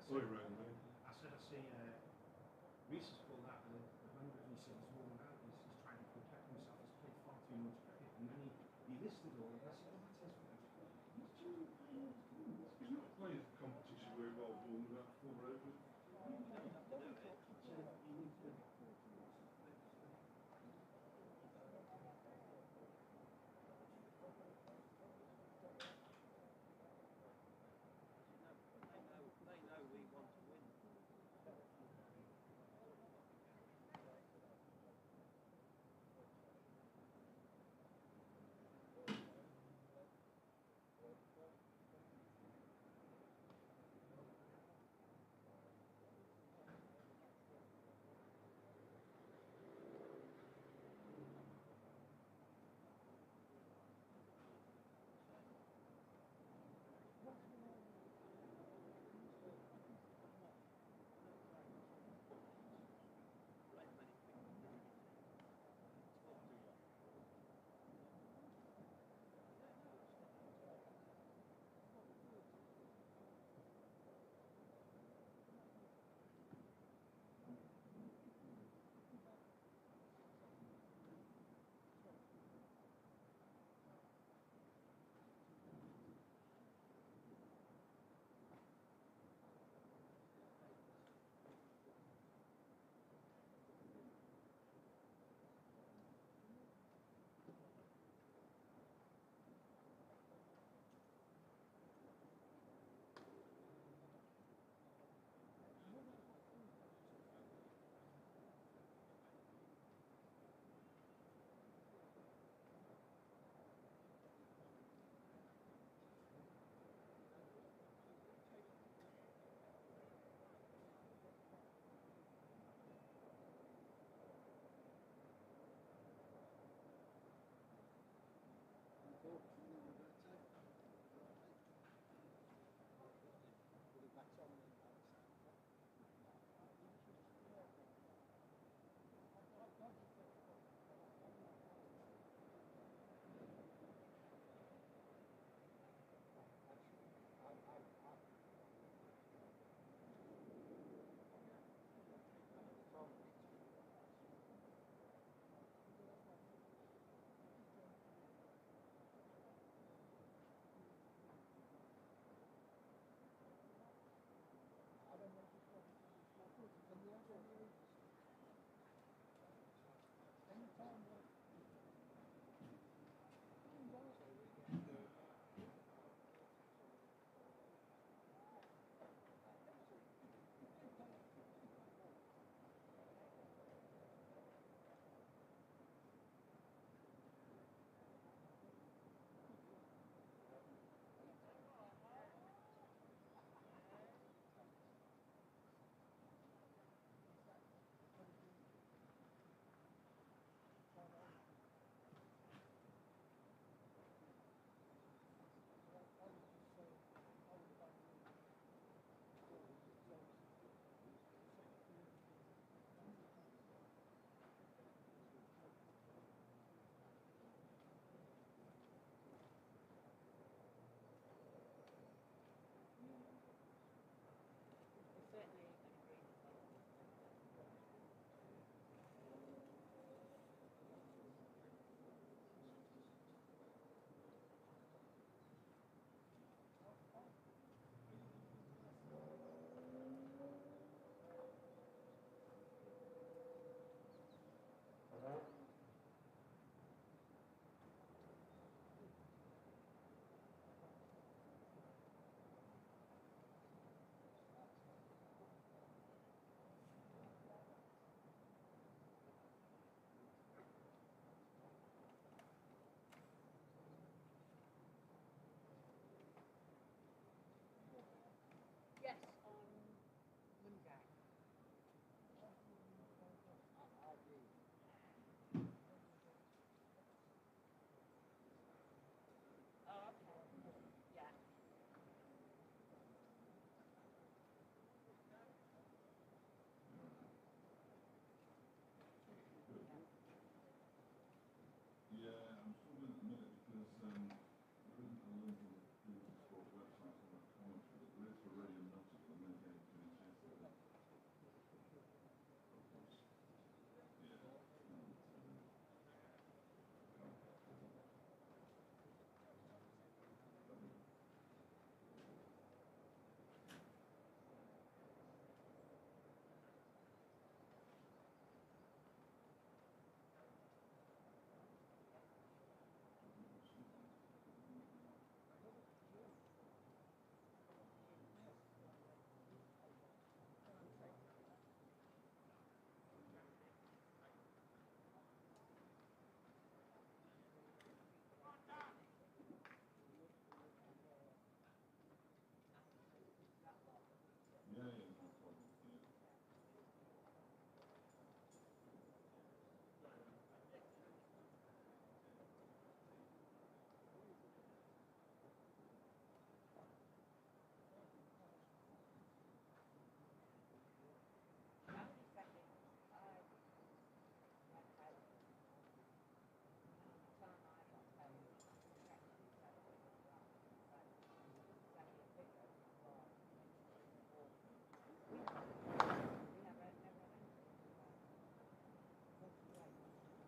Sorry, Ryan, mate. I said, I see Reese has pulled out the 100 and he said he's worn out. He's trying to protect himself. He's played far too much cricket. And then he listed all of this. I said, well, that's his fault. He's just playing. He's not playing a competition where he bowled one without 4 overs. They know we want to win.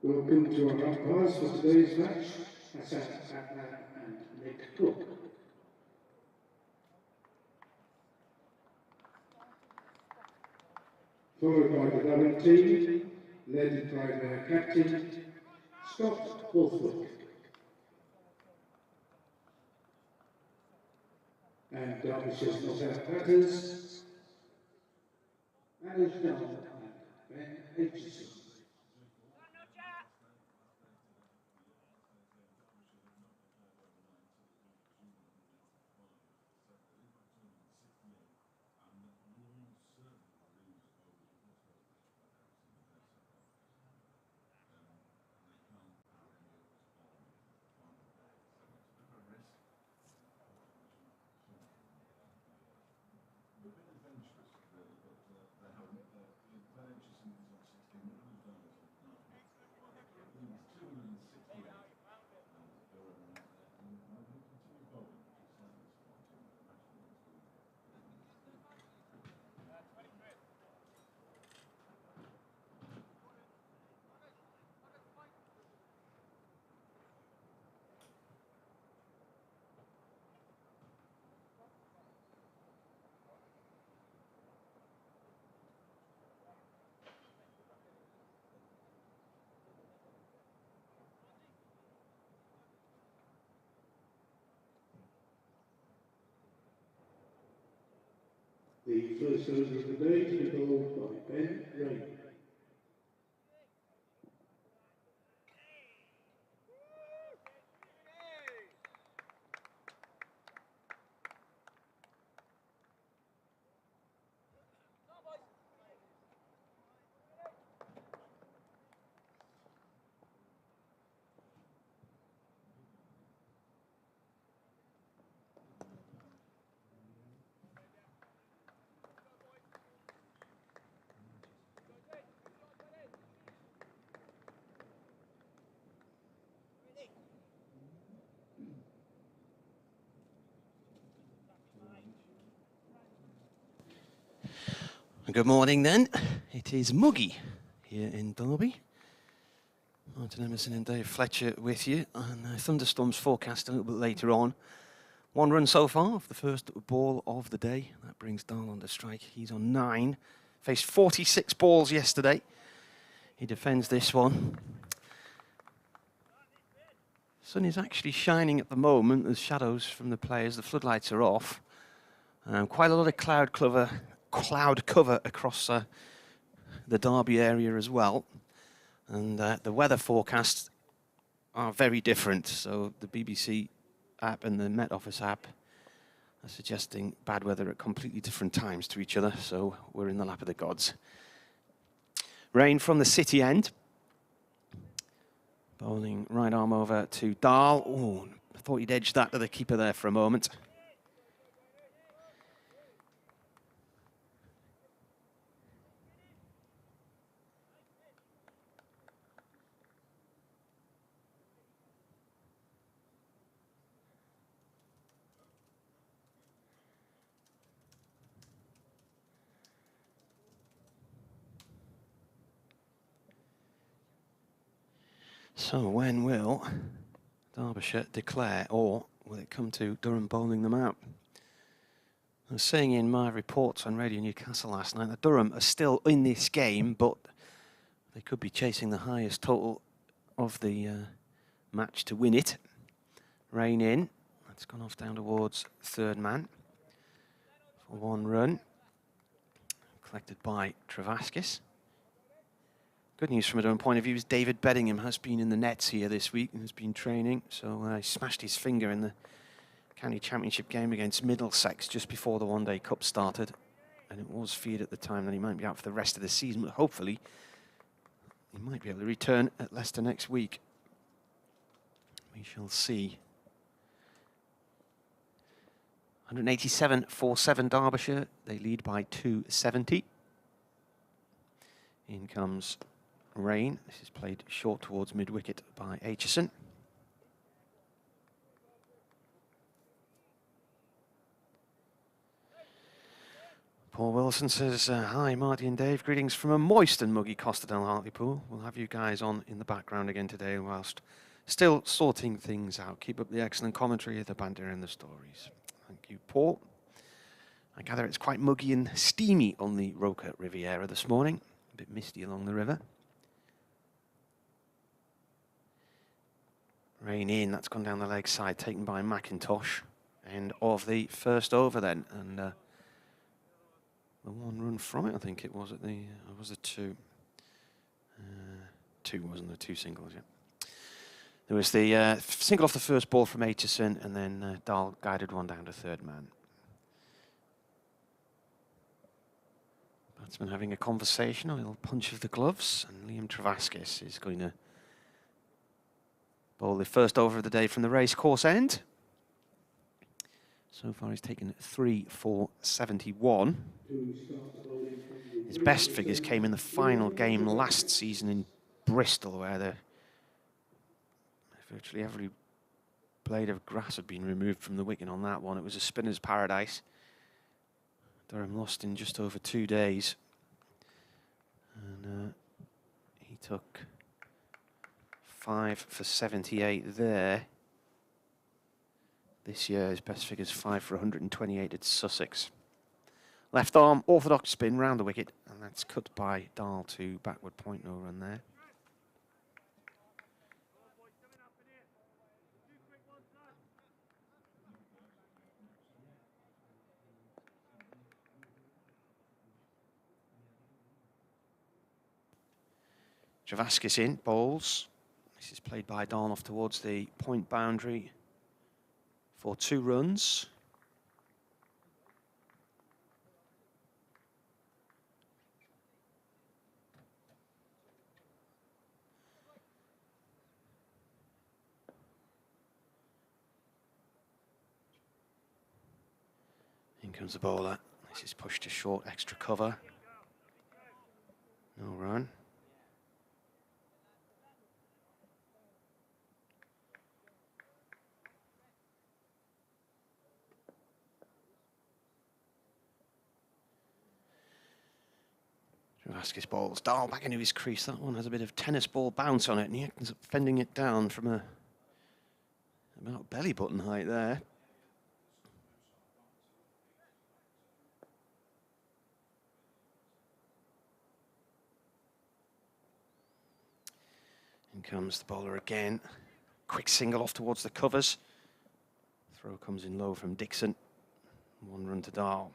Welcome to our umpires for today's match, Hassan and Nick Cook. Followed by the Durham team, led by their captain, Scott Borthwick. And Derbyshire's knockout batters, Alice Dunn and Ben Aitchison. The first over of the day to be bowled by Ben Ray. Good morning then. It is muggy here in Derby. Martin Emerson and Dave Fletcher with you, and thunderstorms forecast a little bit later on. 1 run so far off the first ball of the day. That brings Dahl on to strike. He's on 9. Faced 46 balls yesterday. He defends this one. Sun is actually shining at the moment. There's shadows from the players. The floodlights are off. Quite a lot of cloud cover across the Derby area as well. And the weather forecasts are very different. So the BBC app and the Met Office app are suggesting bad weather at completely different times to each other. So we're in the lap of the gods. Rain from the city end. Bowling right arm over to Dahl. Oh, I thought he'd edged that to the keeper there for a moment. So when will Derbyshire declare, or will it come to Durham bowling them out? I was saying in my reports on Radio Newcastle last night that Durham are still in this game, but they could be chasing the highest total of the match to win it. Rain in. That's gone off down towards third man for 1 run. Collected by Travaskis. Good news from a Durham point of view is David Beddingham has been in the nets here this week and has been training. So he smashed his finger in the county championship game against Middlesex just before the one-day cup started. And it was feared at the time that he might be out for the rest of the season, but hopefully he might be able to return at Leicester next week. We shall see. 187 for 7 Derbyshire. They lead by 270. In comes Rain. This is played short towards mid-wicket by Aitchison. Paul Wilson says, hi, Marty and Dave. Greetings from a moist and muggy Costa del Hartlepool. We'll have you guys on in the background again today whilst still sorting things out. Keep up the excellent commentary, the banter and the stories. Thank you, Paul. I gather it's quite muggy and steamy on the Roca Riviera this morning. A bit misty along the river. Rain in, that's gone down the leg side, taken by McIntosh. End of the first over then. And the one run from it, I think it was at the, was it two? Two, wasn't there? Two singles, yeah. There was the single off the first ball from Aitchison, and then Dahl guided one down to third man. Batsman having a conversation, a little punch of the gloves, and Liam Travaskis is going to bowl the first over of the day from the race course end. So far he's taken 3 for 71. His best figures came in the final game last season in Bristol, where virtually every blade of grass had been removed from the wicket on that one. It was a spinner's paradise. Durham lost in just over 2 days. And he took 5 for 78 there. This year his best figures 5 for 128 at Sussex. Left arm, orthodox spin round the wicket, and that's cut by Dahl to backward point, no run there. Travaskis in, bowls. This is played by Dahl off towards the point boundary for 2 runs. In comes the bowler. This is pushed to short, extra cover. No run. Travaskis bowls Dahl back into his crease. That one has a bit of tennis ball bounce on it, and he ends up fending it down from about belly button height there. In comes the bowler again. Quick single off towards the covers. Throw comes in low from Dixon. 1 run to Dahl.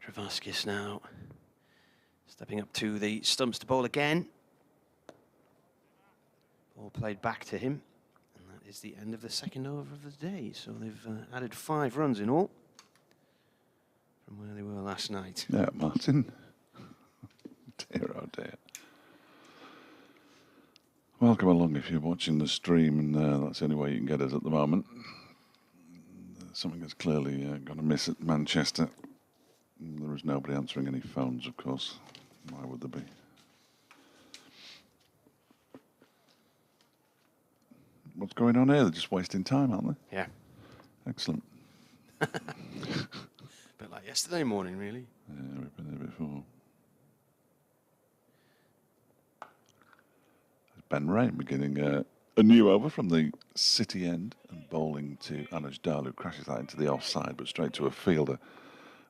Travaskis now stepping up to the stumps to bowl again. Ball played back to him, and that is the end of the second over of the day. So they've added 5 runs in all from where they were last night. Yeah, Martin. Dear, oh dear. Welcome along if you're watching the stream, and that's the only way you can get us at the moment. Something has clearly gone amiss at Manchester. There is nobody answering any phones, of course. Why would there be? What's going on here? They're just wasting time, aren't they? Yeah. Excellent. A bit like yesterday morning, really. Yeah, we've been there before. Ben Rain beginning a new over from the city end and bowling to Anuj Dahl, who crashes that into the offside, but straight to a fielder.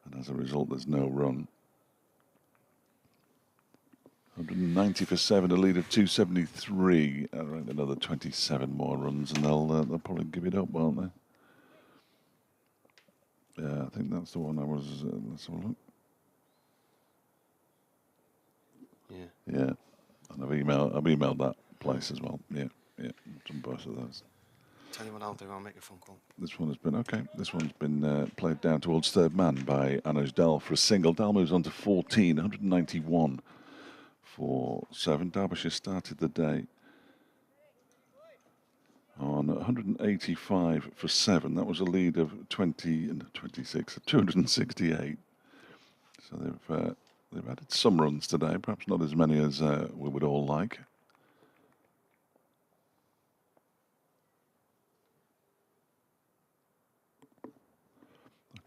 And as a result, there's no run. 190 for 7, a lead of 273. Around another 27 more runs, and they'll probably give it up, won't they? Yeah, I think that's the one I was. Let's have a look. Yeah. Yeah, and I've emailed that place as well. Yeah, done both of those. Tell you what I'll do, I'll make a phone call. This one has been okay. This one's been played down towards third man by Anuj Dahl for a single. Dahl moves on to 14, 191 for 7. Derbyshire started the day on 185 for 7. That was a lead of 26, 268. So they've added some runs today, perhaps not as many as we would all like.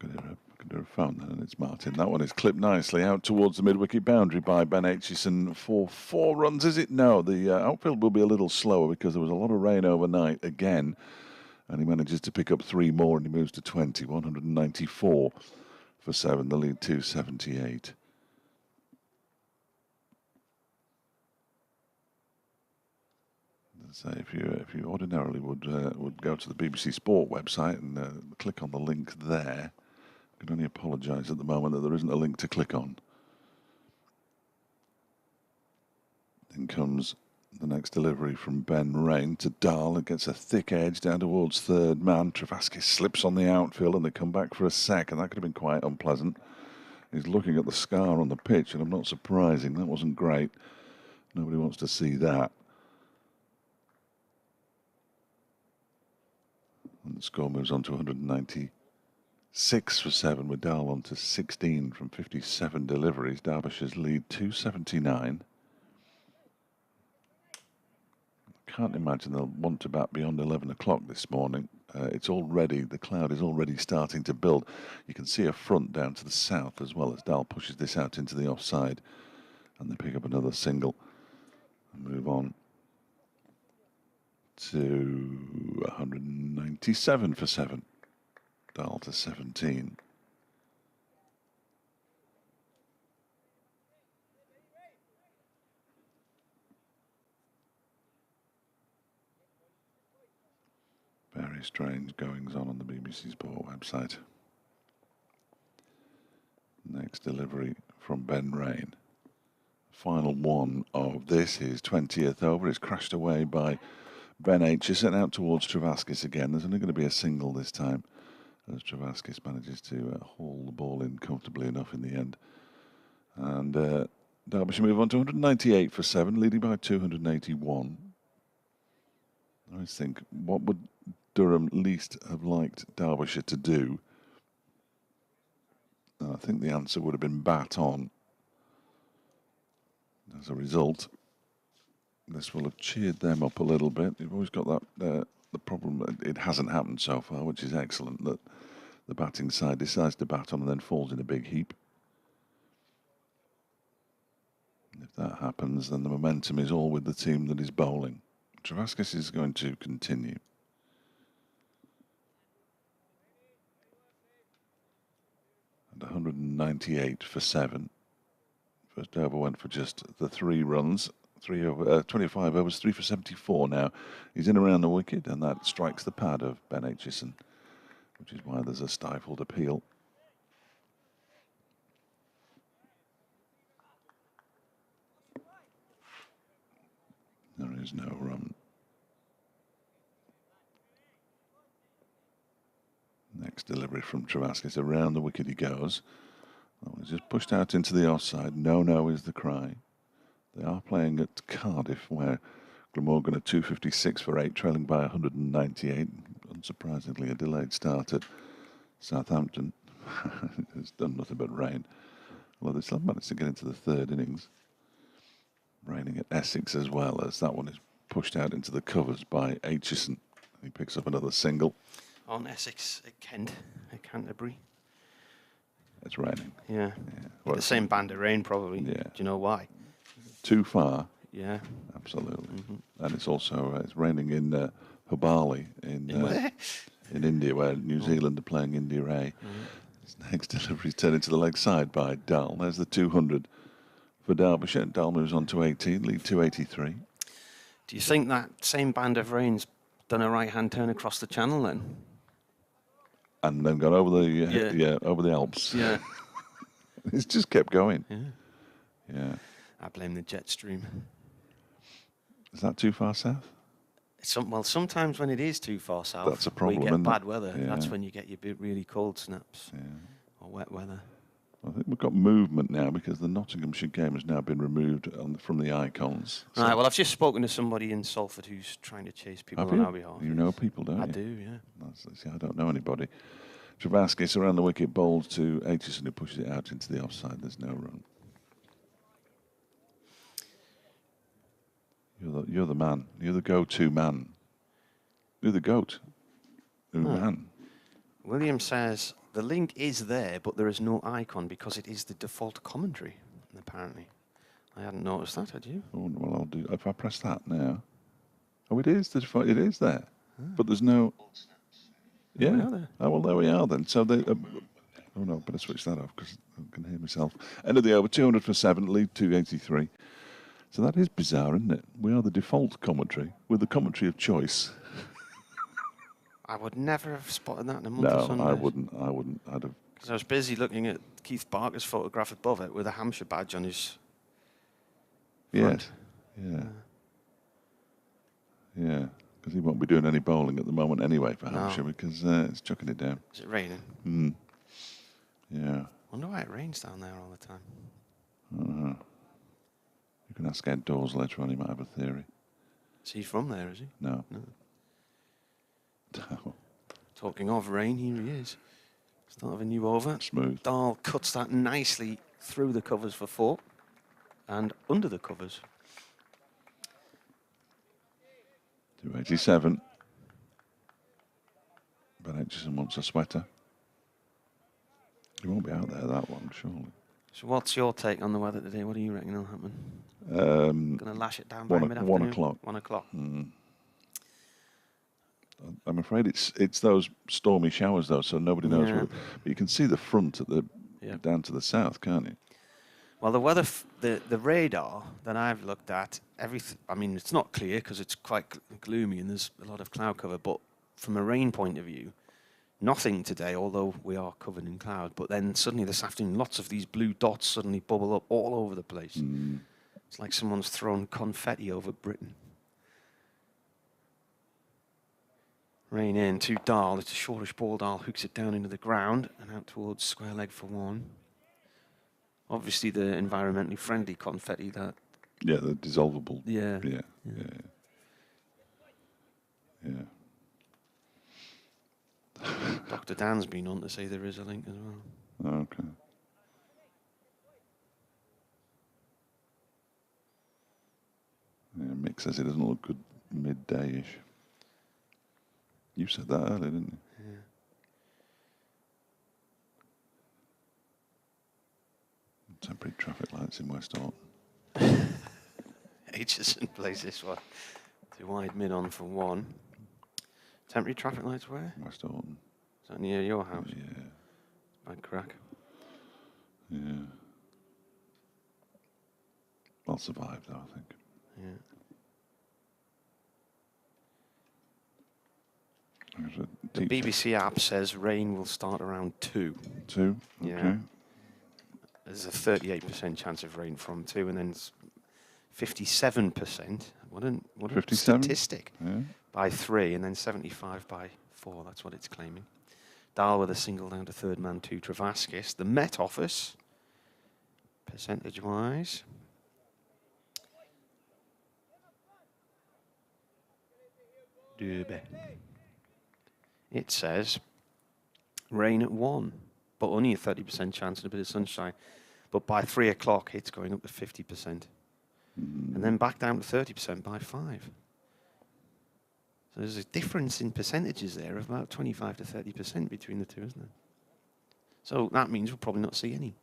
I could have found that, and it's Martin. That one is clipped nicely out towards the mid-wicket boundary by Ben Aitchison for 4 runs. Is it? No, the outfield will be a little slower because there was a lot of rain overnight again, and he manages to pick up 3 more, and he moves to 20, 194 for 7. The lead 278. So if you ordinarily would go to the BBC Sport website and click on the link there, I can only apologise at the moment that there isn't a link to click on. Then comes the next delivery from Ben Rain to Dahl. It gets a thick edge down towards third man. Travaskis slips on the outfield and they come back for a second. That could have been quite unpleasant. He's looking at the scar on the pitch, and I'm not surprising. That wasn't great. Nobody wants to see that. And the score moves on to 196 for 7 with Dahl on to 16 from 57 deliveries. Derbyshire's lead 279. I can't imagine they'll want to bat beyond 11 o'clock this morning. The cloud is already starting to build. You can see a front down to the south as well as Dahl pushes this out into the offside. And they pick up another single and move on to 197 for 7. Dahl to 17. Very strange goings on the BBC Sport website. Next delivery from Ben Rain. Final one of this, his 20th over, is crashed away by Ben Aitchison out towards Travaskis again. There's only going to be a single this time, as Travaskis manages to haul the ball in comfortably enough in the end. And Derbyshire move on to 198 for 7, leading by 281. I always think, what would Durham least have liked Derbyshire to do? I think the answer would have been bat on. As a result, this will have cheered them up a little bit. You've always got that the problem that it hasn't happened so far, which is excellent, that the batting side decides to bat on and then falls in a big heap. And if that happens, then the momentum is all with the team that is bowling. Travaskis is going to continue. And 198 for 7. First over went for just the 3 runs. 25 overs, 3 for 74 now. He's in around the wicket, and that strikes the pad of Ben Aitchison, which is why there's a stifled appeal. There is no run. Next delivery from Travaskis. Around the wicket he goes. That was just pushed out into the offside. No is the cry. They are playing at Cardiff, where Glamorgan at 256 for 8, trailing by 198. Unsurprisingly, a delayed start at Southampton. It's done nothing but rain. Although they still managed to get into the 3rd innings. Raining at Essex as well, as that one is pushed out into the covers by Aitchison. He picks up another single. On Essex at Kent, at Canterbury. It's raining. Yeah. Well, the same band of rain, probably. Yeah. Do you know why? Too far. Yeah. Absolutely. And it's also it's raining in Hubali in India, where New Zealand are playing India A. This next delivery is turned into the leg side by Dahl. There's the 200 for Derbyshire. Dahl moves on to 18, lead 283. Do you think that same band of rain's done a right-hand turn across the channel then? And then gone over the over the Alps. Yeah. It's just kept going. Yeah. I blame the jet stream. Is that too far south? Well, sometimes when it is too far south, that's a problem, we get isn't bad it? weather. Yeah. That's when you get your really cold snaps or wet weather. I think we've got movement now because the Nottinghamshire game has now been removed from the icons. So Right, well, I've just spoken to somebody in Salford who's trying to chase people have on you? our behalf. You know people, don't you? I do, yeah. See, I don't know anybody. Travaskis around the wicket, bowled to Aitchison, who pushes it out into the offside. There's no run. You're the man. You're the go-to man. You're the goat. Man. William says the link is there, but there is no icon because it is the default commentary, apparently. I hadn't noticed that, had you? Oh, well, I'll do. If I press that now. Oh, it is. It is there. But there's no. Yeah. we are there. Oh, well, there we are then. So they. Oh no, better switch that off because I can hear myself. End of the over, 200 for 7, lead 283. So that is bizarre, isn't it? We are the default commentary. We're the commentary of choice. I would never have spotted that in a month of No, Sundays. I wouldn't. I'd have. Because I was busy looking at Keith Barker's photograph above it with a Hampshire badge on his front. Yes. Yeah. Because he won't be doing any bowling at the moment anyway for Hampshire because it's chucking it down. Is it raining? Yeah. I wonder why it rains down there all the time. I don't know. You can ask Ed Dawes later on, he might have a theory. Is he from there, is he? No. Talking of rain, here he is. Start of a new over. Smooth. Dahl cuts that nicely through the covers for 4 and under the covers. 287. But Aitchison wants a sweater. He won't be out there that one, surely. So what's your take on the weather today? What do you reckon will happen? Going to lash it down by 1 mid-afternoon? o'clock. 1 o'clock. I'm afraid it's those stormy showers though, so nobody knows. Yeah. But you can see the front at the down to the south, can't you? Well, the weather, the radar that I've looked at, I mean, it's not clear because it's quite gloomy and there's a lot of cloud cover. But from a rain point of view, nothing today, although we are covered in cloud. But then suddenly this afternoon, lots of these blue dots suddenly bubble up all over the place. It's like someone's thrown confetti over Britain. Rain in to Dahl. It's a shortish ball. Dahl hooks it down into the ground and out towards square leg for 1. Obviously, the environmentally friendly confetti that. Yeah, the dissolvable. Yeah. Dr. Dan's been on to say there is a link as well. Okay. Yeah, Mick says it doesn't look good midday-ish. You said that earlier, didn't you? Yeah. Temporary traffic lights in West Orton. Aitchison plays this one. To wide mid on for 1. Temporary traffic lights where? West Orton. Is that near your house? Yeah. Bad crack. Yeah. I'll survive though, I think. Yeah. The BBC app says rain will start around 2. 2? Okay. Yeah. There's a 38% chance of rain from 2, and then 57%. What a 57? statistic. Yeah. By 3, and then 75 by 4. That's what it's claiming. Dahl with a single down to third man to Travaskis. The Met Office, percentage-wise. Derby. It says rain at 1, but only a 30% chance and a bit of sunshine. But by 3 o'clock, it's going up to 50%. And then back down to 30% by 5. So there's a difference in percentages there of about 25 to 30% between the two, isn't there? So that means we'll probably not see any.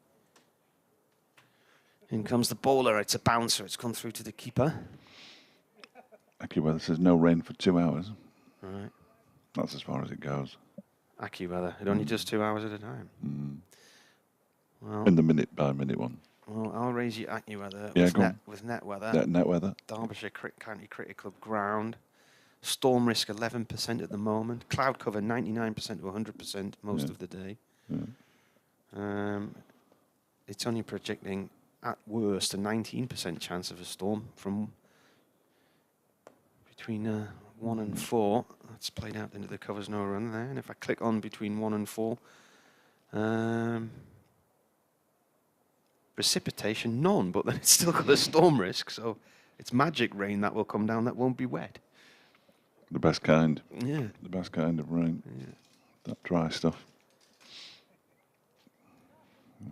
In comes the bowler. It's a bouncer. It's gone through to the keeper. AccuWeather says no rain for 2 hours. Right. That's as far as it goes. AccuWeather. It only does 2 hours at a time. Well, In the minute-by-minute one. Well, I'll raise you AccuWeather with net weather. Net weather. Derbyshire County Cricket Club Ground. Storm risk 11% at the moment. Cloud cover 99% to 100% most of the day. Yeah. It's only projecting at worst a 19% chance of a storm from between 1 and 4. That's played out into the covers, no run there. And if I click on between 1 and 4, Precipitation, none, but then it's still got a storm risk, so it's magic rain that will come down that won't be wet. The best kind. Yeah. The best kind of rain. Yeah. That dry stuff.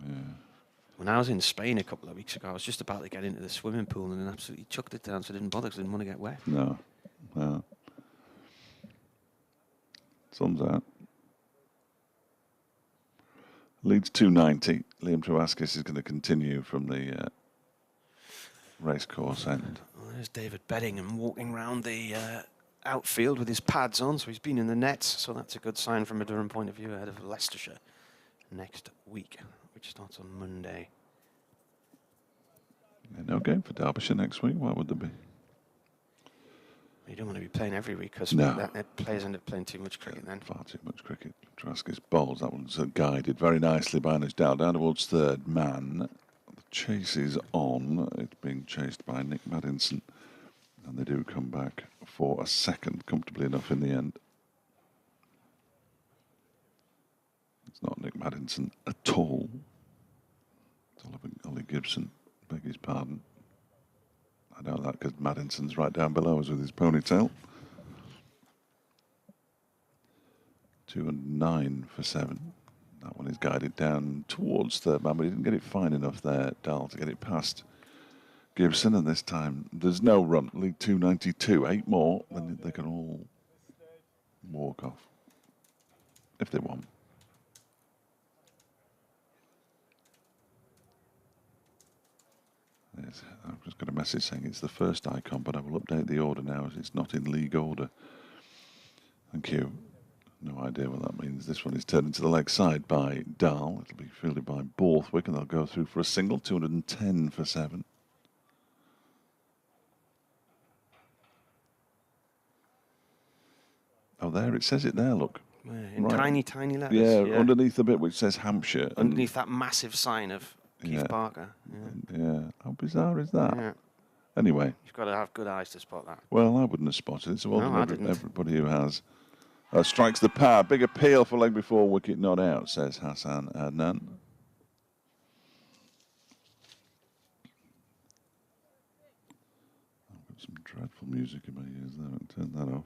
Yeah. When I was in Spain a couple of weeks ago, I was just about to get into the swimming pool and then absolutely chucked it down, so I didn't bother because I didn't want to get wet. No. No. Sun's out. Leads 290. Liam Travaskis is going to continue from the racecourse end. Well, there's David Beddingham walking round the outfield with his pads on, so he's been in the nets, so that's a good sign from a Durham point of view ahead of Leicestershire next week, which starts on Monday. Yeah, no game for Derbyshire next week. Why would there be? You don't want to be playing every week because players end up playing too much cricket then. Far too much cricket. Travaskis bowls. That one's guided very nicely by Nisdal down towards third man. The chase is on. It's being chased by Nick Maddinson. And they do come back for a second, comfortably enough in the end. It's not Nick Maddinson at all. It's Ollie Gibson. Beg his pardon. I know that because Maddinson's right down below us with his ponytail. 209 for 7. That one is guided down towards third man, but he didn't get it fine enough there, Dahl, to get it past Gibson. And this time there's no run. Lead 292. 8 more, then they can all walk off if they want. Yes, I've just got a message saying it's the first icon, but I will update the order now as it's not in league order. Thank you. No idea what that means. This one is turned into the leg side by Dahl. It'll be fielded by Borthwick, and they'll go through for a single. 210 for 7. Oh, there, it says it there, look. In right. tiny, tiny letters. Yeah, underneath the bit which says Hampshire. Underneath that massive sign of Keith Parker. Yeah. How bizarre is that? Yeah. Anyway. You've got to have good eyes to spot that. Well, I wouldn't have spotted it. So well No, done everybody who has. Strikes the power. Big appeal for leg before wicket, not out, says Hassan Adnan. I've got some dreadful music in my ears there. Turn that off.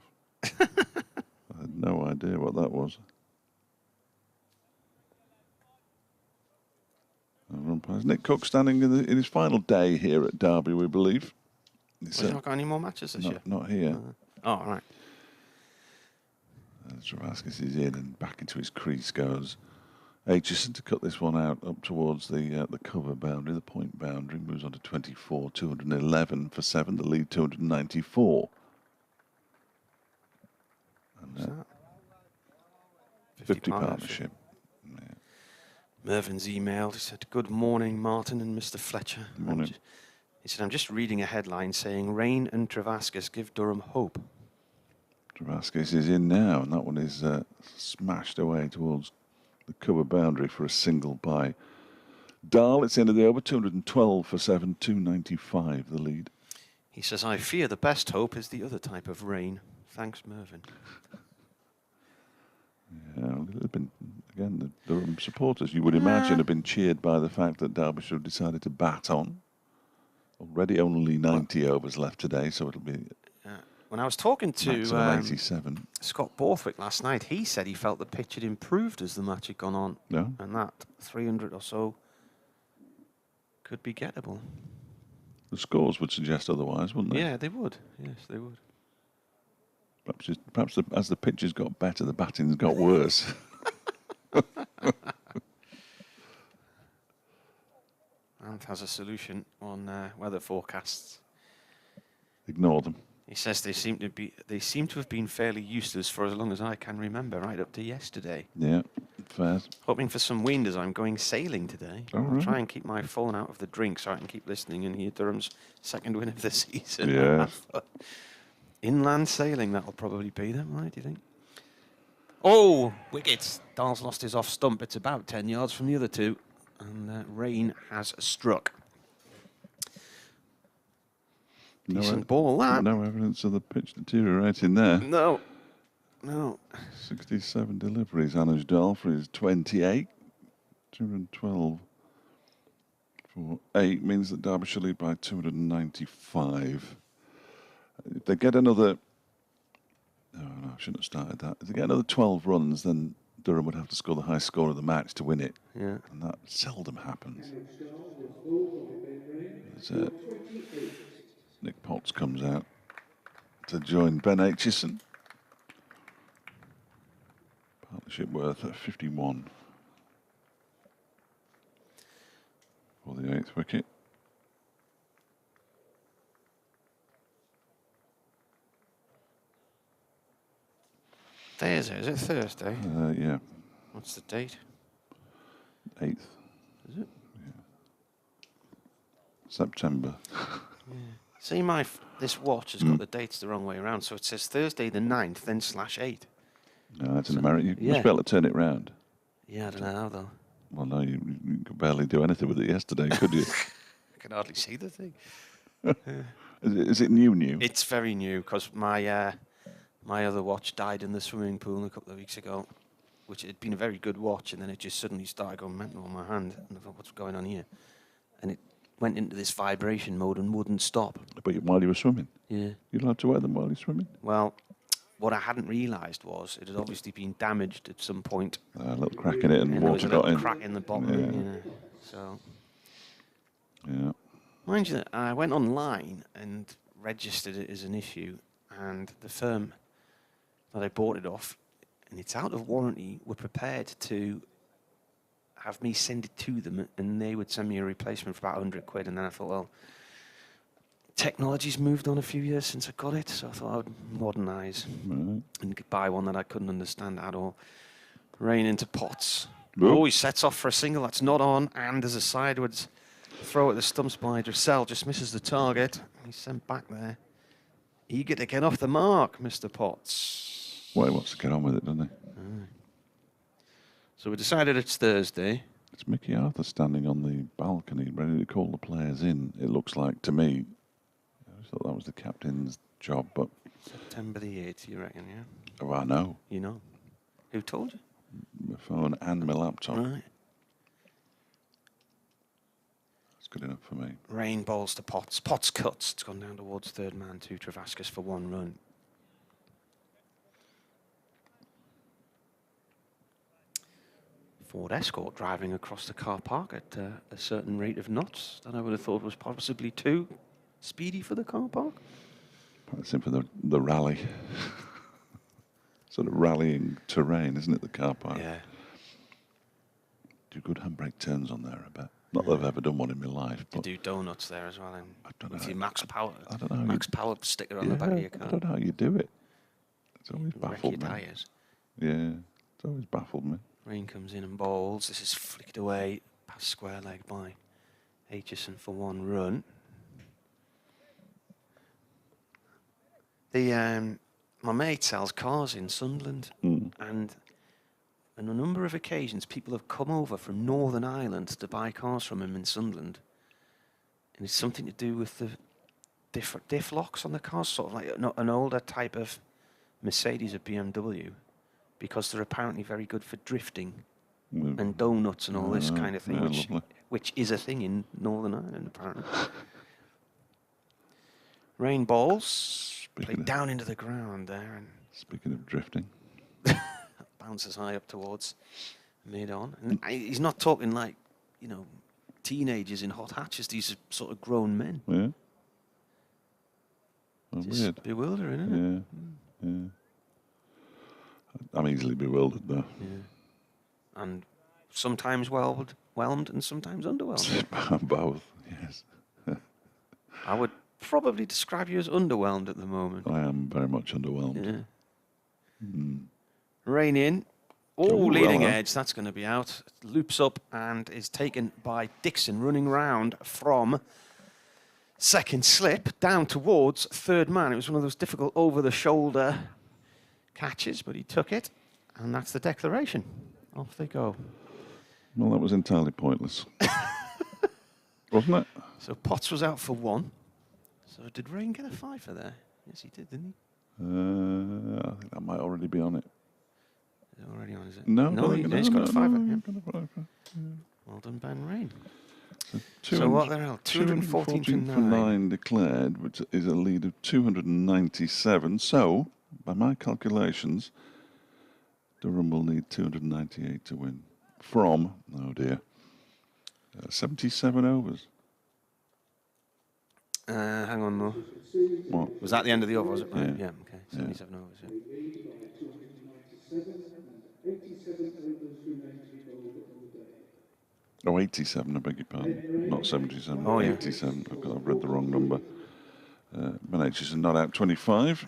I had no idea what that was. Nick Cook standing in his final day here at Derby, we believe. He's not got any more matches this year? Not here. Oh, right. Travaskis is in and back into his crease goes Aitchison to cut this one out up towards the cover boundary, the point boundary. Moves on to 24, 211 for 7. The lead 294. And 50 partnership. Yeah. Mervyn's emailed. He said, "Good morning, Martin and Mr. Fletcher." Good morning. He said, "I'm just reading a headline saying Rain and Travaskis give Durham hope." Travaskis is in now, and that one is smashed away towards the cover boundary for a single by Dahl. It's the end of the over. 212 for 7, 295 the lead. He says, "I fear the best hope is the other type of rain. Thanks, Mervyn." Yeah, again, the Durham supporters, you would imagine, have been cheered by the fact that Derbyshire have decided to bat on. Already only 90 overs left today, so it'll be... When I was talking to 87. Scott Borthwick last night, he said he felt the pitch had improved as the match had gone on. Yeah. And that 300 or so could be gettable. The scores would suggest otherwise, wouldn't they? Yeah, they would. Yes, they would. Perhaps as the pitches got better, the batting's got worse. Ant has a solution on weather forecasts. Ignore them. He says they seem to have been fairly useless for as long as I can remember, right up to yesterday. Yeah, fair. Hoping for some wind as I'm going sailing today. Oh, I'll right. try and keep my phone out of the drink so I can keep listening and hear Durham's second win of the season. Yeah. Inland sailing, that'll probably be them, right, do you think? Oh, wickets. Dahl's lost his off stump. It's about 10 yards from the other two. And rain has struck. Decent ball, that. No evidence of the pitch deteriorating there. No. 67 deliveries, Anuj Dahl for his 28. 212 For 8 means that Derbyshire lead by 295. If they get another... No, I shouldn't have started that. If they get another 12 runs, then Durham would have to score the highest score of the match to win it. Yeah. And that seldom happens. Nick Potts comes out to join Ben Aitchison. Partnership worth at 51 for the 8th wicket. Thursday, is it Thursday? Yeah. What's the date? 8th. Is it? Yeah. September. Yeah. See, this watch has got the dates the wrong way around, so it says Thursday the 9th, then /8. No, that's in America. You yeah. must be able to turn it round. Yeah, I don't know how though. Well, no, you could barely do anything with it yesterday, could you? I can hardly see the thing. Is it new? It's very new because my other watch died in the swimming pool a couple of weeks ago, which had been a very good watch, and then it just suddenly started going mental on my hand, and I thought, what's going on here? And it went into this vibration mode and wouldn't stop. But while you were swimming? Yeah. You're allowed to wear them while you're swimming? Well, what I hadn't realised was it had obviously been damaged at some point. A little crack in it and there was water a got little in. crack in the bottom, Yeah. So, Yeah. mind you, I went online and registered it as an issue, and the firm that I bought it off, and it's out of warranty, were prepared to have me send it to them, and they would send me a replacement for about 100 quid. And then I thought, well, technology's moved on a few years since I got it, so I thought I would modernise and buy one that I couldn't understand at all. Rain into Potts. Whoa. Oh, he sets off for a single that's not on, and there's a sidewards throw at the stumps by Dressel, just misses the target. He's sent back there. Eager to get off the mark, Mr. Potts. Well, he wants to get on with it, doesn't he? So we decided it's Thursday. It's Mickey Arthur standing on the balcony, ready to call the players in. It looks like to me. I thought that was the captain's job, but... September the 8th, you reckon, yeah? Oh, I know. You know. Who told you? My phone and my laptop. Right. That's good enough for me. Rain bowls to Potts. Potts cuts. It's gone down towards third man to Travascus for 1 run. Ford Escort driving across the car park at a certain rate of knots that I would have thought was possibly too speedy for the car park. That's in for the rally. Sort of rallying terrain, isn't it, the car park? Yeah. Do good handbrake turns on there, I bet. Not that I've ever done one in my life. You But do donuts there as well, and I don't with know. your Max Power, I don't know. Max Power sticker on the back of your car. I don't know how you do it. It's always Wreck your baffled me. tyres. Yeah, it's always baffled me. Rain comes in and bowls. This is flicked away past square leg by Aitchison for 1 run. My mate sells cars in Sunderland, and on a number of occasions people have come over from Northern Ireland to buy cars from him in Sunderland, and it's something to do with the different diff locks on the cars, sort of like an older type of Mercedes or BMW, because they're apparently very good for drifting and donuts and all this kind of thing, yeah, which is a thing in Northern Ireland apparently. Rain balls. Played down into the ground there, and Speaking of drifting. bounces high up towards mid-on. And he's not talking like, teenagers in hot hatches. These are sort of grown men. Yeah. Well, Just weird. bewildering, isn't it? Yeah. I'm easily bewildered, though. Yeah. And sometimes whelmed and sometimes underwhelmed. Both, yes. I would probably describe you as underwhelmed at the moment. I am very much underwhelmed. Yeah. Rain in. Oh, leading edge. That's going to be out. Loops up and is taken by Dixon, running round from second slip down towards third man. It was one of those difficult over-the-shoulder catches, but he took it, and that's the declaration. Off they go. Well, that was entirely pointless. Wasn't it? So Potts was out for 1. So did Rain get a 5 there? Yes, he did, didn't he? I think that might already be on it. Is it already on, is it? No, he's got a 5. Yeah. Well done, Ben Rain. So what they're held? 214 for 9. Declared, which is a lead of 297. So, by my calculations, Durham will need 298 to win from, oh dear, 77 overs. Hang on, though. What? Was that the end of the over, was it? Right, Yeah. okay. 77 overs, yeah. Lead by 297 and 87 overs remain to be bowled on the day. Oh, 87, I beg your pardon. Not 77, Oh, yeah. 87. I've read the wrong number. Managers are not out 25.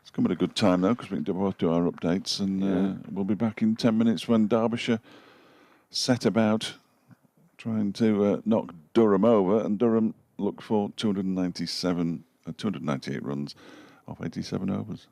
It's come at a good time, though, because we can both do our updates, and we'll be back in 10 minutes when Derbyshire set about trying to knock Durham over, and Durham look for 298 runs off 87 overs.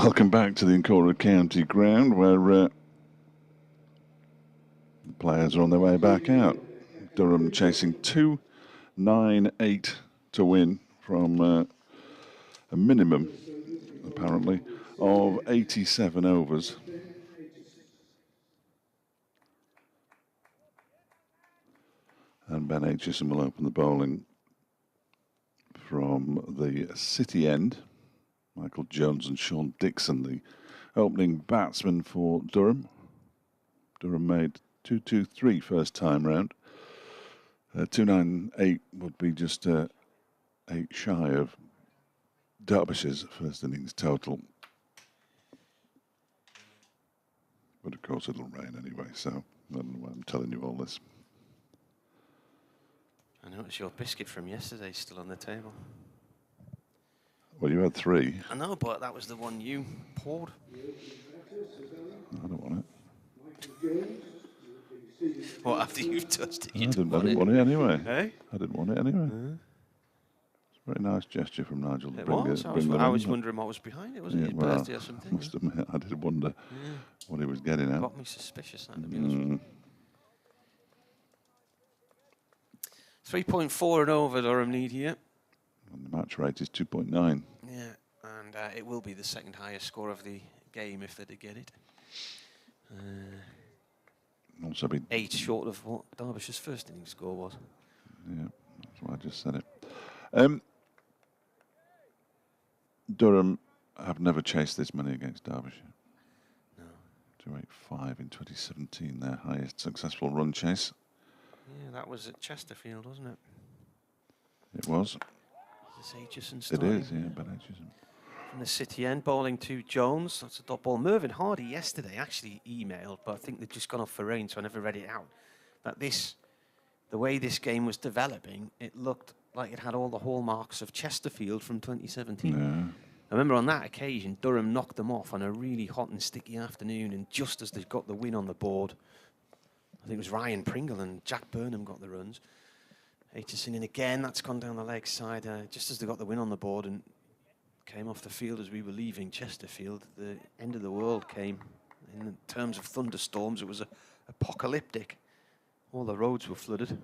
Welcome back to the Incora County Ground, where the players are on their way back out. Durham chasing 2-9-8 to win from a minimum, apparently, of 87 overs. And Ben Aitchison will open the bowling from the City end. Michael Jones and Sean Dixon, the opening batsman for Durham. Durham made 2-2-3 first time round. 2-9-8 would be just 8 shy of Derbyshire's first innings total. But of course it'll rain anyway, so I don't know why I'm telling you all this. I noticed your biscuit from yesterday still on the table. Well, you had 3. I know, but that was the one you poured. I don't want it. What, after you've touched it, I you didn't want want it anyway. Hey? I didn't want it anyway. It's a very nice gesture from Nigel to It bring was. it. I was wondering what was behind it. Was it his birthday or something? I must admit, I did wonder what he was getting at. Got me suspicious, that, to be honest with you. 3.4 and over Durham need here. And the match rate is 2.9. Yeah, and it will be the second highest score of the game if they did get it. Also be 8 short of what Derbyshire's first innings score was. Yeah, that's why I just said it. Durham have never chased this many against Derbyshire. No. 285 in 2017, their highest successful run chase. Yeah, that was at Chesterfield, wasn't it? It was. Is this Aitchison It starting? is, yeah, Ben Aitchison. From the City end, bowling to Jones. That's a dot ball. Mervyn Hardy yesterday actually emailed, but I think they'd just gone off for rain, so I never read it out. That the way this game was developing, it looked like it had all the hallmarks of Chesterfield from 2017. Yeah. I remember on that occasion, Durham knocked them off on a really hot and sticky afternoon, and just as they got the win on the board, I think it was Ryan Pringle and Jack Burnham got the runs. Aitchison in again, that's gone down the leg side, just as they got the win on the board and came off the field as we were leaving Chesterfield. The end of the world came. In terms of thunderstorms, it was apocalyptic. All the roads were flooded.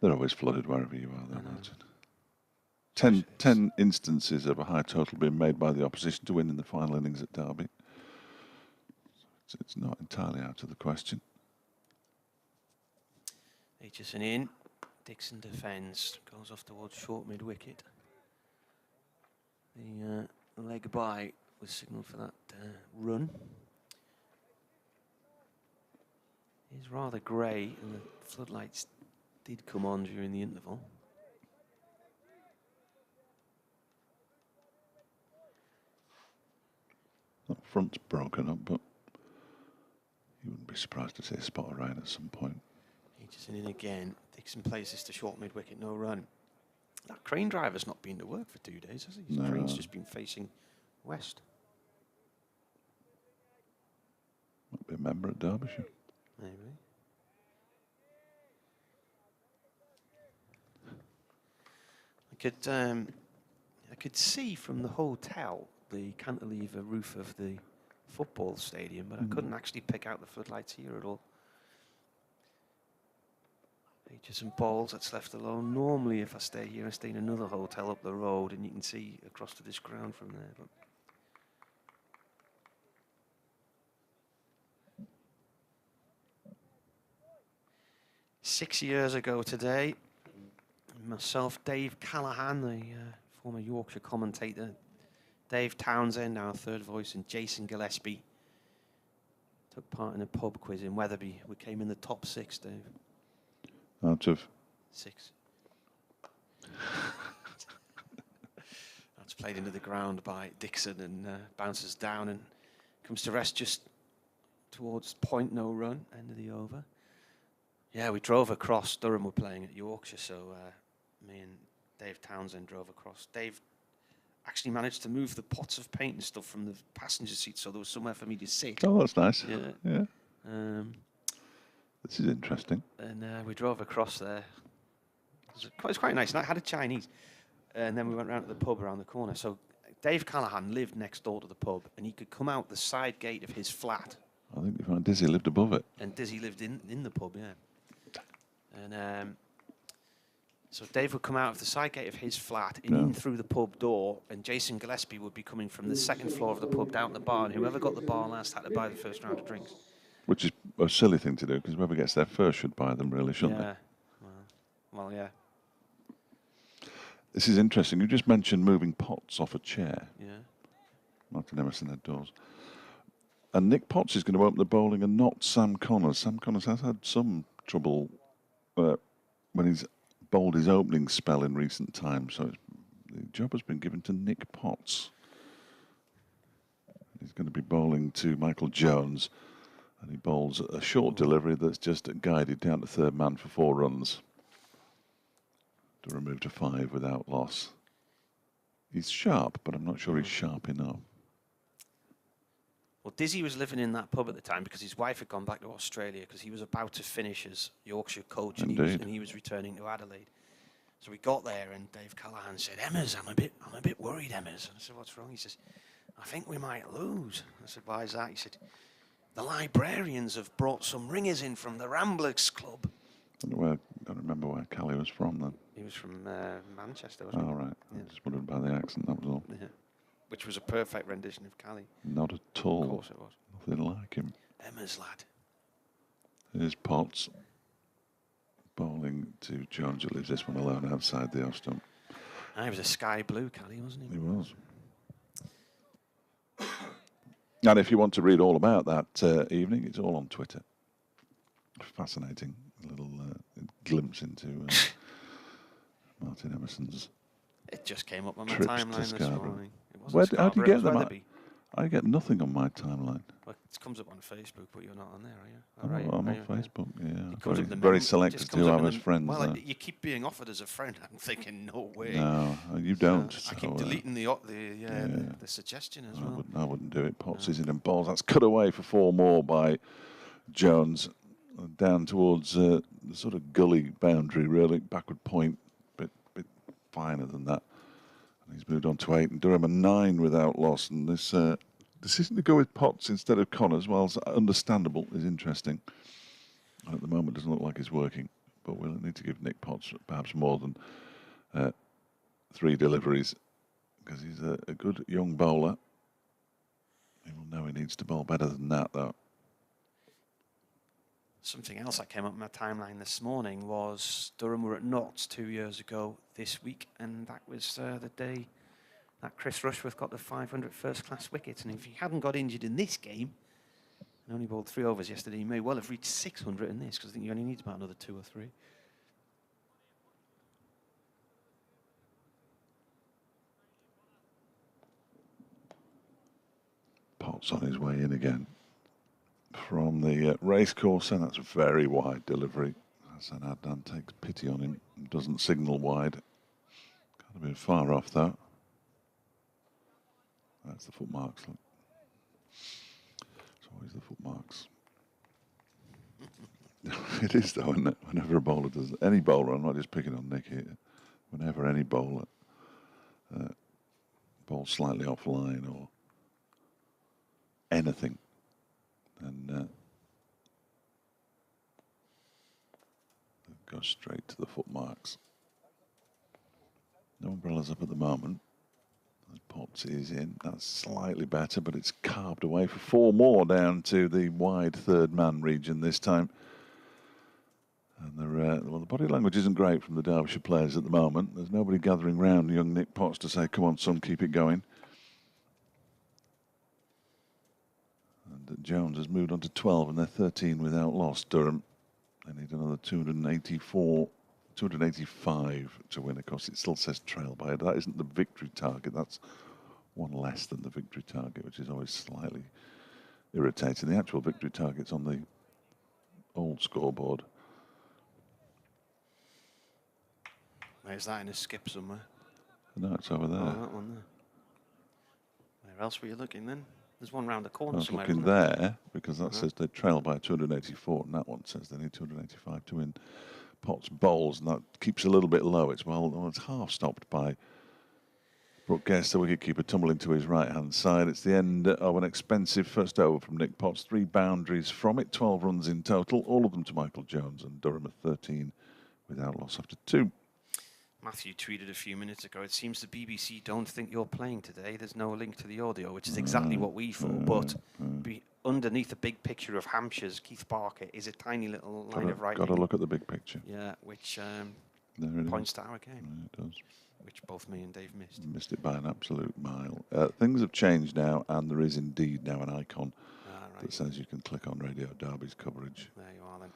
They're always flooded wherever you are, though, Martin. 10 instances of a high total being made by the opposition to win in the final innings at Derby. So it's not entirely out of the question. Aitchison in. Dixon defends. Goes off towards short mid-wicket. The leg by was signalled for that run. It's rather grey, and the floodlights did come on during the interval. That front's broken up, but you wouldn't be surprised to see a spot of rain at some point. Aitchison in again. Dixon plays this to short mid-wicket, no run. That crane driver's not been to work for 2 days, has he? His crane's just been facing west. Might be a member at Derbyshire. Maybe. I could see from the hotel the cantilever roof of the football stadium, but I couldn't actually pick out the floodlights here at all. Aitchison bowls, that's left alone. Normally, if I stay here, I stay in another hotel up the road, and you can see across to this ground from there. But 6 years ago today, myself, Dave Callaghan, the former Yorkshire commentator, Dave Townsend, our third voice, and Jason Gillespie took part in a pub quiz in Wetherby. We came in the top 6, Dave. Out of 6. That's played into the ground by Dixon and bounces down and comes to rest just towards point, no run, end of the over. Yeah, we drove across. Durham were playing at Yorkshire, so me and Dave Townsend drove across. Dave actually managed to move the pots of paint and stuff from the passenger seat, so there was somewhere for me to sit. Oh, that's nice. Yeah. Yeah. This is interesting. And we drove across there. It was quite nice. And I had a Chinese. And then we went round to the pub around the corner. So Dave Callaghan lived next door to the pub, and he could come out the side gate of his flat. I think you find Dizzy lived above it. And Dizzy lived in the pub, yeah. And so Dave would come out of the side gate of his flat and in through the pub door, and Jason Gillespie would be coming from the second floor of the pub down to the bar, and whoever got the bar last had to buy the first round of drinks. Which is a silly thing to do, because whoever gets there first should buy them, really, shouldn't they? Well, yeah. This is interesting. You just mentioned moving pots off a chair. Yeah. Martin Emerson had doors. And Nick Potts is going to open the bowling and not Sam Connors. Sam Connors has had some trouble when he's bowled his opening spell in recent times. So the job has been given to Nick Potts. He's going to be bowling to Michael Jones. And he bowls a short delivery that's just guided down to third man for 4 runs. To remove to 5 without loss. He's sharp, but I'm not sure he's sharp enough. Well, Dizzy was living in that pub at the time because his wife had gone back to Australia because he was about to finish as Yorkshire coach, and he was returning to Adelaide. So we got there, and Dave Callaghan said, "Emmers, I'm a bit worried, Emmers." And I said, "What's wrong?" He says, "I think we might lose." I said, "Why is that?" He said, "The librarians have brought some ringers in from the Ramblers Club." I don't remember where Callie was from then. He was from Manchester, wasn't he? Oh, right. Yeah. I just wondered about the accent, that was all. Yeah. Which was a perfect rendition of Callie. Not at all. Of course it was. Nothing like him. Emma's lad. Here's Potts bowling to Jones, who leaves this one alone outside the off stump. He was a sky blue Callie, wasn't he? He was. And if you want to read all about that evening, it's all on Twitter. Fascinating little glimpse into Martin Emerson's. It just came up on my timeline this morning. How do you get them? I get nothing on my timeline. Well, it comes up on Facebook, but you're not on there, are you? I'm on Facebook, yeah. Very selective to who I'm as friends. Well, you keep being offered as a friend. I'm thinking, no way. No, you don't. I keep deleting the suggestion as well. I wouldn't do it. Potts is in and balls. That's cut away for 4 more by Jones. Down towards the sort of gully boundary, really. Backward point, bit finer than that. And he's moved on to 8, and Durham a 9 without loss. And this decision to go with Potts instead of Connors, while it's understandable, is interesting. And at the moment, doesn't look like it's working. But we'll need to give Nick Potts perhaps more than 3 deliveries, because he's a good young bowler. He will know he needs to bowl better than that, though. Something else that came up in my timeline this morning was Durham were at Notts 2 years ago this week, and that was the day that Chris Rushworth got the 500 first-class wickets. And if he hadn't got injured in this game, and only bowled 3 overs yesterday, he may well have reached 600 in this, because I think he only needs about another 2 or 3. Potts on his way in again from the racecourse, and that's a very wide delivery. Hassan Adnan takes pity on him and doesn't signal wide. Kind of been far off, though. That's the footmarks. Look. It's always the footmarks. It is, though, isn't it? Whenever a bowler does, any bowler, I'm not just picking on Nick here, whenever any bowler bowls slightly offline or anything, and go straight to the footmarks. No umbrellas up at the moment. Potts is in. That's slightly better, but it's carved away for 4 more down to the wide third man region this time. And the body language isn't great from the Derbyshire players at the moment. There's nobody gathering round young Nick Potts to say, "Come on, son, keep it going." And Jones has moved on to 12, and they're 13 without loss. Durham, they need another 285 to win. Of course, it still says trail by. That isn't the victory target. That's 1 less than the victory target, which is always slightly irritating. The actual victory target's on the old scoreboard. Where's that in a skip somewhere? No, it's over there. Oh, that one there. Where else were you looking then? There's one round the I corner was somewhere. looking isn't there? there because that says they trail by 284, and that one says they need 285 to win Potts bowls, and that keeps a little bit low. It's it's half stopped by Brooke Guest, the wicketkeeper, tumbling to his right-hand side. It's the end of an expensive first over from Nick Potts. 3 boundaries from it, 12 runs in total, all of them to Michael Jones, and Durham at 13 without loss after 2. Matthew tweeted a few minutes ago, it seems the BBC don't think you're playing today. There's no link to the audio, which is exactly what we thought. But underneath the big picture of Hampshire's Keith Barker is a tiny little line of writing. Got to look at the big picture. Yeah, which points to our game. It does. Which both me and Dave missed. Missed it by an absolute mile. Things have changed now, and there is indeed now an icon that says you can click on Radio Derby's coverage. There you are then.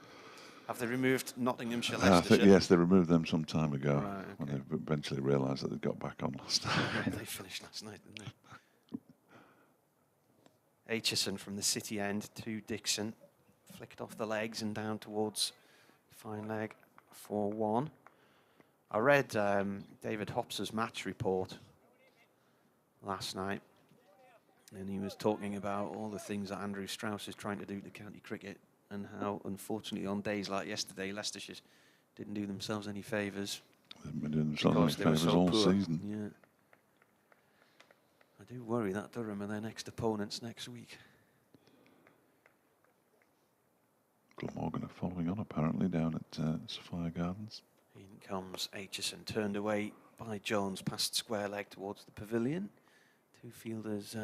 Have they removed Nottinghamshire, I think, Leicestershire? yes, they removed them some time ago, Right, okay. when they eventually realised that they'd got back on last night. They finished last night, didn't they? Aitchison from the City end to Dixon. Flicked off the legs and down towards fine leg for 1. I read David Hops's match report last night, and he was talking about all the things that Andrew Strauss is trying to do to county cricket, and how, unfortunately, on days like yesterday, Leicestershire didn't do themselves any favours. They've been doing themselves any favours all season. Yeah. I do worry that Durham are their next opponents next week. Glamorgan are following on, apparently, down at Sophia Gardens. In comes Aitchison, turned away by Jones, past square leg towards the pavilion. 2 fielders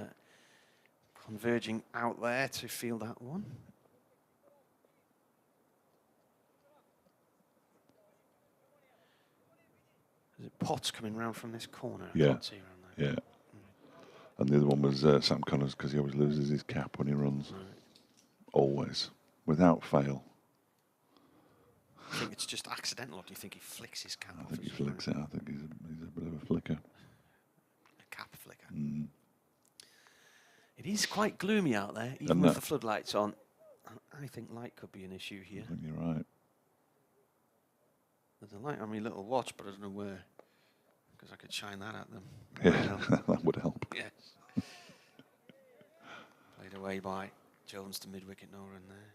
converging out there to field that one. Is it Potts coming round from this corner? I can't see around there. Yeah. And the other one was Sam Connors, because he always loses his cap when he runs. Right. Always. Without fail. I think it's just accidental, or do you think he flicks his cap I off? think he flicks it. I think he's a bit of a flicker. A cap flicker. Mm. It is quite gloomy out there, even with the floodlights on. I think light could be an issue here. I think you're right. There's a light on my little watch, but I don't know where, because I could shine that at them. Yeah, that would help. Yes. Played away by Jones to mid-wicket, no run there.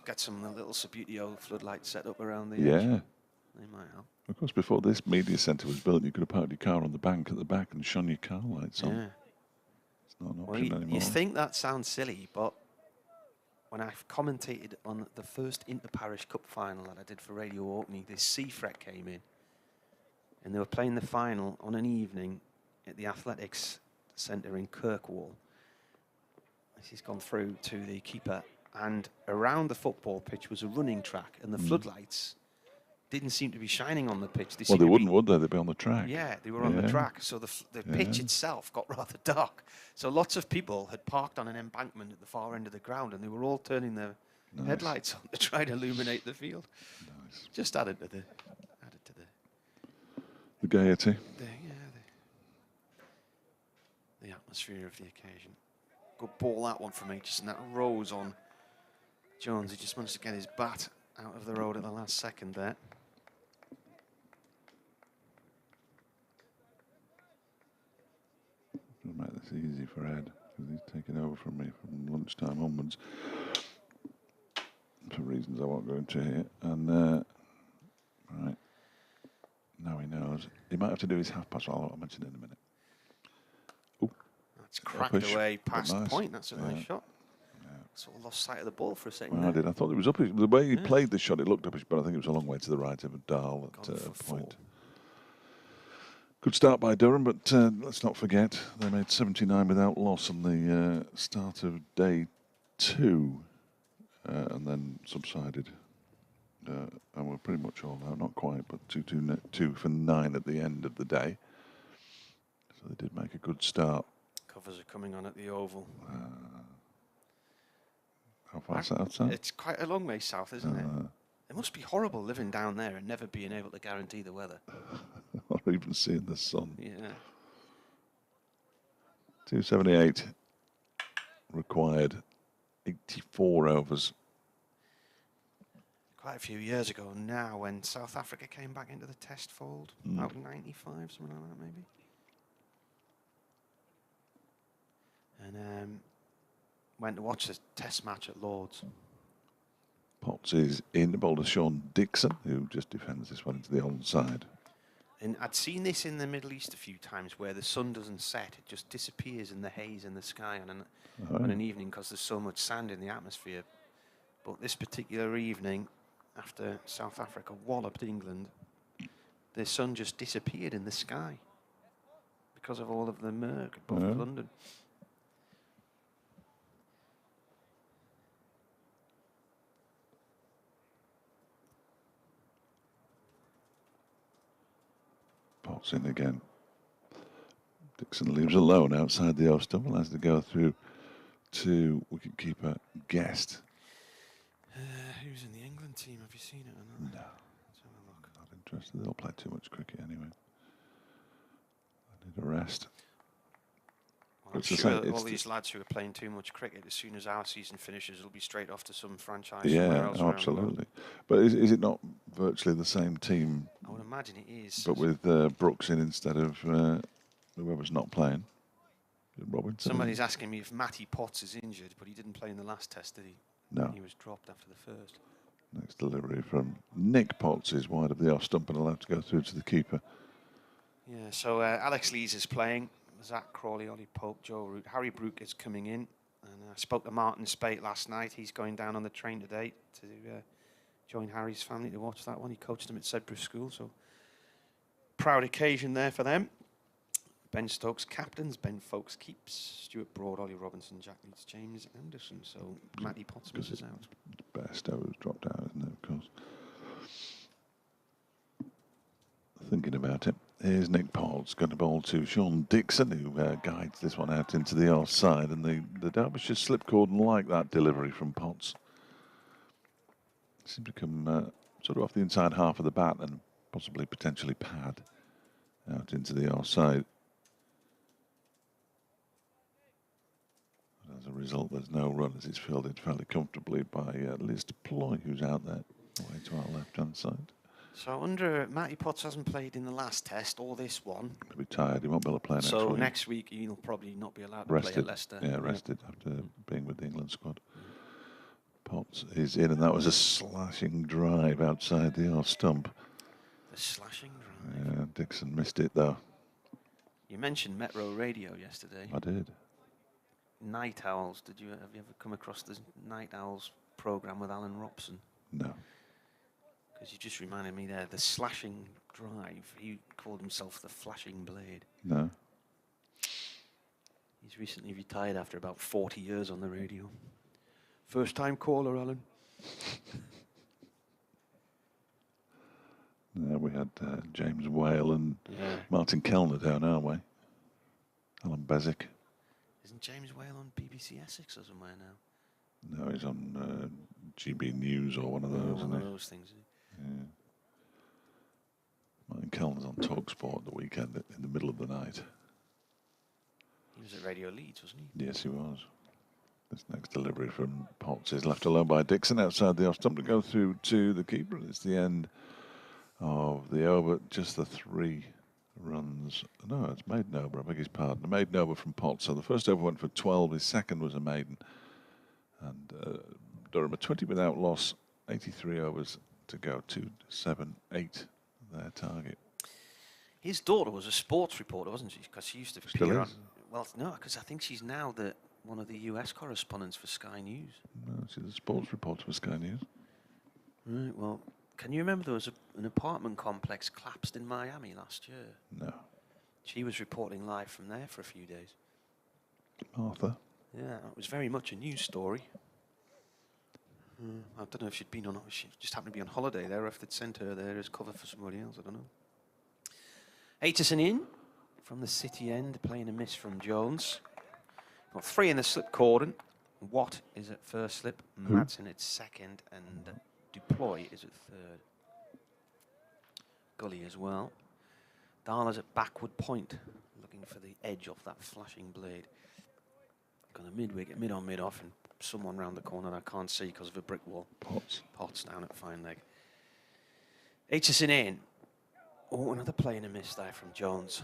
Get some little Subutio floodlights set up around the edge. Yeah. They might help. Of course, before this media centre was built, you could have parked your car on the bank at the back and shone your car lights on. Yeah. It's not an option anymore. You think that sounds silly, but when I've commentated on the first Inter-Parish Cup final that I did for Radio Orkney, this Seafret came in, and they were playing the final on an evening at the Athletics Centre in Kirkwall. This has gone through to the keeper, and around the football pitch was a running track, and the floodlights didn't seem to be shining on the pitch. Well, they wouldn't, would they? They'd be on the track. Yeah, they were on the track. So the pitch itself got rather dark. So lots of people had parked on an embankment at the far end of the ground, and they were all turning their headlights on to try to illuminate the field. Nice. Just added to the gaiety. The atmosphere of the occasion. Good ball, that one from Aitchison, and that rose on Jones. He just managed to get his bat out of the road at the last second there. I'll make this easy for Ed, because he's taken over from me from lunchtime onwards, for reasons I won't go into here. And right, now he knows. He might have to do his half pass. I'll mention it in a minute. Oh, that's cracked away past the point. That's a nice shot. Sort of lost sight of the ball for a second. Well, I did. I thought it was uppish. The way he played the shot, it looked uppish, but I think it was a long way to the right of Dahl at point. Good start by Durham, but let's not forget they made 79 without loss on the start of day 2, and then subsided. And we're pretty much all out, not quite, but 2 for 9 at the end of the day. So they did make a good start. Covers are coming on at the Oval. How far south? It's quite a long way south, isn't it? It must be horrible living down there and never being able to guarantee the weather. Or even seeing the sun. Yeah. 278 required, 84 overs. Quite a few years ago now, when South Africa came back into the test fold, about 95, something like that maybe. And went to watch the Test match at Lord's. Potts is in the bowler Sean Dixon, who just defends this one into the onside. And I'd seen this in the Middle East a few times where the sun doesn't set, it just disappears in the haze in the sky on an evening because there's so much sand in the atmosphere. But this particular evening, after South Africa walloped England, the sun just disappeared in the sky because of all of the murk above London. Potts in again. Dixon leaves alone outside the off stump and has to go through to wicketkeeper Guest. Who's in the England team? Have you seen it or not? No. Let's have a look. Not interested. They all play too much cricket anyway. I need a rest. Well, I'm sure all these lads who are playing too much cricket, as soon as our season finishes, will be straight off to some franchise somewhere else. Absolutely. But is it not virtually the same team? I would imagine it is. But with Brooks in instead of whoever's not playing. Robinson. Somebody's asking me if Matty Potts is injured, but he didn't play in the last test, did he? No. He was dropped after the first. Next delivery from Nick Potts is wide of the off stump and allowed to go through to the keeper. Yeah, so Alex Lees is playing. Zach Crawley, Ollie Pope, Joe Root. Harry Brook is coming in. And I spoke to Martin Spate last night. He's going down on the train today to join Harry's family to watch that one. He coached them at Sedbury School, so proud occasion there for them. Ben Stokes captains, Ben Folkes keeps, Stuart Broad, Ollie Robinson, Jack Leeds, James Anderson. So Matty Potts misses out. Bairstow's dropped out, isn't it, of course. Thinking about it, here's Nick Potts going to bowl to Sean Dixon, who guides this one out into the offside. And the Derbyshire slip cordon like that delivery from Potts. Seemed to come sort of off the inside half of the bat and possibly potentially pad out into the offside. As a result, there's no run as it's fielded fairly comfortably by Liz Deploy, who's out there away to our left-hand side. So I wonder, Matty Potts hasn't played in the last test or this one. He'll be tired. He won't be able to play next week. So next week he'll probably not be allowed to play at Leicester. Yeah, rested after being with the England squad. Potts is in, and that was a slashing drive outside the off stump. The slashing drive. Yeah, Dixon missed it though. You mentioned Metro Radio yesterday. I did. Night Owls. Have you ever come across the Night Owls program with Alan Robson? No. Because you just reminded me there, the slashing drive. He called himself the Flashing Blade. No. He's recently retired after about 40 years on the radio. First time caller, Alan. We had James Whale and Martin Kellner down our way. Alan Bezic. Isn't James Whale on BBC Essex or somewhere now? No, he's on GB News or one of those. One of those things. Yeah. Martin Kellner's on TalkSport at the weekend in the middle of the night. He was at Radio Leeds, wasn't he? Yes, he was. This next delivery from Potts is left alone by Dixon outside the off stump to go through to the keeper. It's the end of the over. Just the 3 runs. No, it's maiden over. I beg his pardon. A maiden over from Potts. So the first over went for 12. His second was a maiden. And Durham a 20 without loss. 83 overs to go. 2-7-8. Their target. His daughter was a sports reporter, wasn't she? Because she used to appear on. Well, no, because I think she's now one of the US correspondents for Sky News. No, she's a sports reporter for Sky News. Right. Well, can you remember there was an apartment complex collapsed in Miami last year? No. She was reporting live from there for a few days. Martha. Yeah, it was very much a news story. I don't know if she'd been on. She just happened to be on holiday there, or if they'd sent her there as cover for somebody else. I don't know. Aitchison in from the City end, playing a miss from Jones. Got 3 in the slip cordon. Watt is at first slip. Madsen at second, and Deploy is at third. Gully as well. Darla's at backward point, looking for the edge of that flashing blade. Got a mid-wicket, mid-on, mid-off, and someone round the corner that I can't see because of a brick wall. Potts down at fine leg. Aitchison in. Oh, another play in a miss there from Jones.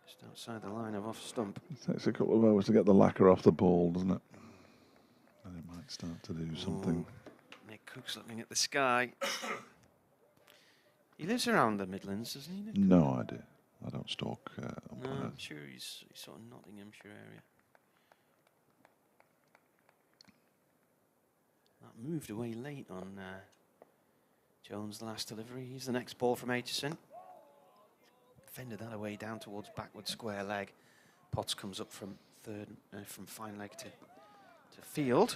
Just outside the line of off stump. It takes a couple of hours to get the lacquer off the ball, doesn't it? And it might start to do something. Ooh, Nick Cook's looking at the sky. He lives around the Midlands, doesn't he, Nick? No idea. I don't stalk No, umpires. I'm sure he's sort of Nottinghamshire area. That moved away late on Jones' last delivery. He's the next ball from Aitchison. Fended that away down towards backward square leg. Potts comes up from from fine leg to field.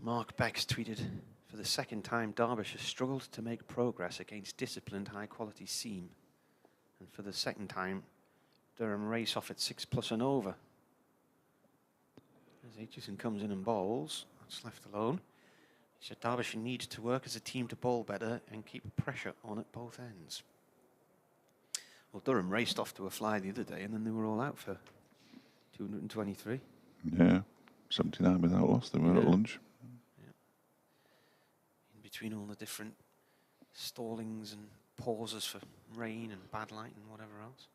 Mark Beck's tweeted, for the second time, Derbyshire struggled to make progress against disciplined, high-quality seam. And for the second time, Durham race off at 6+ and over. As Aitchison comes in and bowls, that's left alone. He said Derbyshire needs to work as a team to bowl better and keep pressure on at both ends. Well, Durham raced off to a fly the other day, and then they were all out for 223. Yeah, 79 without loss. They were at lunch. Between all the different stallings and pauses for rain and bad light and whatever else.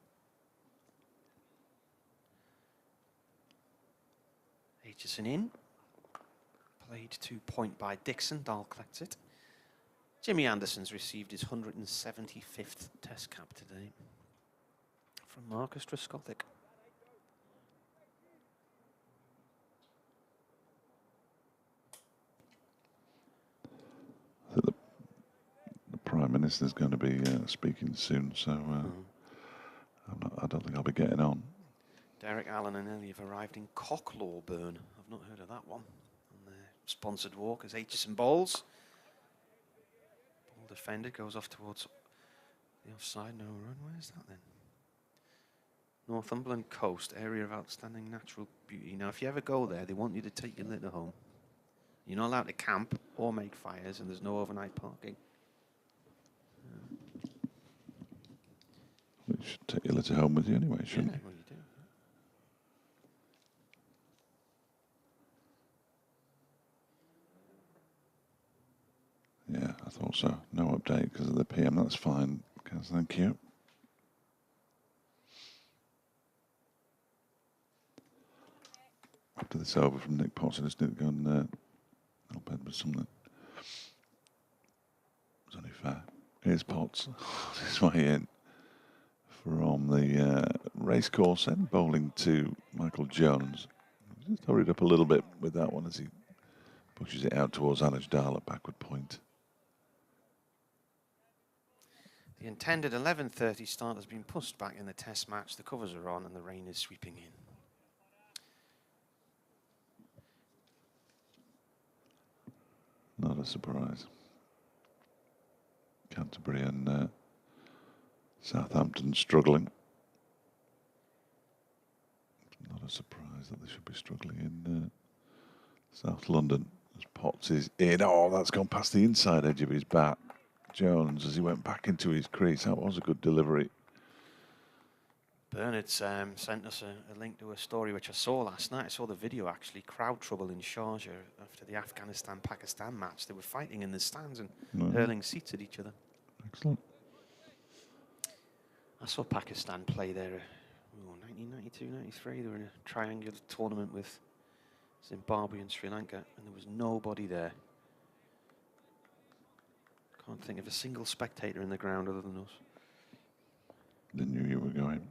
Aitchison in. Played to point by Dixon. Dahl collects it. Jimmy Anderson's received his 175th Test cap today from Marcus Trescothick. I think the Prime Minister's going to be speaking soon, so I don't think I'll be getting on. Derek Allen and Ellie have arrived in Cocklawburn. I've not heard of that one. On their sponsored walk as Aitchison bowls. Ball defended, goes off towards the offside. No run. Where's that then? Northumberland Coast, area of outstanding natural beauty. Now, if you ever go there, they want you to take your litter home. You're not allowed to camp or make fires, and there's no overnight parking. You should take your litter home with you anyway, shouldn't Yeah, well, you do. you? Yeah, I thought so. No update because of the PM. That's fine. Guys, thank you. After this over from Nick Potts, I just need to go and help him with something. It's only fair. Here's Potts. His way in from the racecourse end, bowling to Michael Jones. Just hurried up a little bit with that one as he pushes it out towards Anuj Dahl at backward point. The intended 11:30 start has been pushed back in the Test match. The covers are on and the rain is sweeping in. Not a surprise. Canterbury and Southampton struggling. Not a surprise that they should be struggling in South London. As Potts is in. Oh, that's gone past the inside edge of his bat. Jones, as he went back into his crease. That was a good delivery. Bernard sent us a link to a story which I saw last night. I saw the video actually. Crowd trouble in Sharjah after the Afghanistan-Pakistan match. They were fighting in the stands and hurling seats at each other. Excellent. I saw Pakistan play there 1992-93. They were in a triangular tournament with Zimbabwe and Sri Lanka, and there was nobody there. Can't think of a single spectator in the ground other than us. They knew you were going.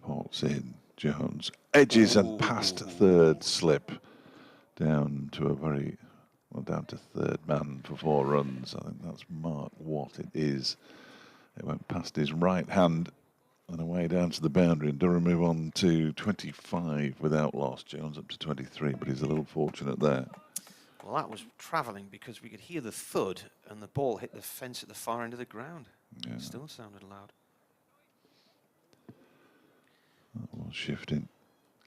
Potts in, Jones edges and past third slip down to down to third man for 4 runs. I think that's marked what it is. It went past his right hand and away down to the boundary, and Durham move on to 25 without loss. Jones up to 23, but he's a little fortunate there. Well, that was travelling because we could hear the thud and the ball hit the fence at the far end of the ground. Yeah. It still sounded loud. That was shifting.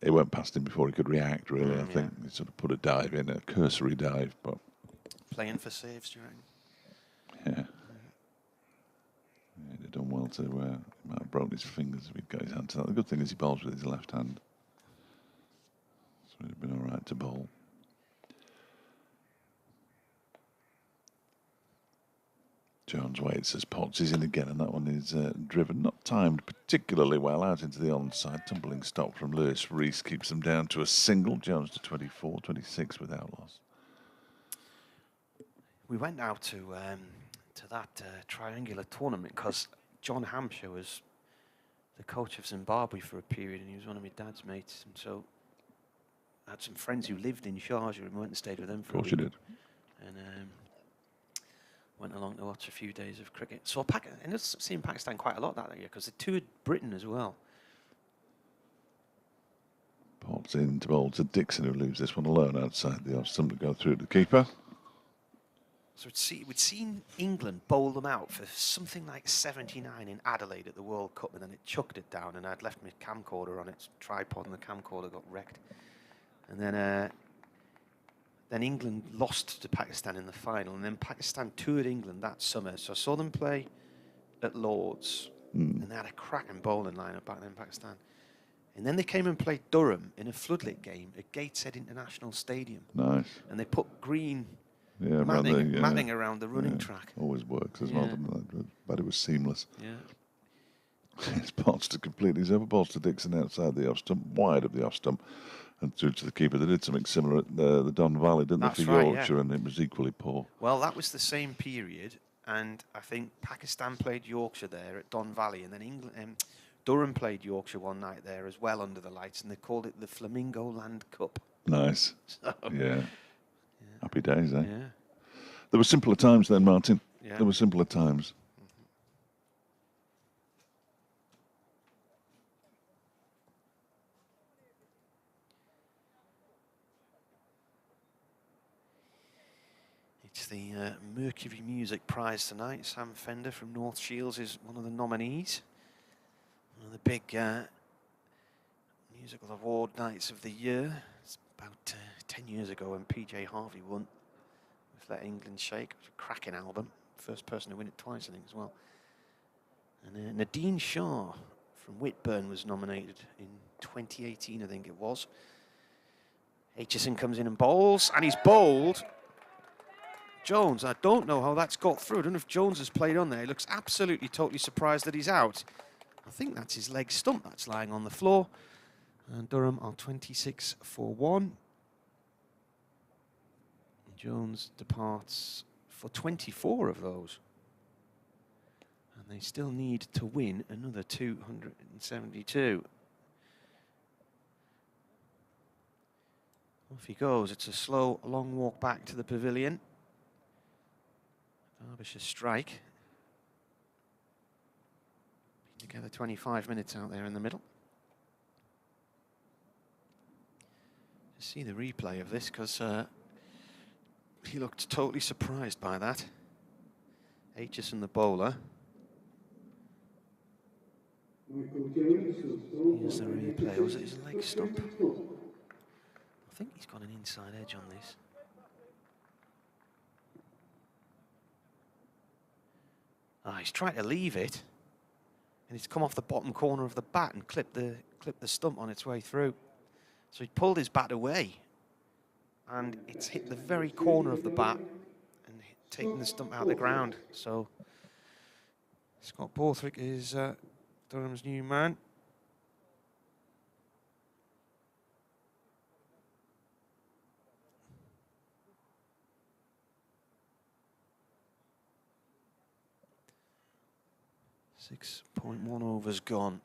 It went past him before he could react, really. I think he sort of put a dive in, a cursory dive, but... Playing for saves, do you reckon? Yeah, he'd done well to... he might have broken his fingers if he'd got his hand to that. The good thing is he bowls with his left hand. out to bowl. Jones waits as Potts is in again, and that one is driven, not timed particularly well, out into the onside. Tumbling stop from Lewis Rees keeps them down to a single. Jones to 24, 26 without loss. We went out to that triangular tournament because John Hampshire was the coach of Zimbabwe for a period, and he was one of my dad's mates, and so I had some friends who lived in Sharjah and went and stayed with them for a week. Of course you did. And went along to watch a few days of cricket. So I ended up seeing Pakistan quite a lot that year because they toured Britain as well. Potts in to bowl to Dixon, who leaves this one alone outside the off stump to go through to the keeper. So we'd seen England bowl them out for something like 79 in Adelaide at the World Cup, and then it chucked it down, and I'd left my camcorder on its tripod, and the camcorder got wrecked. And then England lost to Pakistan in the final, and then Pakistan toured England that summer. So I saw them play at Lord's, and they had a cracking bowling lineup back then, Pakistan. And then they came and played Durham in a floodlit game at Gateshead International Stadium. Nice. And they put green Yeah, matting around the running track. Always works as well, doesn't it? But it was seamless. Yeah. It's Potts to complete his over balls to Dixon outside the off stump, wide of the off stump, and through to the keeper. They did something similar at the Don Valley, didn't they, for Yorkshire, and it was equally poor. Well, that was the same period, and I think Pakistan played Yorkshire there at Don Valley, and then Durham played Yorkshire one night there as well under the lights, and they called it the Flamingo Land Cup. Nice. So, yeah. Happy days, eh? Yeah. There were simpler times then, Martin. Yeah. There were simpler times. It's the Mercury Music Prize tonight. Sam Fender from North Shields is one of the nominees. One of the big musical award nights of the year. It's about 10 years ago when PJ Harvey won with Let England Shake. It was a cracking album. First person to win it twice, I think, as well. And Nadine Shah from Whitburn was nominated in 2018, I think it was. Aitchison comes in and bowls, and he's bowled Jones. I don't know how that's got through. I don't know if Jones has played on there. He looks absolutely, totally surprised that he's out. I think that's his leg stump that's lying on the floor. And Durham are 26 for 1. Jones departs for 24 of those. And they still need to win another 272. Off he goes. It's a slow, long walk back to the pavilion. Derbyshire strike. Been together 25 minutes out there in the middle. Just see the replay of this because he looked totally surprised by that. Aitchison, the bowler. Here's the replay. Was it his leg stump? I think he's got an inside edge on this. He's tried to leave it, and it's come off the bottom corner of the bat and clipped the stump on its way through. So he pulled his bat away, and it's hit the very corner of the bat and taken the stump out of the ground. So Scott Borthwick is Durham's new man. .1 overs gone.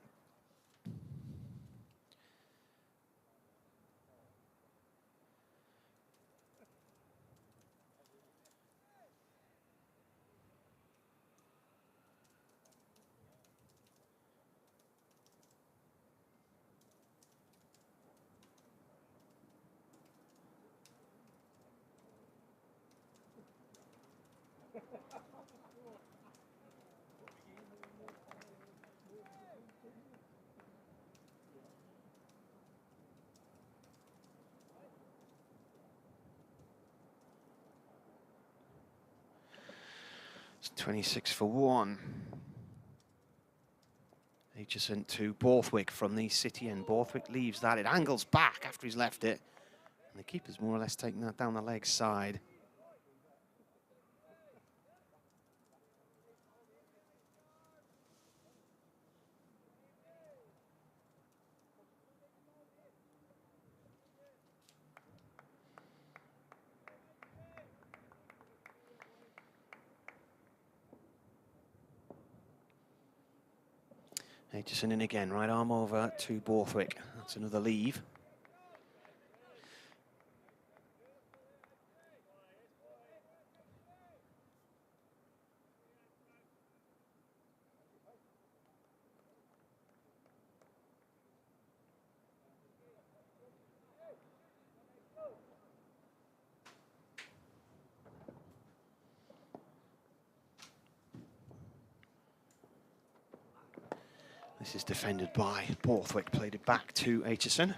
It's 26 for 1. Aitchison to Borthwick from the city end. Borthwick leaves that. It angles back after he's left it. And the keeper's more or less taking that down the leg side. Aitchison in again, right arm over to Borthwick. That's another leave. This is defended by Borthwick, played it back to Aitchison.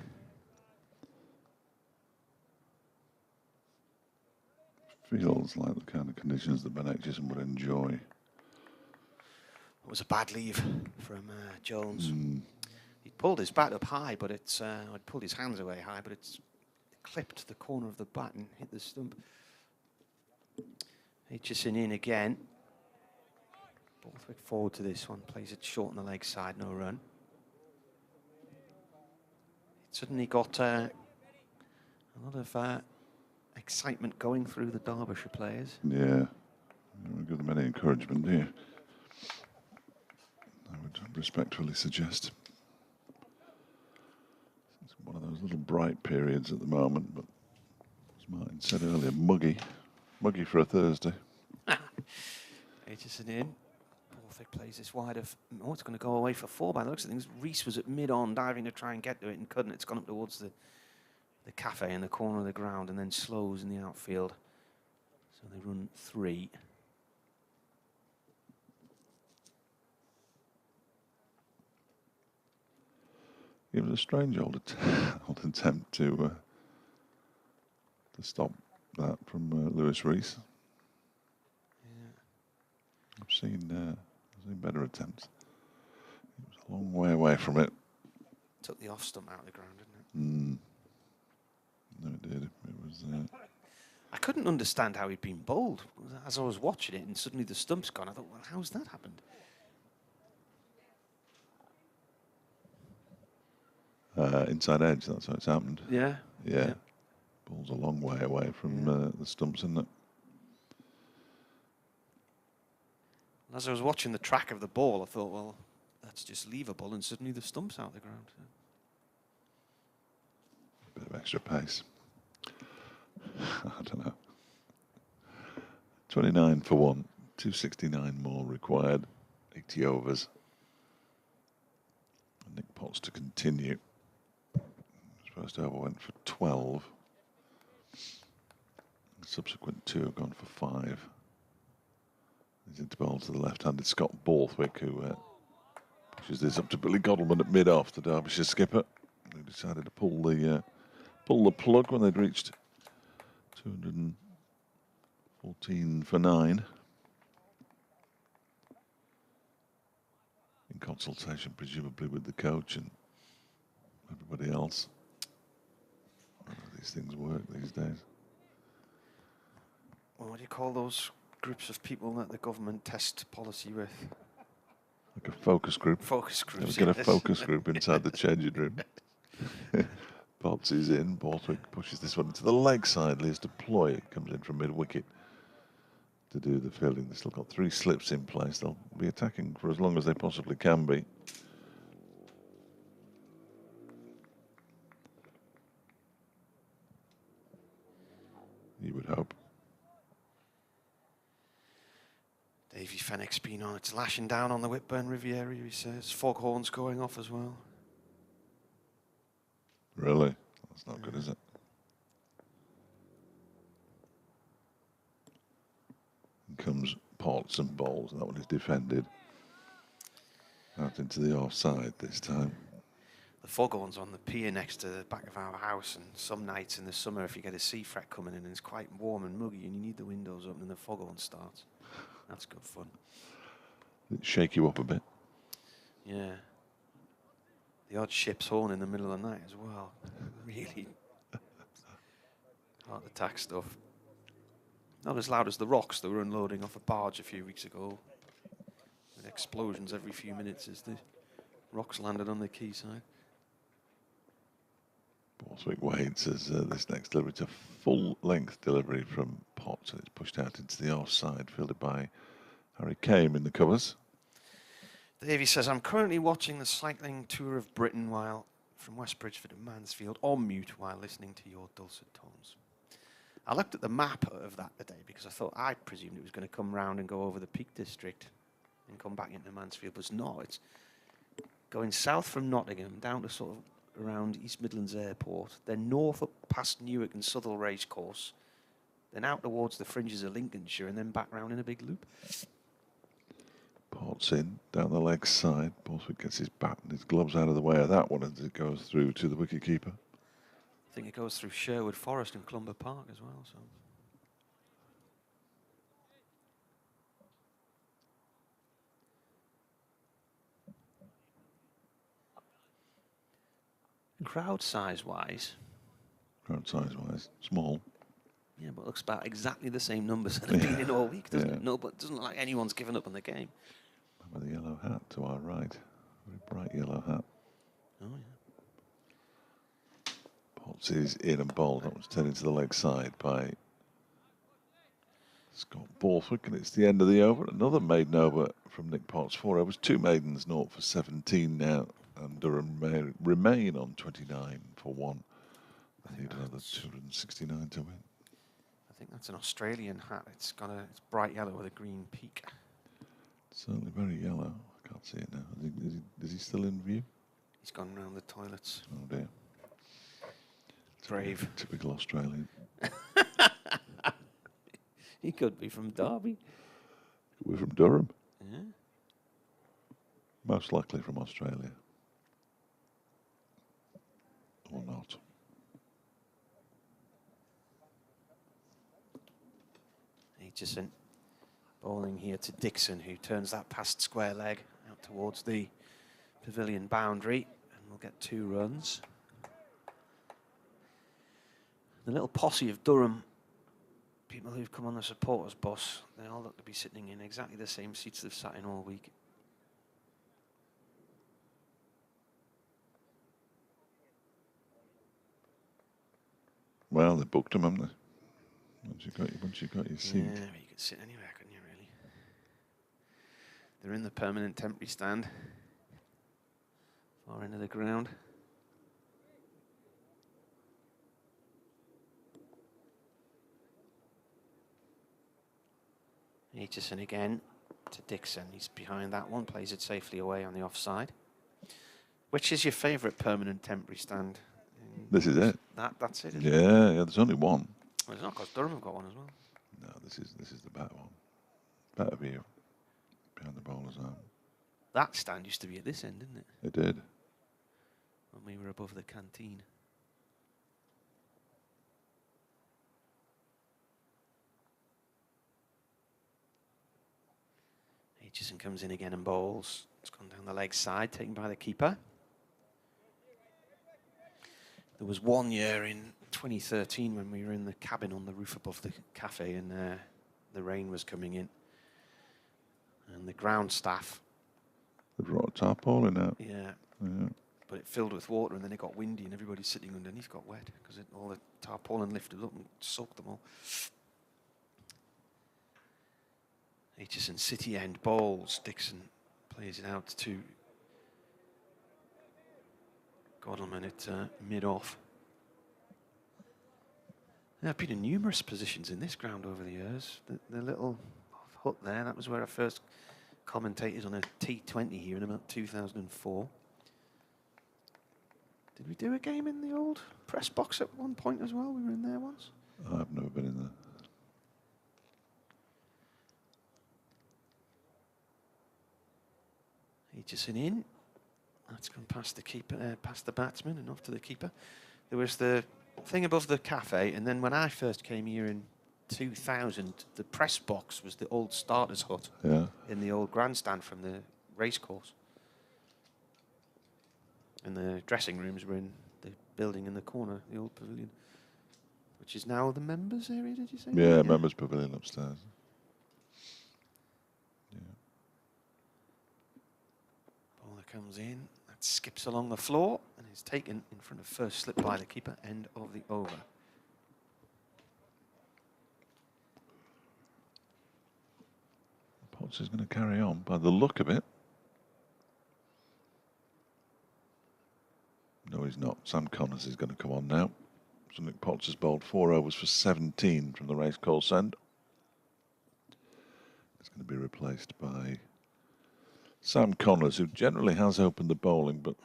Feels like the kind of conditions that Ben Aitchison would enjoy. It was a bad leave from Jones. He pulled his bat up high, but it's I'd pulled his hands away high, but it's clipped the corner of the bat and hit the stump. Aitchison in again. Borthwick forward to this one, plays it short on the leg side, no run. It suddenly got a lot of excitement going through the Derbyshire players. Yeah, you don't give them any encouragement, do you? I would respectfully suggest. It's one of those little bright periods at the moment, but as Martin said earlier, muggy for a Thursday. Aitchison in. Borthwick plays this wide of, oh, it's going to go away for 4 by the looks of things. Reese was at mid-on, diving to try and get to it and couldn't. It's gone up towards the cafe in the corner of the ground and then slows in the outfield. So they run 3. It was a strange old attempt to stop that from Lewis Reese. Yeah. I've seen better attempts. It was a long way away from it. Took the off stump out of the ground, didn't it? No, it did. It was. I couldn't understand how he'd been bowled as I was watching it, and suddenly the stump's gone. I thought, well, how's that happened? Inside edge, that's how it's happened. Yeah. Yeah. Ball's a long way away from the stumps, isn't it? As I was watching the track of the ball, I thought, well, that's just leavable, and suddenly the stump's out of the ground. A bit of extra pace. I don't know. 29 for 1, 269 more required, 80 overs. And Nick Potts to continue. His first over went for 12. The subsequent 2 have gone for 5. He's into bowl to the left-handed Scott Borthwick, who pushes this up to Billy Godalman at mid-off, the Derbyshire skipper, who decided to pull the plug when they'd reached 214 for 9. In consultation, presumably, with the coach and everybody else. I don't know how these things work these days. Well, what do you call those groups of people that the government test policy with? Like a focus group. Focus groups. Never get a focus group inside the changing room. Potts is in. Borthwick pushes this one into the leg side. Leaves Deploy. It comes in from mid-wicket to do the fielding. They've still got 3 slips in place. They'll be attacking for as long as they possibly can be. You would hope. Davy Fenwick's been on. It's lashing down on the Whitburn Riviera, he says. Foghorns going off as well. Really? That's not good, is it? In comes Potts and bowls, and that one is defended. Out into the offside this time. The foghorns on the pier next to the back of our house, and some nights in the summer, if you get a sea fret coming in and it's quite warm and muggy and you need the windows open and the foghorn starts, that's good fun. It shake you up a bit. Yeah. The odd ship's horn in the middle of the night as well. Really Heart attack stuff. Not as loud as the rocks that were unloading off a barge a few weeks ago. With explosions every few minutes as the rocks landed on the quayside. Borthwick waits as this next delivery. It's a full-length delivery from Potts, and it's pushed out into the offside, fielded by Harry Kame in the covers. Davey says, I'm currently watching the cycling tour of Britain from West Bridgeford to Mansfield on mute while listening to your dulcet tones. I looked at the map of that today because I presumed it was going to come round and go over the Peak District and come back into Mansfield, but it's not. It's going south from Nottingham down to sort of around East Midlands Airport, then north up past Newark and Southwell Racecourse, then out towards the fringes of Lincolnshire, and then back round in a big loop. Potts in, down the leg side. Borthwick gets his bat and his gloves out of the way of that one as it goes through to the wicketkeeper. I think it goes through Sherwood Forest and Clumber Park as well. So. Crowd size-wise. Crowd size-wise, small. Yeah, but it looks about exactly the same numbers that have been in all week, doesn't it? No, but it doesn't look like anyone's given up on the game. Remember the yellow hat to our right. Very bright yellow hat. Oh, yeah. Potts is in and bowled. That was turned into the leg side by Scott Borthwick, and it's the end of the over. Another maiden over from Nick Potts. 4 overs, 2 maidens, 0 for 17 now. And Durham remain on 29 for 1. They need another 269 to win. I think that's an Australian hat. It's bright yellow with a green peak. Certainly very yellow. I can't see it now. Is he still in view? He's gone round the toilets. Oh dear. Brave. Typical Australian. He could be from Derby. We're from Durham. Yeah. Most likely from Australia. Or not. Aitchison bowling here to Dixon, who turns that past square leg out towards the pavilion boundary, and we'll get 2 runs. The little posse of Durham people who've come on the supporters bus, they all look to be sitting in exactly the same seats they've sat in all week. Well, they booked them, haven't they? Once you got your seat. Yeah, you could sit anywhere, couldn't you, really? They're in the permanent temporary stand. Far end of the ground. Aitchison again to Dixon. He's behind that one, plays it safely away on the offside. Which is your favourite permanent temporary stand? This is it. That's it, Yeah, isn't it? yeah, there's only one. Well, it's not because Durham have got one as well. No, this is the better one. Better view. Behind the bowler's arm. That stand used to be at this end, didn't it? It did. When we were above the canteen. Aitchison comes in again and bowls. It's gone down the leg side, taken by the keeper. There was one year in 2013 when we were in the cabin on the roof above the cafe and the rain was coming in. And the ground staff... They brought a tarpaulin out. Yeah. Yeah. But it filled with water and then it got windy and everybody sitting underneath got wet because all the tarpaulin lifted up and soaked them all. Aitchison City end bowls. Dixon plays it out to Godalman at mid-off. There have been in numerous positions in this ground over the years. The little hut there, that was where I first commentated on a T20 here in about 2004. Did we do a game in the old press box at one point as well? We were in there once. I've never been in there. Aitchison in. That's gone past the keeper, past the batsman and off to the keeper. There was the thing above the cafe, and then when I first came here in 2000, the press box was the old starters hut in the old grandstand from the racecourse. And the dressing rooms were in the building in the corner, the old pavilion, which is now the members' area, did you say? Yeah, members' pavilion upstairs. Yeah. Bowler comes in, that skips along the floor and is taken in front of first slip by the keeper, end of the over. Potts is going to carry on by the look of it. No, he's not. Sam Connors is going to come on now. So Nick Potts has bowled 4 overs for 17 from the racecourse end. It's going to be replaced by Sam Connors, who generally has opened the bowling, but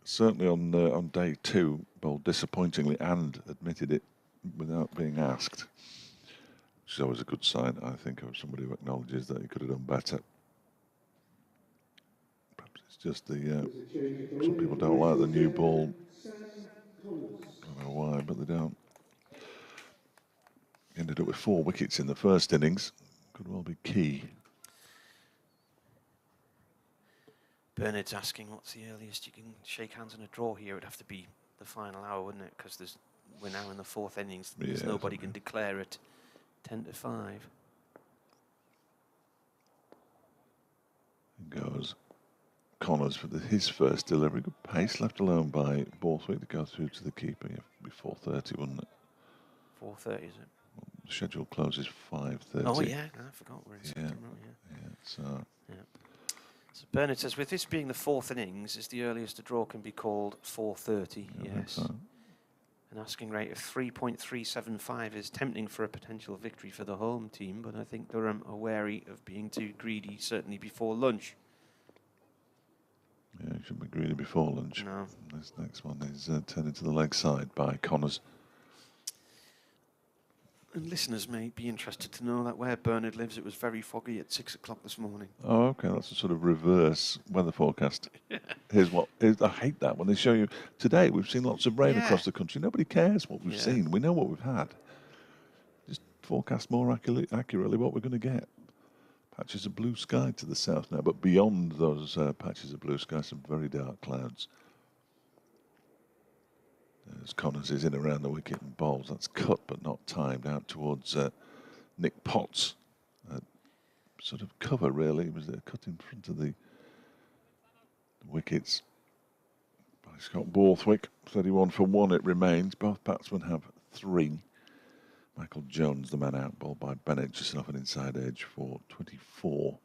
certainly on day 2, bowled disappointingly and admitted it without being asked. Which is always a good sign, I think, of somebody who acknowledges that he could have done better. Perhaps it's just the some people don't like the new ball. I don't know why, but they don't. Ended up with 4 wickets in the first innings. Could well be key. Bernard's asking what's the earliest you can shake hands on a draw here. It would have to be the final hour, wouldn't it? Because we're now in the 4th innings. There's nobody can declare it 10 to 5. Goes Connors for his first delivery. Good pace, left alone by Borthwick to go through to the keeper. Yeah, it'd be 4:30, wouldn't it? 4:30, is it? The schedule closes 5:30. Oh yeah, I forgot we're in September. Yeah. So Bernard says, with this being the 4th innings, is the earliest a draw can be called 4:30? Yes. An asking rate of 3.375 is tempting for a potential victory for the home team, but I think Durham are wary of being too greedy, certainly before lunch. Yeah, you shouldn't be greedy before lunch. No. This next one is turned into the leg side by Connors. And listeners may be interested to know that where Bernard lives, it was very foggy at 6 o'clock this morning. Oh, okay, that's a sort of reverse weather forecast. Here's I hate that when they show you. Today, we've seen lots of rain across the country. Nobody cares what we've seen. We know what we've had. Just forecast more accurately what we're going to get. Patches of blue sky to the south now, but beyond those patches of blue sky, some very dark clouds. As Connors is in around the wicket and bowls, that's cut but not timed out towards Nick Potts. Sort of cover, really. It was a cut in front of the wickets by Scott Borthwick. 31 for 1 it remains. Both batsmen have 3. Michael Jones, the man out, bowled by Bennett, just off an inside edge for 24.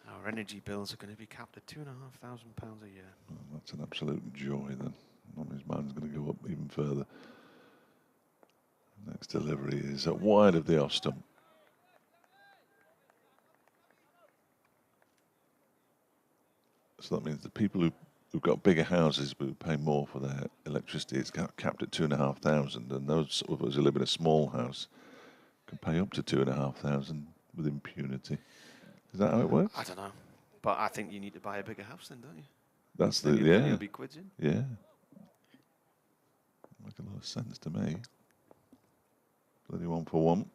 Our energy bills are going to be capped at £2,500 a year. Well, that's an absolute joy then. His mind's going to go up even further. Next delivery is wide of the off stump. So that means the people who've got bigger houses but who pay more for their electricity is capped at 2,500, and those of us who live in a small house can pay up to 2,500 with impunity. Is that how it works? I don't know, but I think you need to buy a bigger house then, don't you? That's then you'll be quids in. Yeah. Make a lot of sense to me. 31 for 1.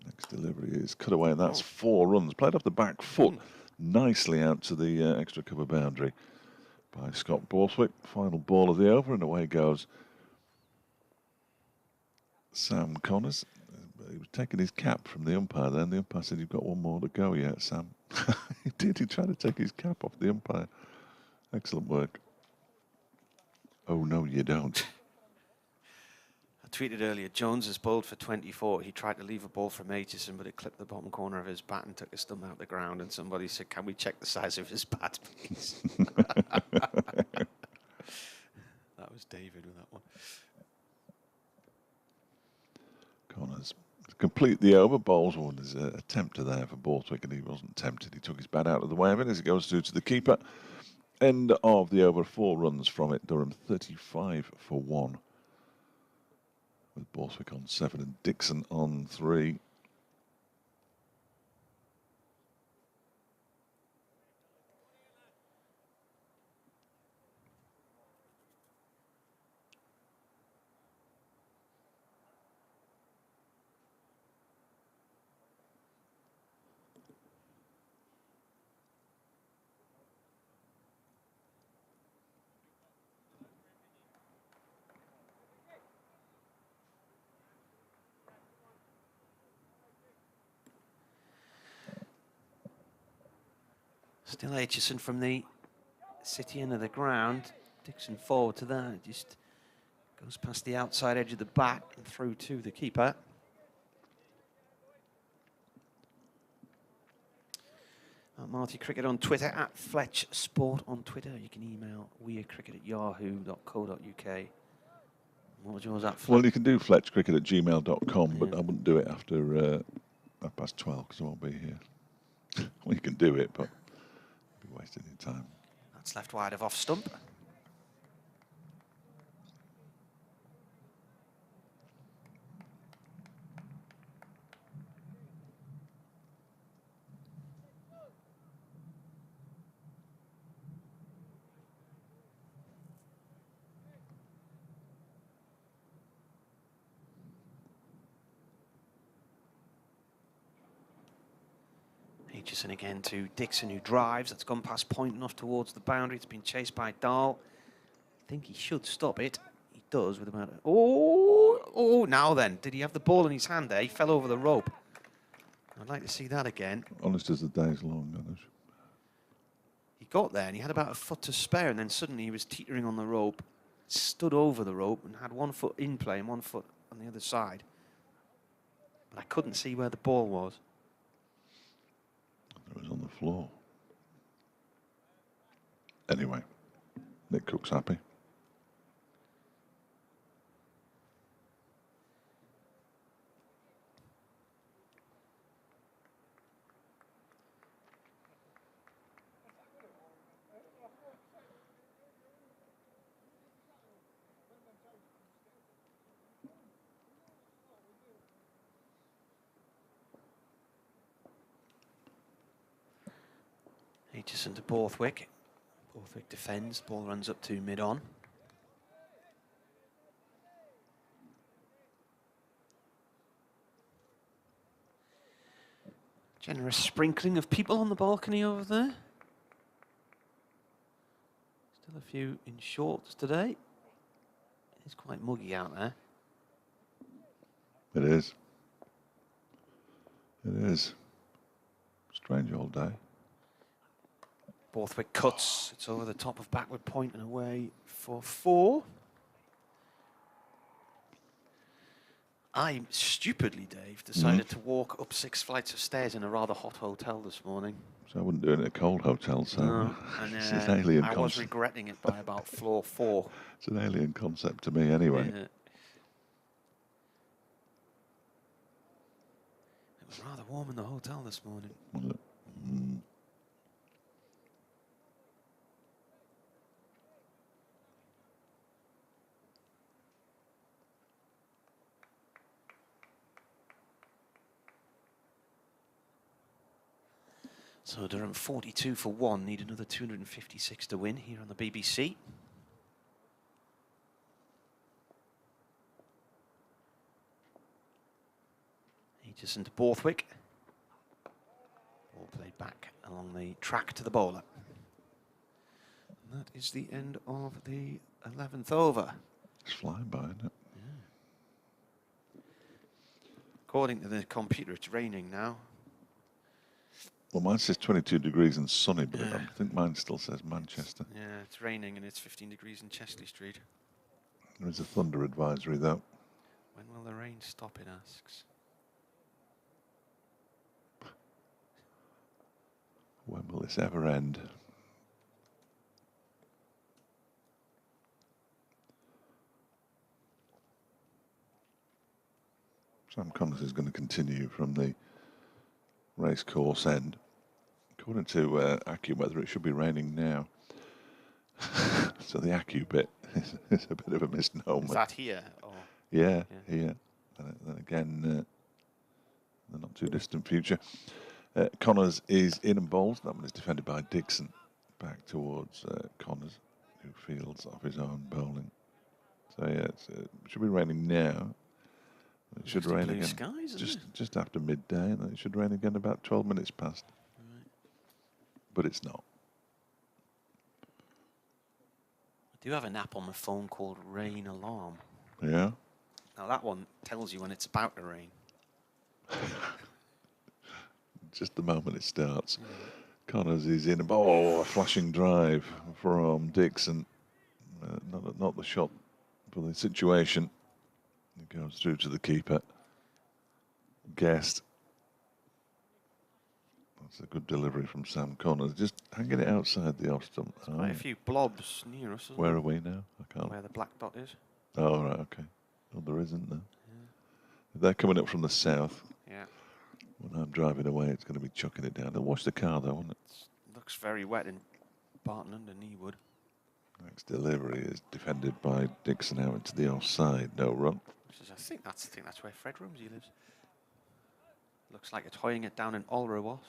Next delivery is cut away, and that's 4 runs. Played off the back foot nicely out to the extra cover boundary by Scott Borthwick. Final ball of the over, and away goes Sam Connors. He was taking his cap from the umpire then. The umpire said, "You've got one more to go yet, Sam." He did. He tried to take his cap off the umpire. Excellent work. Oh, no, you don't. I tweeted earlier, Jones has bowled for 24. He tried to leave a ball from Aitchison, but it clipped the bottom corner of his bat and took a stump out the ground. And somebody said, "Can we check the size of his bat, please?" That was David with that one. Connors to complete the over. Bowles, there's an attempt to there for Borthwick, and he wasn't tempted. He took his bat out of the way of it as it goes through to the keeper. End of the over, 4 runs from it. Durham 35 for 1. With Borthwick on 7 and Dixon on 3. Still Aitchison from the city end of the ground. Dixon forward to that. Just goes past the outside edge of the bat and through to the keeper. Marty Cricket on Twitter, at Fletch Sport on Twitter. You can email weircricket@yahoo.co.uk. What was yours at, Fletch? Well, you can do fletchcricket@gmail.com, but I wouldn't do it after 12:30 because I won't be here. Well, you can do it, but you'll be wasting your time. That's left wide of off stump. Aitchison again to Dixon, who drives. That's gone past point and off towards the boundary. It's been chased by Dahl. I think he should stop it. He does with about... Oh, now then. Did he have the ball in his hand there? He fell over the rope. I'd like to see that again. Honest as the day's long, Anish. He got there and he had about a foot to spare, and then suddenly he was teetering on the rope, stood over the rope and had 1 foot in play and 1 foot on the other side. But I couldn't see where the ball was. It was on the floor. Anyway, Nick Cook's happy. Aitchison to Borthwick. Borthwick defends. Ball runs up to mid-on. Generous sprinkling of people on the balcony over there. Still a few in shorts today. It's quite muggy out there. It is. It is. Strange old day. Borthwick cuts. It's over the top of backward point and away for 4. I stupidly, Dave, decided to walk up 6 flights of stairs in a rather hot hotel this morning. So I wouldn't do it in a cold hotel, so No, and, it's an alien I concept. was regretting it by about floor 4. It's an alien concept to me anyway. Yeah. It was rather warm in the hotel this morning. Was it? Mm. So Durham 42 for 1, need another 256 to win here on the BBC. Aitchison to Borthwick. Ball played back along the track to the bowler. And that is the end of the 11th over. It's flying by, isn't it? Yeah. According to the computer, it's raining now. Well, mine says 22 degrees and sunny, but I think mine still says Manchester. Yeah, it's raining and it's 15 degrees in Chesley Street. There is a thunder advisory, though. When will the rain stop, it asks. When will this ever end? Sam Connors is going to continue from the race course end. According to AccuWeather, it should be raining now. So the Accu bit is a bit of a misnomer. Is that here? Or? Yeah, here. And then again, in the not too distant future. Connors is in and bowls. That one is defended by Dixon. Back towards Connors, who fields off his own bowling. So yeah, it should be raining now. It should rain blue again skies, just after midday, and then it should rain again about 12 minutes past. Right. But it's not. I do have an app on my phone called Rain Alarm. Yeah? Now that one tells you when it's about to rain. Just the moment it starts. Connors is in. Oh, a flashing drive from Dixon. Not the shot for the situation. It goes through to the keeper. Guest. That's a good delivery from Sam Connors. Just hanging it outside the off stump. Quite a few blobs near us. Where are we now? I can't. Where the black dot is. Oh, right, okay. Oh, there isn't there. Yeah. They're coming up from the south. Yeah. When I'm driving away, it's going to be chucking it down. They'll wash the car, though, won't it? Looks very wet in Barton under Kneewood. Next delivery is defended by Dixon out into the offside. No run. I think that's where Fred Rumsey lives. Looks like it's hoying it down in Olrawas.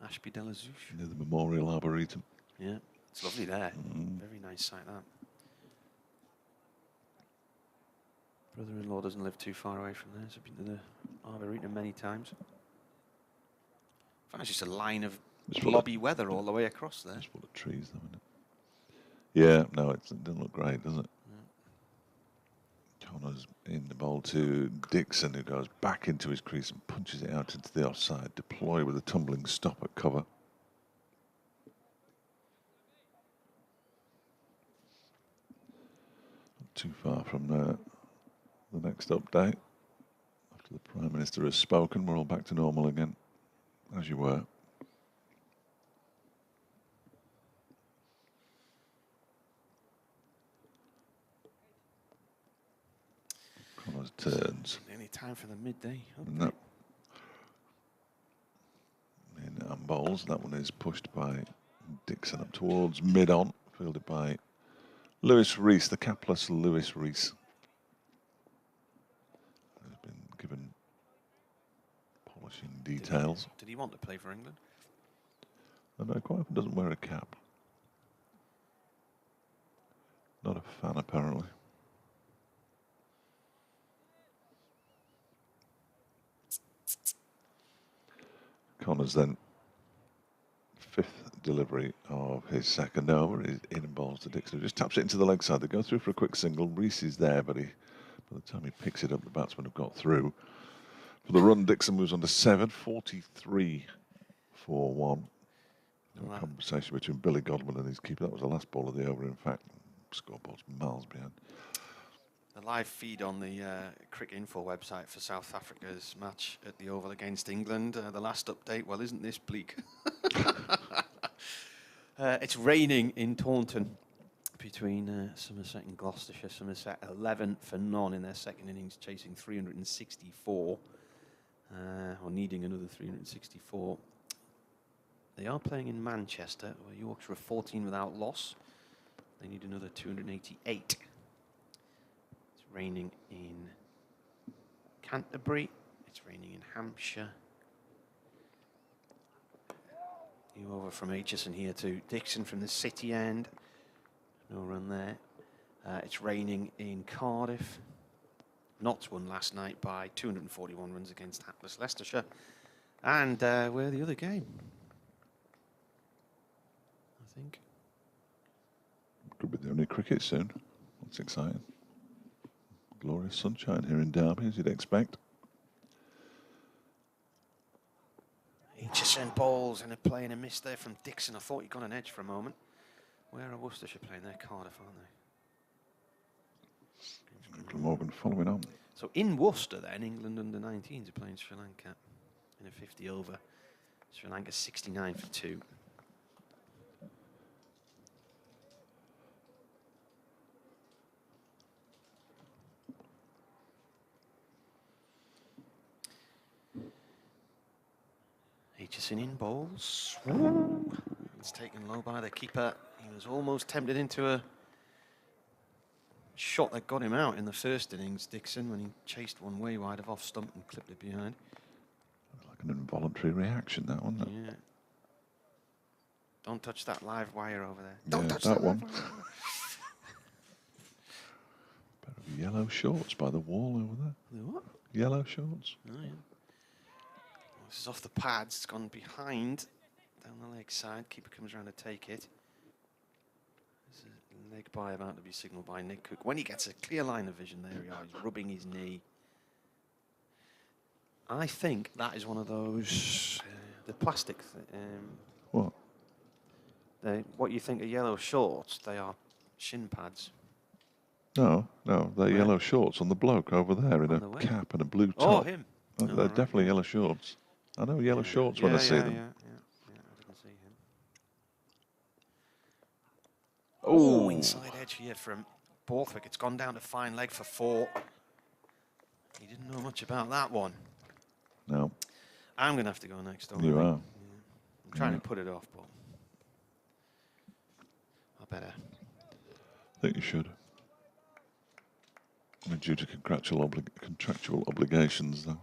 Ashby de la Zouche. Near the Memorial Arboretum. Yeah, it's lovely there. Very nice site, that. Brother-in-law doesn't live too far away from there, so I've been to the Arboretum many times. I find it's just a line of blobby weather all the way across there. It's full of trees, though, isn't it? Yeah, no, it doesn't look great, does it? Connors in the ball to Dixon, who goes back into his crease and punches it out into the offside. Deploy with a tumbling stop at cover. Not too far from the next update. After the Prime Minister has spoken, we're all back to normal again, as you were. Connors turns. Nearly time for the midday update. No. In bowls, that one is pushed by Dixon up towards mid-on, fielded by Lewis Rees, the capless Lewis Rees. Has been given polishing details. Did he want to play for England? And quite often doesn't wear a cap. Not a fan, apparently. Connors then, fifth delivery of his second over, is in and bowls to Dixon, who just taps it into the leg side. They go through for a quick single. Rees is there, but by the time he picks it up, the batsmen have got through. For the run, Dixon moves on to 7, 43 for 1. No conversation between Billy Godwin and his keeper. That was the last ball of the over, in fact. Scoreboard's miles behind. The live feed on the Cricket Info website for South Africa's match at the Oval against England. The last update, well, isn't this bleak? It's raining in Taunton between Somerset and Gloucestershire. Somerset 11 for none in their second innings, chasing 364, or needing another 364. They are playing in Manchester, where Yorkshire are 14 without loss. They need another 288. Raining in Canterbury, it's raining in Hampshire. You over from Aitchison here to Dixon from the City end. No run there. It's raining in Cardiff. Notts won last night by 241 runs against hapless Leicestershire. And we're the other game, I think. Could be the only cricket soon. That's exciting. Glorious sunshine here in Derby, as you'd expect. Aitchison bowls and a play and a miss there from Dixon. I thought he got an edge for a moment. Where are Worcestershire playing? They're Cardiff, aren't they? Morgan following on. So in Worcester then, England under 19s are playing Sri Lanka in a 50 over. Sri Lanka 69 for 2. Aitchison in bowls. It's taken low by the keeper. He was almost tempted into a shot that got him out in the first innings, Dixon, when he chased one way wide of off stump and clipped it behind. Like an involuntary reaction, that one. Yeah. Don't touch that live wire over there. Yeah, Don't touch that one. Pair of yellow shorts by the wall over there. The what? Yellow shorts. Oh, yeah. This is off the pads. It's gone behind, down the leg side. Keeper comes around to take it. There's a leg by about to be signalled by Nick Cook. When he gets a clear line of vision, there he is, he's rubbing his knee. I think that is one of those, the plastic, What? what you think are yellow shorts, they are shin pads. No, no, they're Where? yellow shorts on the bloke over there in On a the way? cap and a blue Oh, top. him. They're Oh, right, definitely yeah. yellow shorts. I know yellow shorts when I see them. Yeah, I didn't see him. Oh, Oh, inside edge here from Borthwick. It's gone down to fine leg for 4. He didn't know much about that one. no, I'm going to have to go next door. you I think. are. Yeah. I'm trying to put it off, but I better. I think you should. I mean, due to contractual obligations, though.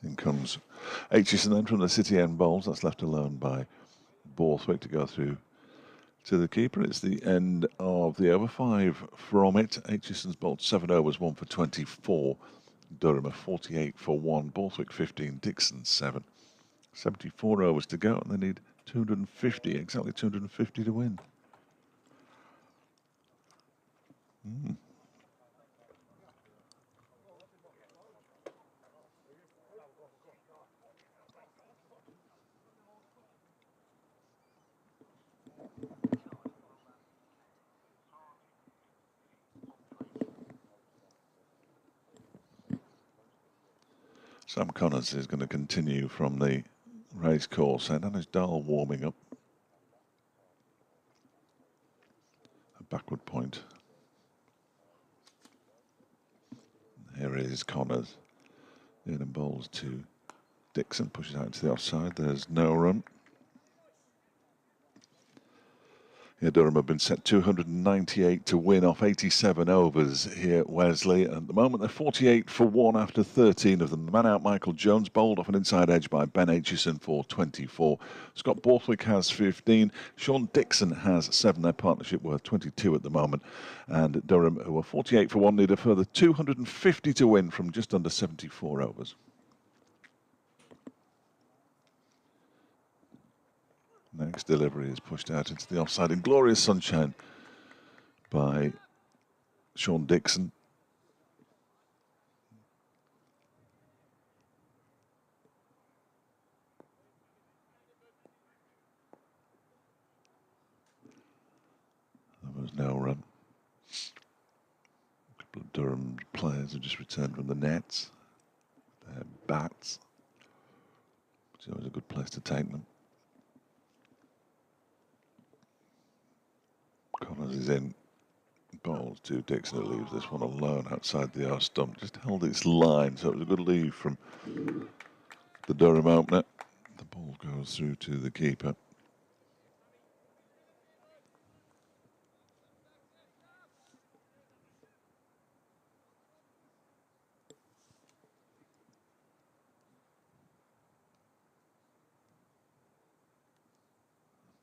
In comes Aitchison then from the City End Bowls. That's left alone by Borthwick to go through to the keeper. It's the end of the over. 5 from it. Aitchison's bowled 7 overs, 1 for 24. Durham a 48 for 1. Borthwick 15. Dixon 7. 74 overs to go, and they need 250, exactly 250 to win. Sam Connors is going to continue from the race course end, and his Dahl warming up. A backward point. Here is Connors. In and bowls to Dixon, pushes out into the offside. There's no run. Yeah, Durham have been set 298 to win off 87 overs here at Wesley. At the moment, they're 48 for 1 after 13 of them. The man out, Michael Jones, bowled off an inside edge by Ben Aitchison for 24. Scott Borthwick has 15. Sean Dixon has 7. Their partnership worth 22 at the moment. And Durham, who are 48 for 1, need a further 250 to win from just under 74 overs. Next delivery is pushed out into the offside in glorious sunshine by Sean Dixon. There was no run. A couple of Durham players have just returned from the nets. Their bats. It's always a good place to take them. Connors is in. Bowls to Dixon, who leaves this one alone outside the arse stump. Just held its line, so it was a good leave from the Durham opener. The ball goes through to the keeper.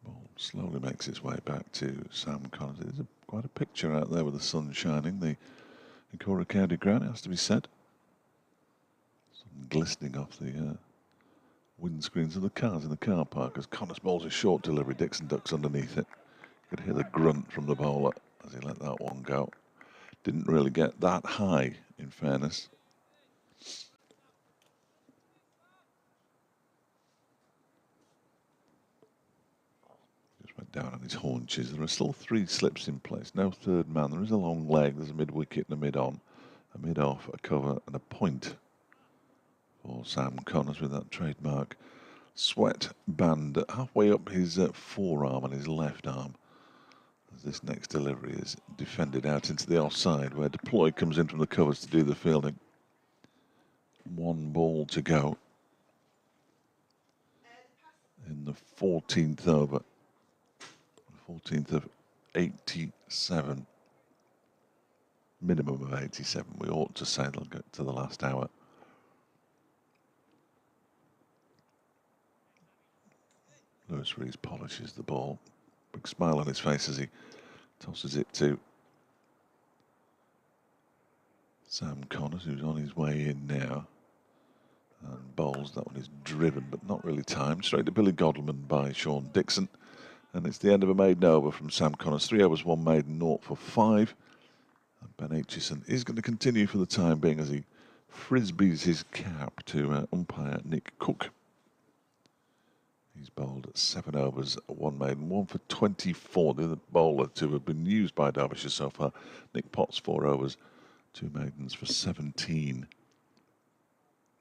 Ball slowly makes its way back to Sam Connors. There's quite a picture out there with the sun shining. The Incora County Ground, it has to be said. Sun glistening off the windscreens of the cars in the car park as Connors bowls a short delivery. Dixon ducks underneath it. You could hear the grunt from the bowler as he let that one go. Didn't really get that high, in fairness. Just went down on his haunches. There are still 3 slips in place. No third man. There is a long leg. There's a mid-wicket and a mid-on. A mid-off, a cover and a point for Sam Connors with that trademark sweat band halfway up his forearm and his left arm. As this next delivery is defended out into the offside, where Deploy comes in from the covers to do the fielding. 1 ball to go in the 14th over. 14th of 87. Minimum of 87. We ought to say they'll get to the last hour. Lewis Rees polishes the ball. Big smile on his face as he tosses it to Sam Connors, who's on his way in now. And bowls, that one is driven but not really timed. Straight to Billy Godleman by Sean Dixon. And it's the end of a maiden over from Sam Connors. 3 overs, 1 maiden, 0 for 5. And Ben Aitchison is going to continue for the time being as he frisbees his cap to umpire Nick Cook. He's bowled 7 overs, 1 maiden, 1 for 24. The other bowler to have been used by Derbyshire so far, Nick Potts, 4 overs, 2 maidens for 17.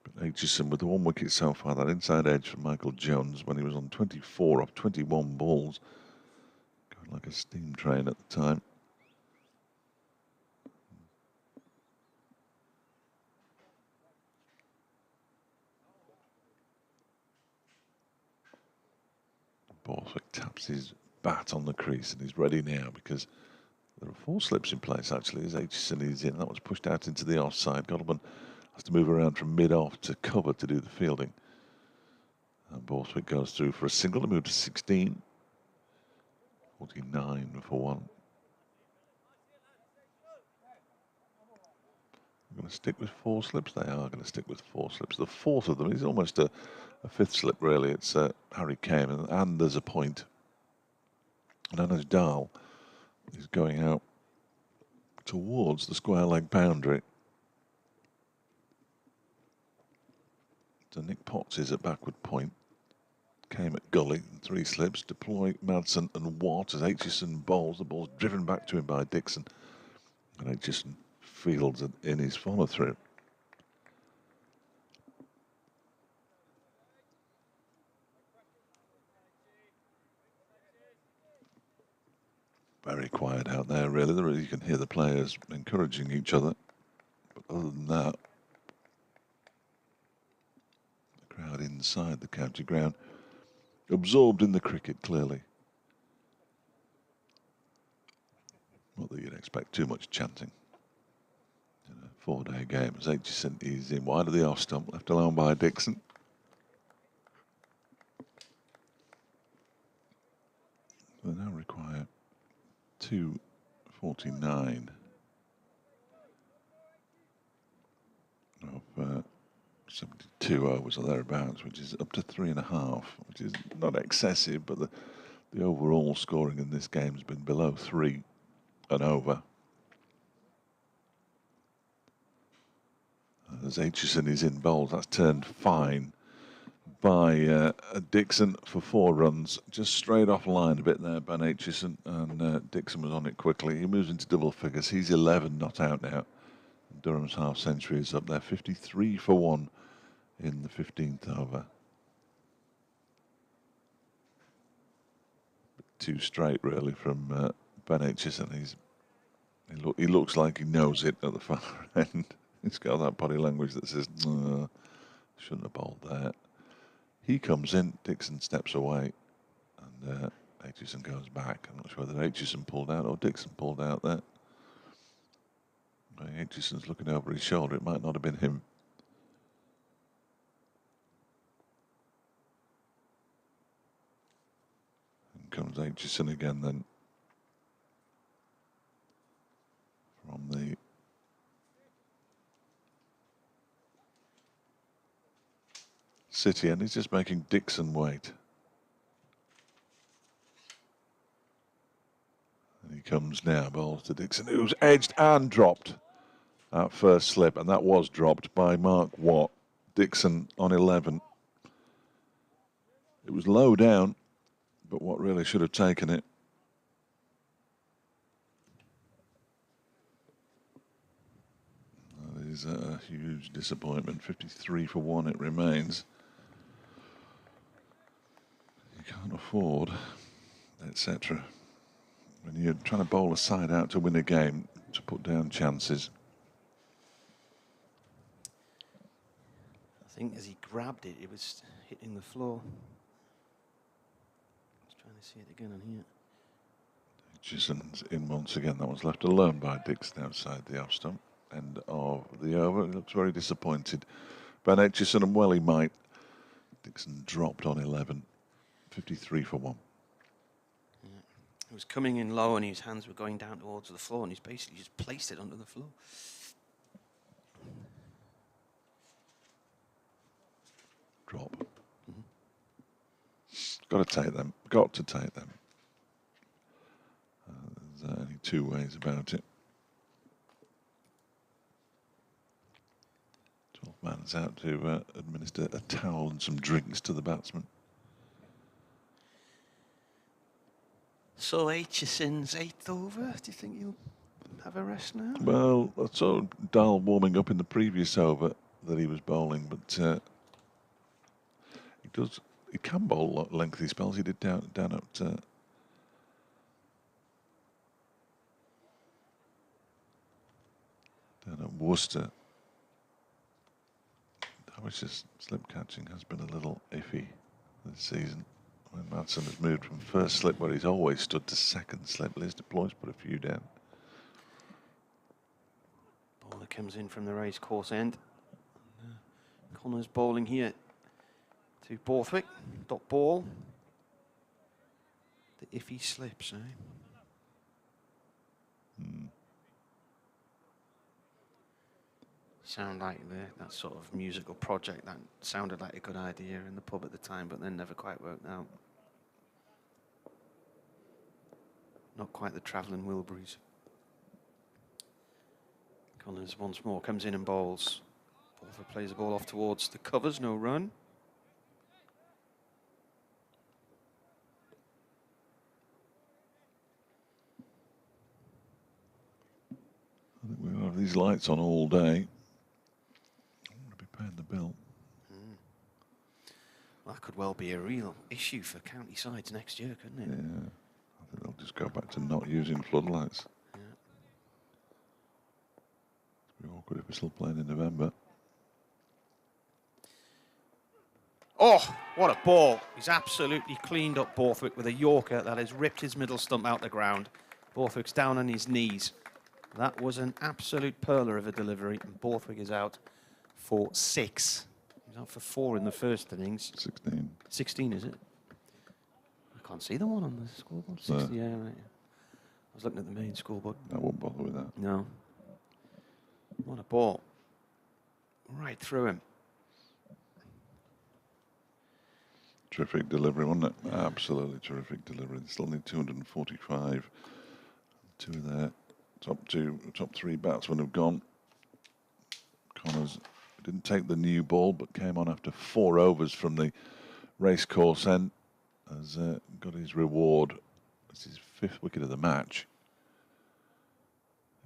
But Aitchison with the 1 wicket so far, that inside edge from Michael Jones when he was on 24 off 21 balls. Going like a steam train at the time. Borthwick taps his bat on the crease and he's ready now because there are 4 slips in place actually as Aitchison is in. That one's pushed out into the offside. Godleman has to move around from mid-off to cover to do the fielding. And Borthwick goes through for a single to move to 16. 49 for 1. They're going to stick with 4 slips. They are going to stick with 4 slips. The 4th of them is almost a 5th slip really. It's Harry Kane and there's a point. And Anuj Dahl is going out towards the square leg boundary. So Nick Potts is at backward point. Came at gully, 3 slips. Deploy Madsen and Watt as Aitchison bowls. The ball's driven back to him by Dixon. And Aitchison fields it in his follow through. Very quiet out there, really. You can hear the players encouraging each other. But other than that, the crowd inside the county ground, absorbed in the cricket, clearly. Not that you'd expect too much chanting in a 4-day game, as Aitchison is in wide of the off stump, left alone by Dixon. They now require 249 of 72 overs or thereabouts, which is up to 3.5, which is not excessive, but the overall scoring in this game has been below 3 and over. As Aitchison is in bowls, that's turned fine by Dixon for 4 runs, just straight off line a bit there, Ben Aitchison, and Dixon was on it quickly. He moves into double figures. He's 11 not out now. Durham's half century is up there, 53 for 1 in the 15th over. 2 straight really from Ben Aitchison. He looks like he knows it at the far end. He's got that body language that says, shouldn't have bowled there. He comes in, Dixon steps away, and Aitchison goes back. I'm not sure whether Aitchison pulled out or Dixon pulled out there. Aitchison's looking over his shoulder. It might not have been him. And comes Aitchison again then. From the city, and he's just making Dixon wait. And he comes now, bowls to Dixon, who's edged and dropped at first slip, and that was dropped by Mark Watt. Dixon on 11. It was low down, but Watt really should have taken it. That is a huge disappointment. 53 for 1 it remains. You can't afford, etc. When you're trying to bowl a side out to win a game, to put down chances. I think as he grabbed it, it was hitting the floor. Just trying to see it again on here. Aitchison's in once again. That one's left alone by Dixon outside the off stump. End of the over. He looks very disappointed. Ben Aitchison, and well he might. Dixon dropped on 11. 53 for 1. Yeah. He was coming in low and his hands were going down towards the floor and he's basically just placed it under the floor. drop. Got to take them. Got to take them. There's only two ways about it. 12 man's out to administer a towel and some drinks to the batsman. So Aitchison's 8th over. Do you think he'll have a rest now? Well, I saw Dahl warming up in the previous over that he was bowling, but he can bowl lengthy spells. He did down at Worcester. Derbyshire slip catching has been a little iffy this season. When Madsen has moved from first slip, where he's always stood, to second slip, Liz Deploy's put a few down. Bowler comes in from the race course end. Connors bowling here to Borthwick. Dot ball. The iffy slips, eh? Sound like that sort of musical project that sounded like a good idea in the pub at the time, but then never quite worked out. Not quite the travelling Wilburys. Connors once more comes in and bowls. Borthwick plays the ball off towards the covers, no run. I think we're going to have these lights on all day. I'm going to be paying the bill. Well, that could well be a real issue for county sides next year, couldn't it? Yeah. I think they'll just go back to not using floodlights. Yeah. It'll be awkward if we're still playing in November. Oh, what a ball. He's absolutely cleaned up Borthwick with a Yorker that has ripped his middle stump out the ground. Borthwick's down on his knees. That was an absolute perler of a delivery, and Borthwick is out for 6. He's out for 4 in the first innings. 16. 16, is it? I can't see the one on the scoreboard. 60, yeah, right. I was looking at the main scoreboard. I won't bother with that. No. What a ball. Right through him. Terrific delivery, wasn't it? Absolutely terrific delivery. They still need 245. 2 there. Top 3 batsmen have gone. Connors didn't take the new ball, but came on after 4 overs from the racecourse end. Has got his reward. It's his 5th wicket of the match.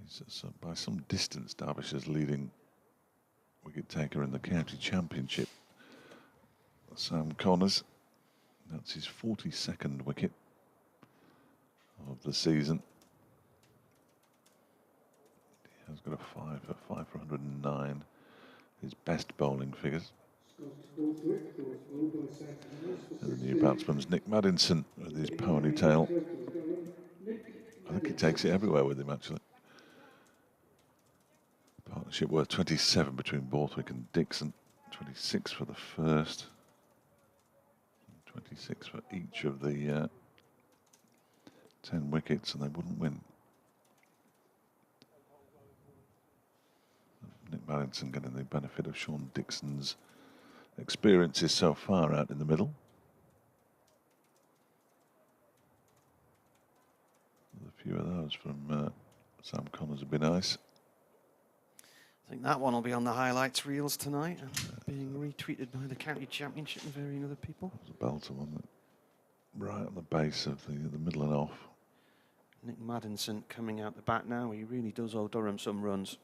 He's by some distance Derbyshire's leading wicket taker in the county championship. Sam Connors. That's his 42nd wicket of the season. He has got a 5 for 109. His best bowling figures. And the new batsman's Nick Maddinson with his ponytail. I think he takes it everywhere with him, actually. Partnership worth 27 between Borthwick and Dixon. 26 for the first. 26 for each of the 10 wickets, and they wouldn't win. Nick Maddinson getting the benefit of Sean Dixon's experiences so far out in the middle. A few of those from Sam Connors would be nice. I think that one will be on the highlights reels tonight and being retweeted by the county championship and varying other people. It was a belter, wasn't it? Right on the base of the middle and off. Nick Maddinson coming out the bat now. He really does owe Durham some runs.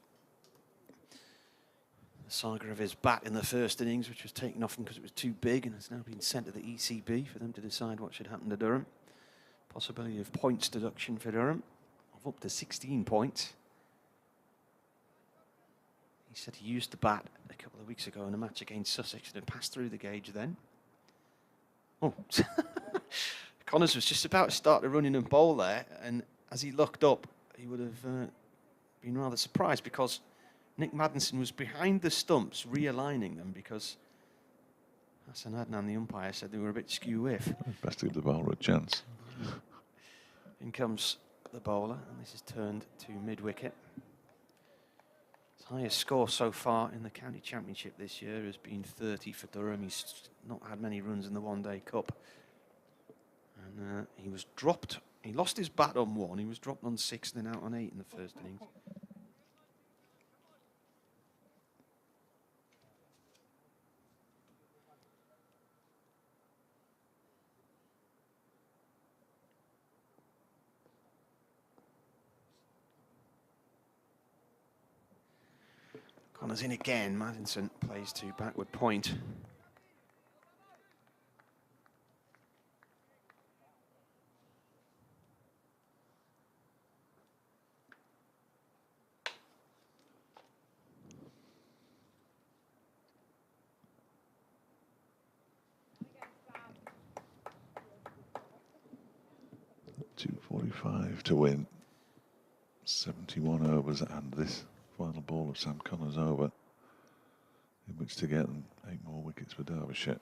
The saga of his bat in the first innings, which was taken off him because it was too big, and has now been sent to the ECB for them to decide what should happen to Durham. Possibility of points deduction for Durham of up to 16 points. He said he used the bat a couple of weeks ago in a match against Sussex and it passed through the gauge then. Oh, Connors was just about to start to run in and bowl there, and as he looked up, he would have been rather surprised because Nick Maddinson was behind the stumps realigning them because Hassan Adnan, the umpire, said they were a bit skew-whiff. Best to give the bowler a chance. In comes the bowler, and this is turned to mid-wicket. highest score so far in the county championship this year has been 30 for Durham. He's not had many runs in the one-day cup. And he was dropped. He lost his bat on 1. He was dropped on 6, then out on 8 in the first innings. Connor's in again. Madison plays to backward point. .245 to win. 71 overs and this final ball of Sam Connor's over, in which to get them 8 more wickets for Derbyshire.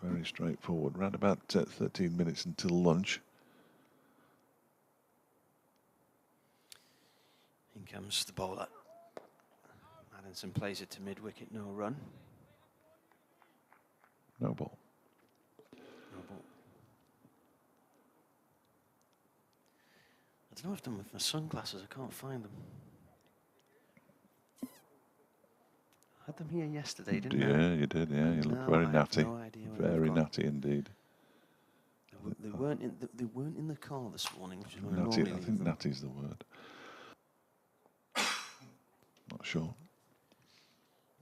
Very straightforward. Round about 13 minutes until lunch. In comes the bowler. Madison plays it to mid-wicket, no run. No ball. No ball. I don't know if I'm with my sunglasses, I can't find them. I had them here yesterday, didn't I? Yeah, you did, yeah. You look very natty. No idea very natty indeed. They weren't in the car this morning, which is where Natty, I normally I think leave them. natty's the word. Not sure.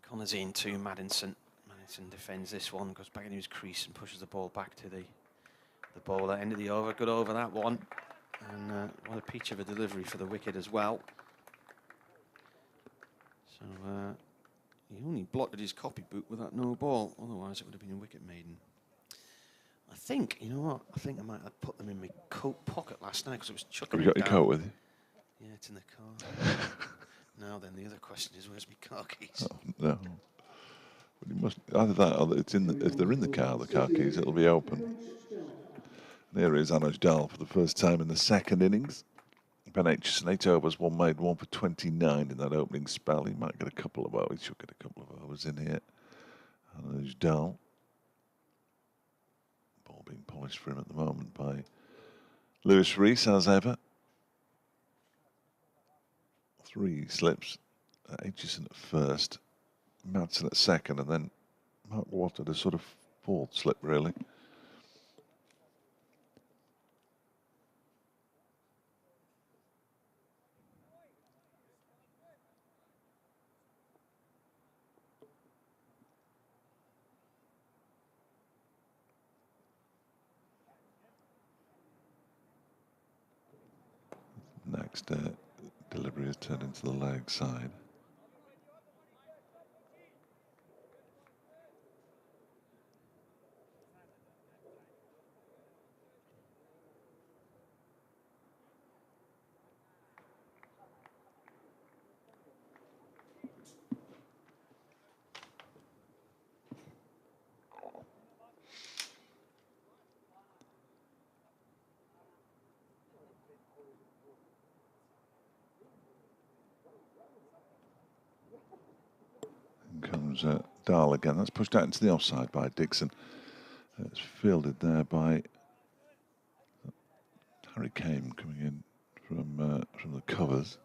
Connor's in to Madison. Madison defends this one, goes back into his crease and pushes the ball back to the bowler. End of the over, good over that one. And what a peach of a delivery for the wicket as well. So he only blotted his copybook with that no ball, otherwise it would have been a wicket maiden. I think, you know what, I think I might have put them in my coat pocket last night because I was chucking Have you it got down. your coat with you? Yeah, it's in the car. Now then, the other question is, where's my car keys? Oh, no. But you must, either that or it's in the, if they're in the car keys, it'll be open. There is Anuj Dal for the first time in the second innings. Ben Aitchison, 8 overs, 1 made, 1 for 29 in that opening spell. He might get a couple of overs. He should get a couple of overs in here. Anuj Dal. Ball being polished for him at the moment by Lewis Rees, as ever. 3 slips. Aitchison at first, Madsen at second, and then Mark Watt at a sort of 4th slip, really. Next delivery is turned into the leg side. Comes Dahl again. That's pushed out into the offside by Dixon. It's fielded there by Harry Kame coming in from the covers.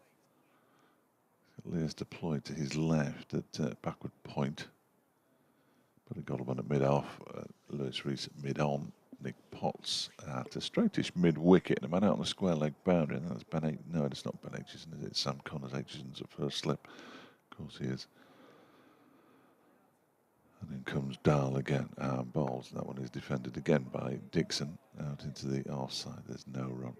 Lear's deployed to his left at backward point. But it got him at mid-off. Lewis Rees at mid-on. Nick Potts at a straightish mid-wicket. And a man out on the square leg boundary. And that's Ben No, it's not Ben Aitchison, is it? It's Sam Connors. Aitchison's at first slip. Of course he is. And then comes Dahl again, arm bowls. That one is defended again by Dixon out into the offside. There's no run.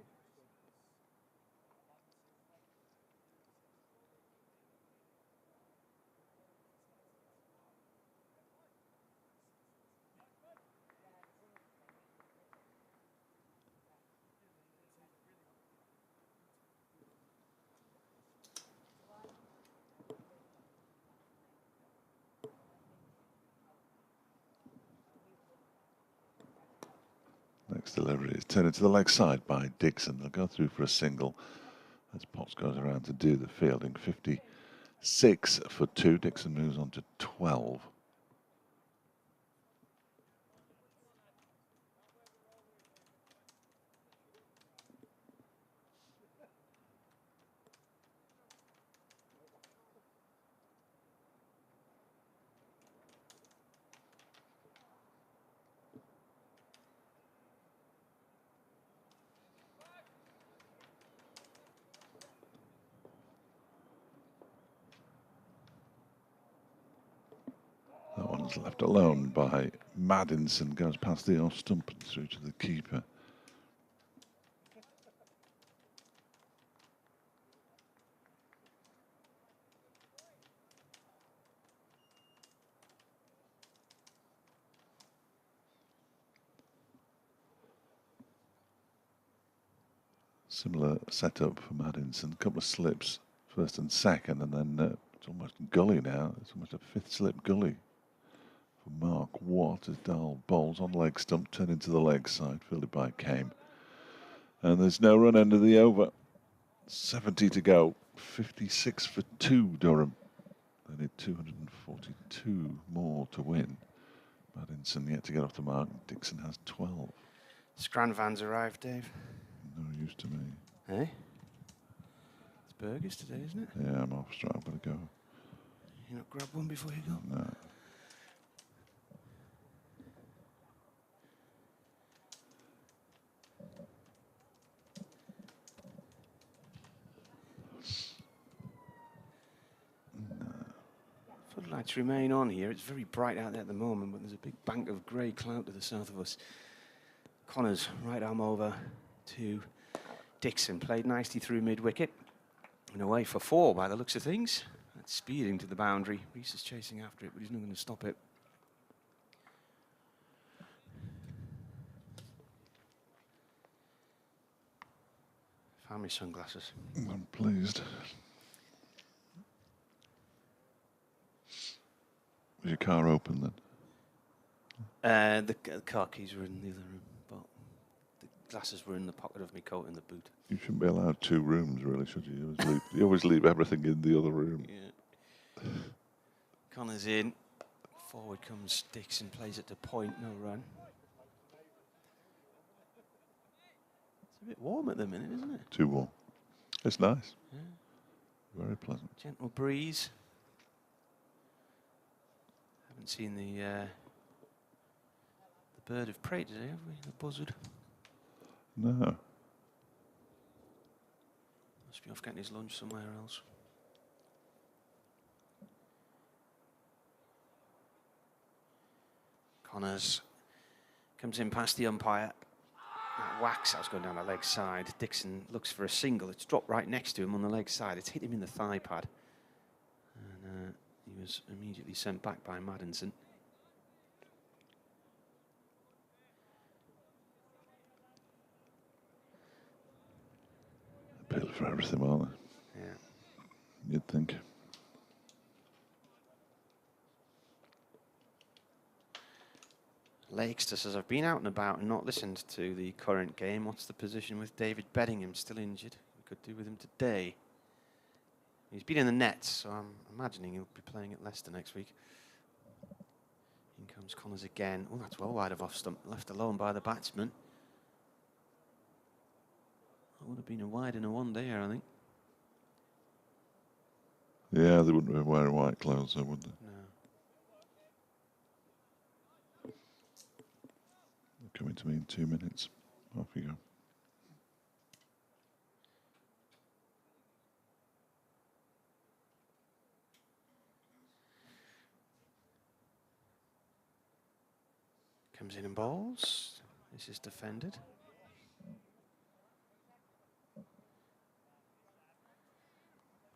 Next delivery is turned into the leg side by Dixon. They'll go through for a single as Potts goes around to do the fielding. 50 6 for 2. Dixon moves on to 12. That one's left alone by Maddinson, goes past the off stump and through to the keeper. Similar setup for Maddinson, a couple of slips, first and second, and then it's almost gully now. It's almost a fifth slip gully for Mark Watt as Dahl bowls on leg stump, turn into the leg side, fielded by Kame. And there's no run end of the over. 70 to go. 56 for 2, Durham. They need 242 more to win. Maddinson yet to get off the mark. Dixon has 12. Scranvan's arrived, Dave. No use to me. Hey? It's burgers today, isn't it? Yeah, I'm off straight. I've got to go. You not grab one before you go? No. Floodlights remain on here. It's very bright out there at the moment, but there's a big bank of grey cloud to the south of us. Connors, right arm over to Dixon. Played nicely through mid-wicket. And away for 4 by the looks of things. That's speeding to the boundary. Reese is chasing after it, but he's not going to stop it. Found my sunglasses. I'm pleased. Was your car open then? The car keys were in the other room, but the glasses were in the pocket of my coat in the boot. You shouldn't be allowed 2 rooms, really, should you? You always leave everything in the other room. Yeah. Connors in. Forward comes Dixon, plays it to point, no run. It's a bit warm at the minute, isn't it? Too warm. It's nice. Yeah. Very pleasant. Gentle breeze. Haven't seen the bird of prey today, have we? The buzzard. No. Must be off getting his lunch somewhere else. Connors comes in past the umpire. That whacks, that was going down the leg side. Dixon looks for a single. It's dropped right next to him on the leg side. It's hit him in the thigh pad. And he was immediately sent back by Maddinson. Appeal for everything, aren't they? Yeah. You'd think. Lakester says, I've been out and about and not listened to the current game. What's the position with David Bedingham still injured? We could do with him today. He's been in the nets, so I'm imagining he'll be playing at Leicester next week. In comes Connors again. Oh, that's well wide of off stump, left alone by the batsman. That would have been a wide and a 1 there, I think. Yeah, they wouldn't be wearing white clothes, though, would they? No. Coming to me in 2 minutes. Off you go. Comes in and bowls. This is defended.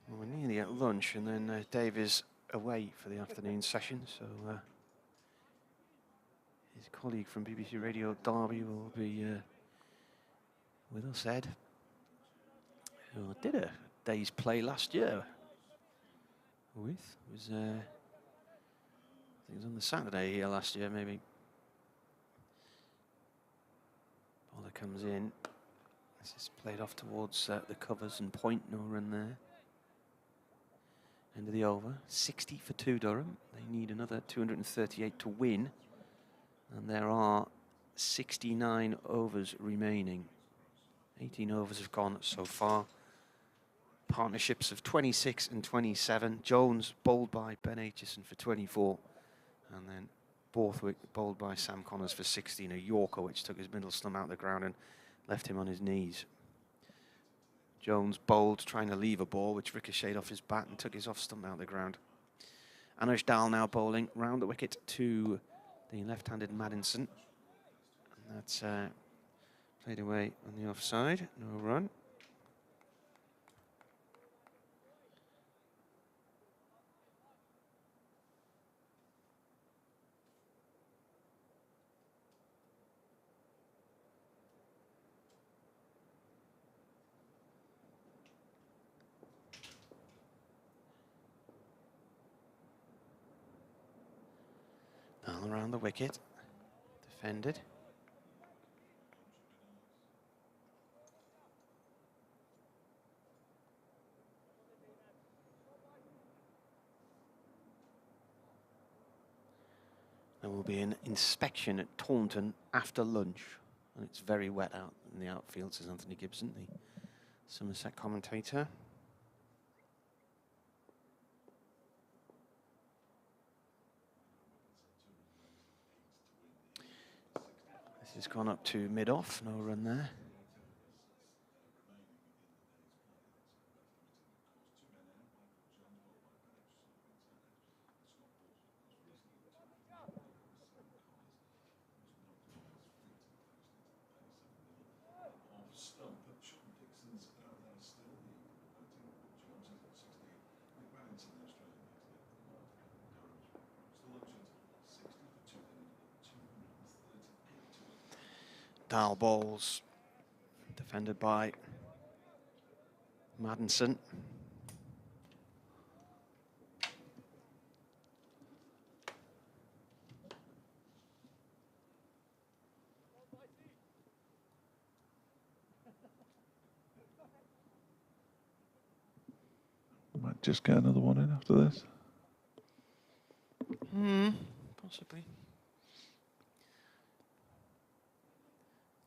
Well, we're nearly at lunch, and then Dave is away for the afternoon session, so his colleague from BBC Radio Derby will be with us, Ed, who did a day's play last year with. It was, I think it was on the Saturday here last year, maybe. Bowler comes in. This is played off towards the covers and point, no run there. End of the over. 60 for 2 Durham. They need another 238 to win. And there are 69 overs remaining. 18 overs have gone so far. Partnerships of 26 and 27. Jones bowled by Ben Aitchison for 24. And then Borthwick bowled by Sam Connors for 16. A Yorker which took his middle stump out of the ground and left him on his knees. Jones bowled trying to leave a ball which ricocheted off his bat and took his off stump out of the ground. Anush Dal now bowling round the wicket to the left-handed Madison. And that's played away on the offside. No run. Dal around the wicket. Defended. There will be an inspection at Taunton after lunch, and it's very wet out in the outfield, says Anthony Gibson, the Somerset commentator. This has gone up to mid-off, no run there. Dal bowls, defended by Madison. Might just get another one in after this. Possibly.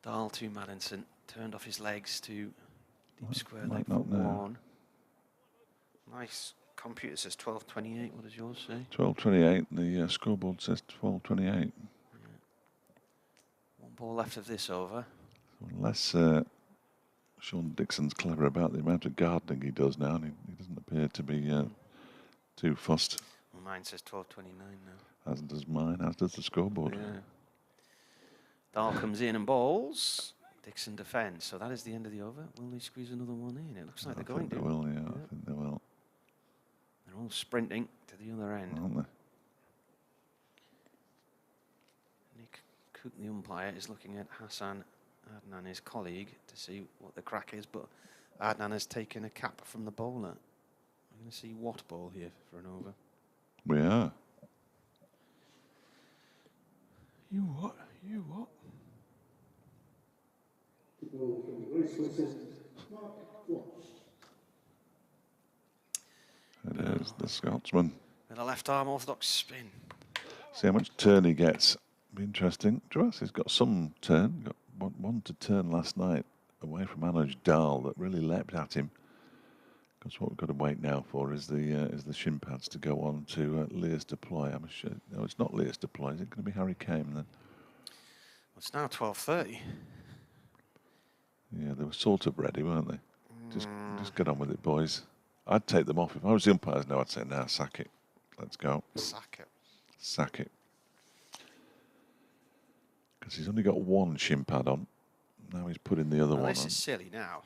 Dal to Madison, turned off his legs to deep square leg for one. Nice. Computer says 12:28. What does yours say? 12:28. The scoreboard says 12:28. Yeah. One ball left of this over. Unless Sean Dixon's clever about the amount of gardening he does now, and he doesn't appear to be too fussed. Well, mine says 12:29 now. As does mine, as does the scoreboard. Yeah. Dal comes in and bowls. Dixon defends. So that is the end of the over. Will they squeeze another one in? It looks like they're going to. They will, yeah. I think they will. They're all sprinting to the other end. Aren't they? Nick Cook, the umpire, is looking at Hassan Adnan, his colleague, to see what the crack is. But Adnan has taken a cap from the bowler. I'm going to see Watt bowl here for an over. We are. You what? You what? It is the Scotsman. With a left arm orthodox spin. See how much turn he gets. Be interesting. Duras has got some turn. Got one to turn last night away from Anuj Dal that really leapt at him. Because what we've got to wait now for is the shin pads to go on to Lear's deploy. I'm sure. No, it's not Lear's deploy. Is it going to be Harry Kame then? Well, it's now 12:30. Yeah, they were sort of ready, weren't they? Just get on with it, boys. I'd take them off. If I was the umpires now, I'd say, nah, sack it. Let's go. Sack it. Sack it. Because he's only got one shin pad on. Now he's putting the other one This on. is silly now.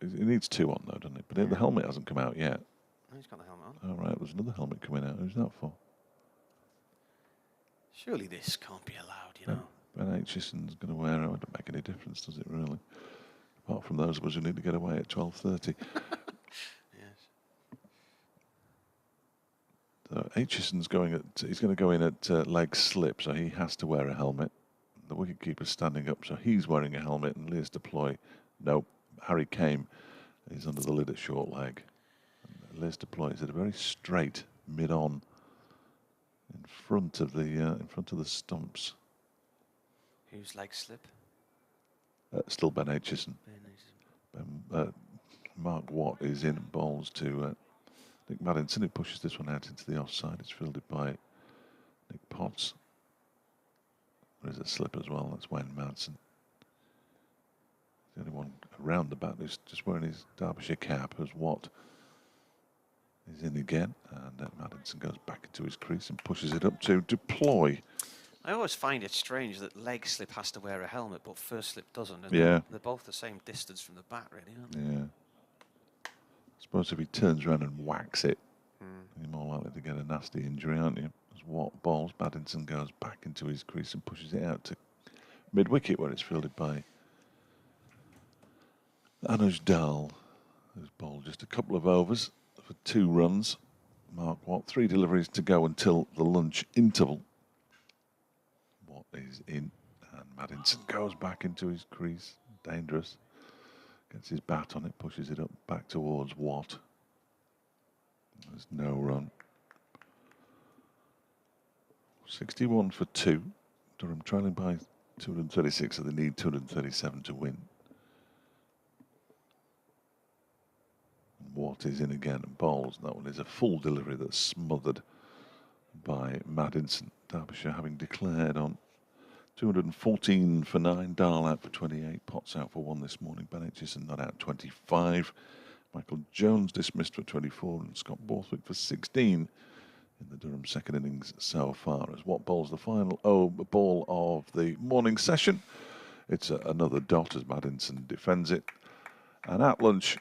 He needs two on, though, doesn't he? But the helmet hasn't come out yet. Oh, he's got the helmet on. All right, there's another helmet coming out. Who's that for? Surely this can't be allowed, you know. Ben Aitchison's going to wear it. It doesn't make any difference, does it, really? Apart from those of us who need to get away at 12:30. Yes. So Aitchison's he's going to go in at leg slip, so he has to wear a helmet. The wicketkeeper's standing up, so he's wearing a helmet, and Lear's deploy. Nope. Harry Kame is under the lid at short leg. Les deploys it a very straight mid-on in front of the stumps. Who's leg slip? Still Ben Aitchison. Mark Watt is in and bowls to Nick Maddinson, who pushes this one out into the offside. It's fielded by Nick Potts. There is a slip as well. That's Wayne Madsen. The only one around the bat who's just wearing his Derbyshire cap as Watt is in again. And Maddinson goes back into his crease and pushes it up to deploy. I always find it strange that leg slip has to wear a helmet, but first slip doesn't. And Yeah. they're both the same distance from the bat, really, aren't they? Yeah. I suppose if he turns around and whacks it, you're more likely to get a nasty injury, aren't you? As Watt bowls, Maddinson goes back into his crease and pushes it out to mid-wicket, where it's fielded by Anuj Dal, who's bowled just a couple of overs for 2 runs. Mark Watt, 3 deliveries to go until the lunch interval. Watt is in, and Maddinson goes back into his crease. Dangerous. Gets his bat on it, pushes it up back towards Watt. There's no run. 61 for 2. Durham trailing by 236, so they need 237 to win. And Watt is in again and bowls. That one is a full delivery that's smothered by Maddinson. Derbyshire having declared on 214 for 9, Dahl out for 28, Potts out for 1 this morning, Ben Aitchison not out 25, Michael Jones dismissed for 24, and Scott Borthwick for 16 in the Durham second innings so far. As Watt bowls the final ball of the morning session, it's another dot as Maddinson defends it. And at lunch,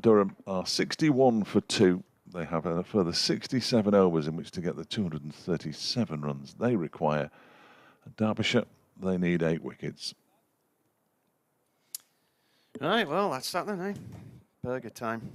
Durham are 61 for 2. They have a further 67 overs in which to get the 237 runs they require. At Derbyshire, they need 8 wickets. Right, well, that's that then, eh? Burger time.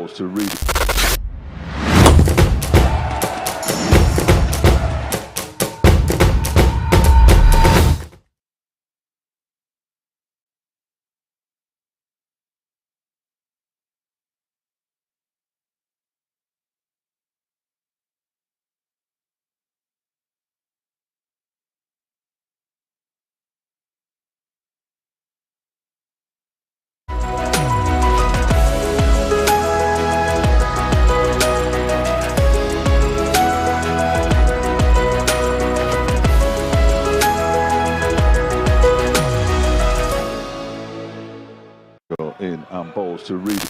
balls to read. In and balls to read.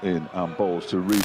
In and balls to read.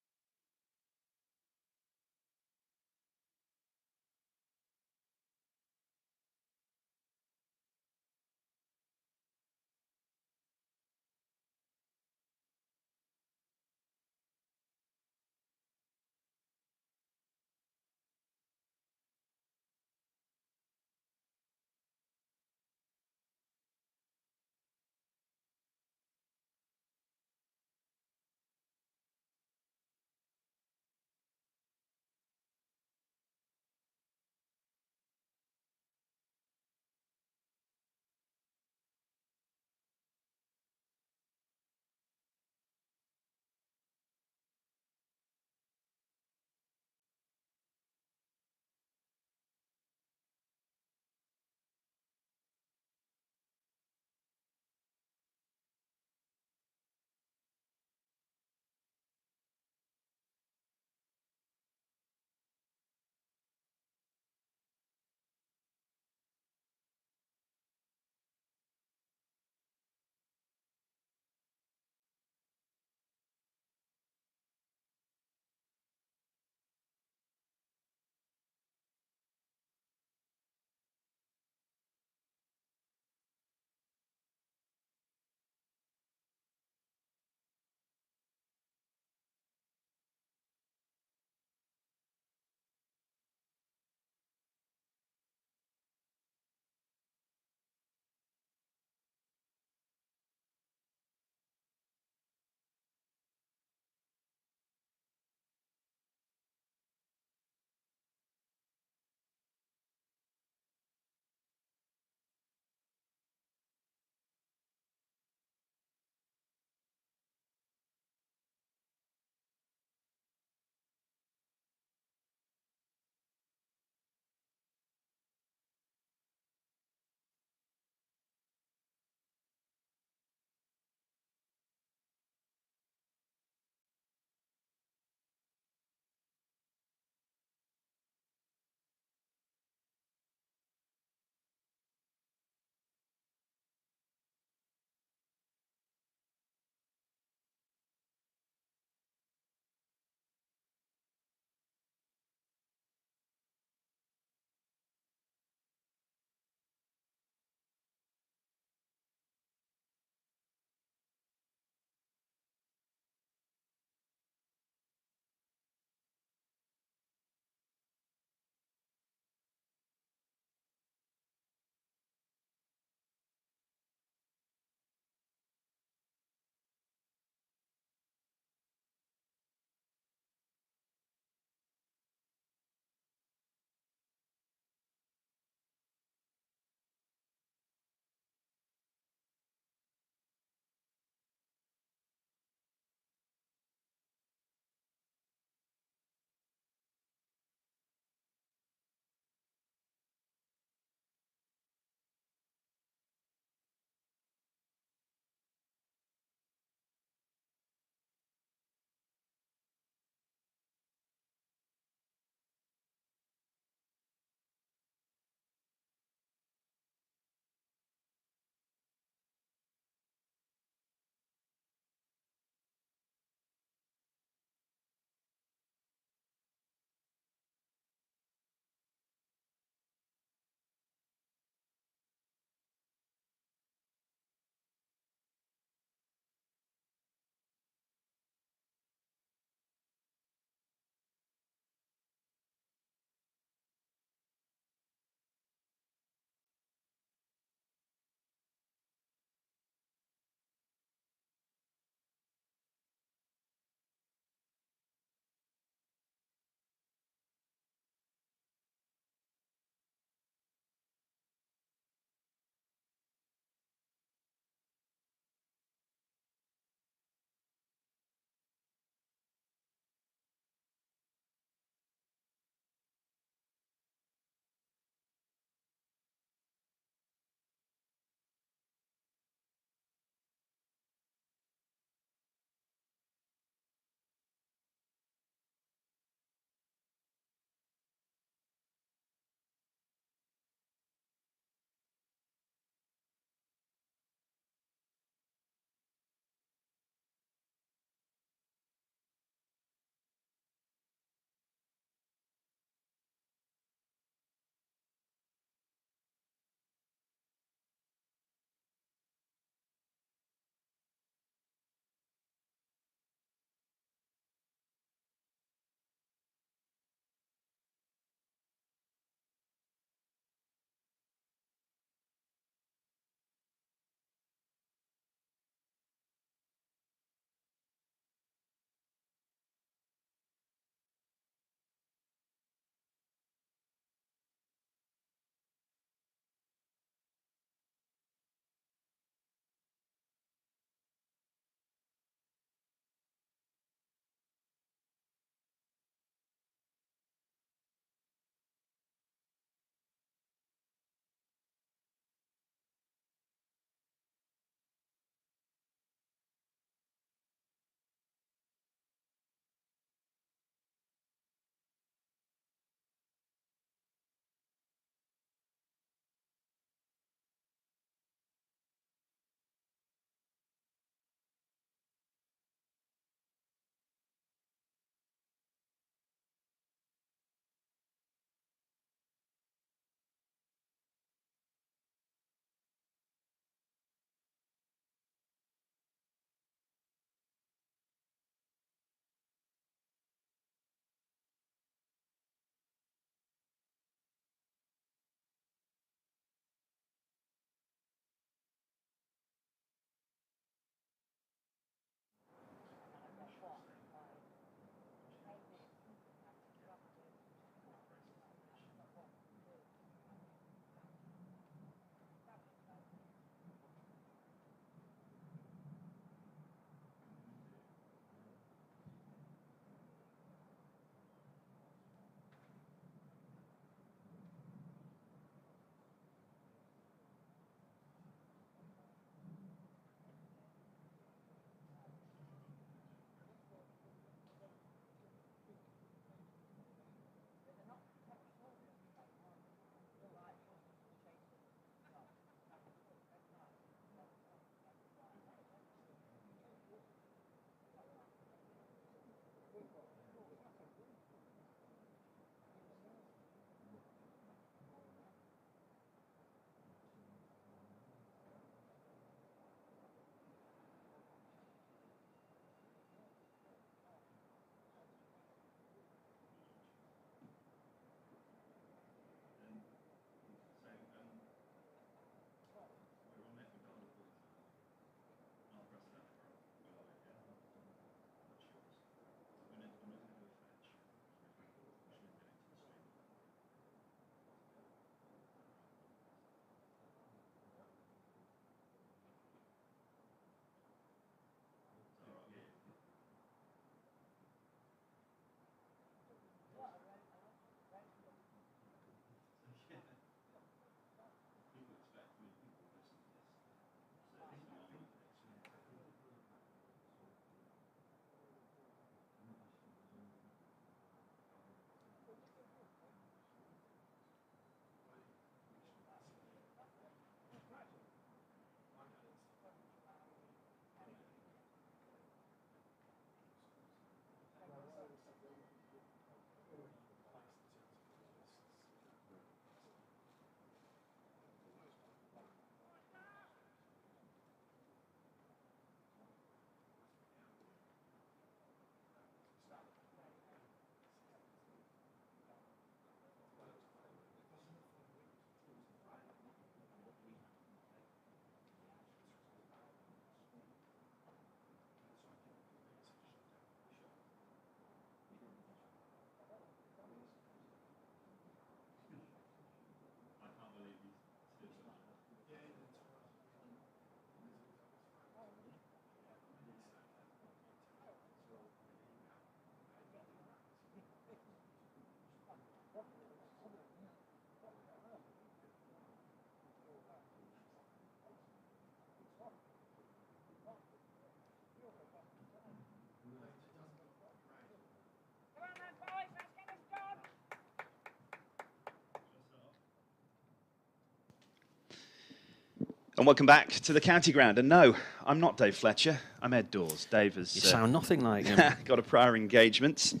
And welcome back to the county ground. And no, I'm not Dave Fletcher. I'm Ed Dawes. Dave has You sound nothing like him. got a prior engagement.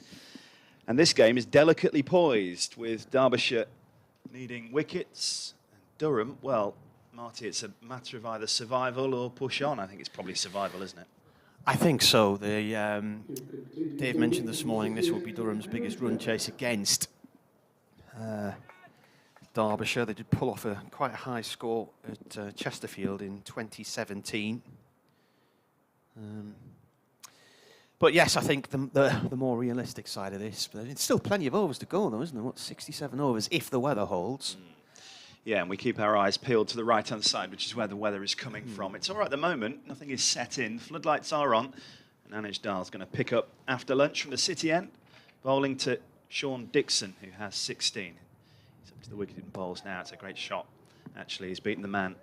And this game is delicately poised with Derbyshire needing wickets. And Durham, well, Marty, it's a matter of either survival or push on. I think it's probably survival, isn't it? I think so. Dave mentioned this morning this will be Durham's biggest run chase against Derbyshire. They did pull off quite a high score at Chesterfield in 2017. But yes, I think the more realistic side of this, but it's still plenty of overs to go though, isn't there? What, 67 overs if the weather holds? Yeah, and we keep our eyes peeled to the right-hand side, which is where the weather is coming from. It's all right at the moment. Nothing is set in. Floodlights are on. And Anish Dahl's going to pick up after lunch from the city end, bowling to Sean Dixon, who has 16. He's up to the wicket and bowls now. It's a great shot. Actually, he's beaten the man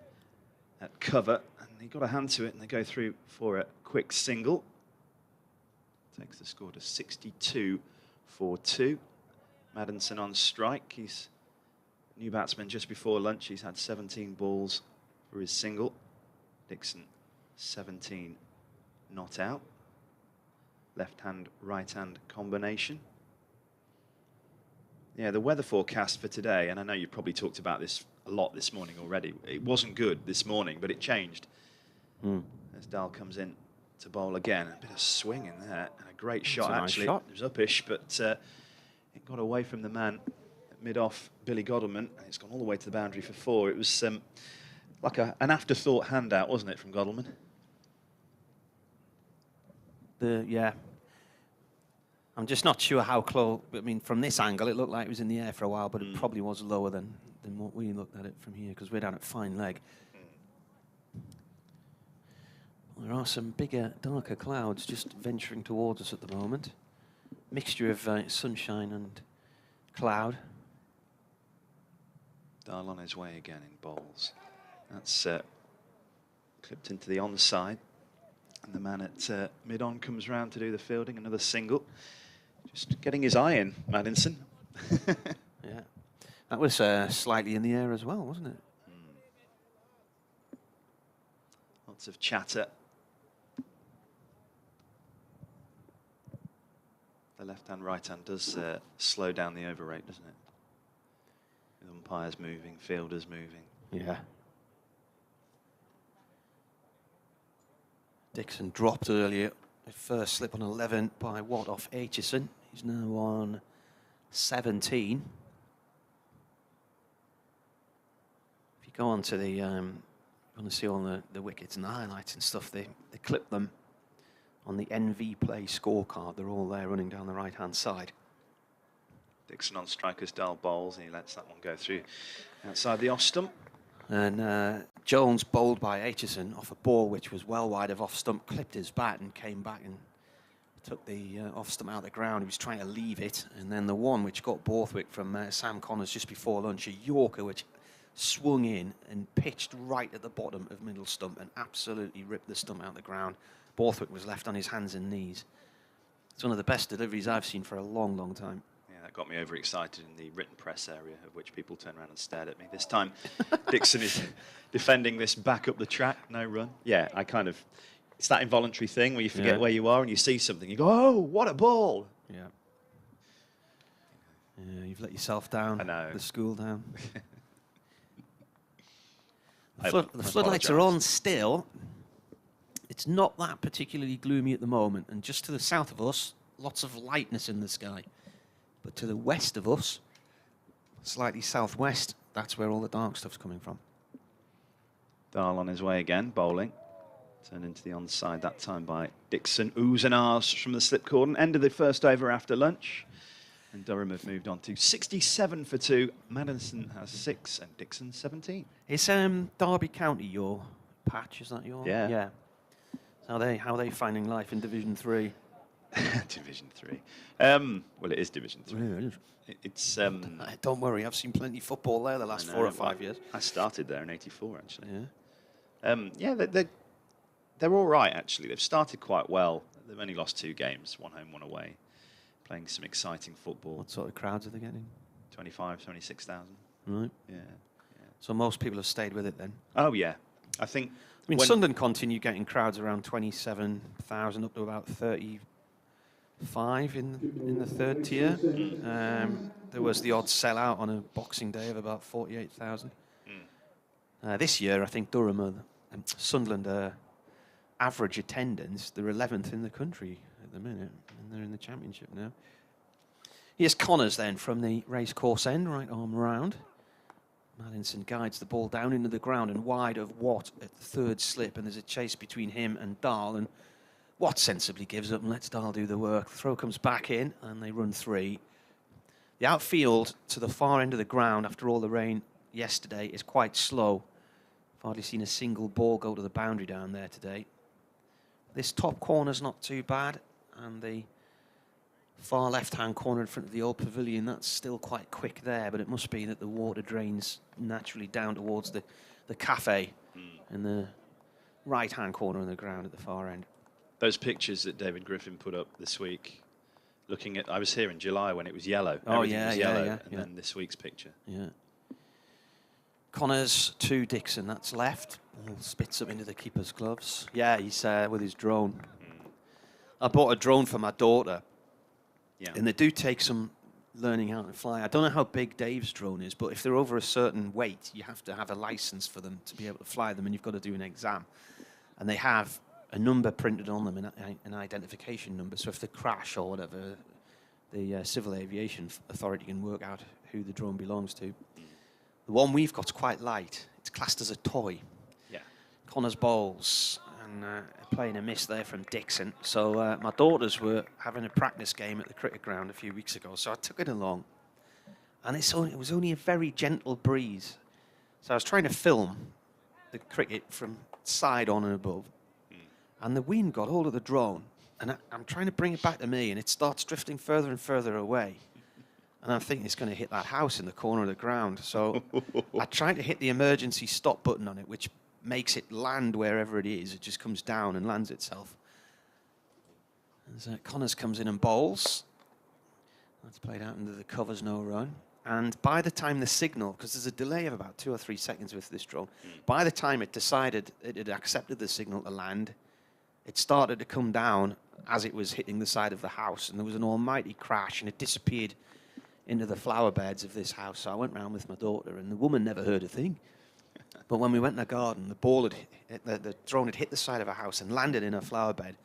at cover, and he got a hand to it, and they go through for a quick single. Takes the score to 62 for 2. Maddinson on strike. He's new batsman just before lunch. He's had 17 balls for his single. Dixon, 17 not out. Left-hand, right-hand combination. Yeah, the weather forecast for today, and I know you probably talked about this a lot this morning already. It wasn't good this morning, but it changed. As Dahl comes in to bowl again. A bit of swing in there, and a great shot, actually. Nice shot. It was uppish, but it got away from the man mid-off, Billy Godalman, and it's gone all the way to the boundary for 4. It was like an afterthought handout, wasn't it, from Godalman? Yeah. I'm just not sure how close. I mean, from this angle, it looked like it was in the air for a while, but it probably was lower than what we looked at it from here, because we're down at fine leg. There are some bigger, darker clouds just venturing towards us at the moment. Mixture of sunshine and cloud. Dahl on his way again in bowls. That's clipped into the onside. And the man at mid-on comes round to do the fielding. Another single. Just getting his eye in, Maddinson. Yeah. That was slightly in the air as well, wasn't it? Lots of chatter. The left-hand, right-hand does slow down the over rate, doesn't it? With umpires moving, fielders moving. Yeah. Dixon dropped earlier. A first slip on 11 by Watt off Aitchison. He's now on 17. If you go on to the, want to see all the wickets and the highlights and stuff, they clip them on the NV Play scorecard. They're all there running down the right-hand side. Dixon on strikers, Dahl bowls, and he lets that one go through outside the off stump. And Jones bowled by Aitchison off a ball which was well wide of off stump, clipped his bat and came back and took the off stump out of the ground. He was trying to leave it, and then the one which got Borthwick from Sam Connors just before lunch, a Yorker which swung in and pitched right at the bottom of middle stump and absolutely ripped the stump out of the ground. Borthwick was left on his hands and knees. It's one of the best deliveries I've seen for a long, long time. Yeah, that got me overexcited in the written press area, of which people turned around and stared at me. This time, Dixon is defending this back up the track, no run. Yeah, it's that involuntary thing where you forget where you are and you see something. You go, oh, what a ball. Yeah. Yeah, you've let yourself down. I know. The school down. I the floodlights are on still. It's not that particularly gloomy at the moment, and just to the south of us, lots of lightness in the sky. But to the west of us, slightly southwest, that's where all the dark stuff's coming from. Dahl on his way again, bowling. Turned into the onside that time by Dixon. Oohs and ahs from the slip cordon. End of the first over after lunch. And Durham have moved on to 67 for 2. Maddinson has 6 and Dixon 17. Is Derby County your patch? Is that your? Yeah. Yeah. How are they finding life in Division 3? Division 3. Well, it is Division 3. Yeah, it is. It's Don't worry, I've seen plenty of football there the last 4 or 5 years. I started there in '84, actually. Yeah. Yeah, they're all right, actually. They've started quite well. They've only lost 2 games, 1 home, 1 away. Playing some exciting football. What sort of crowds are they getting? 25, 26,000. Right. Yeah. So most people have stayed with it then? Oh, yeah. I think. I mean, Sunderland continue getting crowds around 27,000 up to about 35 in the third tier. There was the odd sellout on a Boxing Day of about 48,000. This year, I think Sunderland average attendance, they're 11th in the country at the minute, and they're in the Championship now. Here's Connors then from the racecourse end, right arm round. Madison guides the ball down into the ground and wide of Watt at the third slip, and there's a chase between him and Dahl, and Watt sensibly gives up and lets Dahl do the work. The throw comes back in and they run 3. The outfield to the far end of the ground after all the rain yesterday is quite slow. I've hardly seen a single ball go to the boundary down there today. This top corner's not too bad, and the far left-hand corner in front of the old pavilion, that's still quite quick there, but it must be that the water drains naturally down towards the cafe in the right-hand corner of the ground at the far end. Those pictures that David Griffin put up this week, looking at, I was here in July when it was yellow. Oh, Everything yeah, was yeah, yellow, yeah, and then this week's picture. Yeah. Connors to Dixon, that's left. Spits up into the keeper's gloves. Yeah, he's with his drone. I bought a drone for my daughter. Yeah. And they do take some learning how to fly. I don't know how big Dave's drone is, but if they're over a certain weight, you have to have a license for them to be able to fly them, and you've got to do an exam. And they have a number printed on them, an identification number. So if they crash or whatever, the Civil Aviation Authority can work out who the drone belongs to. The one we've got's quite light. It's classed as a toy. Yeah. Connors bowls. And playing a miss there from Dixon. So my daughters were having a practice game at the cricket ground a few weeks ago, so I took it along. And it was only a very gentle breeze. So I was trying to film the cricket from side on and above. And the wind got hold of the drone. And I'm trying to bring it back to me, and it starts drifting further and further away. And I'm thinking it's going to hit that house in the corner of the ground. So I tried to hit the emergency stop button on it, which makes it land wherever it is. It just comes down and lands itself. As Connors comes in and bowls. That's played out into the covers, no run. And by the time the signal, because there's a delay of about 2 or 3 seconds with this drone, by the time it decided it had accepted the signal to land, it started to come down as it was hitting the side of the house, and there was an almighty crash, and it disappeared into the flower beds of this house. So I went round with my daughter, and the woman never heard a thing. But when we went in the garden, the ball the drone had hit the side of a house and landed in a flower bed,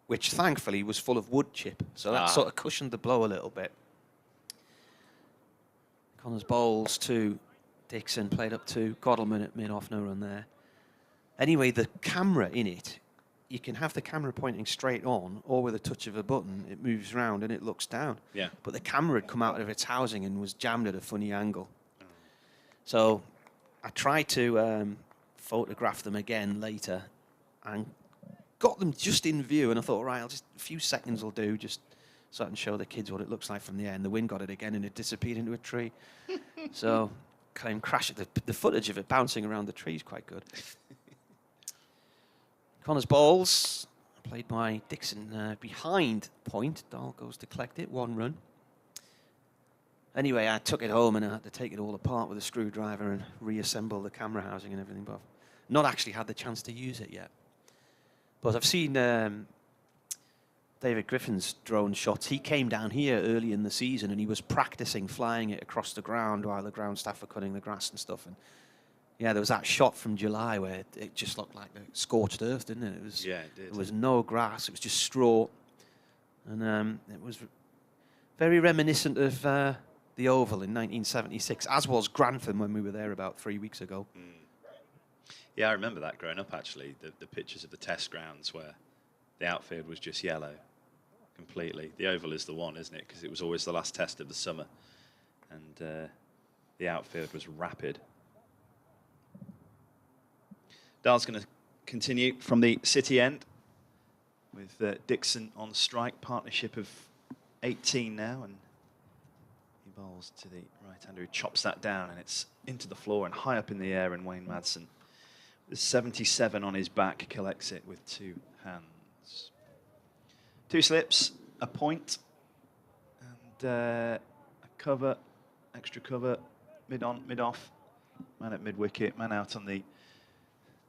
which thankfully was full of wood chip. So that sort of cushioned the blow a little bit. Connors bowls to Dixon, played up to Godalman at mid-off, no run there. Anyway, the camera in it, you can have the camera pointing straight on, or with a touch of a button, it moves round and it looks down. Yeah. But the camera had come out of its housing and was jammed at a funny angle. So I tried to photograph them again later and got them just in view, and I thought, right, a few seconds will do, just so I can show the kids what it looks like from the air. And the wind got it again, and it disappeared into a tree. So came crashing. The footage of it bouncing around the tree is quite good. Connors bowls, played by Dixon behind point. Dahl goes to collect it, 1 run. Anyway, I took it home and I had to take it all apart with a screwdriver and reassemble the camera housing and everything, but I've not actually had the chance to use it yet. But I've seen David Griffin's drone shots. He came down here early in the season and he was practicing flying it across the ground while the ground staff were cutting the grass and stuff. And yeah, there was that shot from July where it just looked like the scorched earth, didn't it? It was, yeah, it did. There was no grass, it was just straw. And it was very reminiscent of the Oval in 1976, as was Grantham when we were there about 3 weeks ago. Yeah, I remember that growing up, actually, the pictures of the test grounds where the outfield was just yellow completely. The Oval is the one, isn't it? Because it was always the last test of the summer. And the outfield was rapid. Dahl's going to continue from the city end with Dixon on strike, partnership of 18 now, and he bowls to the right-hander who chops that down, and it's into the floor and high up in the air, and Wayne Madsen with 77 on his back collects it with 2 hands. 2 slips, a point, and a cover, extra cover, mid-on, mid-off, man at mid-wicket, man out on the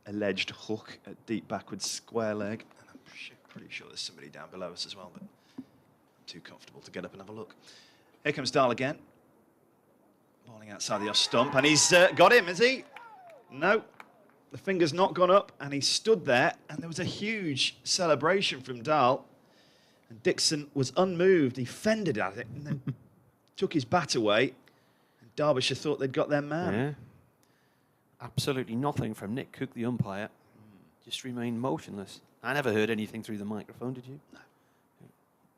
alleged hook at deep backward square leg. And I'm pretty sure there's somebody down below us as well, but I'm too comfortable to get up and have a look. Here comes Dahl again. Bowling outside the off stump, and he's got him, has he? No, the finger's not gone up, and he stood there, and there was a huge celebration from Dahl. And Dixon was unmoved. He fended at it and then took his bat away. And Derbyshire thought they'd got their man. Yeah. Absolutely nothing from Nick Cook, the umpire. Just remained motionless. I never heard anything through the microphone, did you? No.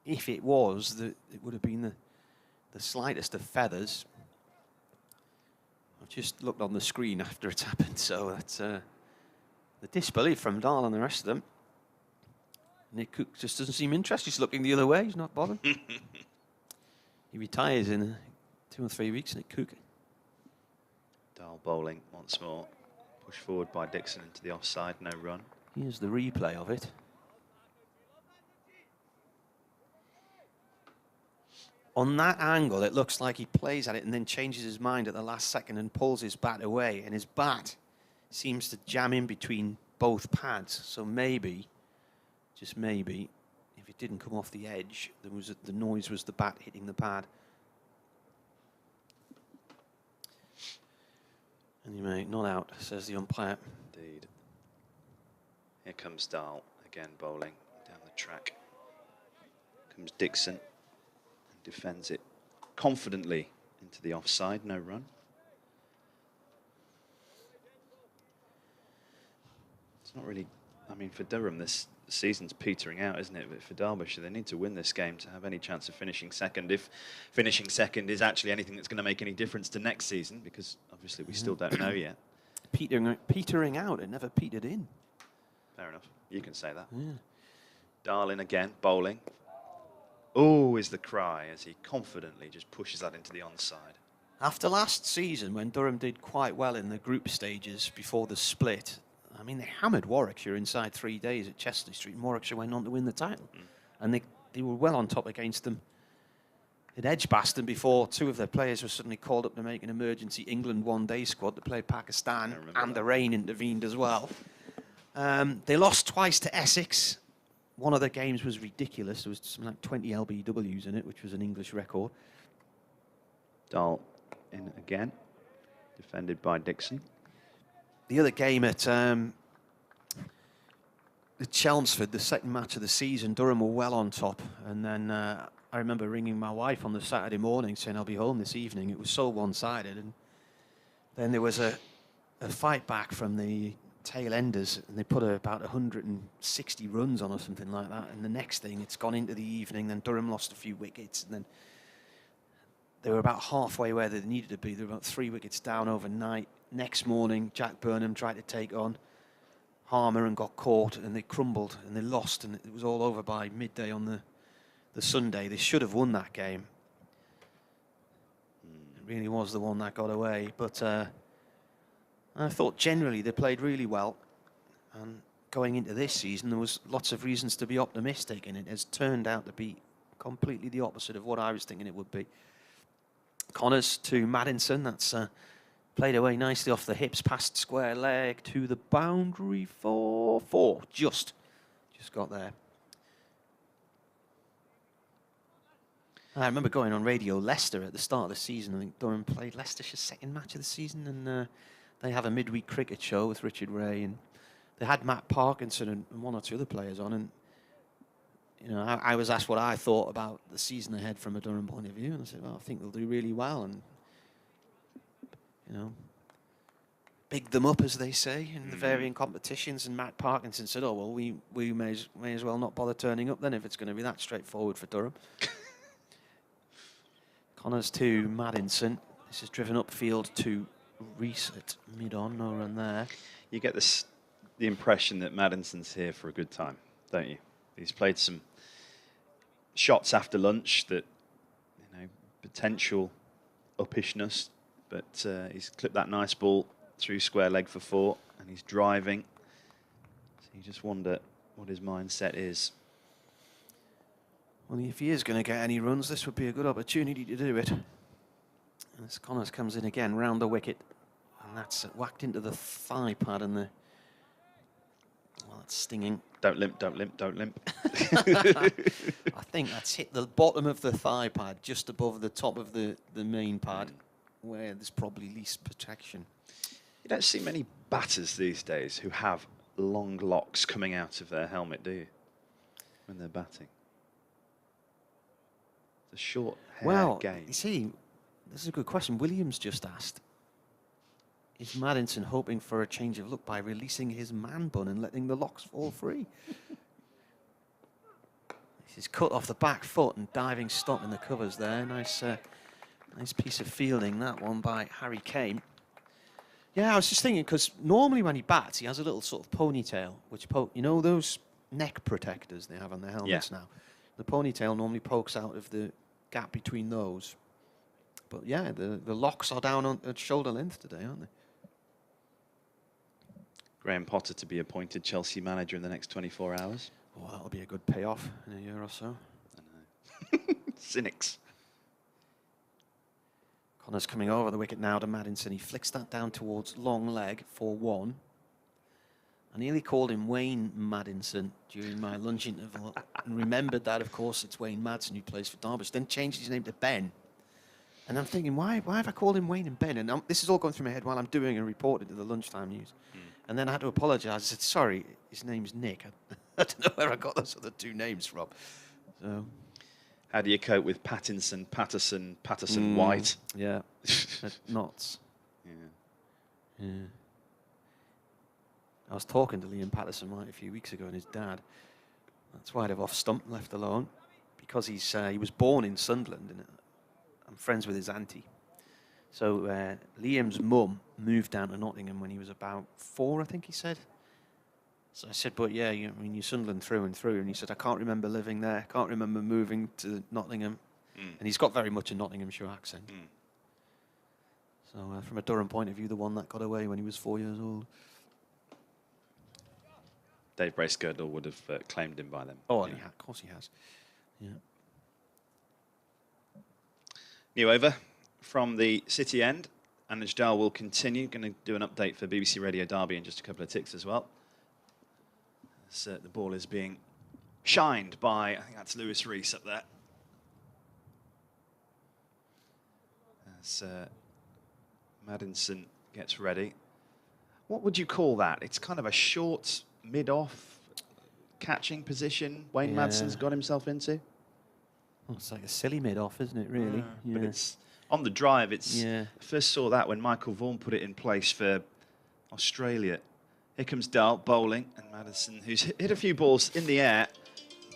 If it was, it would have been the slightest of feathers. I've just looked on the screen after it's happened, so that's the disbelief from Dahl and the rest of them. Nick Cook just doesn't seem interested. He's looking the other way. He's not bothered. He retires in 2 or 3 weeks, Nick Cook. Dahl bowling once more. Push forward by Dixon into the offside. No run. Here's the replay of it. On that angle, it looks like he plays at it and then changes his mind at the last second and pulls his bat away. And his bat seems to jam in between both pads. So maybe, just maybe, if it didn't come off the edge, the noise was the bat hitting the pad. Anyway, not out, says the umpire. Indeed. Here comes Dahl again bowling down the track. Comes Dixon and defends it confidently into the offside. No run. It's not really, I mean, for Durham, this season's petering out, isn't it? But for Derbyshire, they need to win this game to have any chance of finishing second. If finishing second is actually anything that's going to make any difference to next season, because obviously we still don't know yet. Petering out, it never petered in. Fair enough. You can say that. Yeah. Dahl in again, bowling. Oh, is the cry as he confidently just pushes that into the onside. After last season, when Durham did quite well in the group stages before the split, I mean, they hammered Warwickshire inside 3 days at Chester Street, and Warwickshire went on to win the title. And they were well on top against them. It Edgbaston before 2 of their players were suddenly called up to make an emergency England one-day squad to play Pakistan, and the rain intervened as well. They lost twice to Essex. One of the games was ridiculous. There was something like 20 LBWs in it, which was an English record. Dahl in again, defended by Dixon. The other game at Chelmsford, the second match of the season, Durham were well on top. And then I remember ringing my wife on the Saturday morning saying I'll be home this evening. It was so one-sided. And then there was a fight back from the tail enders, and they put about 160 runs on or something like that. And the next thing, it's gone into the evening. Then Durham lost a few wickets. And then they were about halfway where they needed to be. They were about 3 wickets down overnight. Next morning, Jack Burnham tried to take on Harmer and got caught, and they crumbled and they lost, and it was all over by midday on the Sunday. They should have won that game. It really was the one that got away. But I thought generally they played really well. And going into this season, there was lots of reasons to be optimistic, and it has turned out to be completely the opposite of what I was thinking it would be. Connors to Maddinson, that's played away nicely off the hips, past square leg to the boundary for 4. Just got there. I remember going on Radio Leicester at the start of the season. I think Durham played Leicestershire's second match of the season, and they have a midweek cricket show with Richard Ray, and they had Matt Parkinson and 1 or 2 other players on. And you know, I was asked what I thought about the season ahead from a Durham point of view, and I said, well, I think they'll do really well, and you know, big them up, as they say, in the varying competitions. And Matt Parkinson said, oh, well, we may as well not bother turning up then if it's going to be that straightforward for Durham. Connors to Maddinson. This is driven upfield to Rees at mid-on, no run there. You get the impression that Maddinson's here for a good time, don't you? He's played some shots after lunch that, you know, potential uppishness, but he's clipped that nice ball through square leg for 4, and he's driving. So you just wonder what his mindset is. Well, if he is going to get any runs, this would be a good opportunity to do it. As Connors comes in again, round the wicket, and that's whacked into the thigh pad, and the Well, that's stinging. Don't limp, don't limp, don't limp. I think that's hit the bottom of the thigh pad, just above the top of the main pad, where there's probably least protection. You don't see many batters these days who have long locks coming out of their helmet, do you? When they're batting. It's a short hair game. You see, this is a good question. Williams just asked, is Maddinson hoping for a change of look by releasing his man bun and letting the locks fall free? This is cut off the back foot and diving stop in the covers there. Nice piece of fielding, that one by Harry Kane. Yeah, I was just thinking, because normally when he bats, he has a little sort of ponytail, which, you know those neck protectors they have on their helmets now? The ponytail normally pokes out of the gap between those. But yeah, the locks are down at shoulder length today, aren't they? Graham Potter to be appointed Chelsea manager in the next 24 hours. Oh, that'll be a good payoff in a year or so. I know. Cynics. Connor's coming over the wicket now to Maddinson. He flicks that down towards long leg for 1. I nearly called him Wayne Maddinson during my lunch interval and remembered that, of course, it's Wayne Madsen who plays for Derbyshire. Then changed his name to Ben. And I'm thinking, why have I called him Wayne and Ben? And this is all going through my head while I'm doing a report into the lunchtime news. And then I had to apologise. I said, sorry, his name's Nick. I don't know where I got those other 2 names from. So, how do you cope with Pattinson, Patterson, White? Yeah, knots. Yeah. I was talking to Liam Patterson White a few weeks ago and his dad. That's why they've off stump, left alone, because he was born in Sunderland and I'm friends with his auntie. So Liam's mum moved down to Nottingham when he was about 4, I think he said. So I said, but yeah, you're Sunderland through and through. And he said, I can't remember living there. Can't remember moving to Nottingham. And he's got very much a Nottinghamshire accent. So from a Durham point of view, the one that got away when he was 4 years old. Dave Bracegirdle would have claimed him by then. Oh, yeah. Of course he has. Yeah. New over from the City end. Anuj Dal will continue. Going to do an update for BBC Radio Derby in just a couple of ticks as well. So the ball is being shined by, I think that's Lewis Rees up there. As Maddinson gets ready. What would you call that? It's kind of a short mid-off catching position Wayne Madson's got himself into. Well, it's like a silly mid-off, isn't it, really? Yeah. But it's on the drive. I first saw that when Michael Vaughan put it in place for Australia. Here comes Dahl bowling, and Maddinson, who's hit a few balls in the air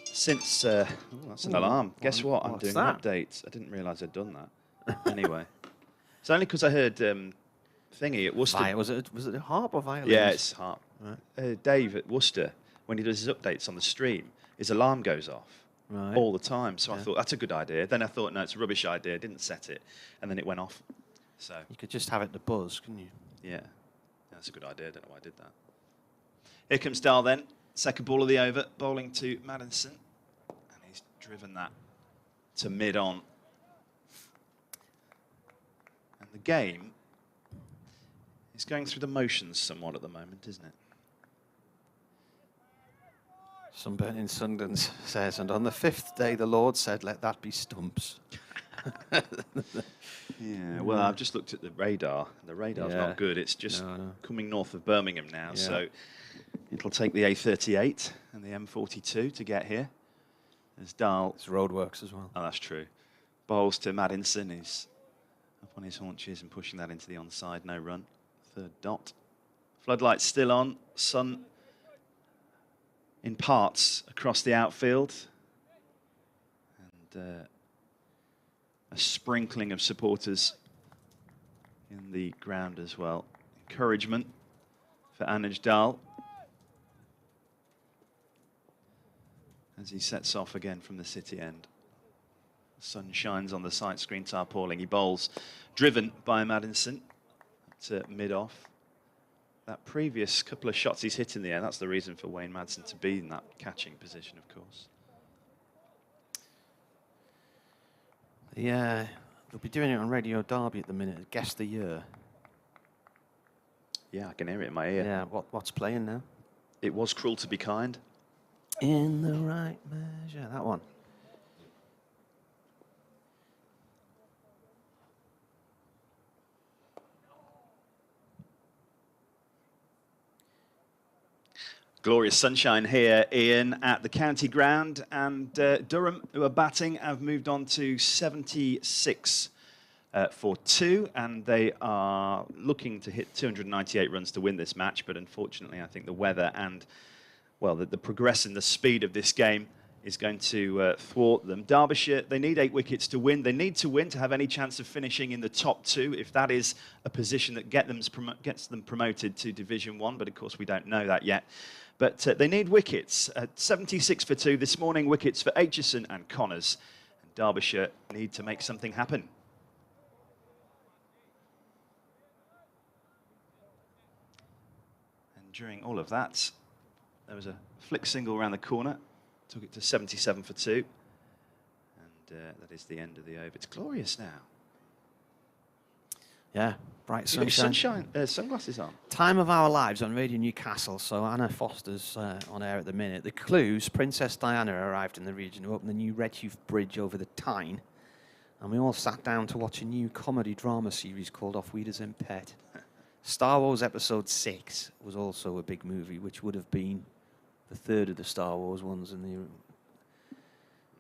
since... that's an alarm. Guess what? I'm doing an update. I didn't realise I'd done that. Anyway. It's only because I heard thingy at Worcester. Was it a harp or violin? Yeah, it's harp. Right. Dave at Worcester, when he does his updates on the stream, his alarm goes off all the time. So I thought, that's a good idea. Then I thought, no, it's a rubbish idea. Didn't set it. And then it went off. So you could just have it to buzz, couldn't you? Yeah. That's a good idea. I don't know why I did that. Here comes Dahl then. Second ball of the over. Bowling to Maddinson. And he's driven that to mid-on. And the game is going through the motions somewhat at the moment, isn't it? Sunburn in Sunderland says, and on the 5th day the Lord said, let that be stumps. Yeah, well, I've just looked at the radar. The radar's not good. It's just coming north of Birmingham now, so it'll take the A38 and the M42 to get here. There's Dahl. It's roadworks as well. Oh, that's true. Bowls to Maddinson. He's up on his haunches and pushing that into the onside. No run. Third dot. Floodlights still on. Sun in parts across the outfield. And a sprinkling of supporters in the ground as well. Encouragement for Anuj Dahl as he sets off again from the City end. The sun shines on the sight screen tarpaulin. He bowls, driven by Maddinson to mid-off. That previous couple of shots he's hit in the air, that's the reason for Wayne Madsen to be in that catching position, of course. Yeah, they'll be doing it on Radio Derby at the minute. Guess the year. Yeah, I can hear it in my ear. Yeah, what's playing now? It was cruel to be kind. In the right measure. That one. Glorious sunshine here, Ian, at the county ground, and Durham, who are batting, have moved on to 76 for 2, and they are looking to hit 298 runs to win this match, but unfortunately I think the weather and, well, the progress and the speed of this game is going to thwart them. Derbyshire, they need 8 wickets to win. They need to win to have any chance of finishing in the top 2, if that is a position that gets them promoted to Division 1, but of course we don't know that yet. But they need wickets. 76 for 2 this morning, wickets for Aitchison and Connors. And Derbyshire need to make something happen. And during all of that, there was a flick single around the corner. Took it to 77 for 2. And that is the end of the over. It's glorious now. Yeah, bright sunshine. Sunglasses on. Time of our lives on Radio Newcastle. So Anna Foster's on air at the minute. The clues: Princess Diana arrived in the region to open the new Redheugh Bridge over the Tyne, and we all sat down to watch a new comedy drama series called Off Weeders and Pet. Star Wars Episode 6 was also a big movie, which would have been the third of the Star Wars ones in the.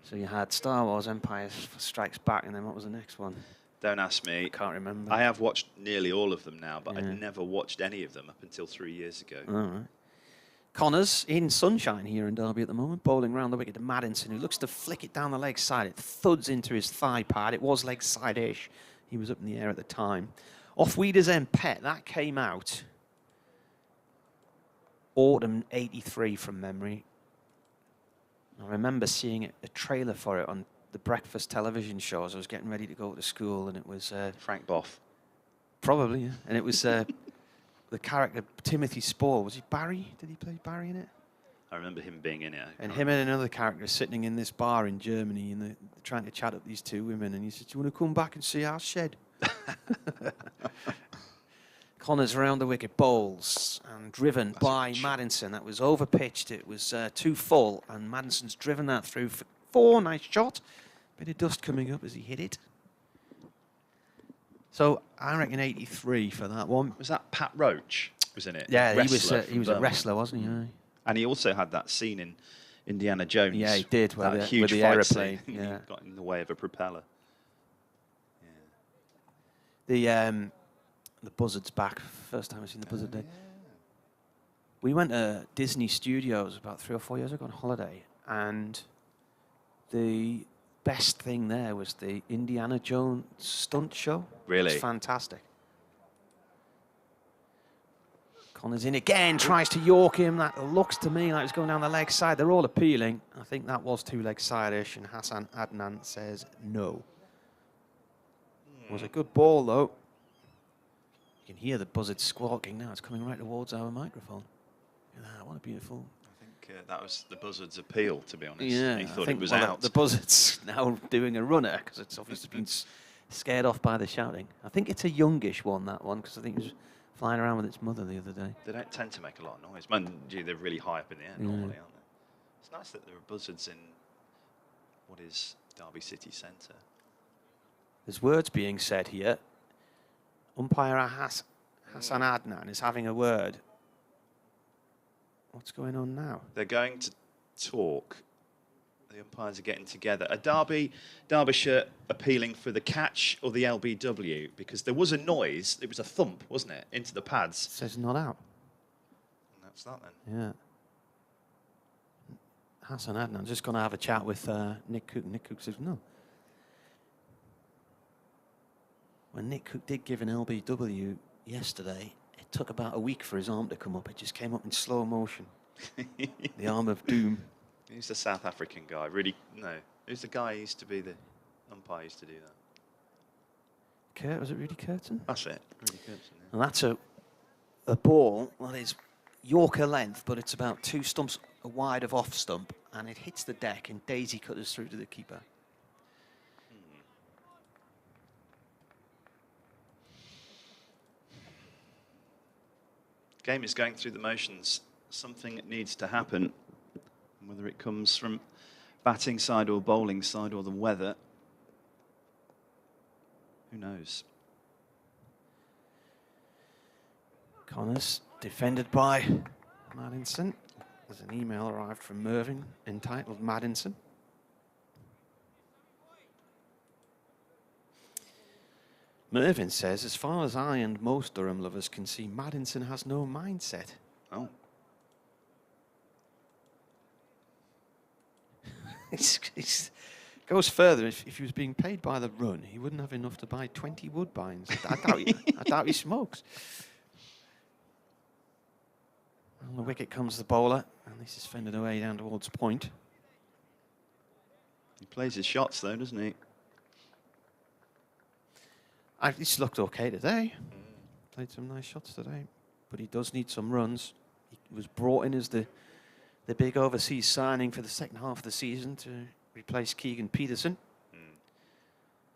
So you had Star Wars Empire Strikes Back, and then what was the next one? Don't ask me. Can't remember. I have watched nearly all of them now, but Yeah. I'd never watched any of them up until 3 years ago. All right. Connors in sunshine here in Derby at the moment, bowling round the wicket to Maddinson, who looks to flick it down the leg side. It thuds into his thigh pad. It was leg side-ish. He was up in the air at the time. Off Weeders and Pet, that came out autumn 83 from memory. I remember seeing a trailer for it on the breakfast television show as I was getting ready to go to school, and it was Frank Boff. probably, yeah. And it was the character Timothy Spall. Was he Barry? Did he play Barry in it? I remember him being in it. And him and another character sitting in this bar in Germany, and they're trying to chat up these two women. And he said, "Do you want to come back and see our shed?" Connors around the wicket, bowls, and driven by Maddinson. That was overpitched. It was too full, and Maddinson's driven that through for 4. Nice shot. Bit of dust coming up as he hit it. So I reckon 83 for that one. Was that Pat Roach? Was in it? Yeah, Wrestler he was a from wrestler, wasn't he? Aye. And he also had that scene in Indiana Jones. Yeah, he did. That With huge the fight aeroplane. scene. Yeah. He got in the way of a propeller. The buzzard's back. First time I've seen the buzzard day. We went to Disney Studios about 3 or 4 years ago on holiday, and the best thing there was the Indiana Jones stunt show. Really? It's fantastic. Connors in again, tries to york him. That looks to me like it's going down the leg side. They're all appealing. I think that was 2 leg side-ish, and Hassan Adnan says no. It was a good ball, though. You can hear the buzzard squawking now. It's coming right towards our microphone. Look at that. What a beautiful... I think that was the buzzard's appeal, to be honest. Yeah, He I thought think, it was well, out. The buzzard's now doing a runner because it's obviously been scared off by the shouting. I think it's a youngish one, that one, because I think it was flying around with its mother the other day. They don't tend to make a lot of noise. Mind you, they're really high up in the air normally, aren't they? It's nice that there are buzzards in what is Derby City Centre. There's words being said here. Umpire Hassan Adnan is having a word. What's going on now? They're going to talk. The umpires are getting together. Are Derbyshire appealing for the catch or the LBW? Because there was a noise. It was a thump, wasn't it, into the pads? It says not out. And that's that then. Yeah. Hassan Adnan just going to have a chat with Nick Cook. Nick Cook says no. When Nick Cook did give an LBW yesterday, it took about a week for his arm to come up. It just came up in slow motion. The arm of doom. Who's the South African guy? Really? No. Who's the guy who used to be the umpire used to do that? Was it Rudy Curtin? That's it. Rudy Curtin. Yeah. And that's a ball that is Yorker length, but it's about 2 stumps wide of off stump, and it hits the deck and daisy cutters through to the keeper. Game is going through the motions something needs to happen. Whether it comes from batting side or bowling side or the weather, who knows? Connors defended by Maddinson. There's an email arrived from Mervyn entitled Maddinson. Mervyn says, as far as I and most Durham lovers can see, Maddinson has no mindset. Oh. It goes further. If he was being paid by the run, he wouldn't have enough to buy 20 Woodbines. I doubt he smokes. On the wicket comes the bowler, and this is fended away down towards point. He plays his shots though, doesn't he? He's looked okay today. Played some nice shots today, but he does need some runs. He was brought in as the big overseas signing for the second half of the season to replace Keegan Peterson.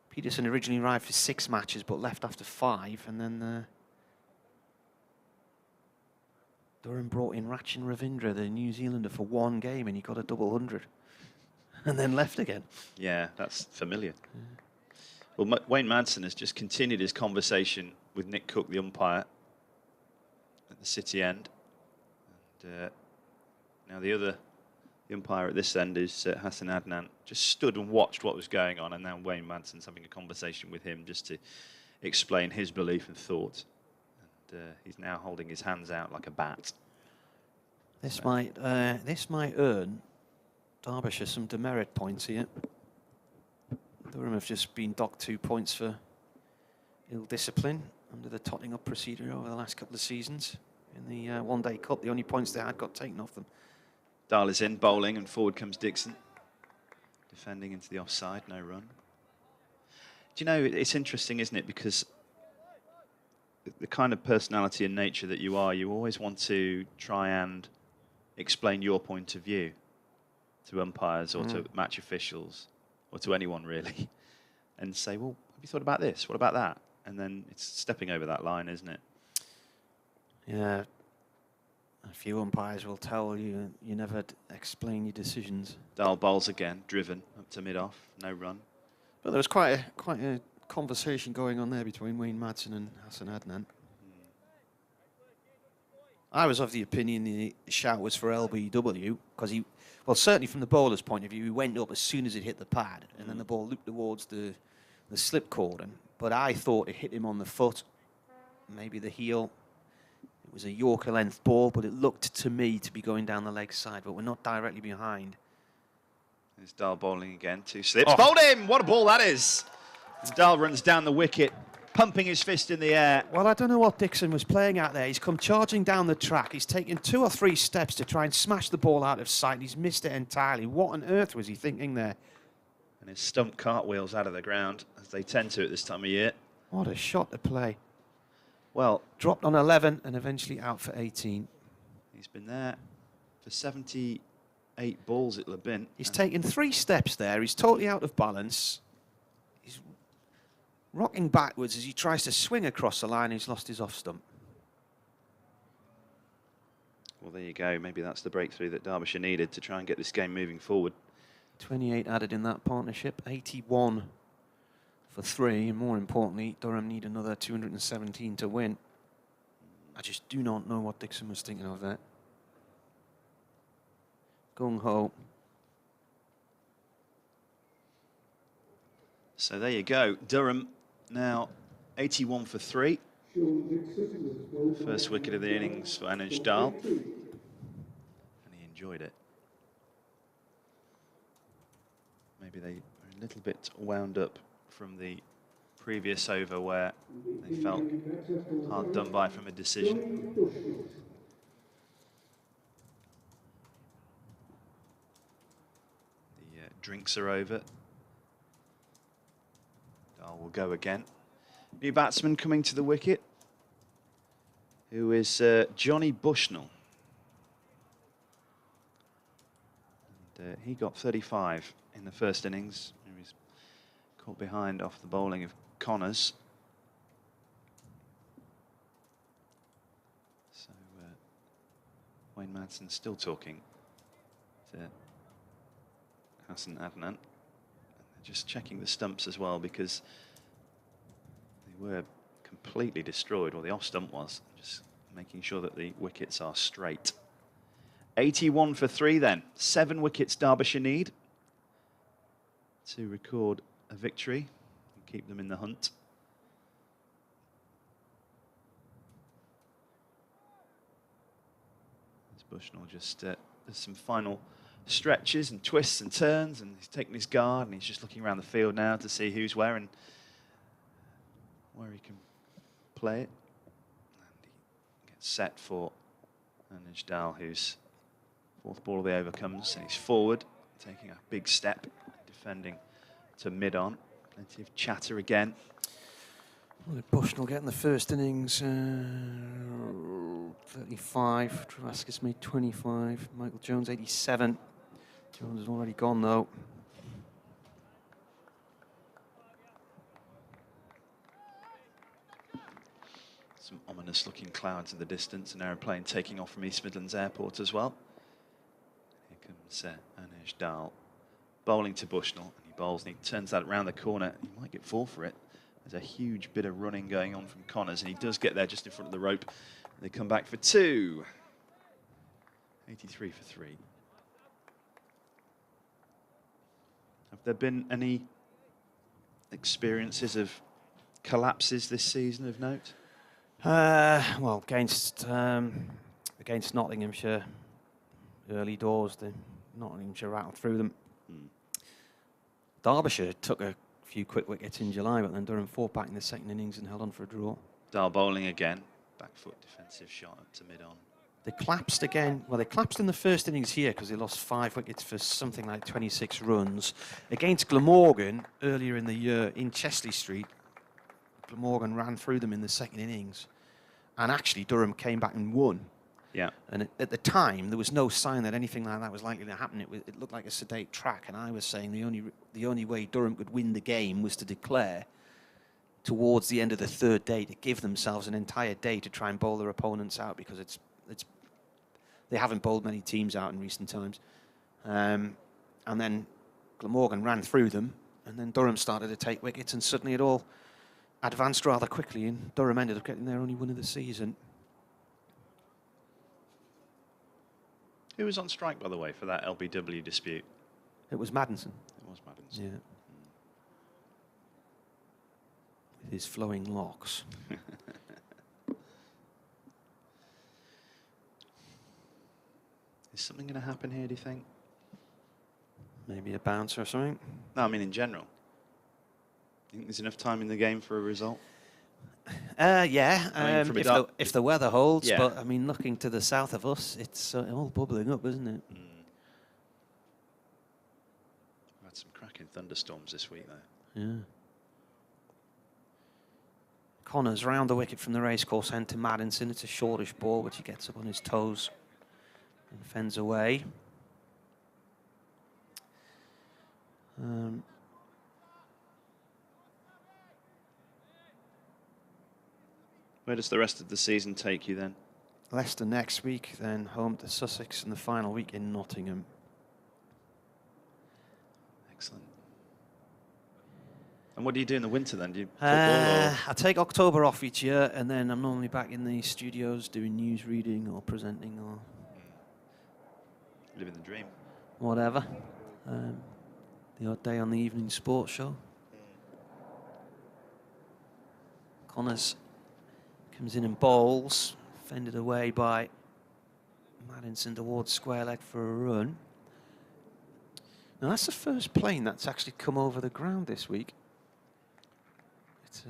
Peterson originally arrived for 6 matches, but left after 5, and then Durham brought in Rachin Ravindra, the New Zealander, for 1 game, and he got a double 100, and then left again. Yeah, that's familiar. Well, Wayne Madsen has just continued his conversation with Nick Cook, the umpire, at the City end. And now the umpire at this end is Hassan Adnan. Just stood and watched what was going on, and now Wayne Madsen's having a conversation with him just to explain his belief and thought. And he's now holding his hands out like a bat. This might earn Derbyshire some demerit points here. Durham have just been docked 2 points for ill discipline under the totting up procedure over the last couple of seasons. In the one-day cup, the only points they had got taken off them. Dahl is in, bowling, and forward comes Dixon. Defending into the offside, no run. Do you know, it's interesting, isn't it? Because the kind of personality and nature that you are, you always want to try and explain your point of view to umpires or to match officials, or to anyone really, and say, well, have you thought about this? What about that? And then it's stepping over that line, isn't it? Yeah. A few umpires will tell you you never explain your decisions. Dahl bowls again, driven up to mid-off, no run. But there was quite a conversation going on there between Wayne Madsen and Hassan Adnan. I was of the opinion the shout was for LBW, because he, well, certainly from the bowler's point of view, he went up as soon as it hit the pad, and then the ball looped towards the slip cordon. But I thought it hit him on the foot, maybe the heel. It was a Yorker length ball, but it looked to me to be going down the leg side, but we're not directly behind. There's Dahl bowling again, 2 slips. Bowled him! What a ball that is! As Dahl runs down the wicket, pumping his fist in the air. Well, I don't know what Dixon was playing out there. He's come charging down the track. He's taken 2 or 3 steps to try and smash the ball out of sight, and he's missed it entirely. What on earth was he thinking there? And his stump cartwheels out of the ground, as they tend to at this time of year. What a shot to play. Well, dropped on 11 and eventually out for 18. He's been there for 78 balls, it'll have been. He's taken 3 steps there. He's totally out of balance. He's rocking backwards as he tries to swing across the line. He's lost his off stump. Well, there you go. Maybe that's the breakthrough that Derbyshire needed to try and get this game moving forward. 28 added in that partnership, 81 for 3, and more importantly, Durham need another 217 to win. I just do not know what Dixon was thinking of there. Gung-ho. So there you go. Durham now 81 for 3. First wicket of the innings for Anuj Dahl. And he enjoyed it. Maybe they were a little bit wound up from the previous over where they felt hard done by from a decision. The drinks are over. Dahl will go again. New batsman coming to the wicket, who is Johnny Bushnell. And, he got 35 in the first innings. He was caught behind off the bowling of Connors. So Wayne Madsen still talking to Hassan Adnan. Just checking the stumps as well, because they were completely destroyed, or the off stump was. Just making sure that the wickets are straight. 81 for 3 then. 7 wickets Derbyshire need to record a victory and keep them in the hunt. As Bushnell just does some final stretches and twists and turns, and he's taking his guard, and he's just looking around the field now to see who's where and where he can play it. And he gets set for Anish Dal, whose 4th ball of the over comes, and he's forward, taking a big step, defending to mid-on. Plenty of chatter again. Well, Bushnell getting the first innings, 35. Travaskis made 25. Michael Jones, 87. Jones is already gone, though. Some ominous-looking clouds in the distance. An aeroplane taking off from East Midlands Airport as well. Here comes Anish Dal, bowling to Bushnell, and he bowls, and he turns that around the corner. He might get 4 for it. There's a huge bit of running going on from Connors, and he does get there just in front of the rope. They come back for 2. 83 for 3. Have there been any experiences of collapses this season of note? Well, against Nottinghamshire, early doors, the Nottinghamshire rattled through them. Derbyshire took a few quick wickets in July, but then Durham fought back in the second innings and held on for a draw. Dal bowling again. Back foot defensive shot up to mid-on. They collapsed again. Well, they collapsed in the first innings here because they lost 5 wickets for something like 26 runs. Against Glamorgan earlier in the year in Chesley Street, Glamorgan ran through them in the second innings. And actually, Durham came back and won. Yeah. And at the time, there was no sign that anything like that was likely to happen. It looked like a sedate track, and I was saying the only way Durham could win the game was to declare towards the end of the 3rd day to give themselves an entire day to try and bowl their opponents out, because they haven't bowled many teams out in recent times. And then Glamorgan ran through them, and then Durham started to take wickets, and suddenly it all advanced rather quickly, and Durham ended up getting their only win of the season. Who was on strike, by the way, for that LBW dispute? It was Maddinson. It was Maddinson. Yeah. With his flowing locks. Is something going to happen here, do you think? Maybe a bounce or something. No, I mean in general. You think there's enough time in the game for a result? Yeah, I mean, if the weather holds, yeah. But I mean, looking to the south of us, it's all bubbling up, isn't it? We've had some cracking thunderstorms this week, though. Yeah. Connors round the wicket from the racecourse end to Maddinson. It's a shortish ball, which he gets up on his toes and fends away. Where does the rest of the season take you then? Leicester next week, then home to Sussex, and the final week in Nottingham. Excellent. And what do you do in the winter then? Do you football? I take October off each year, and then I'm normally back in the studios doing news reading or presenting or living the dream. whatever. The odd day on the evening sports show. Connors comes in and bowls, fended away by Maddinson towards square leg for a run. Now that's the first plane that's actually come over the ground this week. It's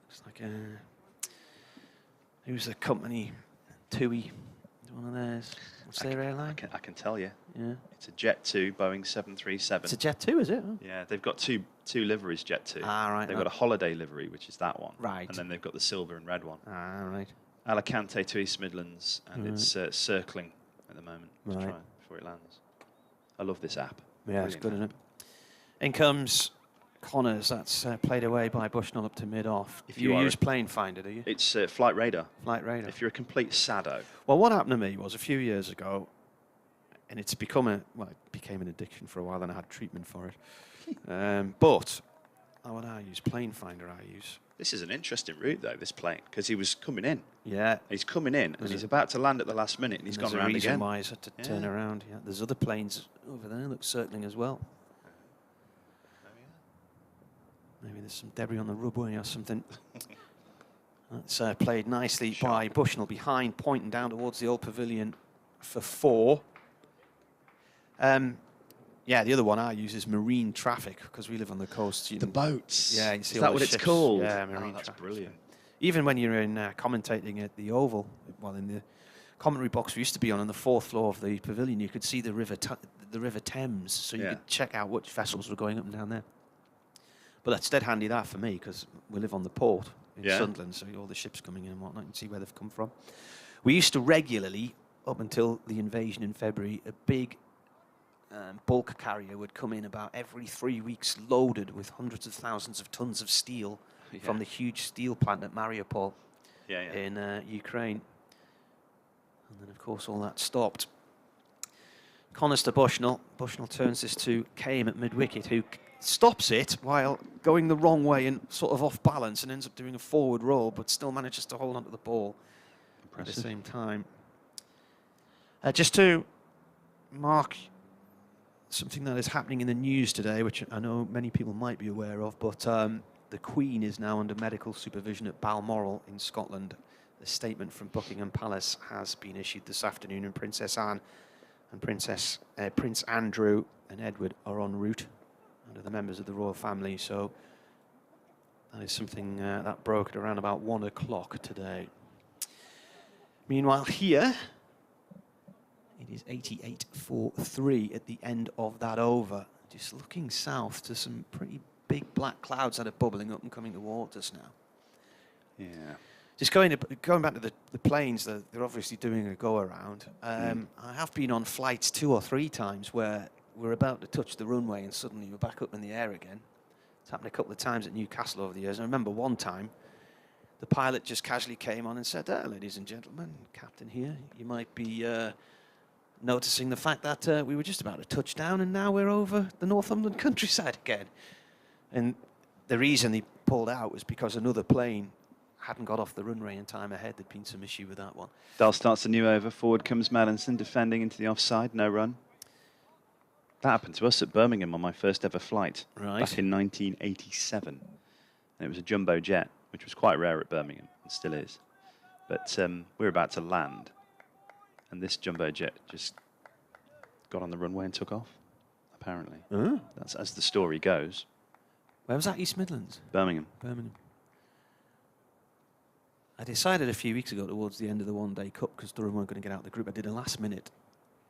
looks like who's the company? TUI, one of theirs. What's their airline? I can tell you. Yeah. It's a Jet 2 Boeing 737. It's a Jet 2, is it? Oh. Yeah, they've got two liveries, Jet 2. Ah, right. They've got a holiday livery, which is that one. Right. And then they've got the silver and red one. Ah, right. Alicante to East Midlands, and Right. it's circling at the moment to Right. try before it lands. I love this app. Yeah, it's Brilliant good, app. isn't it? In comes Connors, that's played away by Bushnell up to mid-off. If you you use plane finder, do you? It's Flight Radar. Flight radar. If you're a complete sado. Well, what happened to me was a few years ago, and it became an addiction for a while, and I had treatment for it. But what I use, plane finder I use. This is an interesting route, though, this plane, because he was coming in. Yeah. He's coming in, and he's about to land at the last minute, and he's gone around again. There's a reason why he's had to turn around. Yeah. There's other planes over there, look, circling as well. Maybe there's some debris on the rubway or something. That's played nicely by Bushnell behind, pointing down towards the old pavilion for 4. Yeah, the other one I use is marine traffic, because we live on the coast. The boats. Yeah, you see is all that the what ships. it's called? Yeah, marine that's traffic. brilliant. Even when you're in commentating at the Oval, well, in the commentary box we used to be on the 4th floor of the pavilion, you could see the River Thames, so you could check out which vessels were going up and down there. But that's dead handy that for me, because we live on the port in Sunderland, so all the ships coming in and whatnot, you can see where they've come from. We used to regularly, up until the invasion in February, a big bulk carrier would come in about every 3 weeks, loaded with hundreds of thousands of tons of steel from the huge steel plant at Mariupol in Ukraine. And then, of course, all that stopped. Connors to Bushnell. Bushnell turns this to Kame at mid-wicket, who stops it while going the wrong way and sort of off balance, and ends up doing a forward roll, but still manages to hold onto the ball at the same time. Just to mark something that is happening in the news today, which I know many people might be aware of, but the Queen is now under medical supervision at Balmoral in Scotland. A statement from Buckingham Palace has been issued this afternoon, and Princess Anne and Prince Andrew and Edward are en route under the members of the royal family. So that is something that broke at around about 1 o'clock today. Meanwhile, here it is 88 for 3 at the end of that over. Just looking south to some pretty big black clouds that are bubbling up and coming towards us now. Yeah. Just going back to the planes, they're obviously doing a go-around. I have been on flights 2 or 3 times where we're about to touch the runway and suddenly we're back up in the air again. It's happened a couple of times at Newcastle over the years. I remember one time, the pilot just casually came on and said, ladies and gentlemen, captain here, you might be noticing the fact that we were just about to touch down and now we're over the Northumberland countryside again. And the reason he pulled out was because another plane hadn't got off the runway in time ahead. There'd been some issue with that one. Dahl starts a new over. Forward comes Madison, defending into the offside. No run. That happened to us at Birmingham on my first ever flight back in 1987. And it was a jumbo jet, which was quite rare at Birmingham, and still is. But we were about to land, and this jumbo jet just got on the runway and took off, apparently. That's as the story goes. Where was that? East Midlands? Birmingham. Birmingham. I decided a few weeks ago towards the end of the one-day cup, because Durham weren't going to get out of the group, I did a last-minute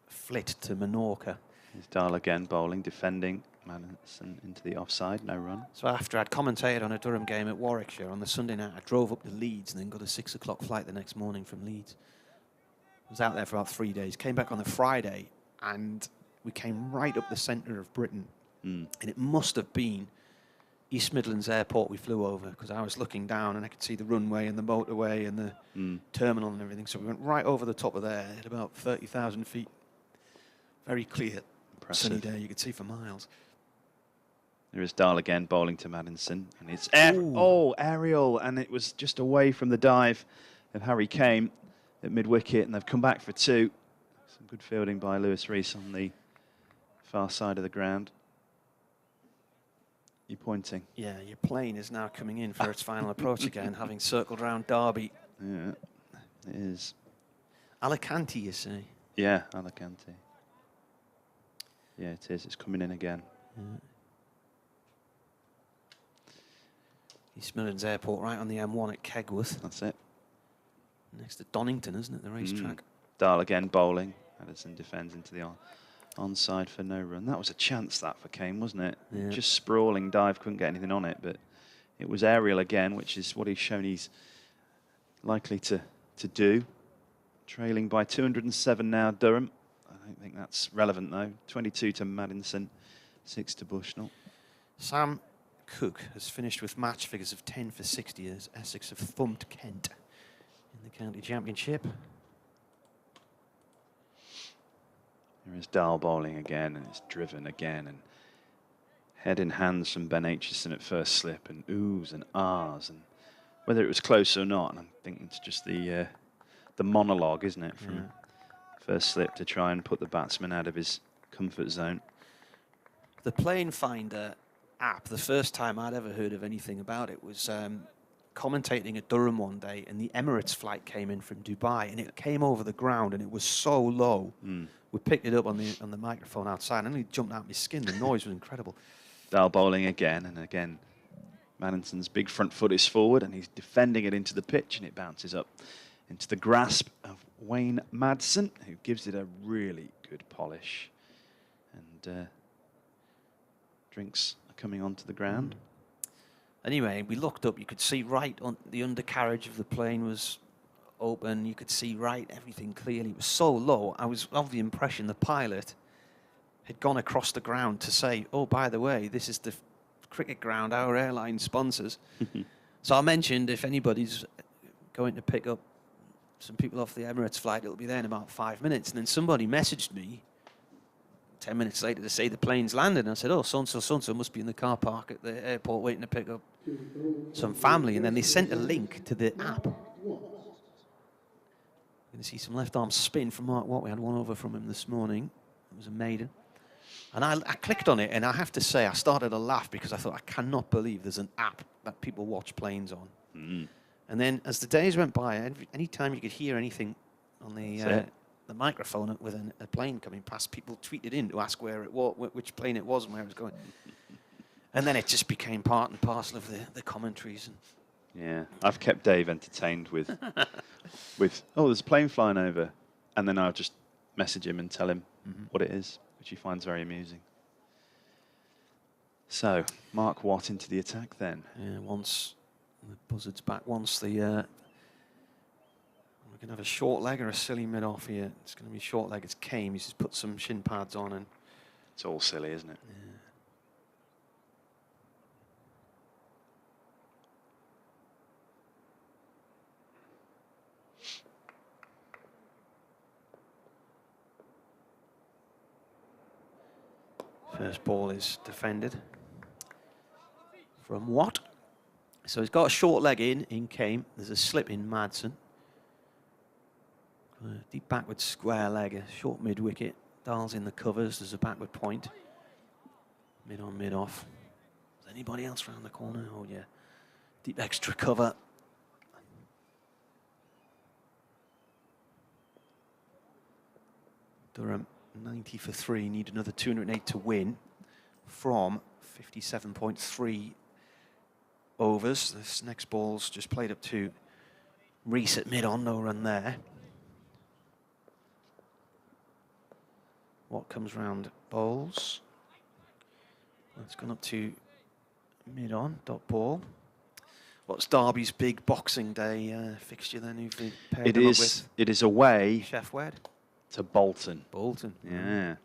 flit to Menorca. Here's Dahl again, bowling, defending. Madison into the offside, no run. So after I'd commentated on a Durham game at Warwickshire on the Sunday night, I drove up to Leeds and then got a 6 o'clock flight the next morning from Leeds. I was out there for about 3 days, came back on the Friday, and we came right up the centre of Britain. And it must have been East Midlands Airport we flew over, because I was looking down and I could see the runway and the motorway and the terminal and everything. So we went right over the top of there at about 30,000 feet. Very clear, sunny day. You could see for miles. There is Dahl again, bowling to Madison. And it's aerial. And it was just away from the dive of Harry Kane at mid-wicket. And they've come back for 2. Some good fielding by Lewis Rees on the far side of the ground. You're pointing. Yeah, your plane is now coming in for its final approach again, having circled around Derby. Yeah, it is. Alicante, you say? Yeah, Alicante. Yeah, it is. It's coming in again. Yeah. East Midlands Airport, right on the M1 at Kegworth. That's it. Next to Donington, isn't it, the racetrack? Dahl again bowling. Madison defends into the onside for no run. That was a chance, that, for Kane, wasn't it? Yeah. Just sprawling dive, couldn't get anything on it, but it was aerial again, which is what he's shown he's likely to do. Trailing by 207 now, Durham. I don't think that's relevant, though. 22 to Madison, 6 to Bushnell. Sam Cook has finished with match figures of 10 for 60 as Essex have thumped Kent in the county championship. Here is Dahl bowling again, and it's driven again, and head in hands from Ben Aitchison at first slip, and oohs and ahs, and whether it was close or not, and I think it's just the monologue, isn't it, from first slip to try and put the batsman out of his comfort zone. The Plane Finder app, the first time I'd ever heard of anything about it was commentating at Durham one day, and the Emirates flight came in from Dubai, and it came over the ground, and it was so low. We picked it up on the microphone outside, and it jumped out of my skin. The noise was incredible. Dahl bowling again, and again, Maddenson's big front foot is forward, and he's defending it into the pitch, and it bounces up into the grasp of Wayne Madsen, who gives it a really good polish. And drinks are coming onto the ground. Anyway, we looked up. You could see right on the undercarriage of the plane was open. You could see right everything clearly. It was so low. I was of the impression the pilot had gone across the ground to say, "Oh, by the way, this is the cricket ground our airline sponsors." So I mentioned if anybody's going to pick up some people off the Emirates flight, it'll be there in about 5 minutes. And then somebody messaged me 10 minutes later to say the plane's landed. And I said, "Oh, so-and-so must be in the car park at the airport waiting to pick up some family." And then they sent a link to the app. You're going to see some left arm spin from Mark Watt. We had one over from him this morning. It was a maiden. And I clicked on it, and I have to say, I started to laugh because I thought, I cannot believe there's an app that people watch planes on. And then as the days went by, any time you could hear anything on the microphone with a plane coming past, people tweeted in to ask where it was, which plane it was and where it was going. And then it just became part and parcel of the commentaries. Yeah, I've kept Dave entertained with, oh, there's a plane flying over. And then I'll just message him and tell him what it is, which he finds very amusing. So, Mark Watt into the attack then. Yeah, once the buzzard's back, once the... we're going to have a short leg or a silly mid-off here. It's going to be short leg. It's Kame. He's just put some shin pads on. And it's all silly, isn't it? Yeah. First ball is defended from Watt. So he's got a short leg in Kame. There's a slip in Madsen. Deep backward square leg, a short mid wicket. Dahl's in the covers. There's a backward point. Mid on, mid off. Is anybody else round the corner? Oh yeah. Deep extra cover. Durham 90 for 3, need another 208 to win from 57.3 overs. This next ball's just played up to Reese at mid-on, no run there. What comes round bowls? It's gone up to mid-on, dot ball. What's Derby's big Boxing Day fixture then? Who've they paired them up with? It is away Chef Wed? to Bolton. Bolton. Yeah.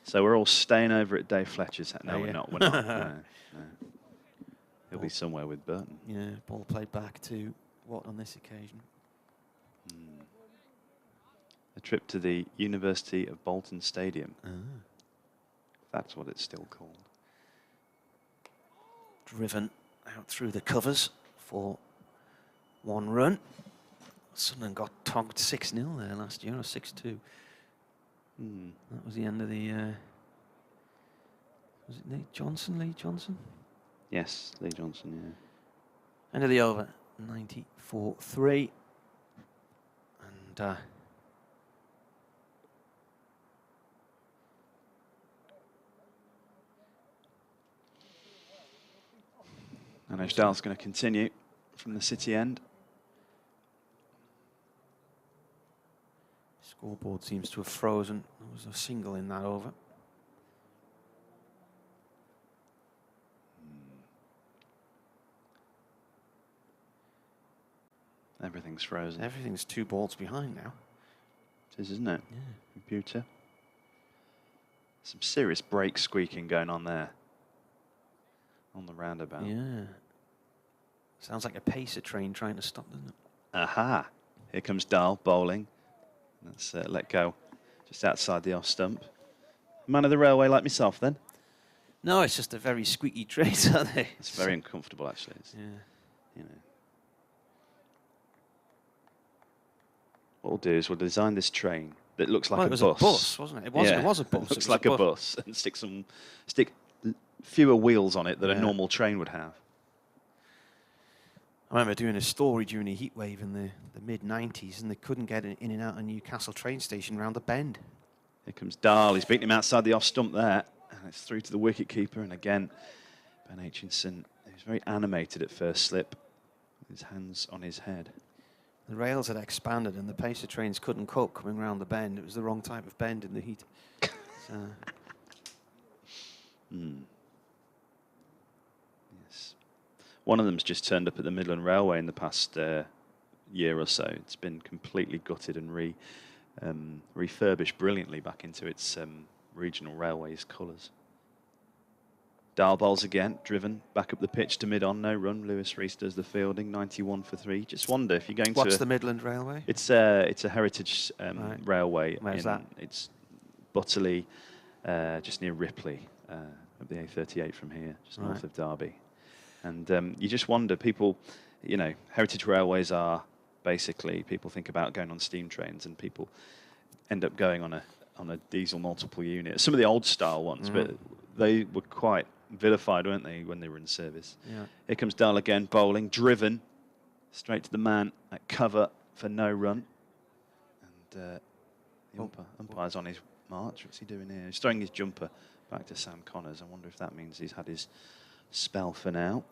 So we're all staying over at Dave Fletcher's. No, we're not. We're not. No. He'll be somewhere with Burton. Yeah, ball played back to Watt on this occasion. A trip to the University of Bolton Stadium. That's what it's still called. Driven out through the covers for 1 run. Sunderland got togged 6-0 there last year, or 6-2. That was the end of the... was it Lee Johnson? Yes, Lee Johnson, yeah. End of the over, 94-3. And Anish Dahl's going to continue from the City end. Scoreboard seems to have frozen. There was a single in that over. Everything's frozen. Everything's 2 balls behind now. It is, isn't it? Yeah. Computer. Some serious brake squeaking going on there. on the roundabout. Yeah. Sounds like a pacer train trying to stop, doesn't it? Aha. Here comes Dahl bowling. Let's let go just outside the off stump. Man of the railway like myself, then? No, it's just a very squeaky trace, aren't they? It's very uncomfortable, actually. It's, Yeah. you know. What we'll do is we'll design this train that looks like Well, a it was bus. a bus, wasn't it? It was, Yeah. it was a bus. It looks was like a bus, and stick fewer wheels on it than a Yeah. normal train would have. I remember doing a story during a heat wave in the mid-90s, and they couldn't get in and out of Newcastle train station round the bend. Here comes Dahl. He's beaten him outside the off stump there. And it's through to the wicket keeper. And again, Ben Aitchison, he was very animated at first slip, with his hands on his head. The rails had expanded, and the pacer trains couldn't cope coming round the bend. It was the wrong type of bend in the heat. So, Yes. One of them's just turned up at the Midland Railway in the past year or so. It's been completely gutted and refurbished brilliantly back into its regional railways colours. Dahl bowls again, driven back up the pitch to mid-on, no run. Lewis Rees does the fielding, 91 for 3. Just wonder if you're going what's to... the Midland Railway? It's a heritage Right. railway. Where's that? It's Butterley, just near Ripley, up the A38 from here, just north Right. of Derby. And you just wonder, people, you know, heritage railways are basically, people think about going on steam trains, and people end up going on a diesel multiple unit. Some of the old style ones, but they were quite vilified, weren't they, when they were in service? Yeah. Here comes Dahl again, bowling, driven straight to the man at cover for no run. And the umpire's on his march. What's he doing here? He's throwing his jumper back to Sam Connors. I wonder if that means he's had his spell for now.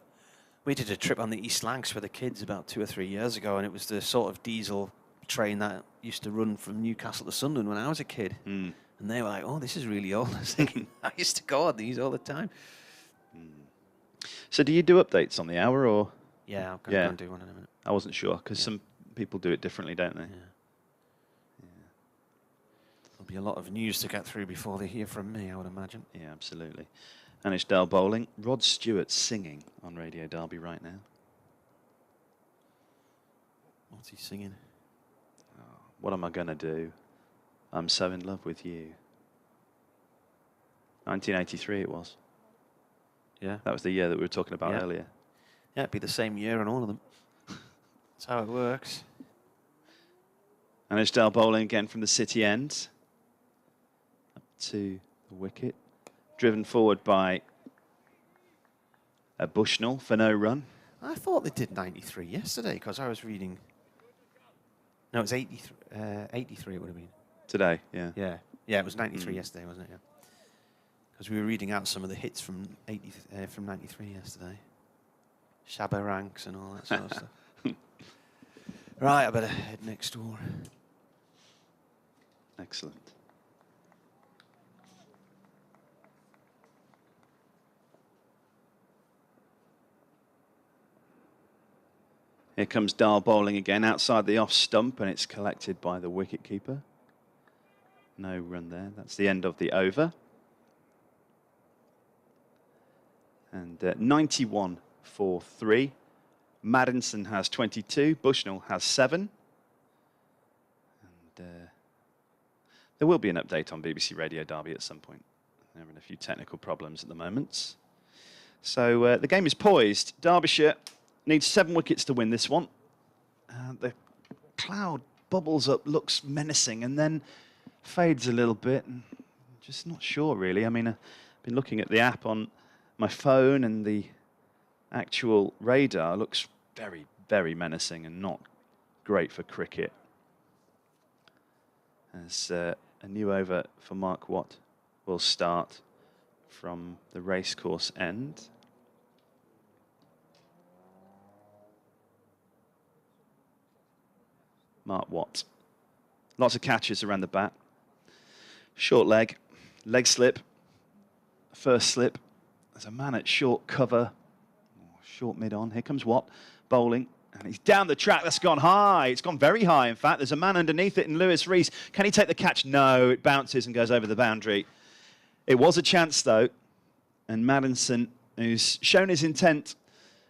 We did a trip on the East Lancs for the kids about 2 or 3 years ago, and it was the sort of diesel train that used to run from Newcastle to Sunderland when I was a kid. And they were like, oh, this is really old. I was thinking, I used to go on these all the time. So do you do updates on the hour, or? Yeah, I'm going to go and do one in a minute. I wasn't sure, because some people do it differently, don't they? There'll be a lot of news to get through before they hear from me, I would imagine. Yeah, absolutely. Anish Dahl bowling. Rod Stewart singing on Radio Derby right now. What's he singing? What am I going to do? I'm so in love with you. 1983 it was. Yeah. That was the year that we were talking about Yeah. earlier. Yeah, it'd be the same year on all of them. That's how it works. Anish Dahl bowling again from the city end. Up to the wicket. Driven forward by Bushnell for no run. I thought they did 93 yesterday, because I was reading... No, it was 83, 83 it would have been. Today, yeah. Yeah, yeah, it was 93 yesterday, wasn't it? Yeah, because we were reading out some of the hits from 93 yesterday. Shabba Ranks and all that sort of stuff. Right, I better head next door. Excellent. Here comes Dahl bowling again outside the off stump, and it's collected by the wicket keeper. No run there. That's the end of the over. And 91 for 3. Maddinson has 22. Bushnell has 7. And there will be an update on BBC Radio Derby at some point. They're having a few technical problems at the moment. So the game is poised. Derbyshire needs 7 wickets to win this one. The cloud bubbles up, looks menacing, and then fades a little bit. And just not sure, really. I mean, I've been looking at the app on my phone, and the actual radar looks very, very menacing and not great for cricket. As a new over for Mark Watt will start from the racecourse end. Mark Watt. Lots of catches around the bat. Short leg, leg slip, first slip. There's a man at short cover, short mid-on. Here comes Watt, bowling, and he's down the track. That's gone high. It's gone very high, in fact. There's a man underneath it in Lewis Rees. Can he take the catch? No, it bounces and goes over the boundary. It was a chance, though, and Maddinson who's shown his intent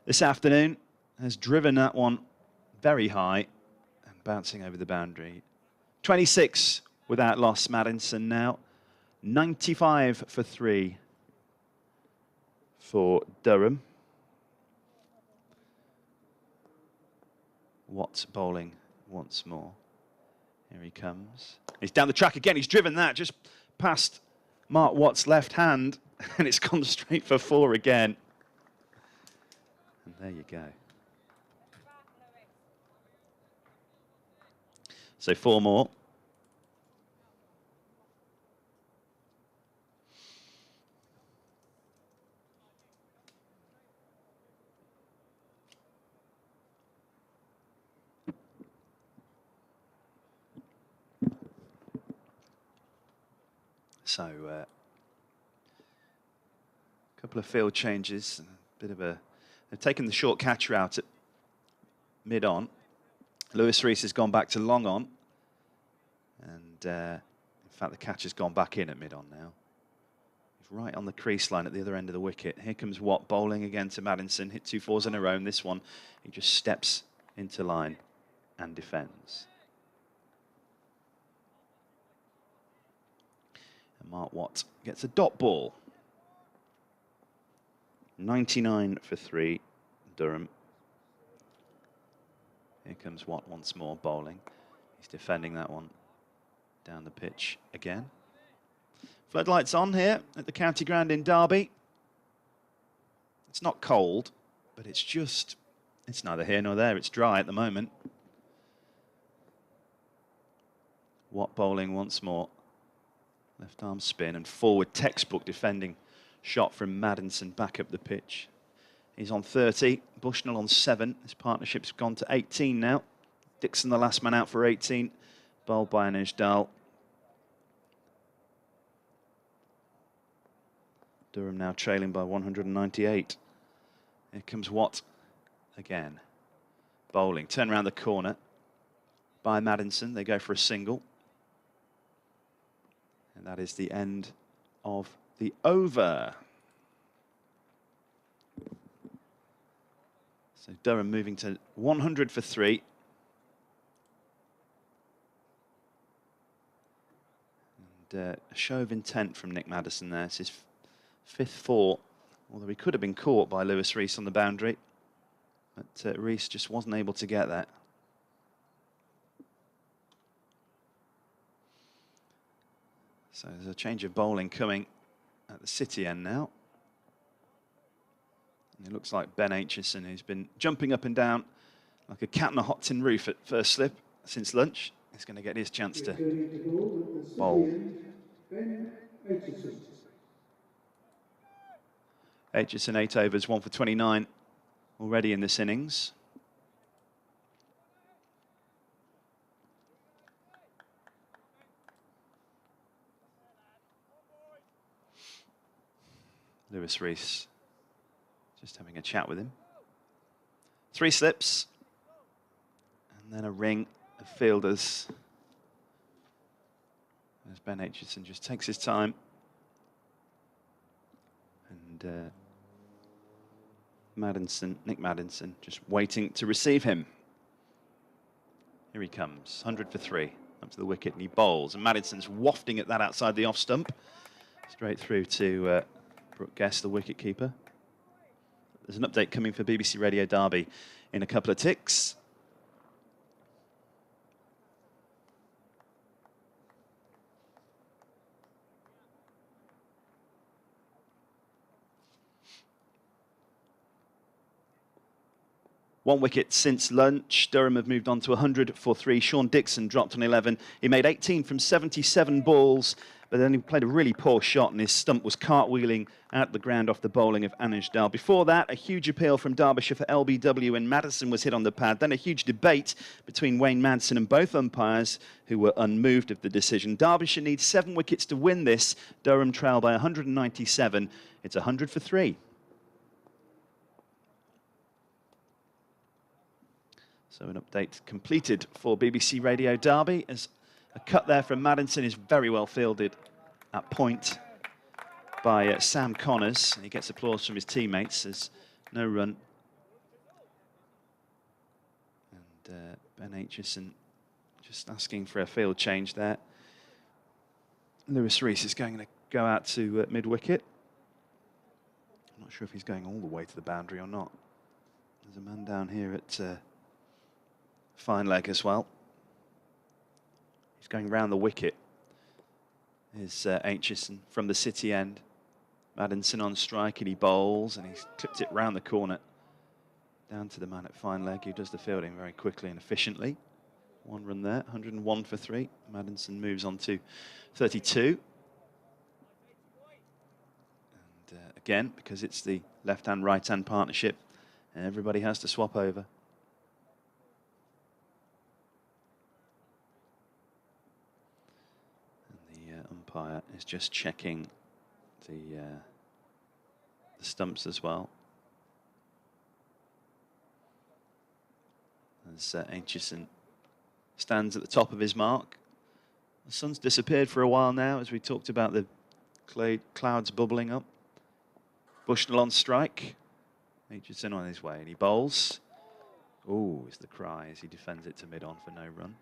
this afternoon, has driven that one very high and bouncing over the boundary. 26 without loss, Maddinson now. 95 for 3 for Durham. Watts bowling once more. Here he comes. He's down the track again. He's driven that just past Mark Watts' left hand, and it's gone straight for 4 again. And there you go. So 4 more. So, a couple of field changes, a bit of a... They've taken the short catcher out at mid-on. Lewis Rees has gone back to long-on. And, in fact, the catcher's gone back in at mid-on now. He's right on the crease line at the other end of the wicket. Here comes Watt bowling again to Maddinson. Hit 2 fours in a row, and this one, he just steps into line and defends. Mark Watt gets a dot ball. 99 for 3, Durham. Here comes Watt once more bowling. He's defending that one down the pitch again. Floodlights on here at the County Ground in Derby. It's not cold, but it's neither here nor there. It's dry at the moment. Watt bowling once more. Left arm spin and forward textbook defending shot from Maddinson back up the pitch. He's on 30, Bushnell on 7. His partnership's gone to 18 now. Dixon the last man out for 18, bowled by Anish Dal. Durham now trailing by 198. Here comes Watt again. Bowling, turn around the corner by Maddinson. They go for a single. And that is the end of the over. So Durham moving to 100 for 3. And a show of intent from Nick Maddison there. It's his 5th 4, although he could have been caught by Lewis Rees on the boundary. But Rees just wasn't able to get that. So there's a change of bowling coming at the City end now. And it looks like Ben Aitchison, who's been jumping up and down like a cat on a hot tin roof at first slip since lunch, is going to get his chance to bowl. Aitchison 8 overs, 1 for 29 already in this innings. Lewis Rees just having a chat with him. 3 slips. And then a ring of fielders. As Ben Aitchison just takes his time. And Nick Maddinson, just waiting to receive him. Here he comes, 100 for 3. Up to the wicket and he bowls. And Maddinson's wafting at that outside the off stump. Straight through to... Brooke Guest, the wicketkeeper. There's an update coming for BBC Radio Derby in a couple of ticks. One wicket since lunch. Durham have moved on to 100 for 3. Sean Dixon dropped on 11. He made 18 from 77 balls, but then he played a really poor shot and his stump was cartwheeling out the ground off the bowling of Anish Dal. Before that, a huge appeal from Derbyshire for LBW and Maddison was hit on the pad. Then a huge debate between Wayne Madsen and both umpires who were unmoved of the decision. Derbyshire needs 7 wickets to win this. Durham trail by 197. It's 100 for 3. So an update completed for BBC Radio Derby as a cut there from Maddinson is very well fielded at point. by Sam Connors. He gets applause from his teammates. There's no run. And Ben Aitchison just asking for a field change there. Lewis Rees is going to go out to mid-wicket. I'm not sure if he's going all the way to the boundary or not. There's a man down here at fine leg as well. He's going round the wicket. Is Aitchison from the city end. Maddinson on strike, and he bowls, and he's clipped it round the corner. Down to the man at fine leg, who does the fielding very quickly and efficiently. One run there, 101 for 3. Maddinson moves on to 32. And again, because it's the left-hand, right-hand partnership, everybody has to swap over. And the umpire is just checking the stumps as well. As Aitchison stands at the top of his mark. The sun's disappeared for a while now, as we talked about the clouds bubbling up. Bushnell on strike. Aitchison on his way, and he bowls. Oh, is the cry as he defends it to mid-on for no run.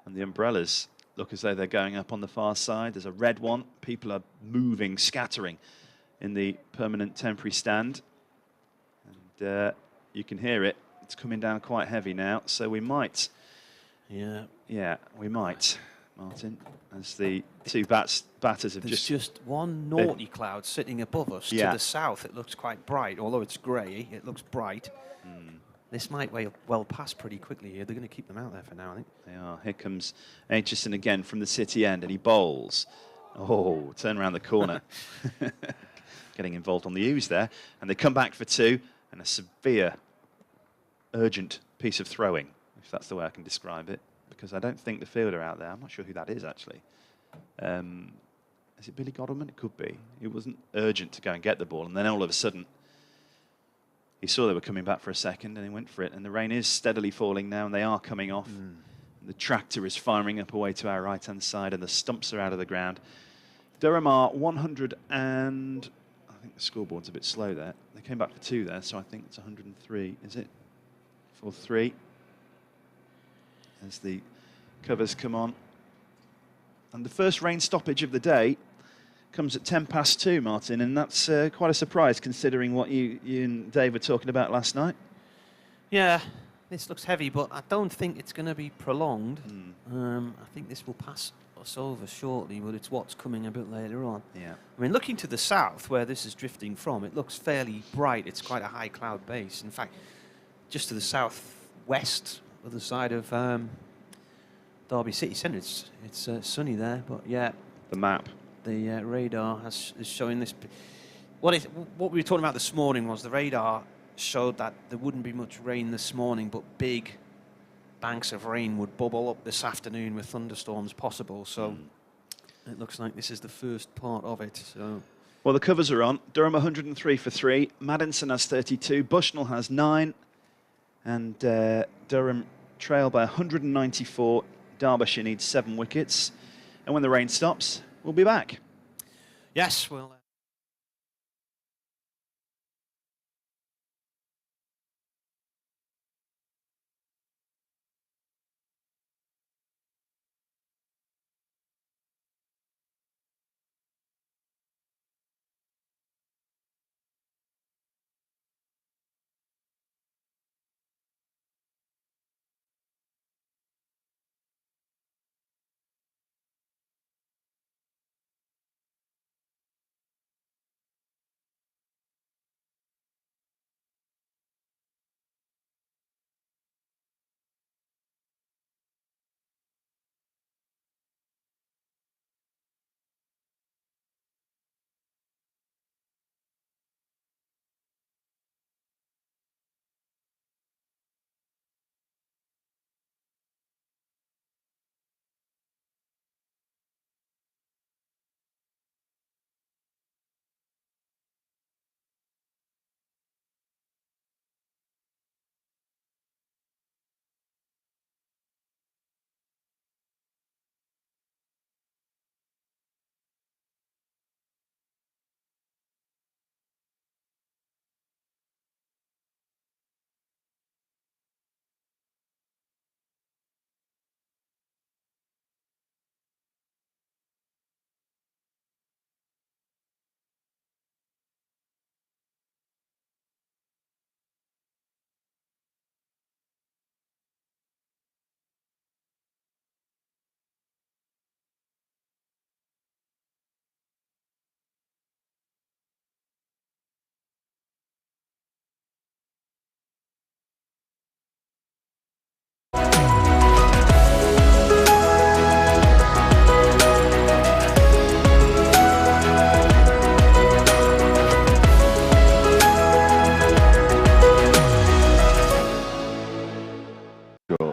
And the umbrellas look as though they're going up on the far side. There's a red one. People are moving, scattering in the permanent temporary stand. And you can hear it. It's coming down quite heavy now, so we might. Yeah, we might, Martin, as the two batters have just one naughty cloud sitting above us. Yeah. To the south, it looks quite bright, although it's grey, it looks bright. This might well pass pretty quickly here. They're going to keep them out there for now, I think. They are. Here comes Aitchison again from the city end, and he bowls. Oh, turn around the corner. Getting involved on the ooze there. And they come back for 2, and a severe, urgent piece of throwing, if that's the way I can describe it, because I don't think the fielder out there, I'm not sure who that is actually. Is it Billy Godalman? It could be. It wasn't urgent to go and get the ball, and then all of a sudden he saw they were coming back for a second and he went for it, and the rain is steadily falling now and they are coming off. The tractor is firing up away to our right hand side and the stumps are out of the ground. Durham are 100 and I think the scoreboard's a bit slow there. They came back for 2 there, so I think it's 103, is it? For 3. As the covers come on. And the first rain stoppage of the day comes at 2:10, Martin, and that's quite a surprise considering what you and Dave were talking about last night. Yeah, this looks heavy, but I don't think it's going to be prolonged. I think this will pass us over shortly, but it's what's coming a bit later on. Yeah. I mean, looking to the south, where this is drifting from, it looks fairly bright. It's quite a high cloud base. In fact, just to the southwest, other side of Derby City Centre, it's sunny there, but yeah. The map. The radar is showing this. What we were talking about this morning was the radar showed that there wouldn't be much rain this morning, but big banks of rain would bubble up this afternoon with thunderstorms possible. So it looks like this is the first part of it. So. Well, the covers are on. Durham 103 for 3. Maddinson has 32. Bushnell has 9. And Durham trail by 194. Derbyshire needs 7 wickets. And when the rain stops, we'll be back. Yes, well.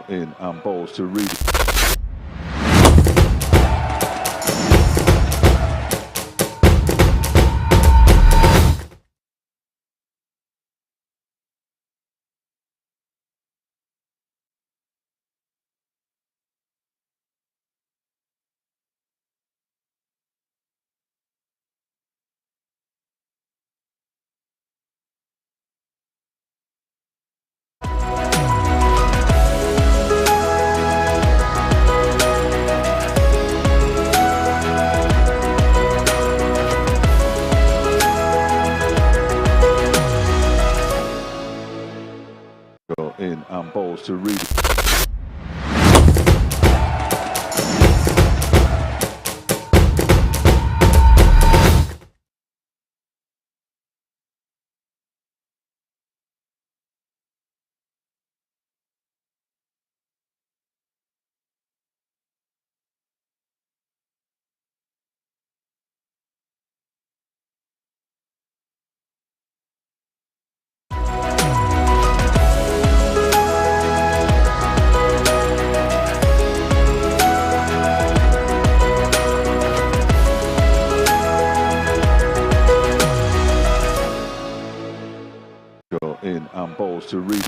Got in and bowls to Reed. Got in and bowls to Reed. Got in and bowls to Reed.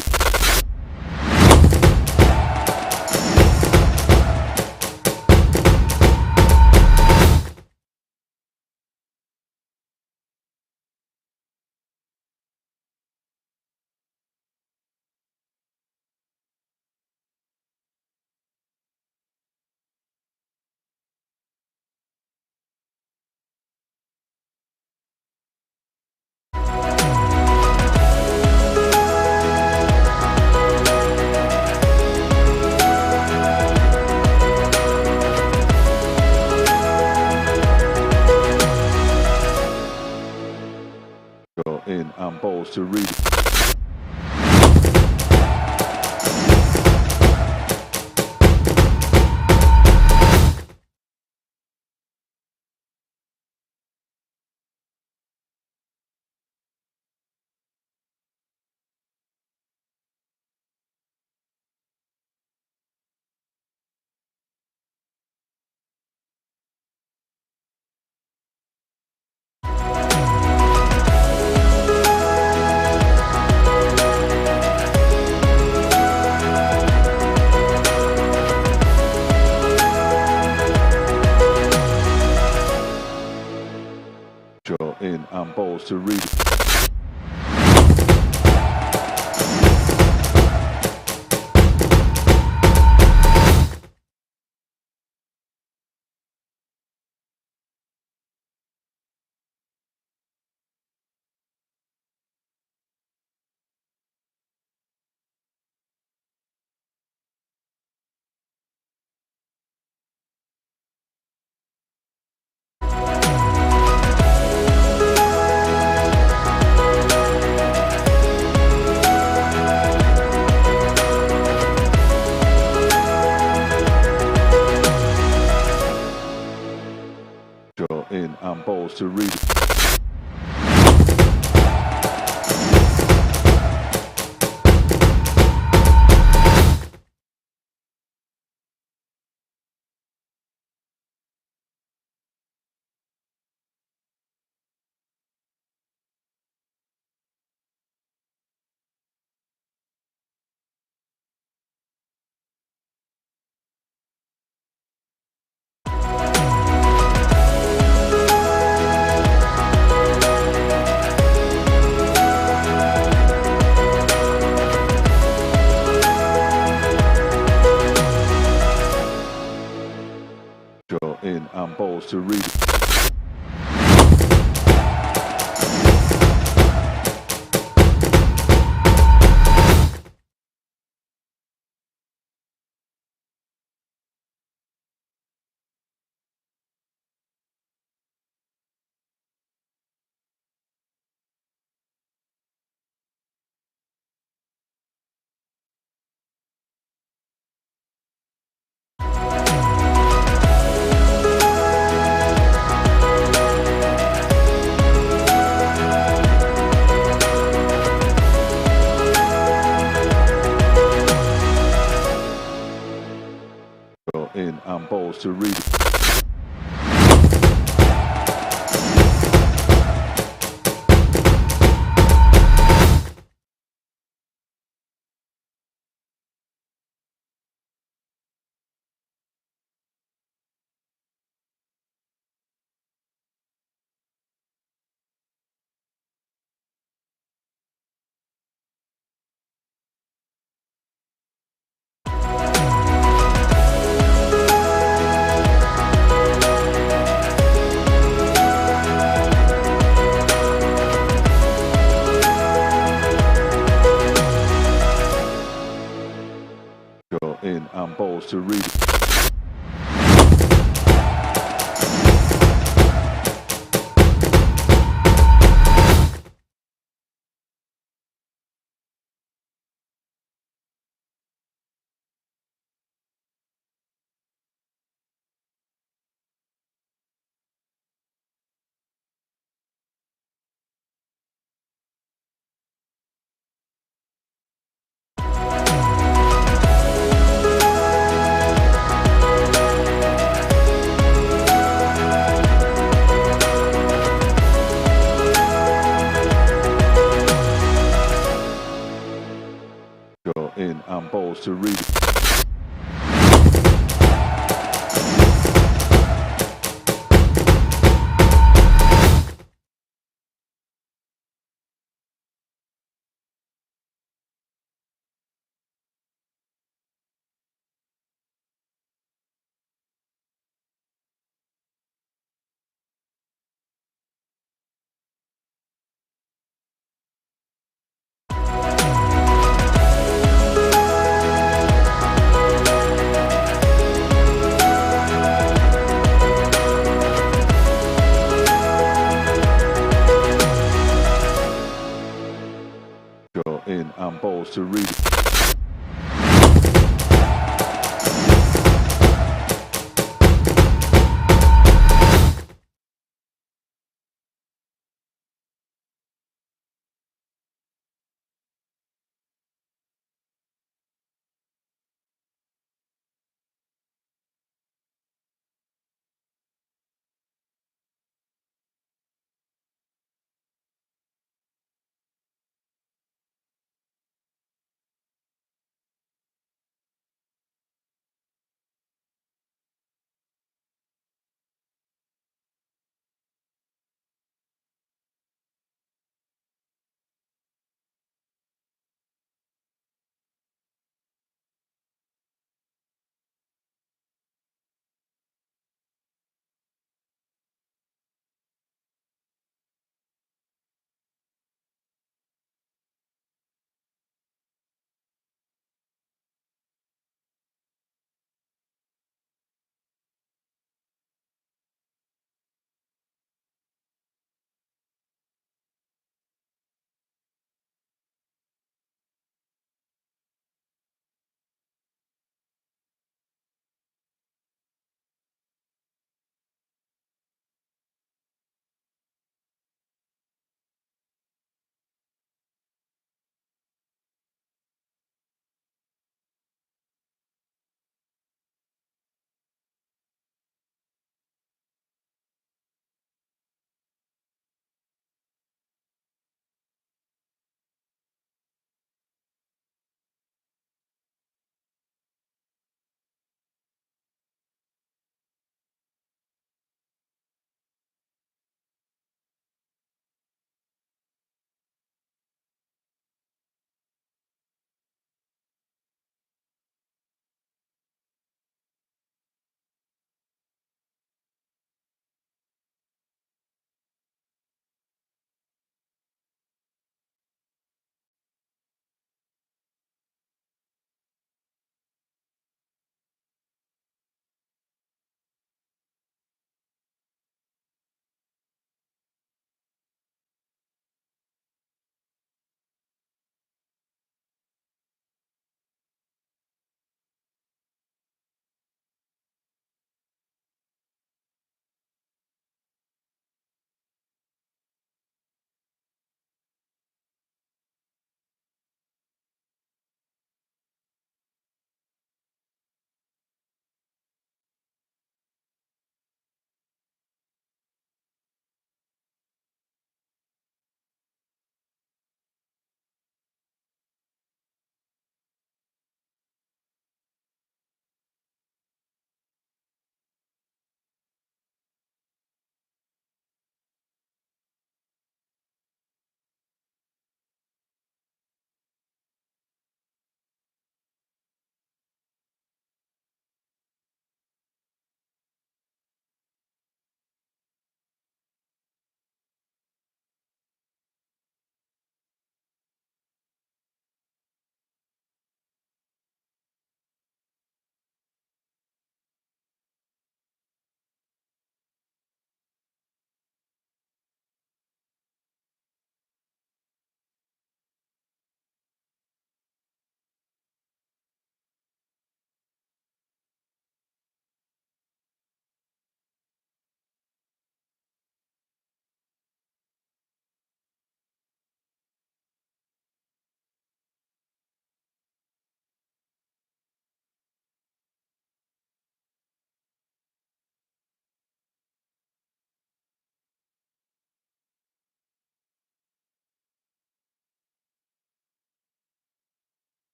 Got in and bowls to Reed. Got in and bowls to Reed. Got in and bowls to Reed. Got in and bowls to Reed. In and balls to Reed. In and balls to Reed. In and balls to Reed. In and balls to Reed.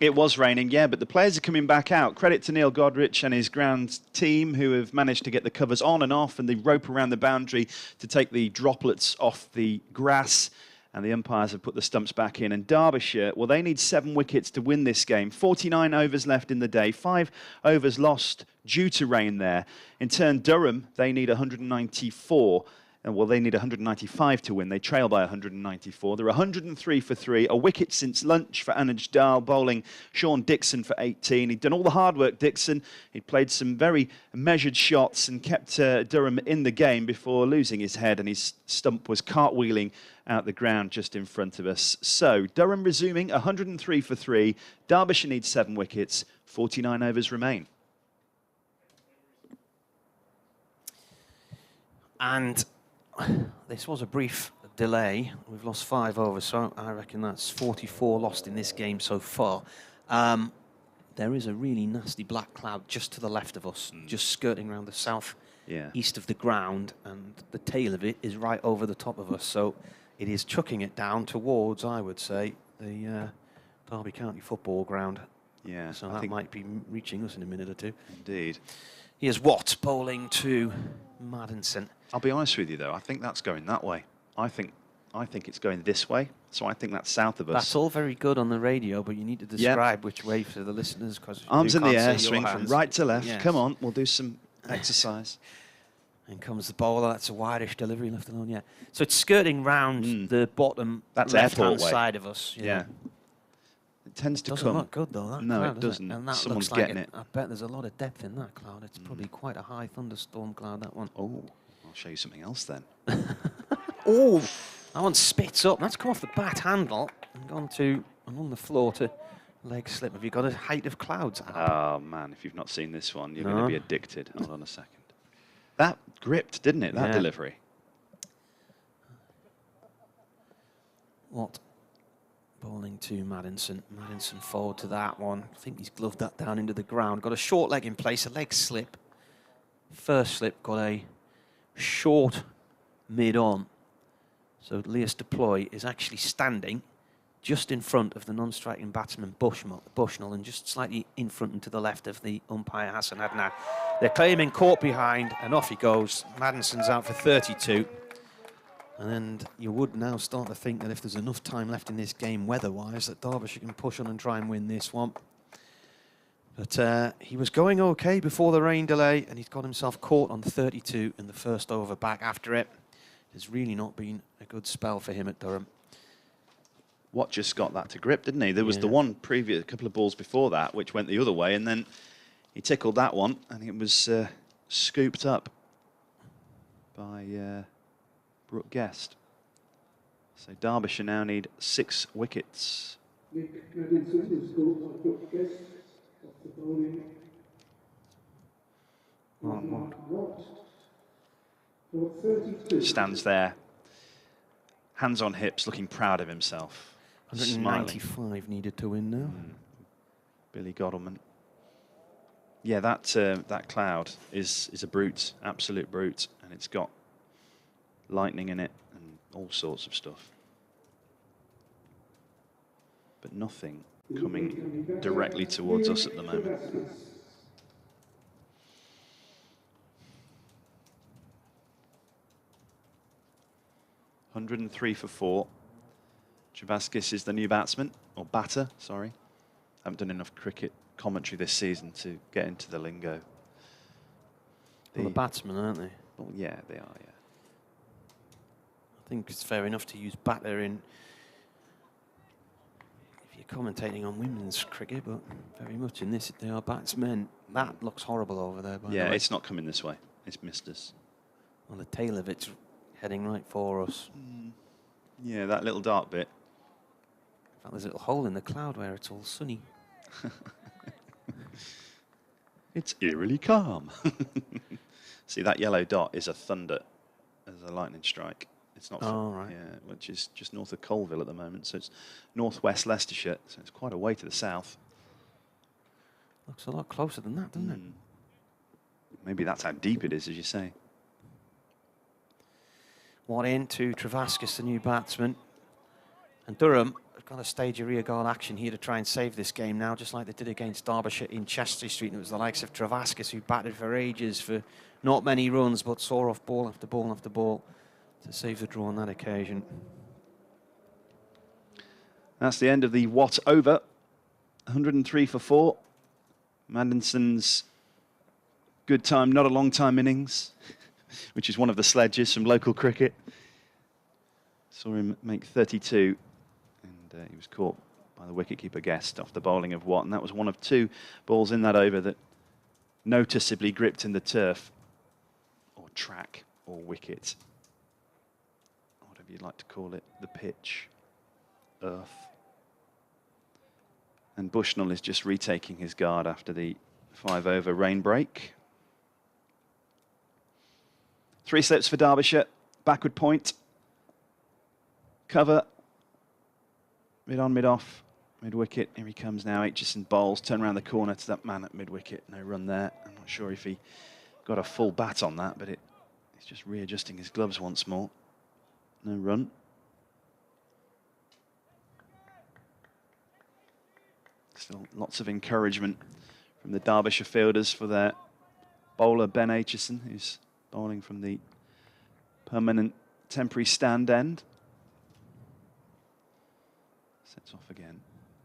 It was raining, yeah, but the players are coming back out. Credit to Neil Godrich and his ground team who have managed to get the covers on and off and the rope around the boundary to take the droplets off the grass. And the umpires have put the stumps back in. And Derbyshire, well, they need 7 wickets to win this game. 49 overs left in the day. 5 overs lost due to rain there. In turn, Durham, they need 194. And well, they need 195 to win. They trail by 194. They're 103 for 3. A wicket since lunch for Anuj Dal, bowling Sean Dixon for 18. He'd done all the hard work, Dixon. He'd played some very measured shots and kept Durham in the game before losing his head, and his stump was cartwheeling out the ground just in front of us. So, Durham resuming 103 for 3. Derbyshire needs 7 wickets. 49 overs remain. And this was a brief delay. We've lost 5 overs, so I reckon that's 44 lost in this game so far. There is a really nasty black cloud just to the left of us, just skirting around the south east of the ground, and the tail of it is right over the top of us. So it is chucking it down towards, I would say, the Derby County Football Ground. Yeah, so that might be reaching us in a minute or two. Indeed. Here's Watt bowling to Madison. I'll be honest with you, though. I think that's going that way. I think it's going this way. So I think that's south of us. That's all very good on the radio, but you need to describe which way for the listeners. Cause arms in the air, swing from right to left. Yes. Come on, we'll do some exercise. And comes the bowler. That's a wide-ish delivery, left alone. Yeah. So it's skirting round the bottom left-hand side of us. Yeah. It tends to doesn't look good though. That no, cloud, it doesn't. And that Someone's looks like getting it. I bet there's a lot of depth in that cloud. It's probably quite a high thunderstorm cloud. That one. Oh, I'll show you something else then. Oh, that one spits up. That's come off the bat handle and gone to and on the floor to leg slip. Have you got a height of clouds? Oh man, if you've not seen this one, you're going to be addicted. Hold on a second. That gripped, didn't it? That delivery. What? Bowling to Madison. Madison forward to that one. I think he's gloved that down into the ground. Got a short leg in place, a leg slip. First slip got a short mid-on. So Leas Deploy is actually standing just in front of the non-striking batsman Bushnell and just slightly in front and to the left of the umpire Hassan Adnan. They're claiming caught behind, and off he goes. Madison's out for 32. And you would now start to think that if there's enough time left in this game weather-wise, that Derbyshire can push on and try and win this one. But he was going okay before the rain delay, and he's got himself caught on 32 in the first over back after it. It's really not been a good spell for him at Durham. Watt just got that to grip, didn't he? There was the one previous, a couple of balls before that, which went the other way, and then he tickled that one, and it was scooped up by Brooke Guest. So Derbyshire now need 6 wickets. Nick Madison was scored by Brooke Guest off the bowling. Watt for 32. Stands there, hands on hips, looking proud of himself. 195 needed to win now. Billy Goddleman. Yeah, that cloud is a brute, absolute brute, and it's got lightning in it and all sorts of stuff. But nothing coming directly towards us at the moment. 103 for 4. Travaskis is the new batsman, or batter, sorry. Haven't done enough cricket commentary this season to get into the lingo. Well, the batsmen, aren't they? Well, yeah, they are, yeah. I think it's fair enough to use batter in if you're commentating on women's cricket, but very much in this, they are batsmen. That looks horrible over there, by the way. It's not coming this way. It's missed us. Well, the tail of it's heading right for us. Yeah, that little dark bit. In fact, there's a little hole in the cloud where it's all sunny. It's eerily calm. See, that yellow dot is a thunder, as a lightning strike. It's not, right. Yeah, which is just north of Colville at the moment. So it's northwest Leicestershire. So it's quite a way to the south. Looks a lot closer than that, doesn't it? Maybe that's how deep it is, as you say. One in to Travaskis, the new batsman. And Durham got to stage a rearguard action here to try and save this game now, just like they did against Derbyshire in Chester Street. And it was the likes of Travaskis who batted for ages for not many runs, but saw off ball after ball after ball to save the draw on that occasion. That's the end of the Watt over. 103 for 4. Mandelson's good time, not a long time innings, which is one of the sledges from local cricket. Saw him make 32, and he was caught by the wicketkeeper Guest off the bowling of Watt, and that was one of 2 balls in that over that noticeably gripped in the turf, or track, or wicket, whatever you'd like to call it, the pitch, earth. And Bushnell is just retaking his guard after the 5-over rain break. 3 slips for Derbyshire, backward point, cover, mid on, mid off, mid wicket. Here he comes now. Aitchison bowls, turn around the corner to that man at mid wicket. No run there. I'm not sure if he got a full bat on that, but he's just readjusting his gloves once more. No run. Still lots of encouragement from the Derbyshire fielders for their bowler Ben Aitchison, who's bowling from the permanent temporary stand end. Sets off again,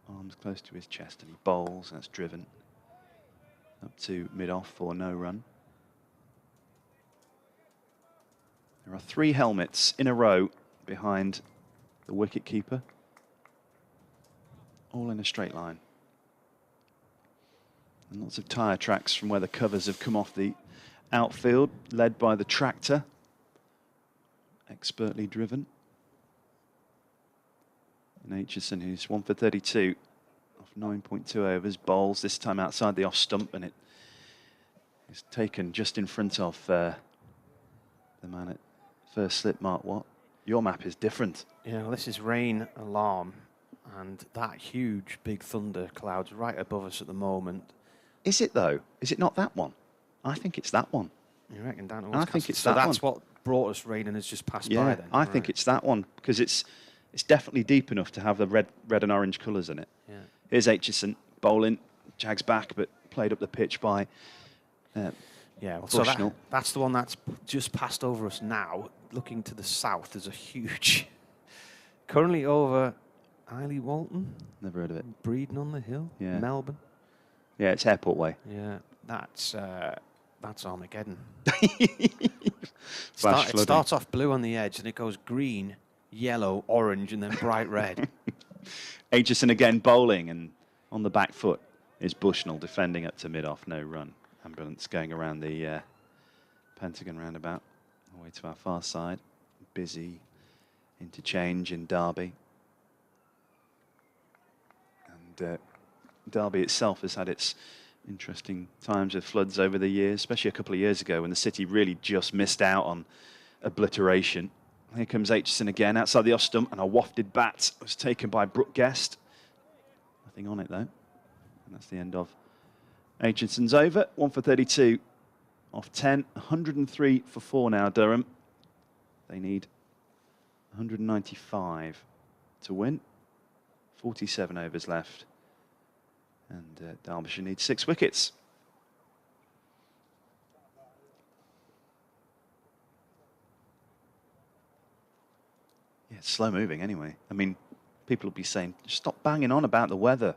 arms close to his chest, and he bowls, and that's driven up to mid-off for no run. There are 3 helmets in a row behind the wicket-keeper, all in a straight line. And lots of tyre tracks from where the covers have come off the outfield, led by the tractor, expertly driven. And Aitchison, who's 1 for 32 off 9.2 overs, bowls this time outside the off stump, and it is taken just in front of the man at first slip, Mark Watt. Your map is different. Yeah, well, this is rain alarm, and that huge big thunder cloud's right above us at the moment. Is it though? Is it not that one? I think it's that one. You reckon down I think it's so that that's one. what brought us rain and has just passed by Yeah, then. I think it's that one, because it's definitely deep enough to have the red and orange colours in it. Yeah. Here's Aitchison bowling, jags back, but played up the pitch by Yeah, well, so Bushnell. that's the one that's just passed over us now. Looking to the south, there's a huge, currently over Eiley Walton. Never heard of it. Breedon on the Hill, Yeah. Melbourne. Yeah, it's Airport Way. Yeah, that's Armageddon. Flash It flooding. starts off blue on the edge, and it goes green, yellow, orange, and then bright red. Aitchison again bowling, and on the back foot is Bushnell defending up to mid-off, no run. Ambulance going around the Pentagon roundabout, all the way to our far side. Busy interchange in Derby. And Derby itself has had its interesting times with floods over the years, especially a couple of years ago when the city really just missed out on obliteration. Here comes Aitchison again outside the off stump, and a wafted bat was taken by Brooke Guest. Nothing on it though. And that's the end of Aitchison's over. 1 for 32 off 10. 103 for 4 now, Durham. They need 195 to win. 47 overs left. And Derbyshire needs 6 wickets. Yeah, it's slow moving anyway. I mean, people will be saying, stop banging on about the weather.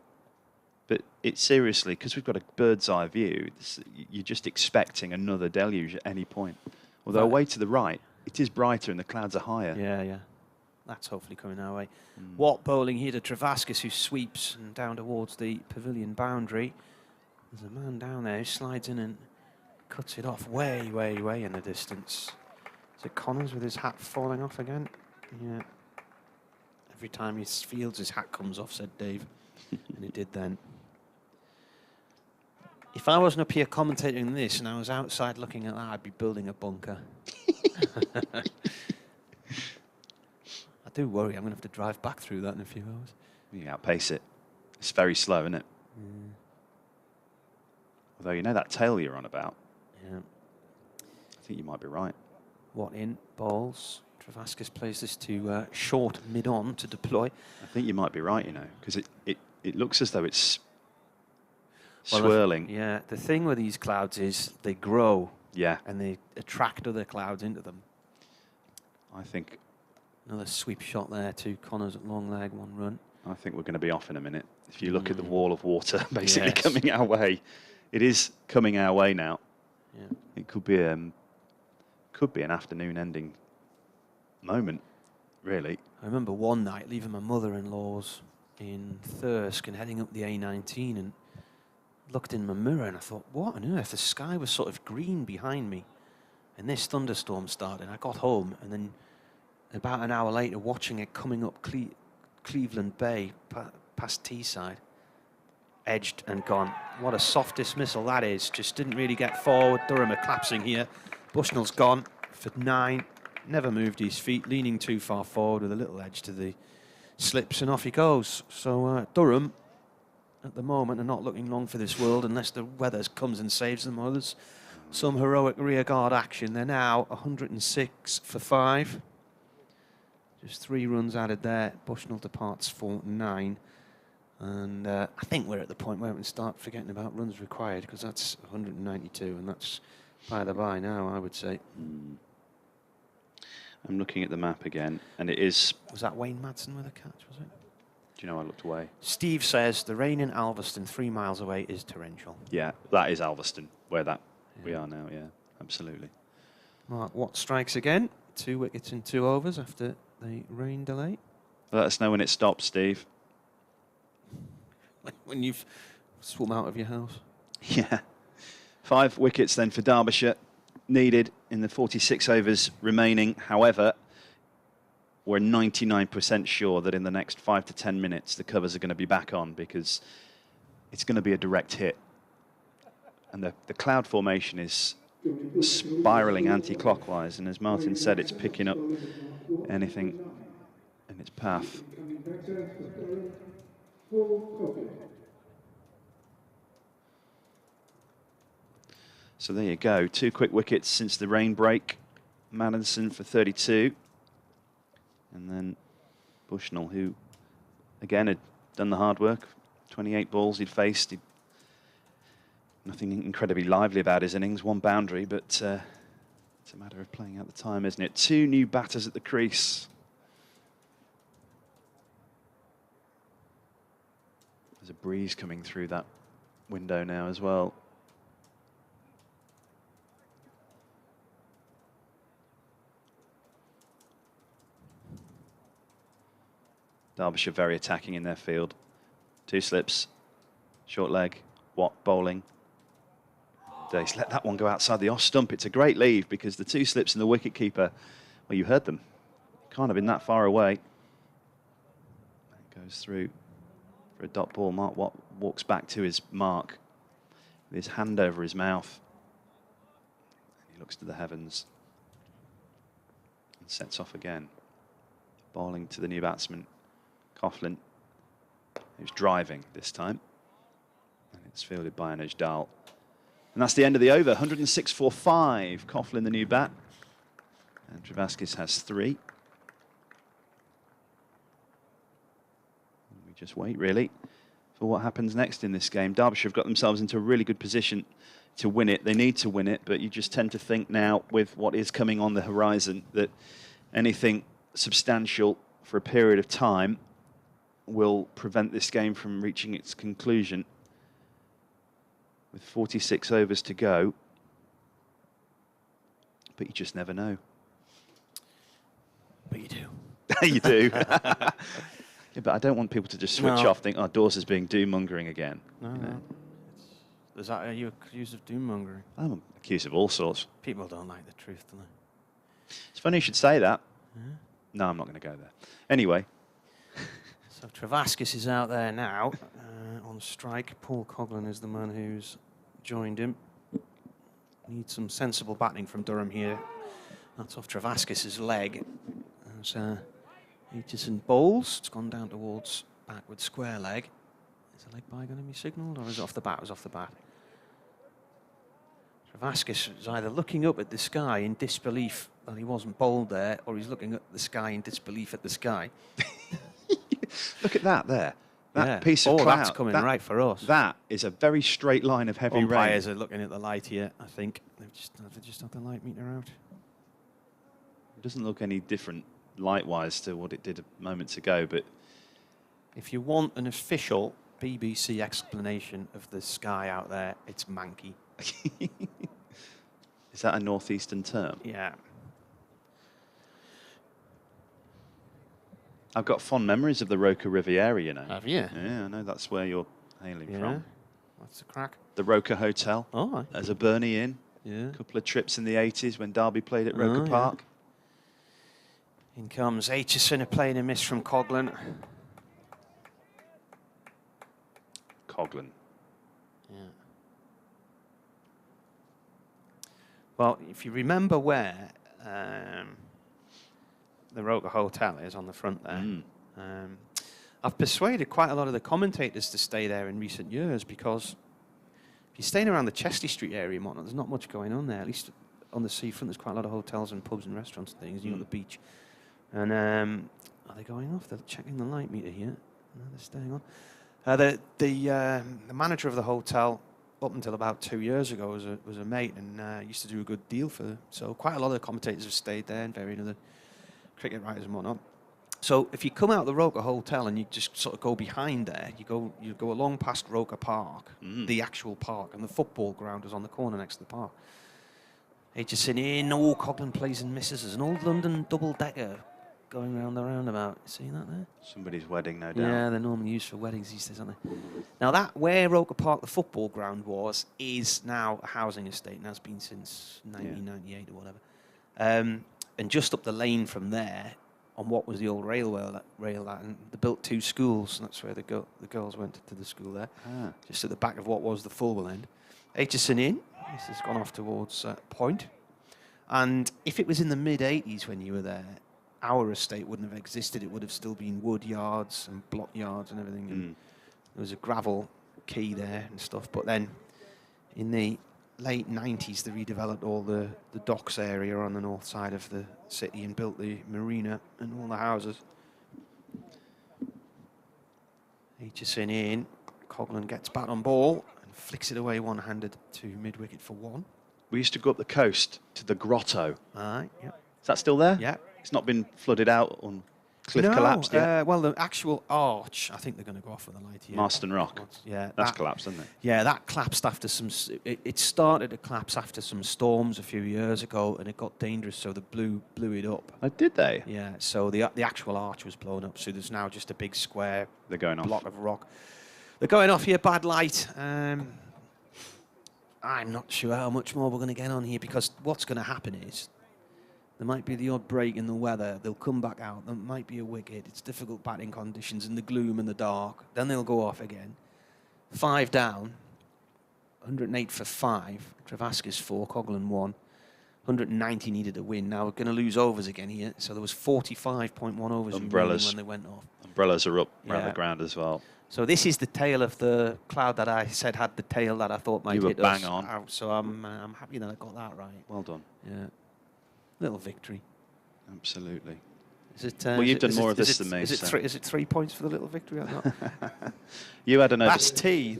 But it's seriously, because we've got a bird's eye view, you're just expecting another deluge at any point. Although away to the right, it is brighter and the clouds are higher. Yeah, yeah. That's hopefully coming our way. Watt bowling here to Travaskis, who sweeps and down towards the pavilion boundary. There's a man down there who slides in and cuts it off way, way, way in the distance. Is it Connors with his hat falling off again? Yeah. Every time he fields, his hat comes off, said Dave. And it did then. If I wasn't up here commentating this and I was outside looking at that, I'd be building a bunker. I do worry I'm going to have to drive back through that in a few hours. You outpace it. It's very slow, isn't it? Although you know that tail you're on about. Yeah. I think you might be right. Watt in, bowls. Travaskis plays this to short mid-on to deploy. I think you might be right, you know, because it looks as though it's Well, swirling. Yeah, the thing with these clouds is they grow. Yeah. And they attract other clouds into them. I think Another sweep shot there to Connor's long leg, 1 run. I think we're going to be off in a minute. If you look at the wall of water basically Yes. coming our way, it is coming our way now. Yeah. It could be an afternoon ending moment, really. I remember one night leaving my mother-in-law's in Thirsk and heading up the A19 and looked in my mirror and I thought, what on earth? The sky was sort of green behind me and this thunderstorm started. I got home and then about an hour later watching it coming up Cleveland Bay past Teesside, edged and gone. What a soft dismissal that is. Just didn't really get forward. Durham are collapsing here. Bushnell's gone for 9. Never moved his feet, leaning too far forward with a little edge to the slips, and off he goes. So Durham, at the moment, are not looking long for this world unless the weather comes and saves them, or there's some heroic rearguard action. They're now 106 for 5. Just 3 runs added there. Bushnell departs for 9. And I think we're at the point where we can start forgetting about runs required, because that's 192, and that's by the by now, I would say. I'm looking at the map again, and it is... Was that Wayne Madsen with a catch, was it? Do you know I looked away? Steve says the rain in Alveston 3 miles away is torrential. Yeah, that is Alveston, where we are now, yeah, absolutely. Mark Watt strikes again. 2 wickets in 2 overs after the rain delay. Let us know when it stops, Steve. When you've swum out of your house. Yeah. 5 wickets then for Derbyshire, needed in the 46 overs remaining. However, we're 99% sure that in the next 5 to 10 minutes, the covers are going to be back on, because it's going to be a direct hit. And the cloud formation is spiralling anti-clockwise. And as Martin said, it's picking up anything in its path. So there you go. 2 quick wickets since the rain break. Madison for 32. And then Bushnell, who, again, had done the hard work. 28 balls he'd faced. Nothing incredibly lively about his innings. 1 boundary, but it's a matter of playing out the time, isn't it? 2 new batters at the crease. There's a breeze coming through that window now as well. Derbyshire very attacking in their field. 2 slips, short leg, Watt bowling. Dace let that one go outside the off stump. It's a great leave, because the 2 slips and the wicket keeper, well, you heard them. Can't have been that far away. It goes through for a dot ball. Mark Watt walks back to his mark with his hand over his mouth. He looks to the heavens and sets off again. Bowling to the new batsman, Coughlin, who's driving this time. And it's fielded by Anuj Dal. And that's the end of the over. 106 for 5. Coughlin, the new bat. And Travaskis has 3. And we just wait, really, for what happens next in this game. Derbyshire have got themselves into a really good position to win it. They need to win it, but you just tend to think now, with what is coming on the horizon, that anything substantial for a period of time will prevent this game from reaching its conclusion. With 46 overs to go, but you just never know. But you do. You do. Yeah, but I don't want people to just switch off, think, oh, Dawes being doom-mongering again. No, you know? no. Are you accused of doom-mongering? I'm accused of all sorts. People don't like the truth, do they? It's funny you should say that. Yeah. No, I'm not going to go there. Anyway. So Travaskis is out there now on strike. Paul Coughlin is the man who's joined him. Needs some sensible batting from Durham here. That's off Travaskis' leg. As Aitchison bowls, it's gone down towards backward square leg. Is the leg by going to be signalled, or is it off the bat? It was off the bat. Travaskis is either looking up at the sky in disbelief that he wasn't bowled there, or he's looking at the sky in disbelief at the sky. Look at that there. That piece of oh, cloud. that's coming right for us. That is a very straight line of heavy rain. Umpires are looking at the light here, I think. They've just had the light meter out. It doesn't look any different light-wise to what it did moments ago, but... If you want an official BBC explanation of the sky out there, it's manky. Is that a northeastern term? Yeah. I've got fond memories of the Roca Riviera, you know. Have you? Yeah, I know that's where you're hailing from. What's the crack? The Roca Hotel. Oh, As a Bernie Inn. yeah. A couple of trips in the 80s when Derby played at Roca Park. In comes Aitchison, a play and a miss from Coghlan. Coghlan. Yeah. Well, if you remember where the Roca Hotel is on the front there, I've persuaded quite a lot of the commentators to stay there in recent years, because if you're staying around the Chesty Street area and whatnot, there's not much going on there. At least on the seafront, there's quite a lot of hotels and pubs and restaurants and things. You've got the beach. And are they going off? They're checking the light meter here. No, they're staying on. The manager of the hotel, up until about 2 years ago, was a mate, and used to do a good deal for. So quite a lot of the commentators have stayed there, and various other cricket writers and whatnot. So if you come out of the Roca Hotel and you just sort of go behind there, you go along past Roca Park, the actual park, and the football ground is on the corner next to the park. Aitchison in, Coghlan plays and misses. There's an old London double-decker going round the roundabout. See that there? Somebody's wedding, no doubt. Yeah, they're normally used for weddings these days, aren't they? Now, that where Roca Park, the football ground was, is now a housing estate and has been since 1998 or whatever. And just up the lane from there, on what was the old rail, and they built 2 schools, and that's where the girls went to the school there, just at the back of what was the Fulwell end. Aitchison in. This has gone off towards Point. And if it was in the mid-80s when you were there, our estate wouldn't have existed. It would have still been wood yards and block yards and everything. And there was a gravel quay there and stuff. But then in the late 90s, they redeveloped all the docks area on the north side of the city and built the marina and all the houses. Aitchison in. Coghlan gets bat on ball and flicks it away one-handed to mid-wicket for 1. We used to go up the coast to the grotto. Aye, yeah. Is that still there? Yeah. It's not been flooded out on cliff collapsed yet? Well, the actual arch, I think they're going to go off with a light here. Marston Rock. Yeah. That's collapsed, isn't it? Yeah, that collapsed after some... It started to collapse after some storms a few years ago, and it got dangerous, so they blew it up. Oh, did they? Yeah, so the actual arch was blown up, so there's now just a big square They're going off. block of rock. They're going off here, bad light. I'm not sure how much more we're going to get on here, because what's going to happen is there might be the odd break in the weather. They'll come back out. There might be a wicket. It's difficult batting conditions in the gloom and the dark. Then they'll go off again. 5 down. 108 for 5. Travascus 4, Coghlan 1. 190 needed a win. Now we're going to lose overs again here. So there was 45.1 overs Umbrellas. when they went off. Umbrellas are up around the ground as well. So this is the tail of the cloud that I said had the tail that I thought might hit us. You were bang on. Out. So I'm happy that I got that right. Well done. Yeah. Little victory. Absolutely. Is it, well, you've done more of this than me. Is it 3 points for the little victory or not? You had an That's T.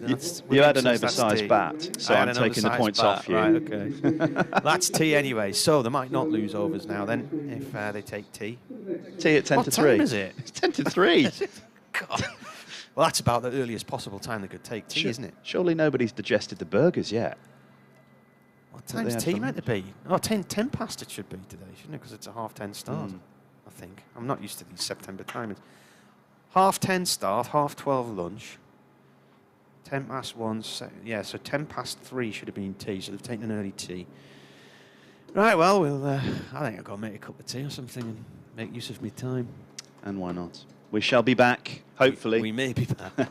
You had an oversized bat, so I'm taking the points off you. Right, okay. That's T anyway. So they might not lose overs now then if they take T. T at 10 to 3. What time is it? It's 10 to 3. God. Well, that's about the earliest possible time they could take T, isn't it? Surely nobody's digested the burgers yet. What time's tea meant to be? Oh, 10 past it should be today, shouldn't it? Because it's a 10:30 start, I think. I'm not used to these September timings. 10:30 start, 12:30 lunch. 10 past 1, yeah, so 10 past 3 should have been tea, so they've taken an early tea. Right, well, I think I've got to make a cup of tea or something and make use of my time. And why not? We shall be back, hopefully. We may be back.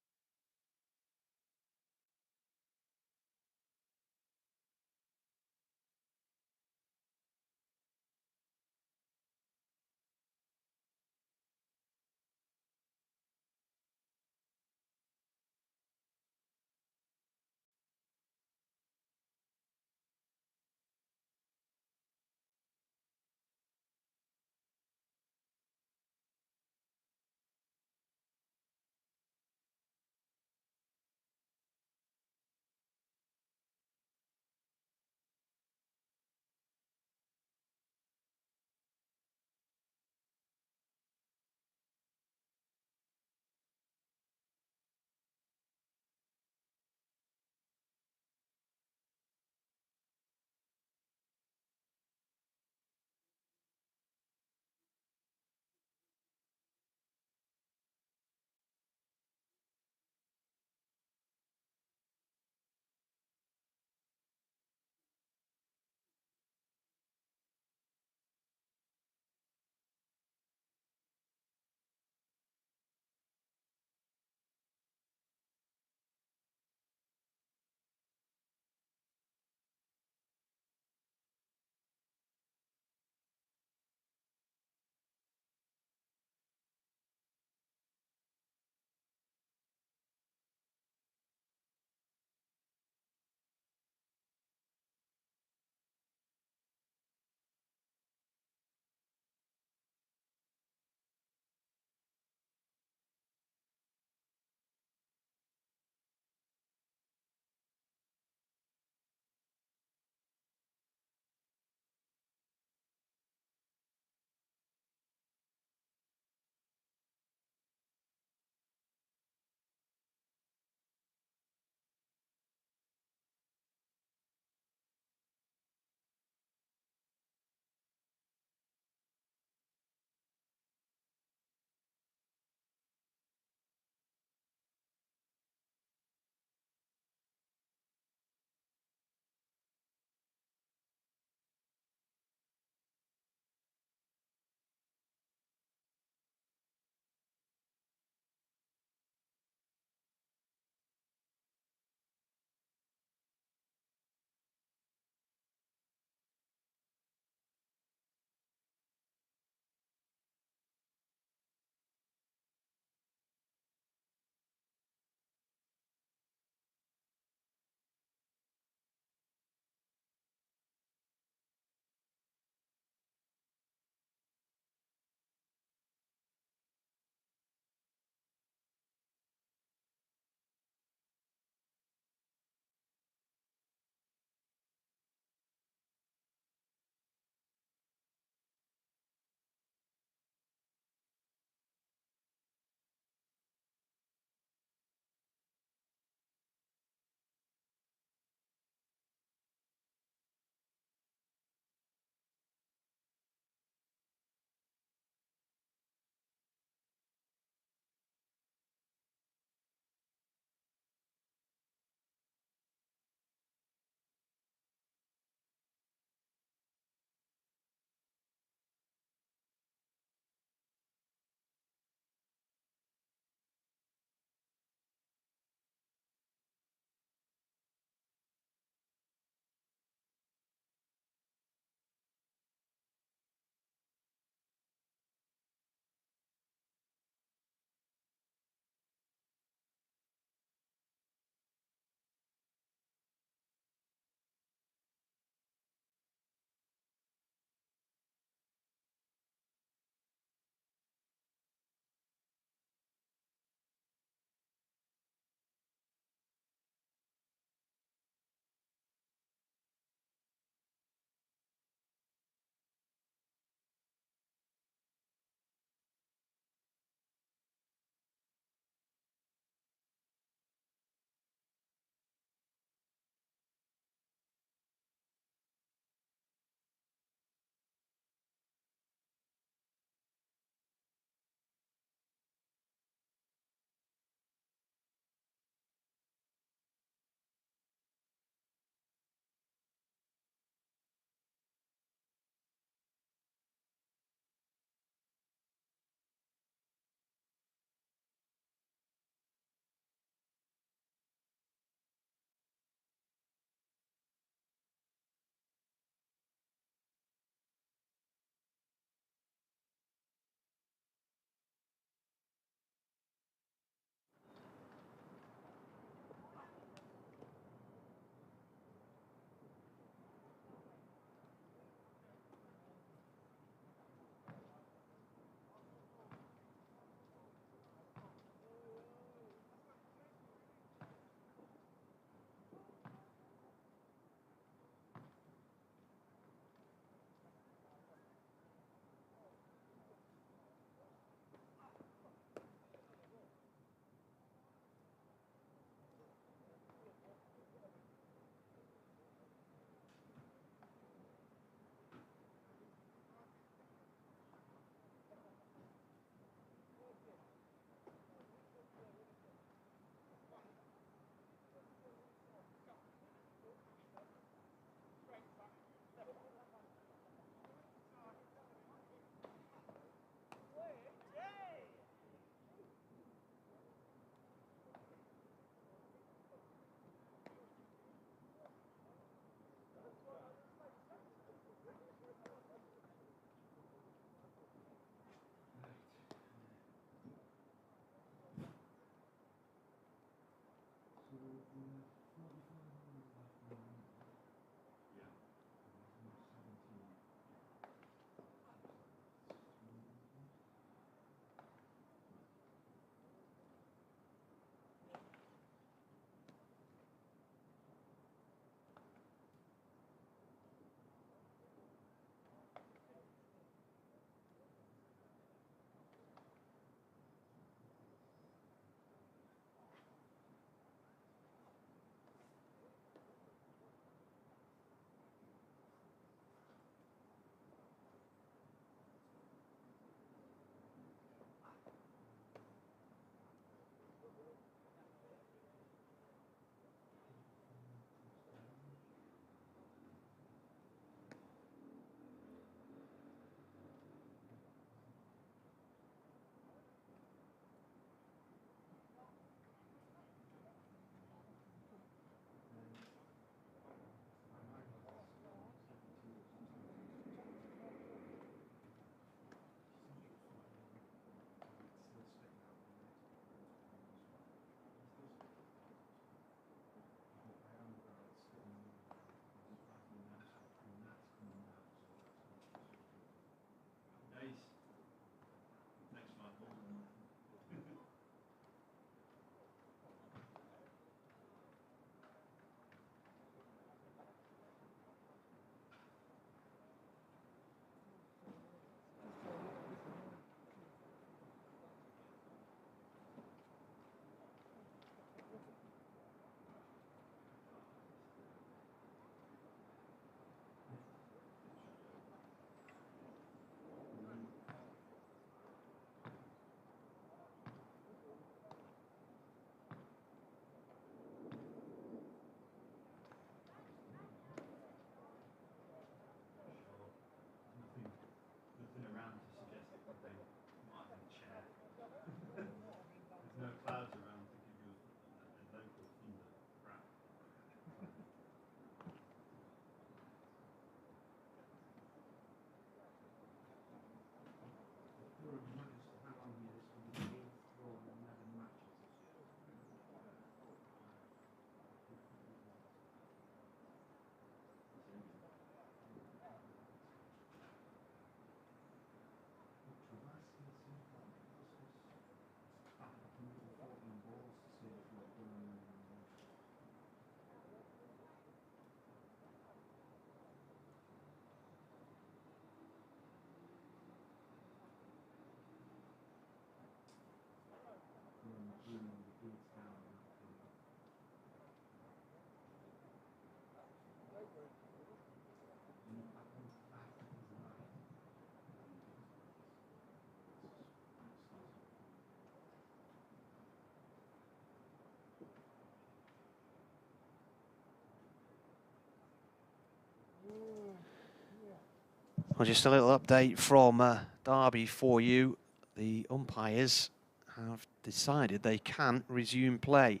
Well, just a little update from Derby for you. The umpires have decided they can resume play.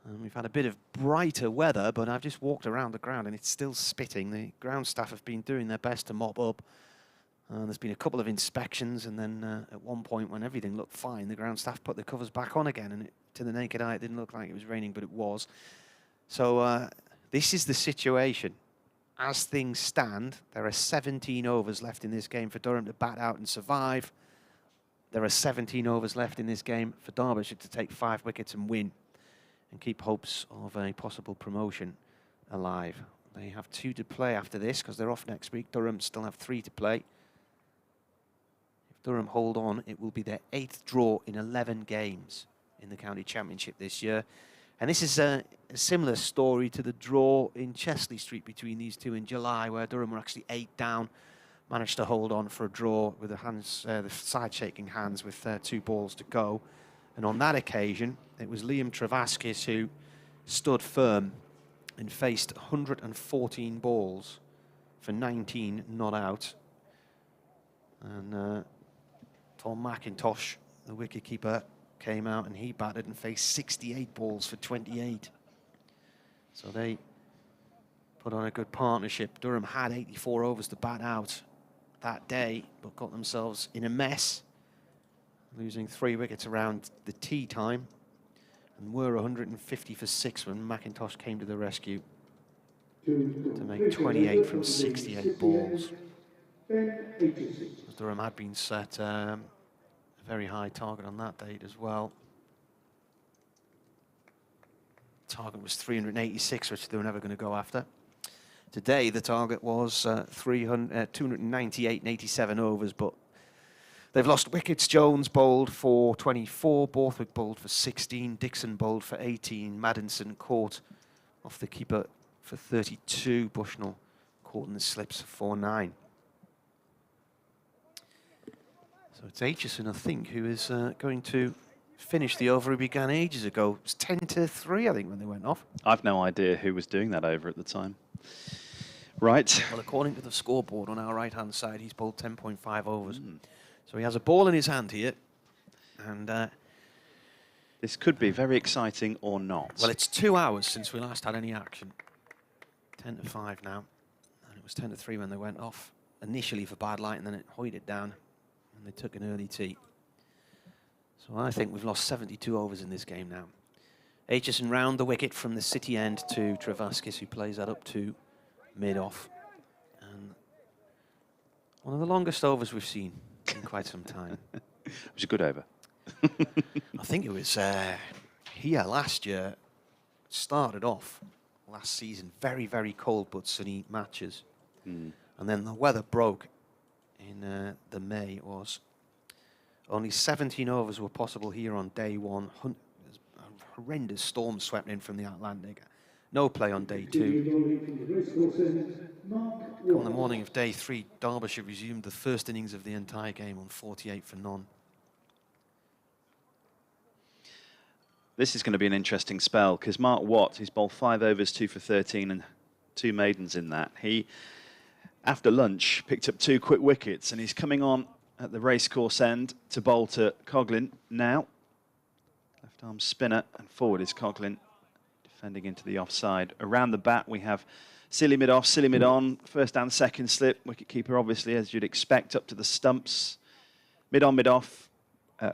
And we've had a bit of brighter weather, but I've just walked around the ground and it's still spitting. The ground staff have been doing their best to mop up. There's been a couple of inspections, and then at one point when everything looked fine, the ground staff put the covers back on again, and to the naked eye it didn't look like it was raining, but it was. So this is the situation. As things stand, there are 17 overs left in this game for Durham to bat out and survive. There are 17 overs left in this game for Derbyshire to take 5 wickets and win and keep hopes of a possible promotion alive. They have 2 to play after this because they're off next week. Durham still have 3 to play. If Durham hold on, it will be their 8th draw in 11 games in the county championship this year. And this is a similar story to the draw in Chesley Street between these two in July, where Durham were actually 8 down, managed to hold on for a draw with the side shaking hands with 2 balls to go. And on that occasion, it was Liam Travaskis who stood firm and faced 114 balls for 19 not out. And Tom McIntosh, the wicketkeeper, came out and he batted and faced 68 balls for 28. So they put on a good partnership. Durham had 84 overs to bat out that day, but got themselves in a mess, losing 3 wickets around the tea time, and were 150 for 6 when McIntosh came to the rescue to make 28 from 68 balls. Durham had been set a very high target on that date as well. Target was 386, which they were never going to go after. Today, the target was 298 and 87 overs, but they've lost wickets. Jones bowled for 24, Borthwick bowled for 16, Dixon bowled for 18, Maddinson caught off the keeper for 32, Bushnell caught in the slips for 9. So it's Aitchison, I think, who is going to finish the over he began ages ago. It was 10-3, I think, when they went off. I've no idea who was doing that over at the time. Right. Well, according to the scoreboard on our right-hand side, he's bowled 10.5 overs. So he has a ball in his hand here. And this could be very exciting or not. Well, it's 2 hours since we last had any action. 10-5 now. And it was 10-3 when they went off. Initially for bad light, and then it hoyed it down. And they took an early tee. So I think we've lost 72 overs in this game now. Aitchison round the wicket from the city end to Travaskis, who plays that up to mid-off. And one of the longest overs we've seen in quite some time. It was a good over. I think it was here last year. Started off last season very, very cold but sunny matches. And then the weather broke in the May. It was only 17 overs were possible here on day 1. A horrendous storm swept in from the Atlantic. No play on day 2. On the morning of day 3, Derbyshire resumed the first innings of the entire game on 48 for none. This is going to be an interesting spell because Mark Watt, who's bowled 5 overs, 2 for 13 and 2 maidens in that, he, after lunch, picked up 2 quick wickets, and he's coming on at the racecourse end to bowl to Coughlin now. Left arm spinner, and forward is Coughlin, defending into the offside. Around the bat we have silly mid off, silly mid on, first and second slip. Wicketkeeper obviously, as you'd expect, up to the stumps. Mid on, mid off,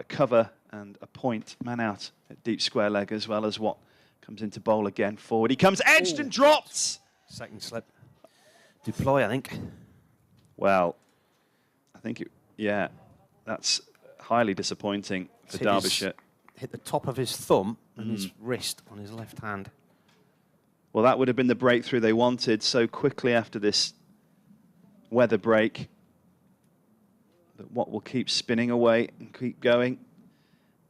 cover and a point, man out at deep square leg, as well as Watt comes into bowl again. Forward he comes, edged and dropped. Second slip. Deploy, I think. Well, I think yeah, that's highly disappointing for Derbyshire. Hit the top of his thumb and his wrist on his left hand. Well, that would have been the breakthrough they wanted so quickly after this weather break. But Watt will keep spinning away and keep going.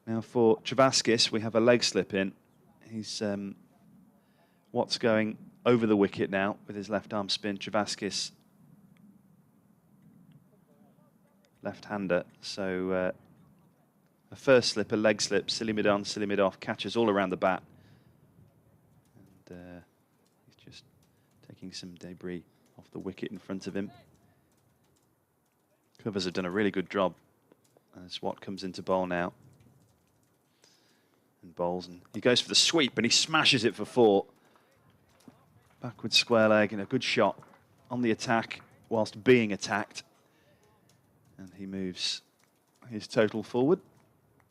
Now for Travaskis, we have a leg slip in. He's Watt's going over the wicket now with his left arm spin. Travaskis, left-hander. So a first slip, a leg slip, silly mid on, silly mid off, catches all around the bat. And he's just taking some debris off the wicket in front of him. Covers have done a really good job. As Watt comes into bowl now. And bowls, and he goes for the sweep, and he smashes it for 4. Backward square leg, and a good shot on the attack whilst being attacked. And he moves his total forward.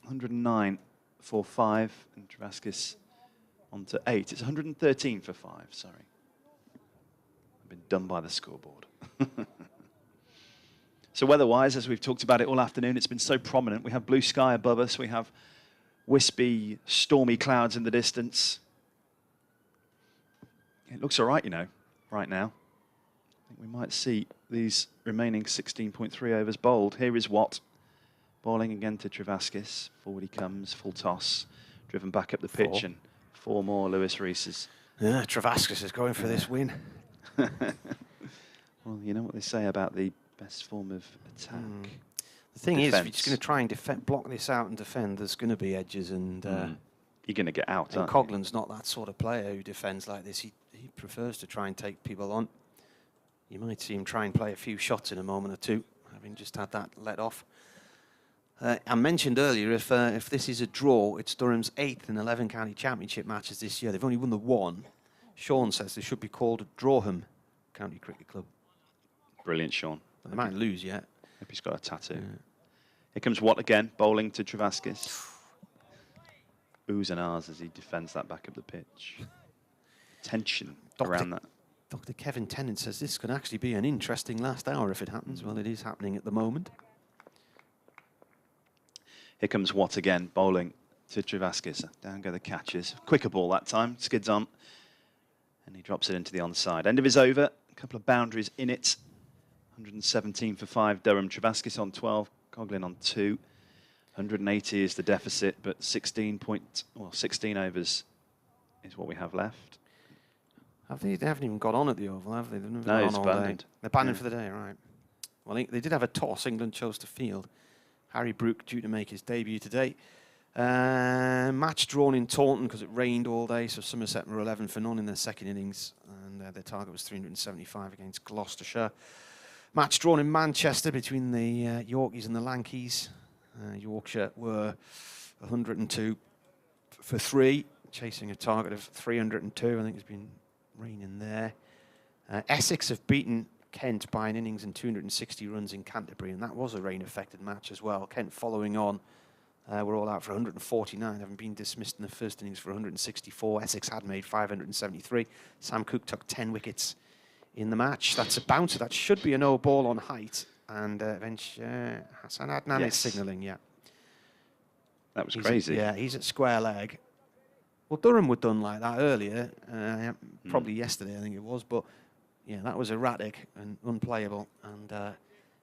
109 for 5, and Travaskis on to 8. It's 113 for 5, sorry. I've been done by the scoreboard. So weather-wise, as we've talked about it all afternoon, it's been so prominent. We have blue sky above us. We have wispy, stormy clouds in the distance. It looks all right, you know, right now. I think we might see these remaining 16.3 overs bowled. Here is Watt, bowling again to Travaskis. Forward he comes, full toss, driven back up the pitch, and 4 more Lewis Reeses. Yeah, Travaskis is going for this win. Well, you know what they say about the best form of attack. The thing is, if you're just going to try and block this out and defend, there's going to be edges, and you're going to get out. And Coughlan's not that sort of player who defends like this. He prefers to try and take people on. You might see him try and play a few shots in a moment or two, having just had that let off. I mentioned earlier, if this is a draw, it's Durham's 8th in 11 county championship matches this year. They've only won the 1. Sean says they should be called Drawham County Cricket Club. Brilliant, Sean. But they might lose yet. Hope he's got a tattoo. Yeah. Here comes Watt again, bowling to Travaskis. Oohs and ahs as he defends that back of the pitch. Tension around that. Dr. Kevin Tennant says this could actually be an interesting last hour if it happens. Well, it is happening at the moment. Here comes Watt again, bowling to Travaskis. Down go the catches. Quicker ball that time, skids on. And he drops it into the onside. End of his over, a couple of boundaries in it. 117 for 5, Durham. Travaskis on 12, Coughlin on 2. 180 is the deficit, but 16 overs is what we have left. They haven't even got on at the Oval, have they? They've never No, got it's on all abandoned. day. They're abandoned for the day, right. Well, they did have a toss. England chose to field. Harry Brook due to make his debut today. Match drawn in Taunton because it rained all day, so Somerset were 11 for none in their second innings, and their target was 375 against Gloucestershire. Match drawn in Manchester between the Yorkies and the Lankies. Yorkshire were 102 for 3, chasing a target of 302. I think it's been raining there. Essex have beaten Kent by an innings and 260 runs in Canterbury, and that was a rain-affected match as well. Kent following on were all out for 149, having been dismissed in the first innings for 164. Essex had made 573. Sam Cooke took 10 wickets in the match. That's a bouncer. That should be a no ball on height. And Hassan Adnan is signalling, yeah. That was crazy. He's at square leg. Well, Durham were done like that earlier, probably yesterday, I think it was. But, yeah, that was erratic and unplayable. And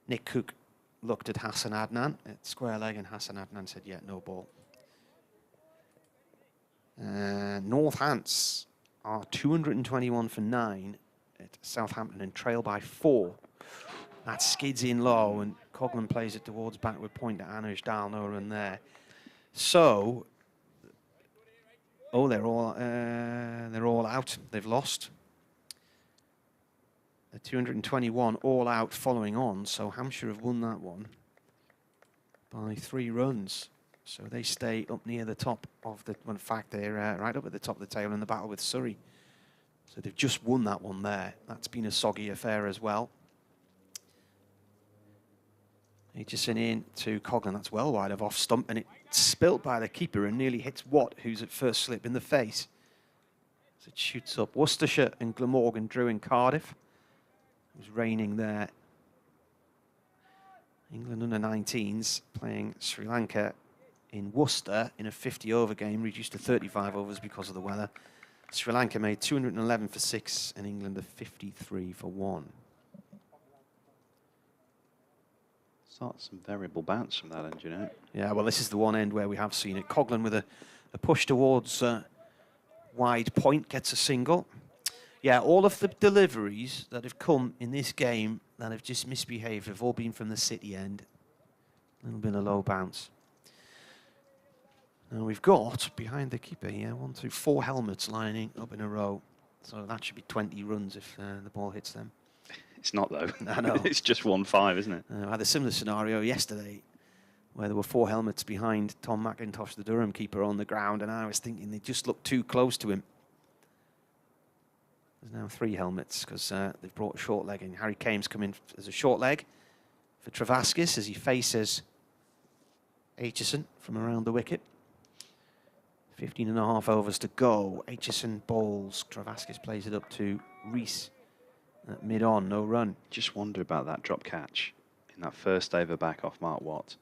Nick Cook looked at Hassan Adnan at square leg, and Hassan Adnan said, yeah, no ball. Northants are 221 for 9 at Southampton and trail by 4. That skids in low, and Coughlin plays it towards backward point to Anuj Dal, no run there. So, they're all out. They've lost. The 221 all out following on, so Hampshire have won that one by 3 runs. So they stay up near the top of the, well, in fact, they're right up at the top of the table in the battle with Surrey. So they've just won that one there. That's been a soggy affair as well. Aitchison in to Coughlin. That's well wide of off stump, and it's spilt by the keeper and nearly hits Watt, who's at first slip, in the face. As it shoots up. Worcestershire and Glamorgan drew in Cardiff. It was raining there. England under-19s playing Sri Lanka in Worcester in a 50-over game, reduced to 35 overs because of the weather. Sri Lanka made 211 for 6 and England a 53 for 1. Some variable bounce from that end, you know. Yeah, well, this is the one end where we have seen it. Coughlin with a push towards wide point, gets a single. Yeah, all of the deliveries that have come in this game that have just misbehaved have all been from the City end. A little bit of low bounce. Now we've got, behind the keeper here, 1, 2, 4 helmets lining up in a row. So that should be 20 runs if the ball hits them. It's not, though. I know. It's just 1-5, isn't it? I had a similar scenario yesterday where there were 4 helmets behind Tom McIntosh, the Durham keeper, on the ground, and I was thinking they just looked too close to him. There's now 3 helmets because they've brought a short leg in. Harry Kane's come in as a short leg for Travaskis as he faces Aitchison from around the wicket. 15.5 overs to go. Aitchison bowls. Travaskis plays it up to Rees at mid-on, no run. Just wonder about that drop catch in that first over back off Mark Watt.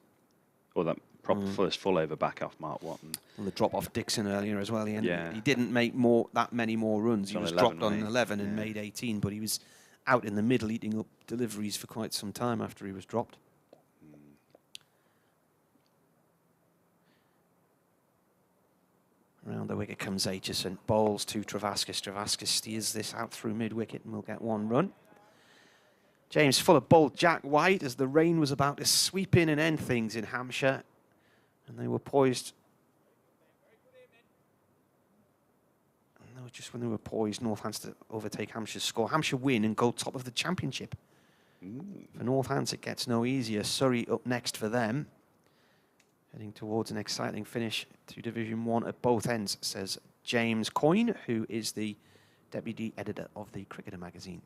Or that proper first full over back off Mark Watt. And the drop off Dixon earlier as well. He Yeah. didn't make that many more runs. He was 11, dropped on mate. 11 and made 18, but he was out in the middle eating up deliveries for quite some time after he was dropped. Around the wicket comes Aitchison. Bowls to Travaskis. Travaskis steers this out through mid-wicket and will get 1 run. James Fuller bowled Jack White as the rain was about to sweep in and end things in Hampshire. And they were poised. And just when they were poised, Northants to overtake Hampshire's score. Hampshire win and go top of the championship. For Northants, it gets no easier. Surrey up next for them. Heading towards an exciting finish to Division 1 at both ends, says James Coyne, who is the deputy editor of the Cricketer magazine.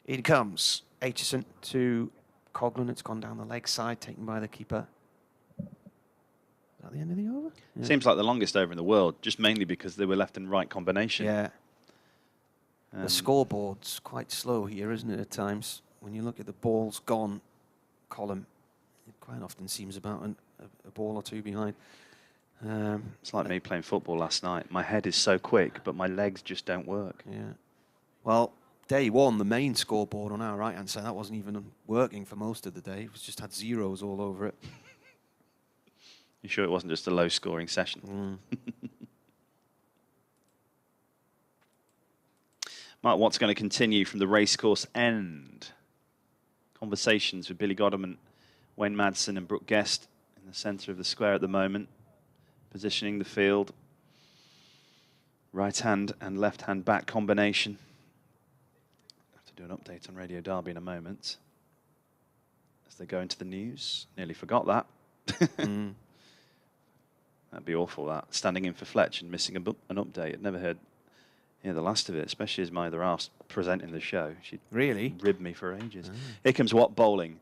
In comes Aitchison to Coghlan. It's gone down the leg side, taken by the keeper. Is that the end of the over? Yeah. Seems like the longest over in the world, just mainly because they were left and right combination. Yeah. The scoreboard's quite slow here, isn't it, at times? When you look at the balls gone column, it quite often seems about a ball or 2 behind. It's like me playing football last night. My head is so quick, but my legs just don't work. Yeah. Well, day 1, the main scoreboard on our right-hand side, that wasn't even working for most of the day. It was just had zeros all over it. You sure it wasn't just a low-scoring session? Mark Watt's going to continue from the racecourse end. Conversations with Billy Godderman, Wayne Madsen and Brooke Guest in the centre of the square at the moment. Positioning the field. Right hand and left hand back combination. I have to do an update on Radio Derby in a moment. As they go into the news. Nearly forgot that. That'd be awful, that. Standing in for Fletch and missing an update. I'd never heard the last of it, especially as my other half presenting the show. She'd really ribbed me for ages. Here comes Watt bowling.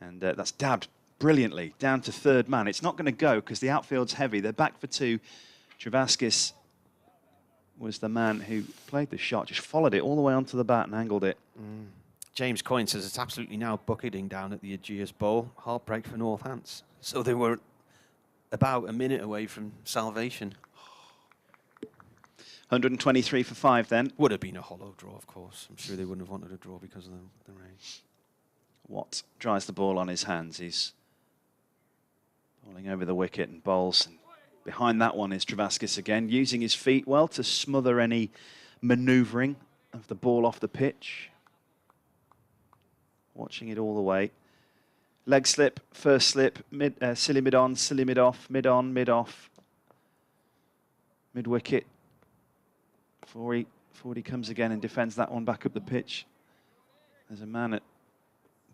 And that's dabbed brilliantly down to 3rd man. It's not going to go because the outfield's heavy. They're back for 2. Travaskis was the man who played the shot, just followed it all the way onto the bat and angled it. James Coyne says it's absolutely now bucketing down at the Aegeus Bowl. Heartbreak for Northants. So they were about a minute away from salvation. 123 for 5 then. Would have been a hollow draw, of course. I'm sure they wouldn't have wanted a draw because of the rain. Watt dries the ball on his hands. He's bowling over the wicket and bowls. And behind that one is Travaskis again, using his feet well to smother any manoeuvring of the ball off the pitch. Watching it all the way. Leg slip, first slip, silly mid on, silly mid off, mid on, mid off. Mid wicket. Before he comes again and defends that one back up the pitch. There's a man at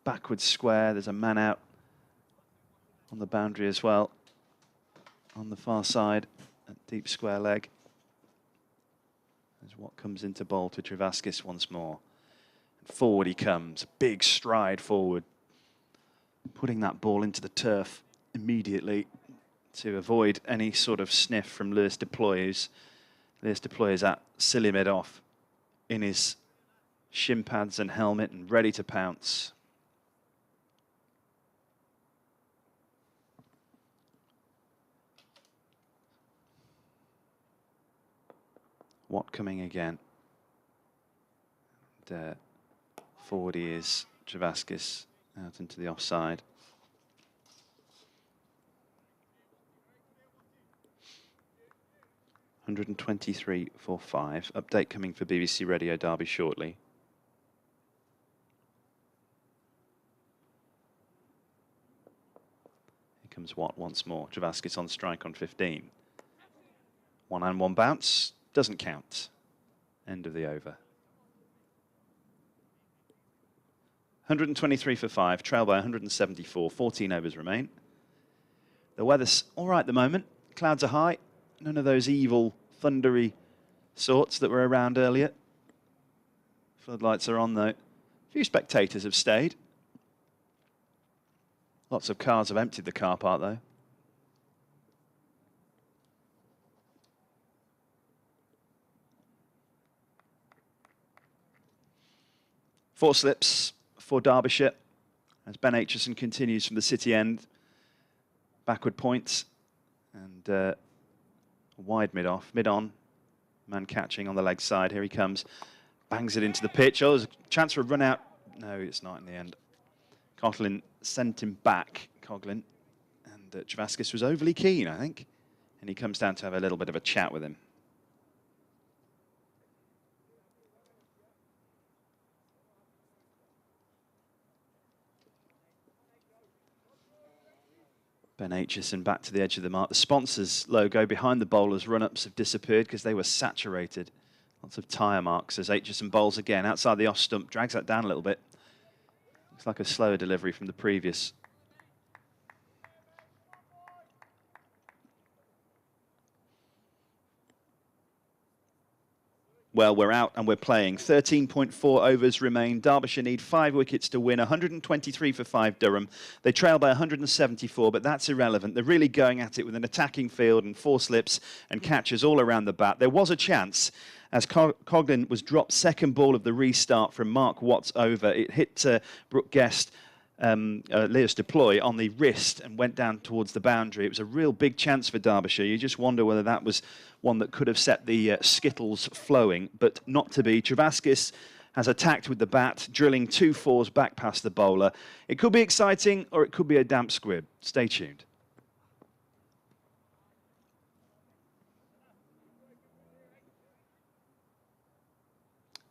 backwards square. There's a man out on the boundary as well. On the far side at deep square leg. There's what comes into bowl to Travaskis once more. And forward he comes. Big stride forward. Putting that ball into the turf immediately to avoid any sort of sniff from Lewis Deployers. Lewis Deployers at silly mid off in his shin pads and helmet and ready to pounce. Watt coming again. And, forward he is, Travaskis out into the offside. .123 for 5. Update coming for BBC Radio Derby shortly. Here comes Watt once more. Travaskis on strike on 15. 1 and 1 bounce. Doesn't count. End of the over. 123 for 5, trail by 174, 14 overs remain. The weather's all right at the moment. Clouds are high. None of those evil, thundery sorts that were around earlier. Floodlights are on, though. A few spectators have stayed. Lots of cars have emptied the car park, though. Four slips for Derbyshire as Ben Aitchison continues from the city end. Backward points and wide mid-off, mid-on. Man catching on the leg side. Here he comes. Bangs it into the pitch. Oh, there's a chance for a run out. No, it's not in the end. Coughlin sent him back, Coughlin. And Travaskis was overly keen, I think. And he comes down to have a little bit of a chat with him. Ben Aitchison back to the edge of the mark. The sponsors logo behind the bowlers' run-ups have disappeared because they were saturated. Lots of tyre marks as Aitchison bowls again outside the off stump, drags that down a little bit. Looks like a slower delivery from the previous. Well, we're out and we're playing. 13.4 overs remain. Derbyshire need 5 wickets to win. 123 for 5 Durham. They trail by 174, but that's irrelevant. They're really going at it with an attacking field and 4 slips and catches all around the bat. There was a chance as Coughlin was dropped second ball of the restart from Mark Watt's over. It hit Brooke Guest, Leos Deploy on the wrist and went down towards the boundary. It was a real big chance for Derbyshire. You just wonder whether that was one that could have set the skittles flowing, but not to be. Travaskis has attacked with the bat, drilling 2 fours back past the bowler. It could be exciting or it could be a damp squib. Stay tuned.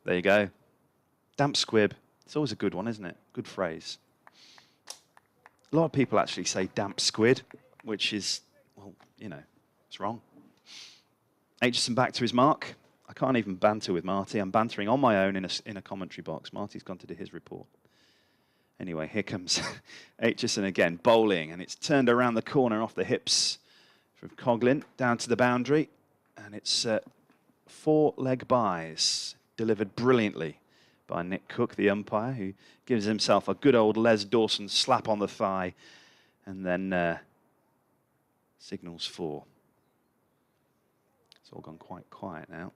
There you go. Damp squib. It's always a good one, isn't it? Good phrase. A lot of people actually say damp squid, which is, well, you know, it's wrong. Aitchison back to his mark. I can't even banter with Marty. I'm bantering on my own in a commentary box. Marty's gone to do his report. Anyway, here comes Aitchison again, bowling, and it's turned around the corner off the hips from Coughlin down to the boundary, and it's 4 leg byes delivered brilliantly by Nick Cook, the umpire, who gives himself a good old Les Dawson slap on the thigh and then signals 4. It's all gone quite quiet now.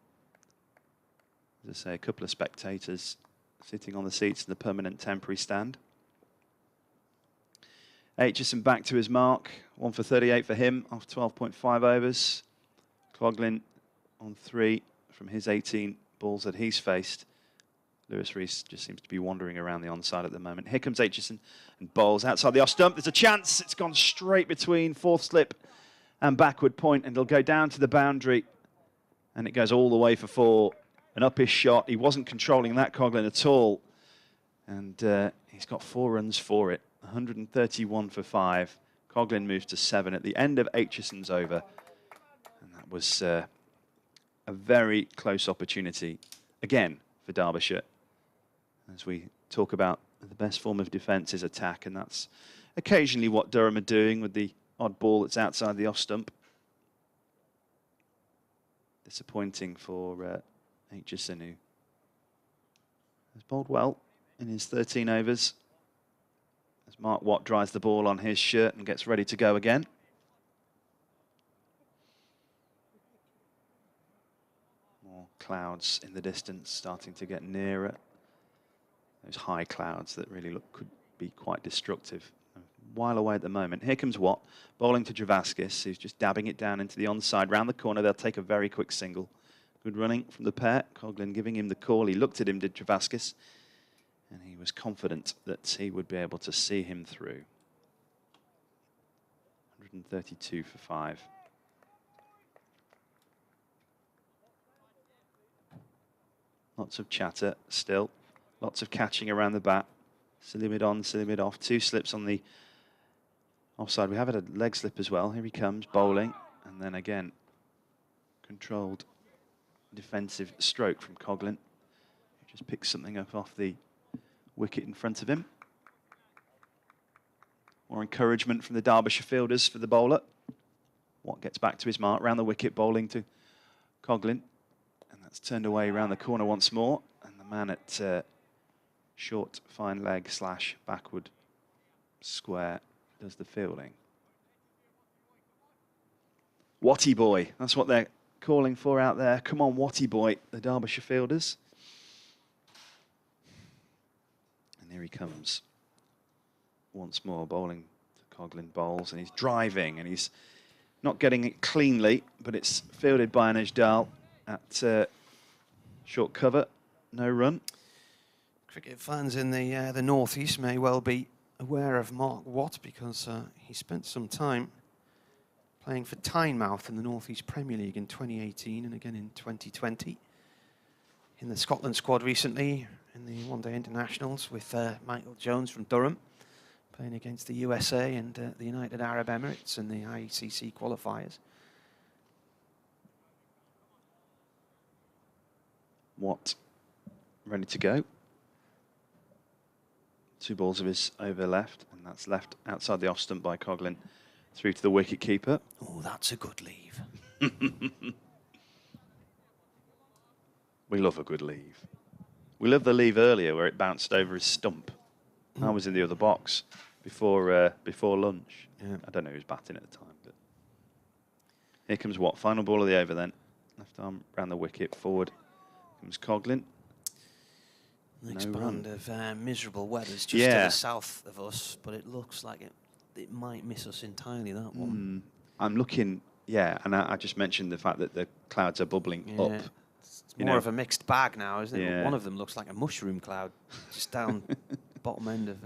As I say, a couple of spectators sitting on the seats in the permanent temporary stand. Aitchison back to his mark. 1 for 38 for him after 12.5 overs. Coughlin on 3 from his 18 balls that he's faced. Lewis Rees just seems to be wandering around the onside at the moment. Here comes Aitchison and bowls outside the off stump. There's a chance. It's gone straight between 4th slip and backward point, and it'll go down to the boundary. And it goes all the way for 4. An up his shot. He wasn't controlling that, Coughlin, at all. And he's got 4 runs for it. 131 for 5. Coughlin moves to 7 at the end of Aitchison's over. And that was a very close opportunity, again, for Derbyshire. As we talk about the best form of defence is attack, and that's occasionally what Durham are doing with the odd ball that's outside the off stump. Disappointing for Aitchison, who has bowled well in his 13 overs. As Mark Watt dries the ball on his shirt and gets ready to go again. More clouds in the distance starting to get nearer. Those high clouds that really could be quite destructive. A while away at the moment. Here comes Watt, bowling to Travaskis, who's just dabbing it down into the onside. Round the corner, they'll take a very quick single. Good running from the pair. Coughlin giving him the call. He looked at him, did Travaskis, and he was confident that he would be able to see him through. 132 for 5. Lots of chatter still. Lots of catching around the bat. Silly mid on, silly mid off. 2 slips on the offside. We have had a leg slip as well. Here he comes, bowling. And then again, controlled defensive stroke from Coughlin. He just picks something up off the wicket in front of him. More encouragement from the Derbyshire fielders for the bowler. Watt gets back to his mark, round the wicket, bowling to Coughlin. And that's turned away round the corner once more. And the man at short, fine leg / backward square does the fielding. Watty boy, that's what they're calling for out there. Come on, Watty boy, the Derbyshire fielders. And here he comes. Once more, bowling to Coughlin, bowls, and he's driving, and he's not getting it cleanly, but it's fielded by Anej Dal at short cover, no run. Cricket fans in the North East may well be aware of Mark Watt because he spent some time playing for Tynemouth in the North East Premier League in 2018 and again in 2020. In the Scotland squad recently, in the one-day internationals with Michael Jones from Durham, playing against the USA and the United Arab Emirates in the ICC qualifiers. Watt ready to go. 2 balls of his over left, and that's left outside the off stump by Coughlin through to the wicket keeper. Oh, that's a good leave. We love a good leave. We loved the leave earlier where it bounced over his stump. I was in the other box before lunch. Yeah. I don't know who was batting at the time, but here comes Watt. Final ball of the over then. Left arm round the wicket, forward comes Coughlin. Next No band run. of miserable weathers just to the south of us, but it looks like it might miss us entirely, that one. I'm looking, yeah, and I just mentioned the fact that the clouds are bubbling up. It's more of a mixed bag now, isn't it? Yeah. One of them looks like a mushroom cloud just down the bottom end of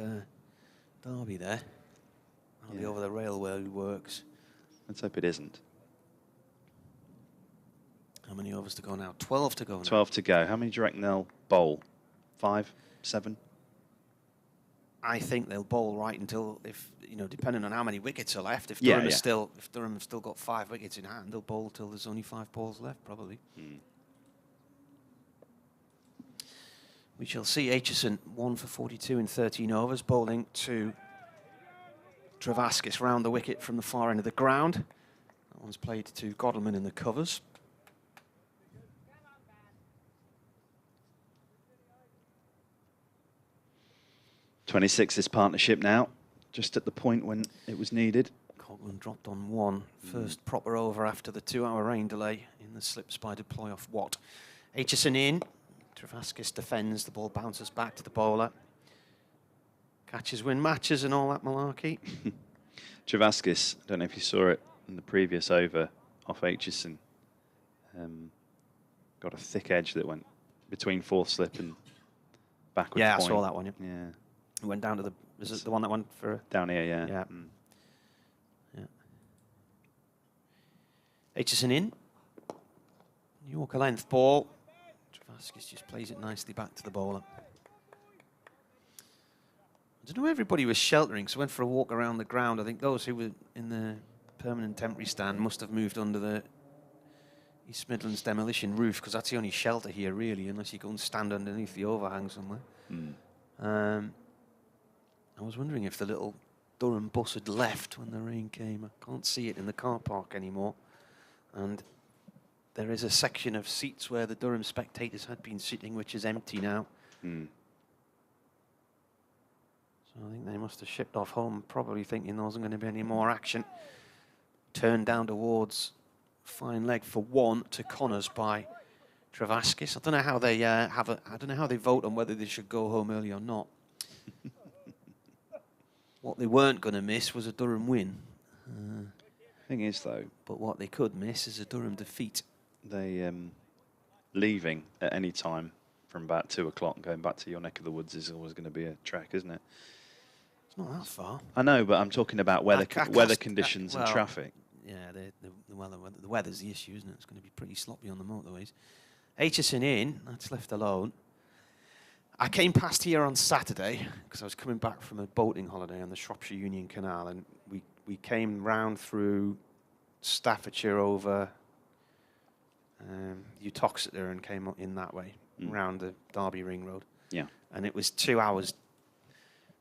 Derby there. That'll be over the railway works. Let's hope it isn't. How many overs to go now? 12 to go now. 12 to go. How many do you reckon they'll bowl? 5, 7? I think they'll bowl right until, depending on how many wickets are left. If Yeah, Durham yeah. if Durham have still got 5 wickets in hand, they'll bowl till there's only 5 balls left, probably. We shall see. Aitchison 1 for 42 in 13 overs, bowling to Travaskis round the wicket from the far end of the ground. That one's played to Godalming in the covers. '26 this partnership now, just at the point when it was needed. Coughlin dropped on 1. First proper over after the 2-hour rain delay in the slip spider ploy off Watt. Aitchison in. Travaskis defends. The ball bounces back to the bowler. Catches win matches and all that malarkey. Travaskis, I don't know if you saw it in the previous over off Aitchison. Got a thick edge that went between fourth slip and backward Yeah, point. I saw that one. Yeah. Yeah. It went down to the. Is it the one that went for? Down here, yeah. Yeah. Yeah. Aitchison in. Yorker length ball. Travaskis just plays it nicely back to the bowler. I don't know, everybody was sheltering, so went for a walk around the ground. I think those who were in the permanent temporary stand must have moved under the East Midlands demolition roof, because that's the only shelter here, really, unless you go and stand underneath the overhang somewhere. I was wondering if the little Durham bus had left when the rain came. I can't see it in the car park anymore. And there is a section of seats where the Durham spectators had been sitting, which is empty now. So I think they must have shipped off home, probably thinking there wasn't going to be any more action. Turned down towards fine leg for 1 to Connors by Travaskis. I don't know how they I don't know how they vote on whether they should go home early or not. What they weren't going to miss was a Durham win. Thing is, though, but what they could miss is a Durham defeat. They leaving at any time from about 2 o'clock and going back to your neck of the woods is always going to be a trek, isn't it? It's not that far. I know, but I'm talking about weather conditions and well, traffic. Yeah, the weather's the issue, isn't it? It's going to be pretty sloppy on the motorways. Aitchison in, that's left alone. I came past here on Saturday because I was coming back from a boating holiday on the Shropshire Union Canal, and we came round through Staffordshire over Uttoxeter and came in that way, round the Derby Ring Road. Yeah. And it was 2 hours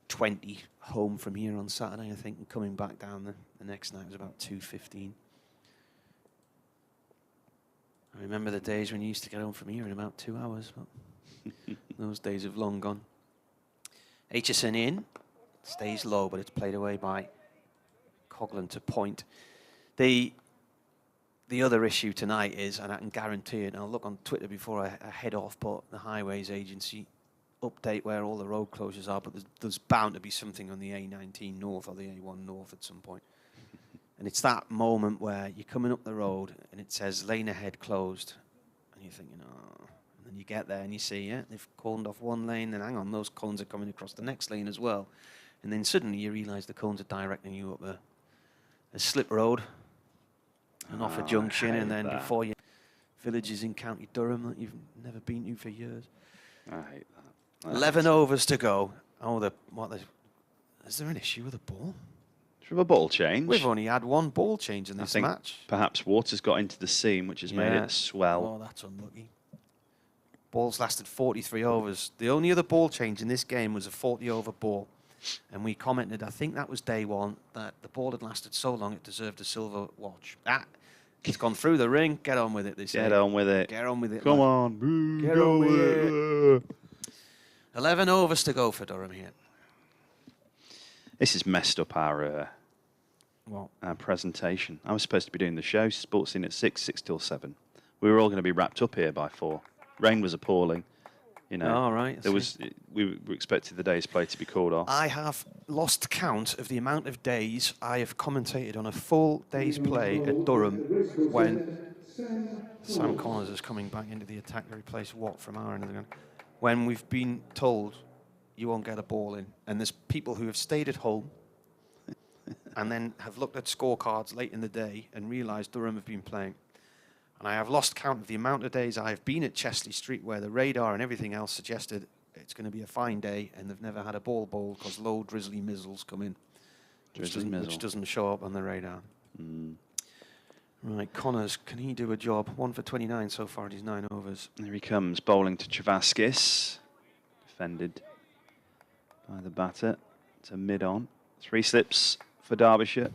2:20 home from here on Saturday, I think, and coming back down the next night was about 2:15. I remember the days when you used to get home from here in about 2 hours, but those days have long gone. HSN in, stays low, but it's played away by Coghlan to point. The other issue tonight is, and I can guarantee it, and I'll look on Twitter before I head off, but the Highways Agency update where all the road closures are, but there's bound to be something on the A19 North or the A1 North at some point. And it's that moment where you're coming up the road and it says lane ahead closed, and you're thinking, oh, and then you get there and you see, yeah, they've cordoned off one lane, and hang on, those cones are coming across the next lane as well. And then suddenly you realise the cones are directing you up a slip road and off a junction, and then before you villages in County Durham that you've never been to for years. I hate that. 11 overs to go. Oh, is there an issue with the ball? From a ball change. We've only had one ball change in this match. Perhaps water's got into the seam, which has made it swell. Oh, that's unlucky. Ball's lasted 43 overs. The only other ball change in this game was a 40-over ball. And we commented, I think that was day one, that the ball had lasted so long it deserved a silver watch. It's gone through the ring. Get on with it, they say. Get on with it. Get on with it. Come on. Get on with it. 11 overs to go for Durham here. This has messed up our presentation. I was supposed to be doing the show, Sports In at 6 till 7. We were all going to be wrapped up here by 4. Rain was appalling. You know, all right. We were expecting the day's play to be called off. I have lost count of the amount of days I have commentated on a full day's play at Durham when Sam Connors is coming back into the attack to replace Watt from our end of the gun. When we've been told you won't get a ball in, and there's people who have stayed at home and then have looked at scorecards late in the day and realised Durham have been playing. And I have lost count of the amount of days I have been at Chesley Street where the radar and everything else suggested it's going to be a fine day, and they've never had a ball bowled because low drizzly mizzles come in, which doesn't show up on the radar. Right, Connors, can he do a job? 1 for 29 so far at his 9 overs. There he comes, bowling to Travaskis. Defended by the batter. To mid-on. 3 slips for Derbyshire.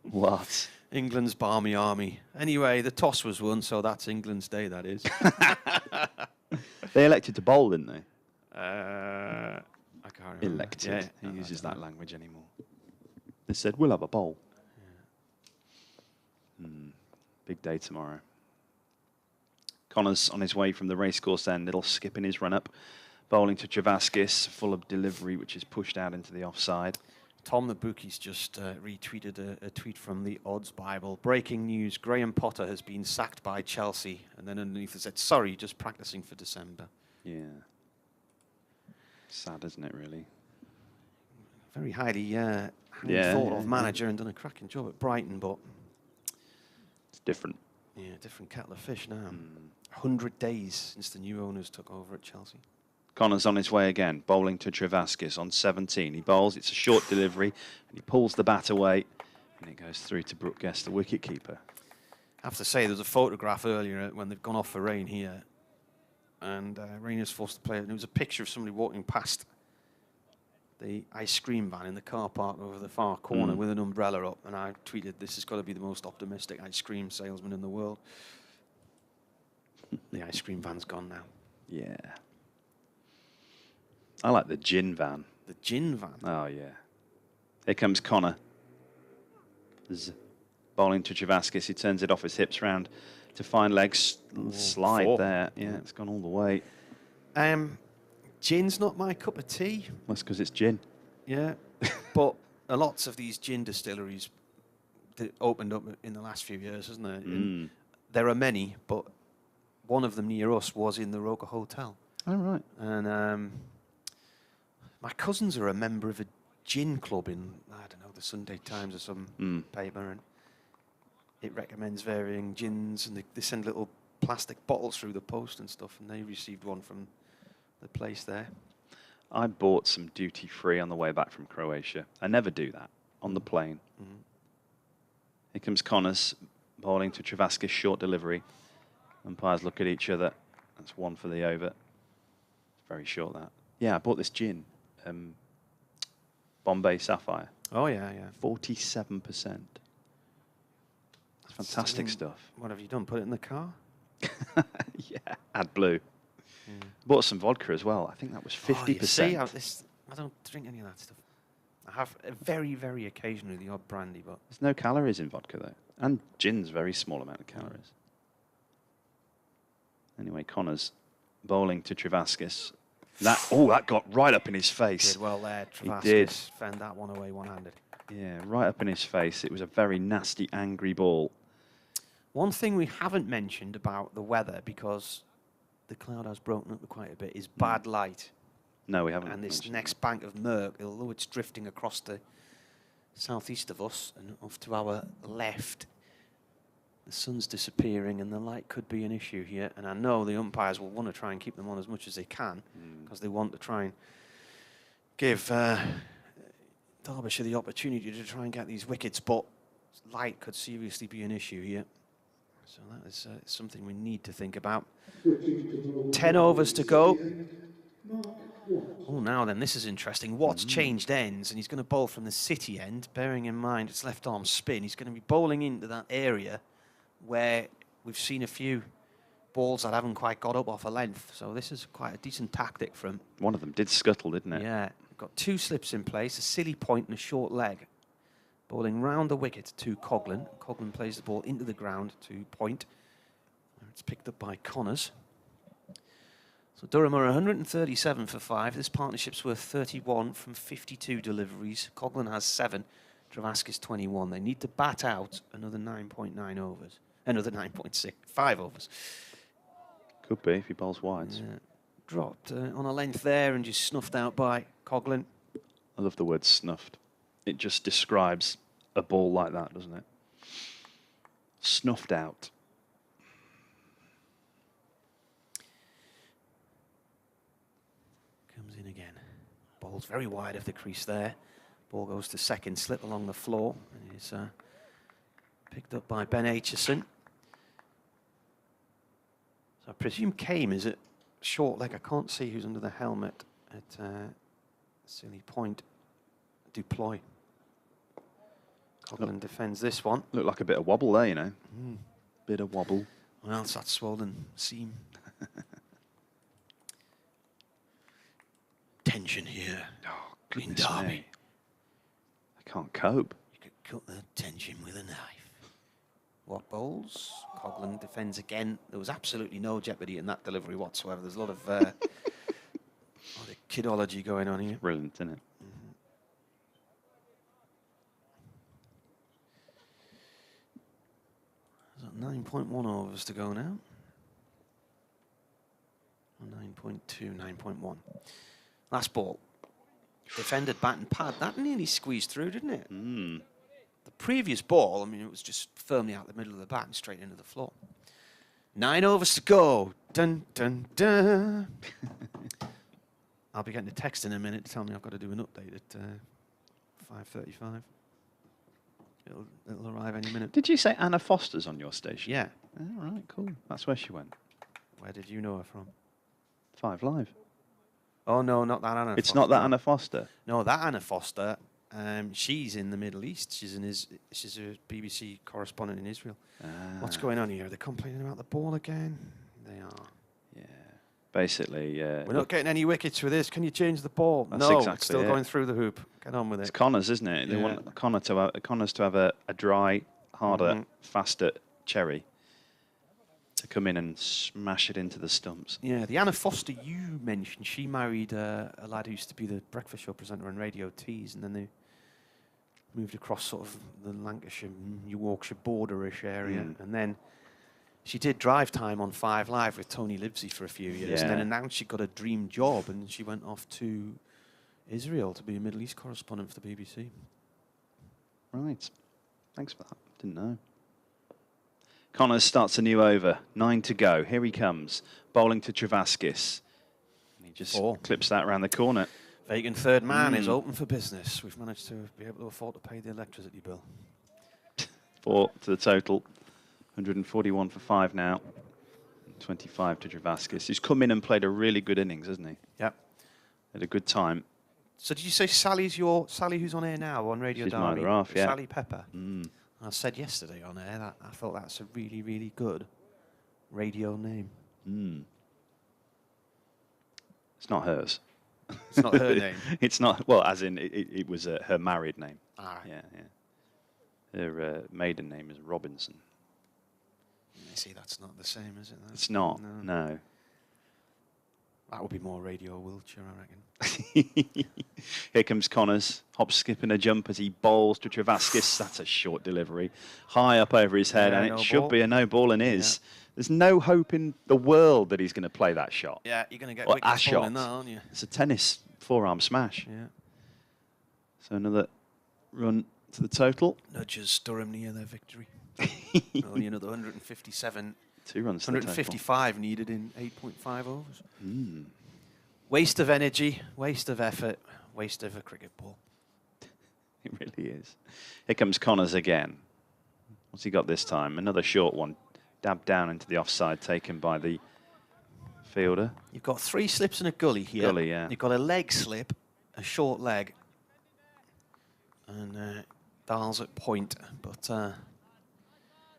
What? England's balmy army. Anyway, the toss was won, so that's England's day, that is. They elected to bowl, didn't they? I can't remember. Elected. Yeah, he uses that language anymore. They said, we'll have a bowl. Yeah. Big day tomorrow. Connors on his way from the racecourse end, little skip in his run-up. Bowling to Travaskis, full of delivery, which is pushed out into the offside. Tom the Bookie's just retweeted a tweet from the Odds Bible. Breaking news, Graham Potter has been sacked by Chelsea. And then underneath it said, sorry, just practicing for December. Yeah. Sad, isn't it, really? Very highly thought of manager and done a cracking job at Brighton, but... It's different. Yeah, different kettle of fish now. 100 days since the new owners took over at Chelsea. Connor's on his way again, bowling to Travaskis on 17. He bowls, it's a short delivery, and he pulls the bat away, and it goes through to Brooke Guest, the wicket-keeper. I have to say, there was a photograph earlier when they've gone off for rain here, and Rain is forced to play it, and there was a picture of somebody walking past the ice cream van in the car park over the far corner with an umbrella up, and I tweeted, this has got to be the most optimistic ice cream salesman in the world. The ice cream van's gone now. Yeah. I like the gin van. The gin van? Oh, yeah. Here comes Connor. Bowling to Travaskis. He turns it off his hips round to fine legs. Slide 4 there. Yeah, it's gone all the way. Gin's not my cup of tea. That's because it's gin. Yeah. But lots of these gin distilleries that opened up in the last few years, hasn't there? There are many, but one of them near us was in the Roker Hotel. Oh, right. And my cousins are a member of a gin club in, I don't know, the Sunday Times or some paper, and it recommends varying gins, and they send little plastic bottles through the post and stuff, and they received one from the place there. I bought some duty-free on the way back from Croatia. I never do that on the plane. Here comes Connors, bowling to Travaskis, short delivery. Umpires look at each other. That's 1 for the over. It's very short, that. Yeah, I bought this gin Bombay Sapphire. Oh, yeah, yeah. 47%. That's fantastic stuff. What have you done? Put it in the car? Yeah, add blue. Bought some vodka as well. I think that was 50%. Oh, you see, I don't drink any of that stuff. I have very, very occasionally the odd brandy, but There's no calories in vodka, though. And gin's very small amount of calories. Anyway, Connor's bowling to Travaskis. That got right up in his face. did well there. He Travaskis did. fend that one away one-handed. Yeah, right up in his face. It was a very nasty, angry ball. One thing we haven't mentioned about the weather, because the cloud has broken up quite a bit, is bad light. No, we haven't. And this mentioned next bank of murk, although it's drifting across the southeast of us and off to our left, the sun's disappearing and the light could be an issue here. And I know the umpires will want to try and keep them on as much as they can, because they want to try and give Derbyshire the opportunity to try and get these wickets, but light could seriously be an issue here. So that is something we need to think about. 10 overs to go. Oh, now then, this is interesting. Watts changed ends, and he's going to bowl from the city end, bearing in mind it's left arm spin. He's going to be bowling into that area where we've seen a few balls that haven't quite got up off a length. So this is quite a decent tactic from... One of them did scuttle, didn't it? Yeah. Got two slips in place, a silly point and a short leg. Bowling round the wicket to Coghlan. Coghlan plays the ball into the ground to point. It's picked up by Connors. So Durham are 137 for 5. This partnership's worth 31 from 52 deliveries. Coghlan has 7. Travaskis 21. They need to bat out another 9.9 overs. Another 9.6. 5 overs. Could be if he bowls wides. Dropped on a length there and just snuffed out by Coghlan. I love the word snuffed. It just describes a ball like that, doesn't it? Snuffed out. Comes in again. Ball's very wide of the crease there. Ball goes to second, slip along the floor, and is picked up by Ben Aitchison. So I presume Kame is at short leg. I can't see who's under the helmet at silly point. Duploy. Coghlan defends this one. Looked like a bit of wobble there, you know. Bit of wobble. Well, it's that swollen seam. Tension here Oh, in goodness Derby. me. I can't cope. You could cut the tension with a knife. Watt bowls. Coghlan defends again. There was absolutely no jeopardy in that delivery whatsoever. There's a lot of kidology going on here. Brilliant, isn't it? 9.1 overs to go now. 9.2, 9.1. Last ball. Defended bat and pad. That nearly squeezed through, didn't it? The previous ball, I mean, it was just firmly out the middle of the bat and straight into the floor. 9 overs to go. Dun, dun, dun. I'll be getting a text in a minute to tell me I've got to do an update at 5:35. It'll arrive any minute. Did you say Anna Foster's on your station? Yeah. Oh, right, cool. That's where she went. Where did you know her from? 5 Live. Oh, no, not that Anna It's Foster. not that Anna Foster. No, that Anna Foster, she's in the Middle East. She's a BBC correspondent in Israel. What's going on here? They're complaining about the ball again? They are. Yeah. Basically, We're not getting any wickets with this. Can you change the ball? That's no, exactly it's still it. going through the hoop. Get on with it's it. Connors, isn't it? They Yeah. want Connors to have a dry, harder, faster cherry to come in and smash it into the stumps. Yeah, the Anna Foster you mentioned, she married a lad who used to be the breakfast show presenter on Radio Tees, and then they moved across sort of the Lancashire, Yorkshire border-ish area, and then she did drive time on 5 Live with Tony Livesey for a few years, and then announced she got a dream job, and she went off to Israel to be a Middle East correspondent for the BBC. Right. Thanks for that. Didn't know. Connors starts a new over. 9 to go. Here he comes. Bowling to Travaskis. And he just clips that around the corner. Vacant third man is open for business. We've managed to be able to afford to pay the electricity bill. 4 to the total. 141 for 5 now. 25 to Travaskis. He's come in and played a really good innings, hasn't he? Yep. Had a good time. So did you say Sally who's on air now on Radio She's my Derby? other half, yeah. Sally Pepper. Mm. I said yesterday on air that I thought that's a really, really good radio name. Mm. It's not hers. It's not her name. It's not. Well, as in it was her married name. All right. Yeah. Her maiden name is Robinson. You see, that's not the same, is it? It's not. No. That would be more Radio Wiltshire, I reckon. Here comes Connors, hop, skip and a jump as he bowls to Travaskis. That's a short delivery, high up over his head, Yeah, and no it should ball. be a no ball and is. There's no hope in the world that he's going to play that shot. Yeah, you're going to get Or wickets a shot. falling there, aren't you? It's a tennis forearm smash. Yeah. So another run to the total. Nudges Durham near their victory. Only another 157. 2 runs to the total. 155 needed in 8.5 overs. Mm. Waste of energy, waste of effort, waste of a cricket ball. It really is. Here comes Connors again. What's he got this time? Another short one. Dabbed down into the offside, taken by the fielder. You've got 3 slips and a gully here. Gully, yeah. You've got a leg slip, a short leg, and Dahl's at point. But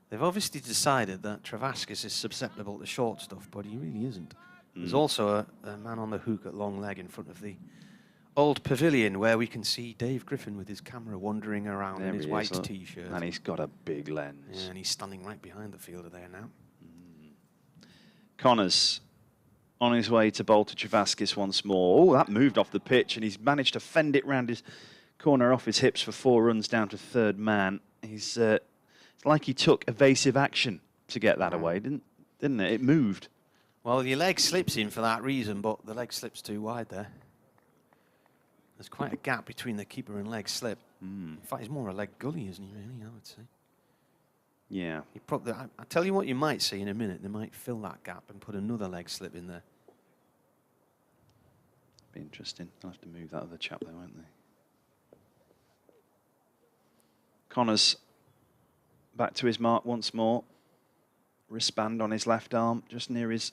they've obviously decided that Travaskis is susceptible to short stuff, but he really isn't. There's also a man on the hook at long leg in front of the old pavilion where we can see Dave Griffin with his camera wandering around in his white T-shirt. And he's got a big lens. Yeah, and he's standing right behind the fielder there now. Connors on his way to bowl to Travaskis once more. Oh, that moved off the pitch, and he's managed to fend it round his corner off his hips for 4 runs down to third man. It's like he took evasive action to get that away, didn't it? It moved. Well, your leg slips in for that reason, but the leg slips too wide there. There's quite a gap between the keeper and leg slip. In fact, he's more a leg gully, isn't he, really, I would say. Yeah. You probably, I'll tell you what you might see in a minute. They might fill that gap and put another leg slip in there. Be interesting. They'll have to move that other chap there, won't they? Connors back to his mark once more. Wristband on his left arm, just near his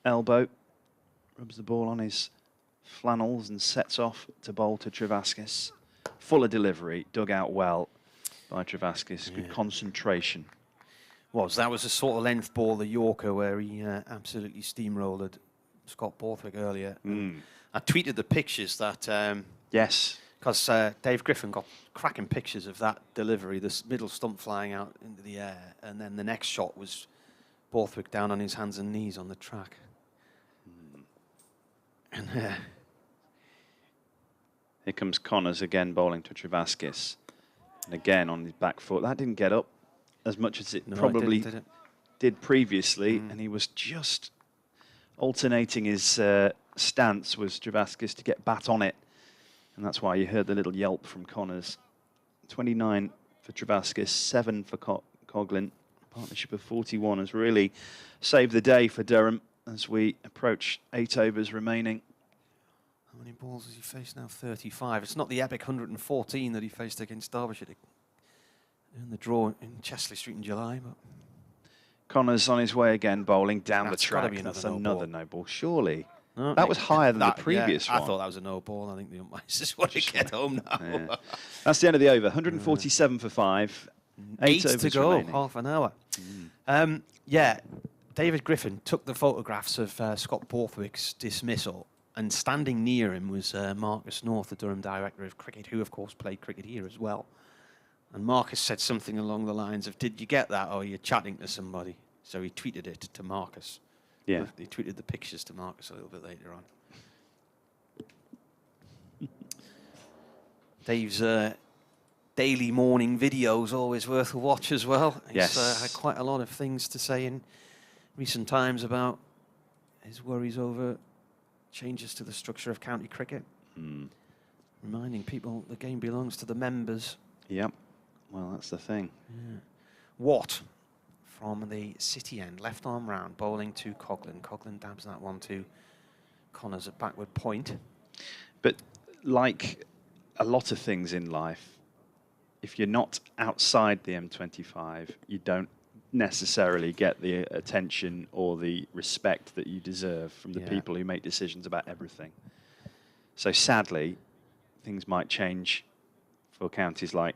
elbow. Rubs the ball on his flannels and sets off to bowl to Travaskis. Fuller delivery, dug out well by Travaskis. Good concentration. That was a sort of length ball, the Yorker, where he absolutely steamrolled Scott Borthwick earlier. I tweeted the pictures that... yes. Because Dave Griffin got cracking pictures of that delivery, this middle stump flying out into the air, and then the next shot was Borthwick down on his hands and knees on the track. And here comes Connors again bowling to Travaskis. And again on his back foot. That didn't get up as much as it probably did previously. And he was just alternating his stance was Travaskis to get bat on it. And that's why you heard the little yelp from Connors. 29 for Travaskis, 7 for Coughlin. Partnership of 41 has really saved the day for Durham as we approach 8 overs remaining. how many balls has he faced now? 35. It's not the epic 114 that he faced against Derbyshire in the draw in Chesley Street in July. But Connors on his way again, bowling down the gotta track. be That's another another no ball, surely. No, that was higher than the previous one. I thought that was a no ball. I think the umpires just want to get home now. Yeah. That's the end of the over. 147 for 5. 8 overs to go, remaining. half an hour. David Griffin took the photographs of Scott Borthwick's dismissal, and standing near him was Marcus North, the Durham Director of Cricket, who of course played cricket here as well. And Marcus said something along the lines of, "Did you get that, or you're chatting to somebody?" So he tweeted it to Marcus. Yeah. He tweeted the pictures to Marcus a little bit later on. Dave's daily morning videos always worth a watch as well. He's had quite a lot of things to say in recent times about his worries over changes to the structure of county cricket. Reminding people the game belongs to the members. Yep. Well, that's the thing. Yeah. Watt from the city end, left arm round, bowling to Coughlin. Coughlin dabs that one to Connors at backward point. But like a lot of things in life, if you're not outside the M25, you don't necessarily get the attention or the respect that you deserve from the people who make decisions about everything. So sadly, things might change for counties like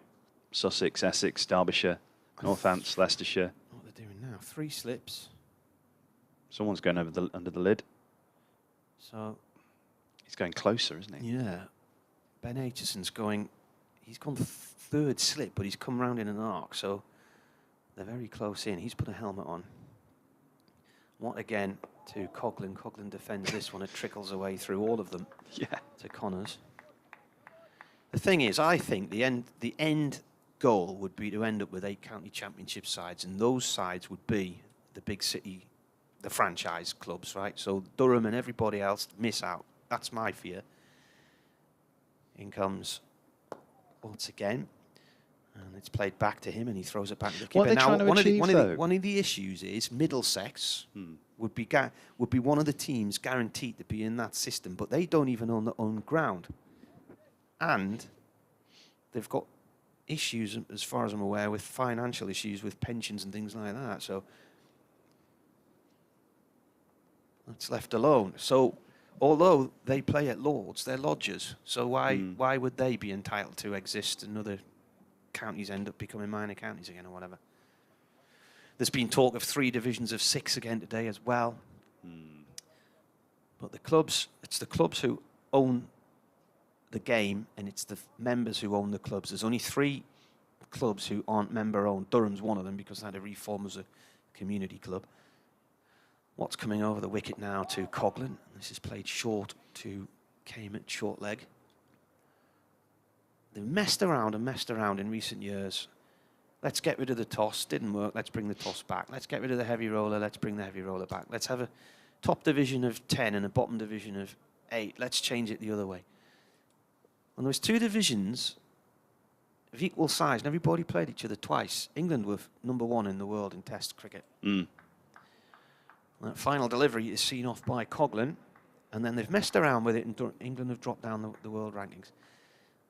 Sussex, Essex, Derbyshire, Northants, Leicestershire. What they're doing now? 3 slips. Someone's going over under the lid. So He's going closer, isn't he? yeah, Ben Aitchison's going. He's gone 3rd slip, but he's come round in an arc, so they're very close in. He's put a helmet on. What again to Coghlan? Coghlan defends this one. It trickles away through all of them. Yeah. To Connors. The thing is, I think the end goal would be to end up with 8 county championship sides, and those sides would be the big city, the franchise clubs, right? So Durham and everybody else miss out. That's my fear. In comes once again, and it's played back to him, and he throws it back to the keeper. What are they trying to achieve, though? One of the issues is Middlesex would be one of the teams guaranteed to be in that system, but they don't even own their own ground, and they've got issues, as far as I'm aware, with financial issues with pensions and things like that. So that's left alone. So although they play at Lords, they're lodgers. So why would they be entitled to exist and other counties end up becoming minor counties again or whatever? There's been talk of 3 divisions of 6 again today as well. But the clubs, it's the clubs who own the game, and it's the members who own the clubs. There's only 3 clubs who aren't member-owned. Durham's one of them because they had to reform as a community club. What's coming over the wicket now to Coghlan? This is played short to Cayman, short leg. They've messed around in recent years. Let's get rid of the toss. Didn't work. Let's bring the toss back. Let's get rid of the heavy roller. Let's bring the heavy roller back. Let's have a top division of 10 and a bottom division of 8. Let's change it the other way. And there was 2 divisions of equal size, and everybody played each other twice. England were #1 in the world in Test cricket. That final delivery is seen off by Coghlan, and then they've messed around with it, and England have dropped down the world rankings.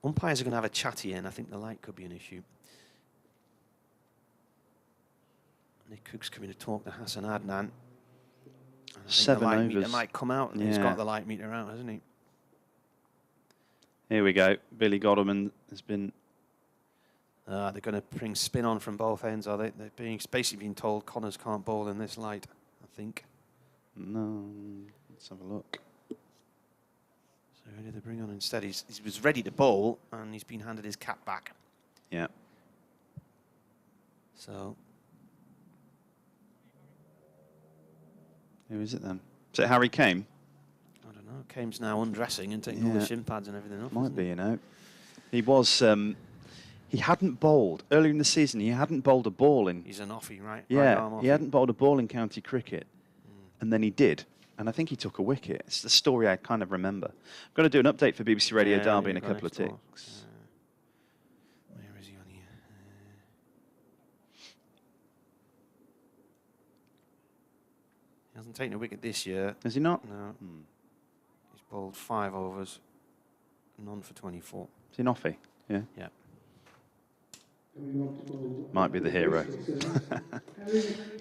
Umpires are going to have a chat here, and I think the light could be an issue. Nick Cook's coming to talk to Hassan Adnan. 7 the light overs. meter might come out, and he's got the light meter out, hasn't he? Here we go. Billy Godderman has been... They're going to bring spin on from both ends, are they? They're basically being told Connors can't bowl in this light, I think. No, let's have a look. So who did they bring on instead? He was ready to bowl, and he's been handed his cap back. Yeah. So... who is it then? Is it Harry Kame? I don't know. Kame's now undressing and taking all the shin pads and everything off. Might be, you know. He was... he hadn't bowled. Earlier in the season, he hadn't bowled a ball in... He's an offie, right? Yeah, right he hadn't bowled a ball in county cricket. And then he did. And I think he took a wicket. It's the story I kind of remember. I'm going to do an update for BBC Radio Derby in a couple of ticks. Where is he on here? He hasn't taken a wicket this year. Has he not? No. He's bowled 5 overs, none for 24. Is he an offie? Yeah. Yeah. Might be the hero.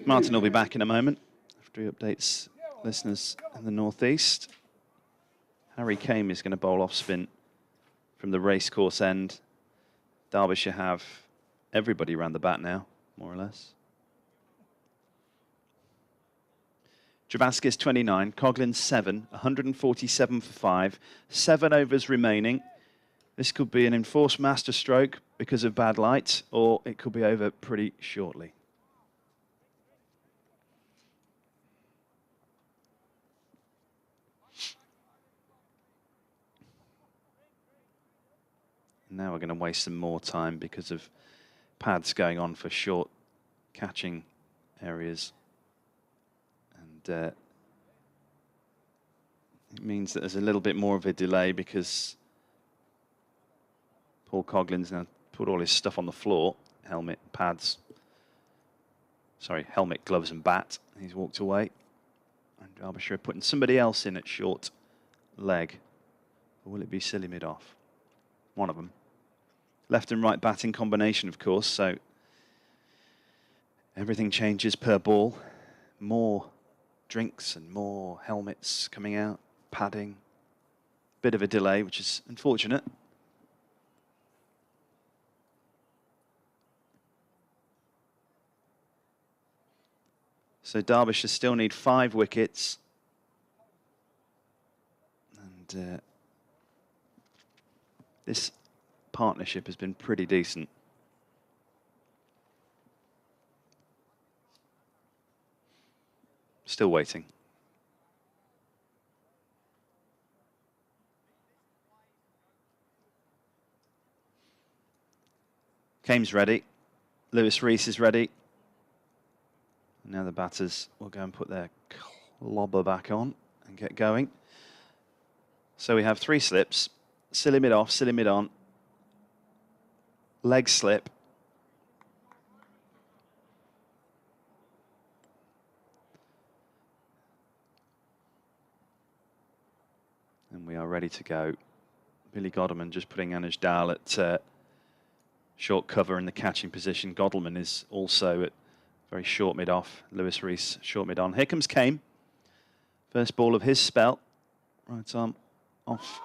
Martin will be back in a moment after he updates listeners in the northeast. Harry Kame is going to bowl off spin from the racecourse end. Derbyshire have everybody round the bat now, more or less. Travaskis 29, Coghlan 7, 147 for 5, 7 overs remaining. This could be an enforced masterstroke because of bad light, or it could be over pretty shortly. Now we're going to waste some more time because of pads going on for short catching areas. And it means that there's a little bit more of a delay because Paul Coghlan's now put all his stuff on the floor. Helmet, pads. Sorry, helmet, gloves and bat. He's walked away. And Derbyshire putting somebody else in at short leg. Or will it be silly mid-off? One of them. Left and right batting combination, of course, so everything changes per ball. More drinks and more helmets coming out, padding. Bit of a delay, which is unfortunate. So Derbyshire still need 5 wickets. And this partnership has been pretty decent. Still waiting. Kame's ready. Lewis Rees is ready. Now the batters will go and put their clobber back on and get going. So we have 3 slips. Silly mid off, silly mid on. Leg slip. And we are ready to go. Billy Godalming just putting Anuj Dal at short cover in the catching position. Godalming is also at very short mid off. Lewis Rees short mid on. Here comes Kame. First ball of his spell. Right arm off.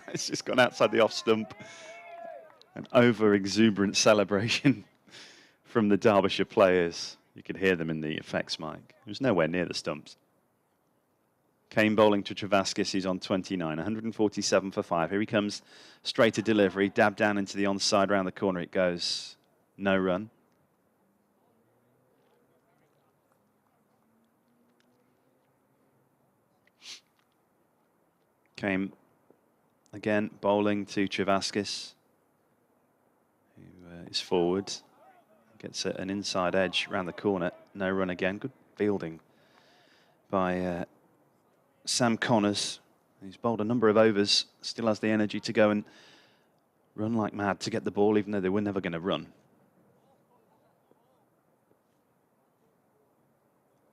It's just gone outside the off stump. An over-exuberant celebration from the Derbyshire players. You could hear them in the effects mic. It was nowhere near the stumps. Kane bowling to Travaskis, he's on 29, 147 for 5. Here he comes, straight to delivery, dab down into the onside, round the corner it goes. No run. Kane again bowling to Travaskis, who is forward, gets an inside edge round the corner. No run again. Good fielding by Sam Connors. He's bowled a number of overs, still has the energy to go and run like mad to get the ball, even though they were never going to run.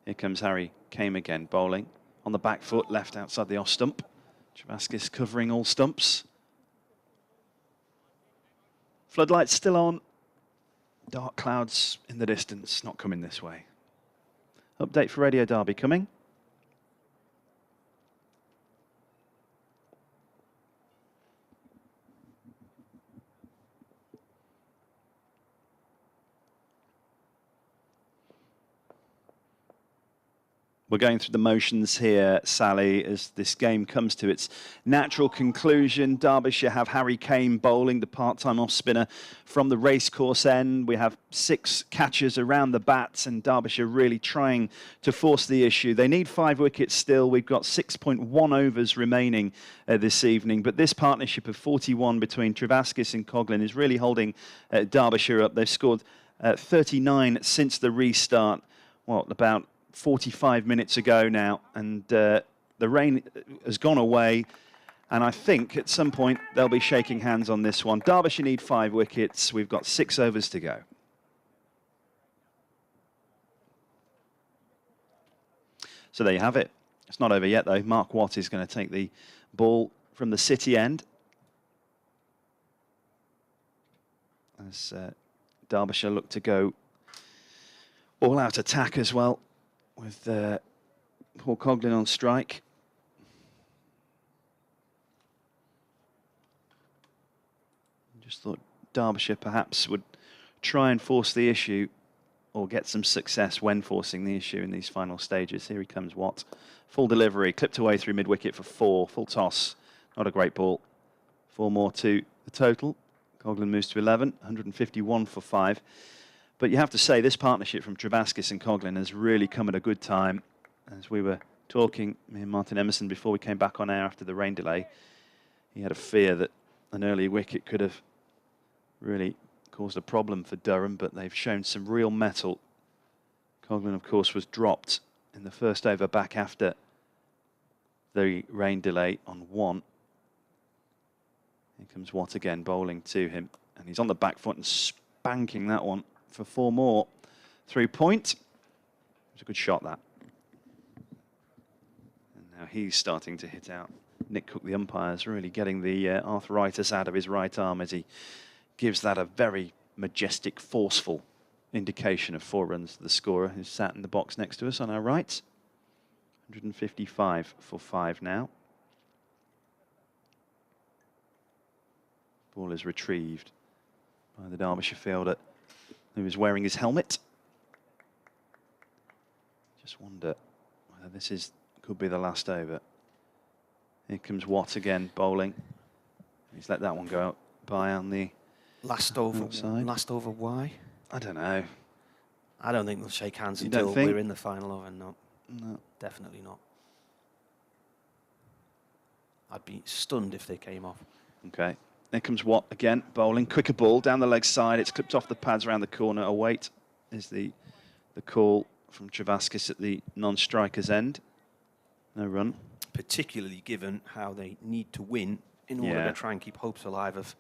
Here comes Harry Kame again, bowling on the back foot, left outside the off stump. Travaskis covering all stumps. Floodlights still on. Dark clouds in the distance, not coming this way. Update for Radio Derby coming. We're going through the motions here, Sally, as this game comes to its natural conclusion. Derbyshire have Harry Kame bowling, the part-time off-spinner from the racecourse end. We have 6 catchers around the bats, and Derbyshire really trying to force the issue. They need 5 wickets still. We've got 6.1 overs remaining this evening, but this partnership of 41 between Travaskis and Coghlan is really holding Derbyshire up. They've scored 39 since the restart. What, about 45 minutes ago now, and the rain has gone away, and I think at some point they'll be shaking hands on this one. Derbyshire need 5 wickets. We've got 6 overs to go. So there you have it. It's not over yet though. Mark Watt is going to take the ball from the City end as Derbyshire look to go all out attack as well, with Paul Coghlan on strike. Just thought Derbyshire perhaps would try and force the issue or get some success when forcing the issue in these final stages. Here he comes, Watt. Full delivery, clipped away through mid-wicket for 4. Full toss, not a great ball. 4 more to the total. Coghlan moves to 11, 151 for 5. But you have to say, this partnership from Travaskis and Coghlan has really come at a good time. As we were talking, me and Martin Emerson, before we came back on air after the rain delay, he had a fear that an early wicket could have really caused a problem for Durham, but they've shown some real mettle. Coghlan, of course, was dropped in the first over back after the rain delay on 1. Here comes Watt again, bowling to him, and he's on the back foot and spanking that one for 4 more through point. It was a good shot, that. And now he's starting to hit out. Nick Cook, the umpire, is really getting the arthritis out of his right arm as he gives that a very majestic, forceful indication of 4 runs to the scorer, who's sat in the box next to us on our right. 155 for 5 now. Ball is retrieved by the Derbyshire fielder, who is wearing his helmet. Just wonder whether could be the last over. Here comes Watt again, bowling. He's let that one go out by on the Last over. outside. Last over. Why? I don't know. I don't think they'll shake hands You until don't think? we're in the final over. No, No. definitely not. I'd be stunned if they came off. Okay. There comes Watt again, bowling. Quicker ball down the leg side. It's clipped off the pads around the corner. A wait is the call from Travaskis at the non-striker's end. No run. Particularly given how they need to win in order to try and keep hopes alive of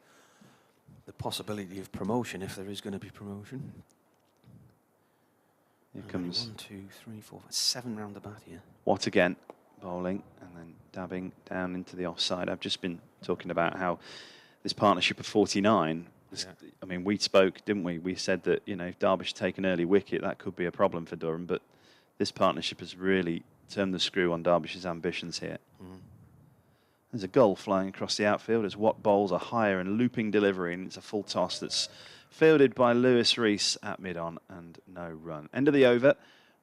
the possibility of promotion, if there is going to be promotion. Here comes 1, 2, 3, 4, 5, 7 round the bat here. Watt again, bowling, and then dabbing down into the offside. I've just been talking about how this partnership of 49, I mean, we spoke, didn't we? We said that, you know, if Derbyshire take an early wicket, that could be a problem for Durham, but this partnership has really turned the screw on Derbyshire's ambitions here. There's a goal flying across the outfield as Watt bowls a higher and looping delivery, and it's a full toss that's fielded by Lewis Rees at mid-on, and no run. End of the over.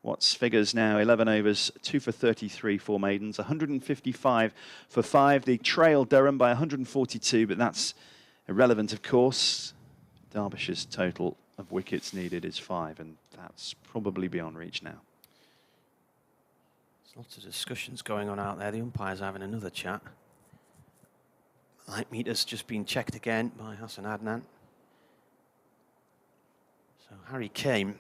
Watt's figures now 11 overs, 2 for 33 for maidens, 155 for 5. They trail Durham by 142, but that's irrelevant, of course. Derbyshire's total of wickets needed is 5, and that's probably beyond reach now. There's lots of discussions going on out there. The umpire's having another chat. Light meter's just been checked again by Hassan Adnan. So Harry came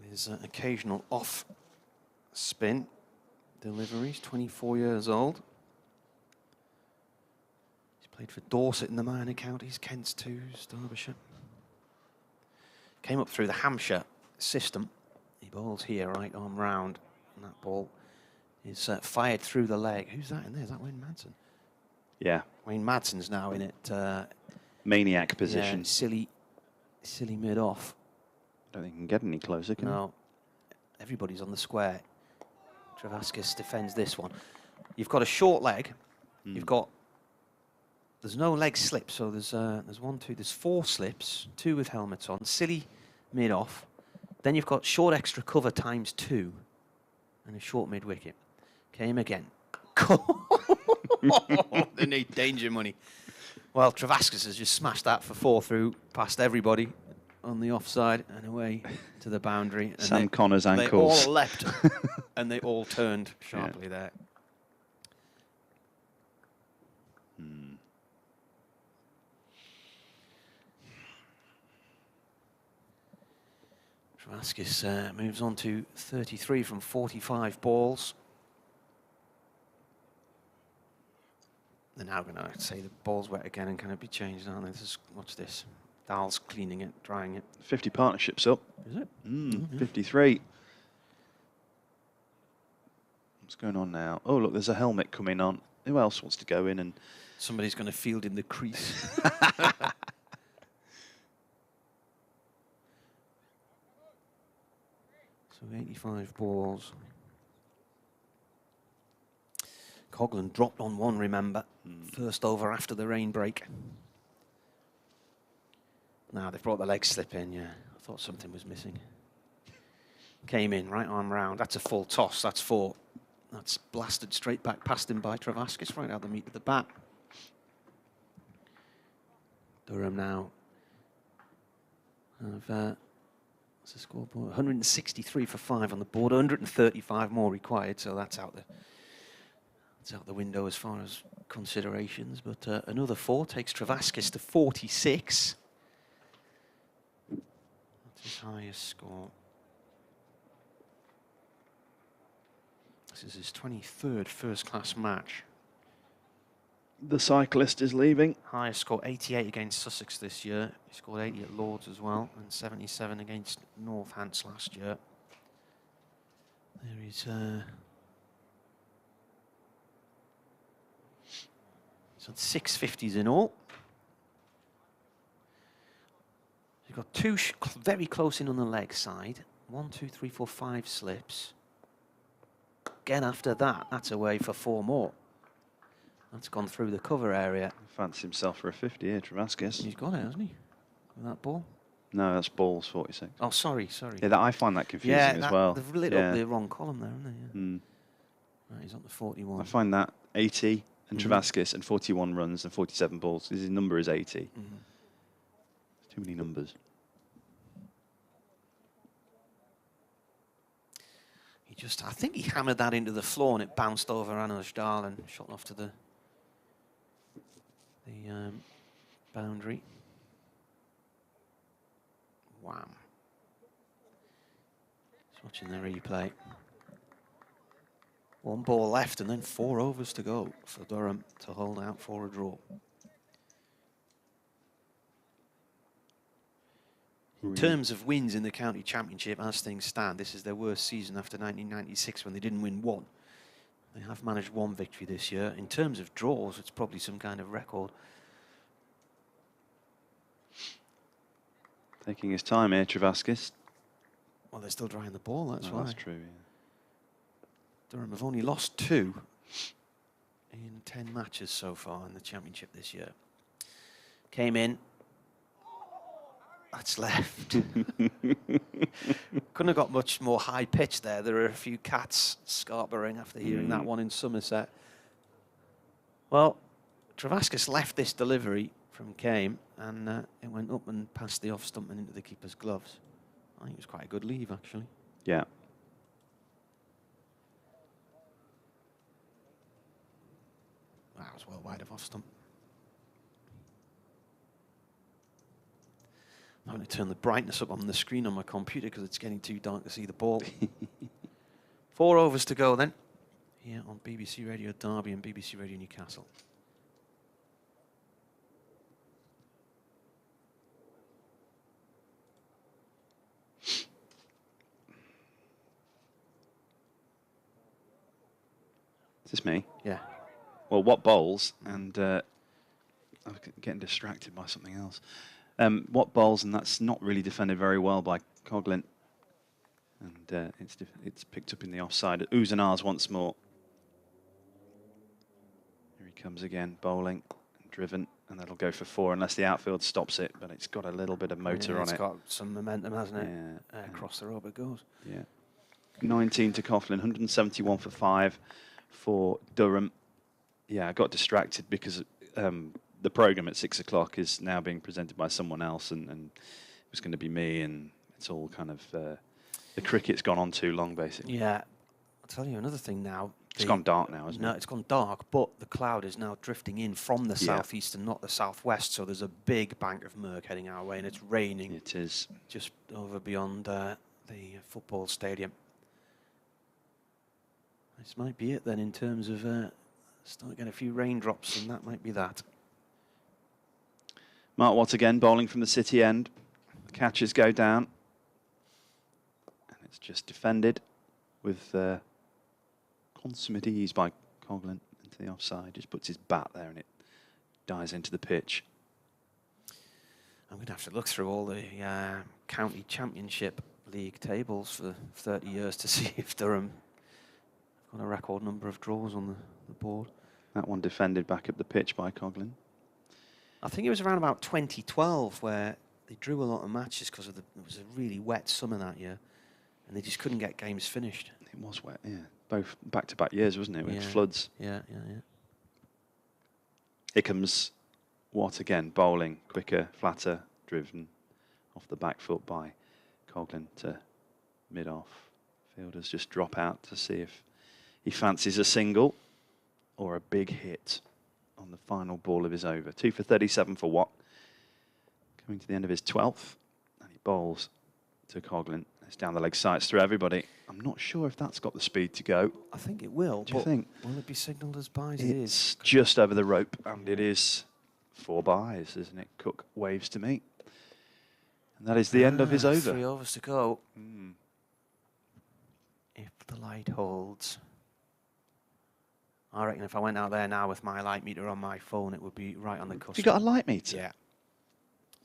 with his occasional off spin deliveries, 24 years old. He's played for Dorset in the minor counties, Kent's twos, Derbyshire. Came up through the Hampshire system. He bowls here, right arm round, and that ball is fired through the leg. Who's that in there? Is that Wayne Madsen? Yeah. Wayne Madsen's now in it. Maniac position. Yeah, silly mid-off. I don't think you can get any closer, can No. Everybody's on the square. Travaskis defends this one. You've got a short leg. You've got... There's no leg slip, so there's 1, 2, there's 4 slips, 2 with helmets on, silly mid-off. Then you've got short extra cover times 2 and a short mid-wicket. Came again. They need danger money. Well, Travaskis has just smashed that for 4 through past everybody on the offside and away to the boundary. And Sam Connor's ankles. They all leapt and they all turned sharply there. Travaskis moves on to 33 from 45 balls. They're now going to say the ball's wet again and can it be changed, aren't they? Watch this. Dahl's cleaning it, drying it. 50 partnerships up. Is it? 53. What's going on now? Oh, look, there's a helmet coming on. Who else wants to go in and... Somebody's going to field in the crease. So 85 balls. Coghlan dropped on 1, remember. First over after the rain break. Now they've brought the leg slip in, yeah. I thought something was missing. Came in, right arm round. That's a full toss, that's 4. That's blasted straight back past him by Travaskis, right out the meat of the bat. Durham now have, what's the scoreboard? 163 for 5 on the board, 135 more required, so that's out the window as far as considerations. But another 4 takes Travaskis to 46. That's his highest score. This is his 23rd first-class match. The cyclist is leaving. Highest score, 88 against Sussex this year. He scored 80 at Lords as well, and 77 against Northants last year. There is... He's had 6 50s in all. You've got 2 very close in on the leg side. 1, 2, 3, 4, 5 slips. Again after that, that's away for 4 more. That's gone through the cover area. Fancy himself for a 50 here, Travaskis. He's got it, hasn't he? With that ball. No, that's balls, 46. Oh, sorry. Yeah, I find that confusing as well. They've lit up the wrong column there, haven't they? Yeah. Right, he's on to 41. I find that 80 and Travaskis and 41 runs and 47 balls. His number is 80. Too many numbers. I think he hammered that into the floor and it bounced over Anush Dahl and shot off to the boundary. Wham. Just watching the replay. 1 ball left and then 4 overs to go for Durham to hold out for a draw. In terms of wins in the county championship, as things stand, this is their worst season after 1996 when they didn't win 1. They have managed 1 victory this year. In terms of draws, it's probably some kind of record. Taking his time here, Travaskis. Well, they're still drying the ball, that's why. That's true, yeah. Durham have only lost 2 in 10 matches so far in the championship this year. Came in. That's left. Couldn't have got much more high pitch there. There are a few cats scarpering after hearing that one in Somerset. Well, Travaskis left this delivery from Kame and it went up and past the off stump and into the keeper's gloves. I think it was quite a good leave, actually. Yeah. That was well wide of off stump. I'm going to turn the brightness up on the screen on my computer because it's getting too dark to see the ball. 4 overs to go then, here on BBC Radio Derby and BBC Radio Newcastle. Is this me? Yeah. Well, what bowls? And I'm getting distracted by something else. What bowls? And that's not really defended very well by Coughlin. And it's picked up in the offside. Oohs and ahs once more. Here he comes again, bowling, driven, and that'll go for 4 unless the outfield stops it. But it's got a little bit of motor on it. It's got some momentum, hasn't it? Yeah. Across the rope it goes. Yeah. 19 to Coughlin, 171 for 5 for Durham. Yeah, I got distracted because the programme at 6 o'clock is now being presented by someone else, and it was going to be me, and it's all kind of the cricket's gone on too long, basically. Yeah, I'll tell you another thing now. It's gone dark now, isn't it? No, it's gone dark, but the cloud is now drifting in from the southeast and not the southwest, so there's a big bank of murk heading our way, and it's raining. It is. Just over beyond the football stadium. This might be it then in terms of start getting a few raindrops, and that might be that. Mark Watt again, bowling from the city end. The catches go down. And it's just defended with consummate ease by Coughlin into the offside. Just puts his bat there and it dies into the pitch. I'm going to have to look through all the county championship league tables for 30 years to see if Durham got a record number of draws on the board. That one defended back up the pitch by Coughlin. I think it was around about 2012 where they drew a lot of matches because it was a really wet summer that year, and they just couldn't get games finished. It was wet, yeah. Both back-to-back years, wasn't it? With floods. Yeah. Here comes Watt again, bowling, quicker, flatter, driven off the back foot by Coughlin to mid-off. Fielders just drop out to see if he fancies a single or a big hit on the final ball of his over. 2 for 37 for Watt. Coming to the end of his 12th, and he bowls to Coughlin. It's down the leg sights through everybody. I'm not sure if that's got the speed to go. I think it will. Do you think? Will it be signalled as byes? It is. It's just over the rope, and it is 4 byes, isn't it? Cook waves to me. And that is the end of his over. 3 overs to go. If the light holds. I reckon if I went out there now with my light meter on my phone, it would be right on the cusp. Have you got a light meter? Yeah.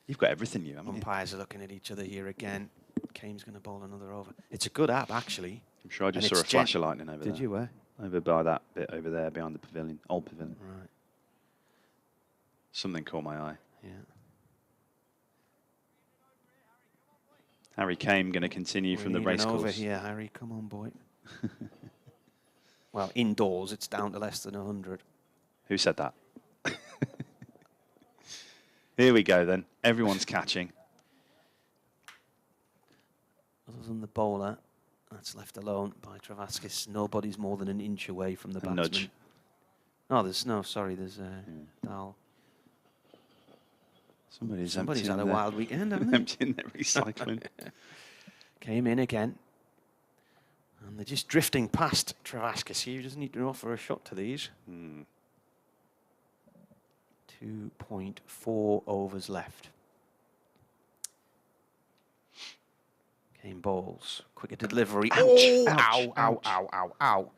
You've got everything, you haven't you? Umpires are looking at each other here again. Kame's going to bowl another over. It's a good app, actually. I'm sure I just saw a flash of lightning over there. Did you, where? Over by that bit over there, behind the pavilion, old pavilion. Right. Something caught my eye. Yeah. Harry Kane going to continue from the race over course. here, Harry. Come on, boy. Well, indoors, it's down to less than 100. Who said that? Here we go, then. Everyone's catching. Other than the bowler, that's left alone by Travaskis. Nobody's more than an inch away from the batsman. Nudge. No, there's no, sorry, there's Dahl. Somebody's had a wild weekend, haven't they? Emptying their recycling. Came in again. And they're just drifting past Travaskis here. He doesn't need to offer a shot to these. 2.4 overs left. Kane bowls. Quicker delivery. Ouch, Oh, ouch, ow, ow, ow, ow.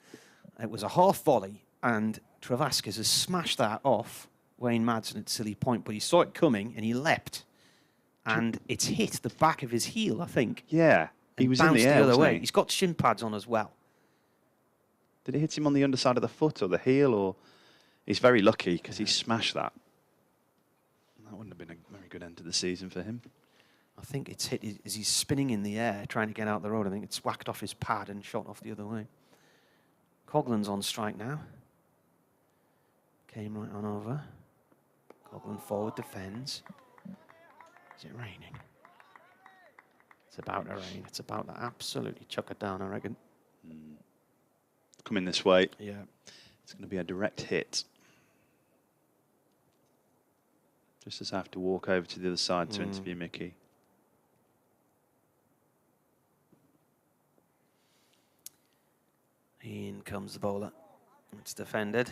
It was a half volley, and Travaskis has smashed that off Wayne Madsen at silly point, but he saw it coming and he leapt. And it's hit the back of his heel, I think. Yeah. He was in the air, other wasn't way. he? He's got shin pads on as well. Did it hit him on the underside of the foot or the heel? Or he's very lucky because he smashed that. That wouldn't have been a very good end to the season for him. I think it's hit as he's spinning in the air, trying to get out the road. I think it's whacked off his pad and shot off the other way. Coughlin's on strike now. Came right on over. Coughlin forward, defends. Is it raining? It's about to rain. It's about to absolutely chuck it down, I reckon. Coming this way. Yeah. It's going to be a direct hit. Just as I have to walk over to the other side to interview Mickey. In comes the bowler. It's defended.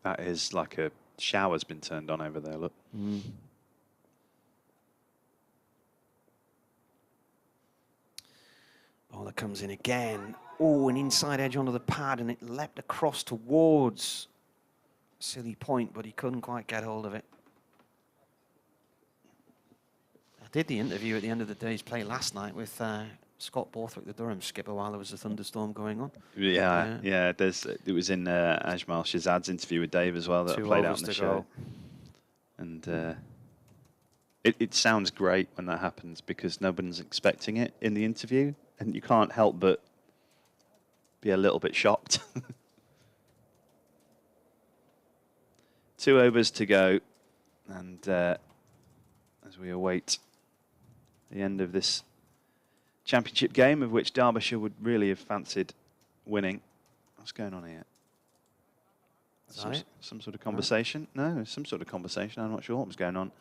That is like a shower's been turned on over there, look. Bowler comes in again. Oh, an inside edge onto the pad, and it leapt across towards silly point, but he couldn't quite get hold of it. I did the interview at the end of the day's play last night with Scott Borthwick, the Durham skipper, while there was a thunderstorm going on. Yeah. It was in Ajmal Shahzad's interview with Dave as well that I played out in the show. And it sounds great when that happens because nobody's expecting it in the interview, and you can't help but be a little bit shocked. 2 overs to go, and as we await the end of this championship game, of which Derbyshire would really have fancied winning. What's going on here? Some sort of conversation? No, some sort of conversation. I'm not sure what was going on.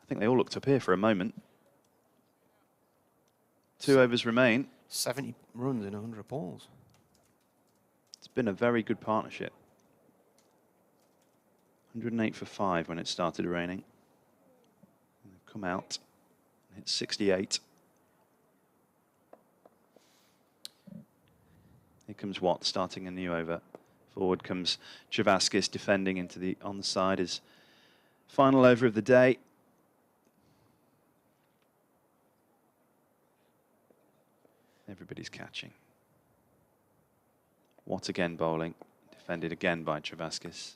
I think they all looked up here for a moment. 2 overs remain. 70 runs in 100 balls. It's been a very good partnership. 108 for 5 when it started raining. And they've come out and hit 68. Here comes Watt starting a new over. Forward comes Travaskis defending into the on the side. His final over of the day. Everybody's catching. Watt again bowling. Defended again by Travaskis.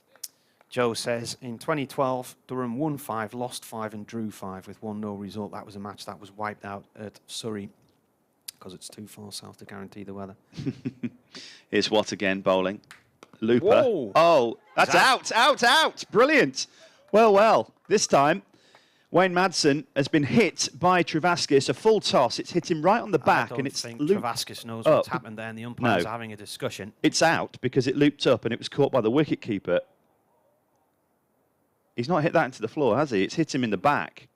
Joe says, in 2012, Durham won 5, lost 5 and drew 5 with 1-0 result. That was a match that was wiped out at Surrey because it's too far south to guarantee the weather. Here's Watt again bowling. Looper. Whoa. Oh, that's out. Brilliant. Well. This time, Wayne Madsen has been hit by Travaskis. A full toss. It's hit him right on the back, and it's think looped Travaskis knows what's happened there, and the umpires are having a discussion. It's out because it looped up and it was caught by the wicket-keeper. He's not hit that into the floor, has he? It's hit him in the back.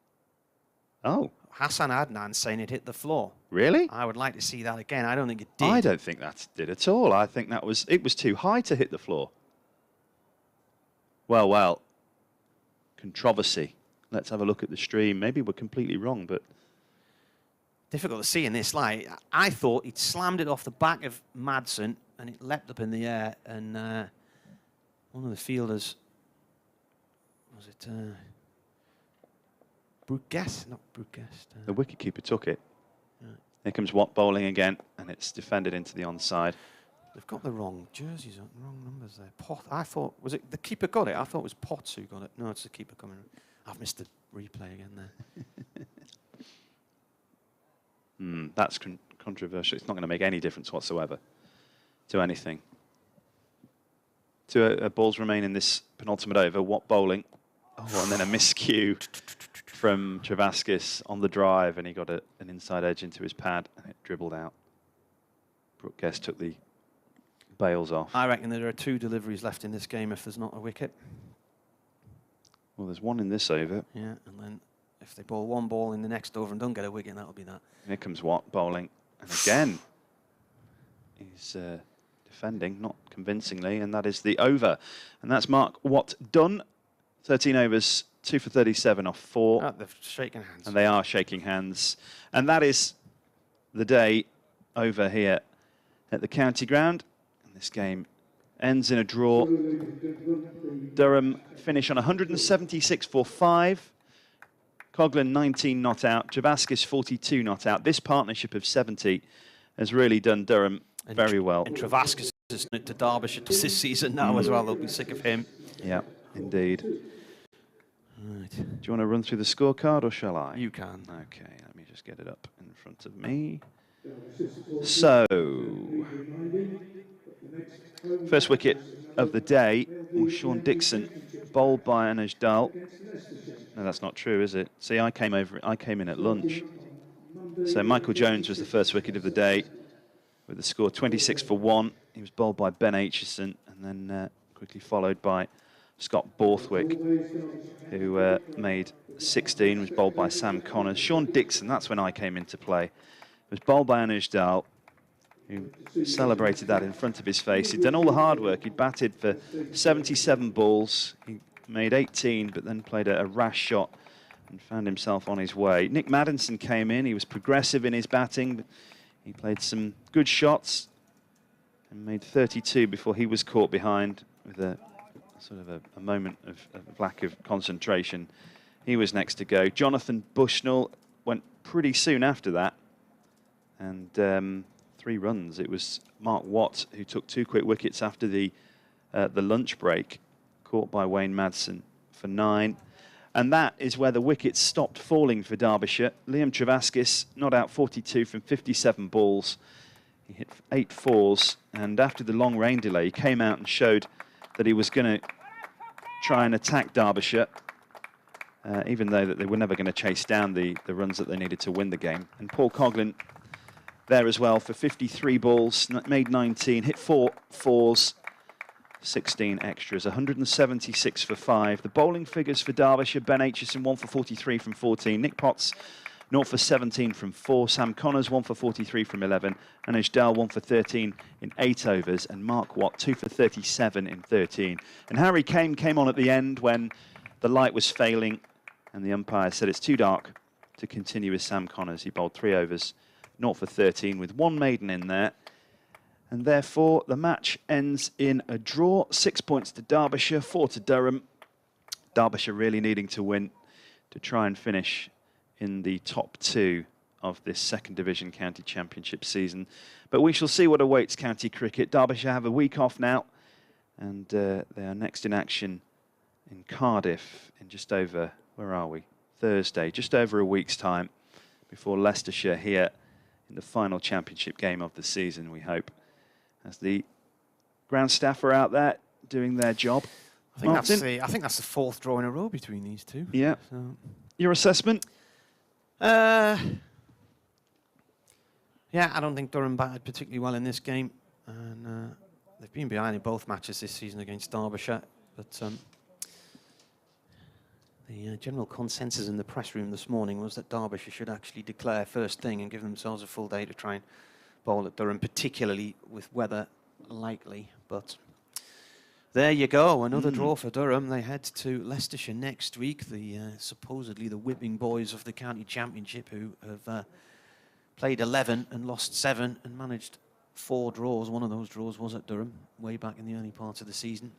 Oh. Hassan Adnan saying it hit the floor. Really? I would like to see that again. I don't think it did. I don't think that did at all. I think it was too high to hit the floor. Well. Controversy. Let's have a look at the stream. Maybe we're completely wrong, but... Difficult to see in this light. I thought he'd slammed it off the back of Madsen and it leapt up in the air, and one of the fielders... Was it Brugest? Not Brugest. The wicketkeeper took it. Yeah. Here comes Watt bowling again, and it's defended into the onside. They've got the wrong jerseys on, wrong numbers there. Pot, I thought, was it the keeper got it? I thought it was Potts who got it. No, it's the keeper coming. I've missed the replay again there. That's controversial. It's not going to make any difference whatsoever to anything. Two balls remain in this penultimate over. Watt bowling. Oh, and then a miscue from Travaskis on the drive, and he got an inside edge into his pad, and it dribbled out. Brooke Guest took the bails off. I reckon there are 2 deliveries left in this game if there's not a wicket. Well, there's one in this over. Yeah, and then if they bowl 1 ball in the next over and don't get a wicket, that'll be that. Here comes Watt bowling, and again he's defending, not convincingly, and that is the over. And that's Mark Watt done. 13 overs, 2 for 37 off 4. Oh, they're shaking hands. And they are shaking hands. And that is the day over here at the county ground. And this game ends in a draw. Durham finish on 176 for 5. Coghlan 19 not out. Travaskis 42 not out. This partnership of 70 has really done Durham very well. And Travaskis is to Derbyshire this season now as well. They'll be sick of him. Yeah, indeed. Right. Do you want to run through the scorecard or shall I? You can. Okay, let me just get it up in front of me. So, first wicket of the day was Sean Dixon, bowled by Anuj Dal. No, that's not true, is it? See, I came in at lunch. So Michael Jones was the first wicket of the day with the score 26 for 1. He was bowled by Ben Aitchison and then quickly followed by Scott Borthwick, who made 16, was bowled by Sam Connors. Sean Dixon, that's when I came into play, was bowled by Anuj Dal, who celebrated that in front of his face. He'd done all the hard work. He'd batted for 77 balls. He made 18, but then played a rash shot and found himself on his way. Nick Maddinson came in. He was progressive in his batting, but he played some good shots and made 32 before he was caught behind with a sort of a moment of lack of concentration. He was next to go. Jonathan Bushnell went pretty soon after that, and 3 runs. It was Mark Watt who took 2 quick wickets after the lunch break, caught by Wayne Madsen for 9. And that is where the wickets stopped falling for Derbyshire. Liam Travaskis not out 42 from 57 balls. He hit 8 fours, and after the long rain delay, he came out and showed that he was going to try and attack Derbyshire, even though that they were never going to chase down the runs that they needed to win the game. And Paul Coghlan there as well for 53 balls, made 19, hit 4 fours, 16 extras, 176 for 5. The bowling figures for Derbyshire: Ben Aitchison 1 for 43 from 14, Nick Potts 0 for 17 from 4, Sam Connors 1 for 43 from 11, Anuj Dal 1 for 13 in 8 overs, and Mark Watt 2 for 37 in 13. And Harry Kane came on at the end when the light was failing and the umpire said it's too dark to continue with Sam Connors. He bowled 3 overs, 0 for 13 with 1 maiden in there. And therefore the match ends in a draw. 6 points to Derbyshire, 4 to Durham. Derbyshire really needing to win to try and finish in the top 2 of this second division county championship season. But we shall see what awaits county cricket. Derbyshire have a week off now, and they are next in action in Cardiff in just over, where are we? Thursday, just over a week's time, before Leicestershire here in the final championship game of the season, we hope, as the ground staff are out there doing their job. I think that's the 4th draw in a row between these 2. Yeah. So. Your assessment? Yeah, I don't think Durham batted particularly well in this game, and they've been behind in both matches this season against Derbyshire. But the general consensus in the press room this morning was that Derbyshire should actually declare first thing and give themselves a full day to try and bowl at Durham, particularly with weather likely. But there you go, another draw for Durham. They head to Leicestershire next week, the supposedly the whipping boys of the county championship, who have played 11 and lost 7 and managed 4 draws. One of those draws was at Durham way back in the early part of the season.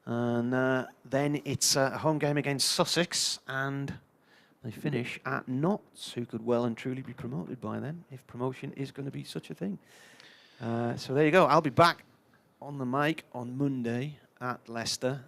And then it's a home game against Sussex, and they finish at Notts, who could well and truly be promoted by then, if promotion is going to be such a thing. So there you go. I'll be back on the mic on Monday at Leicester.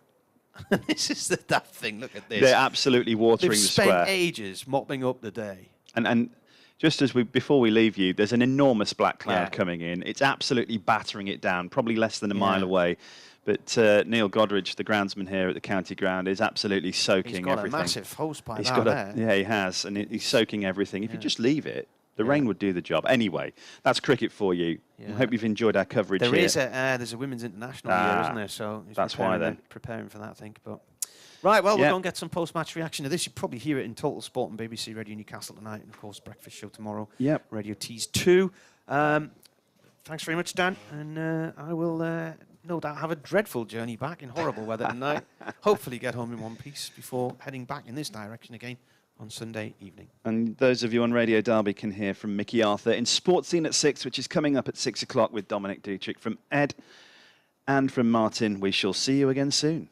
This is the daft thing. Look at this. They're absolutely watering They've the spent square. ages mopping up the day. And just as before we leave you, there's an enormous black cloud Yeah. coming in. It's absolutely battering it down, probably less than a Yeah. mile away. But Neil Godridge, the groundsman here at the county ground, is absolutely soaking He's got everything. a massive hose pipe He's out got there. yeah, he has, and he's soaking everything. If you just leave it, the Yeah. rain would do the job. Anyway, that's cricket for you. Yeah. I hope you've enjoyed our coverage There here. is there's a women's international here, isn't there? So he's that's why then. preparing for that, I think. But right, well, we'll Yeah. go and get some post-match reaction to this. You probably hear it in Total Sport and BBC Radio Newcastle tonight, and of course, breakfast show tomorrow. Yep. Radio Tees 2. Thanks very much, Dan, and I will no doubt have a dreadful journey back in horrible weather tonight. Hopefully, get home in one piece before heading back in this direction again on Sunday evening. And those of you on Radio Derby can hear from Mickey Arthur in Sports Scene at 6, which is coming up at 6 o'clock with Dominic Dietrich. From Ed and from Martin, we shall see you again soon.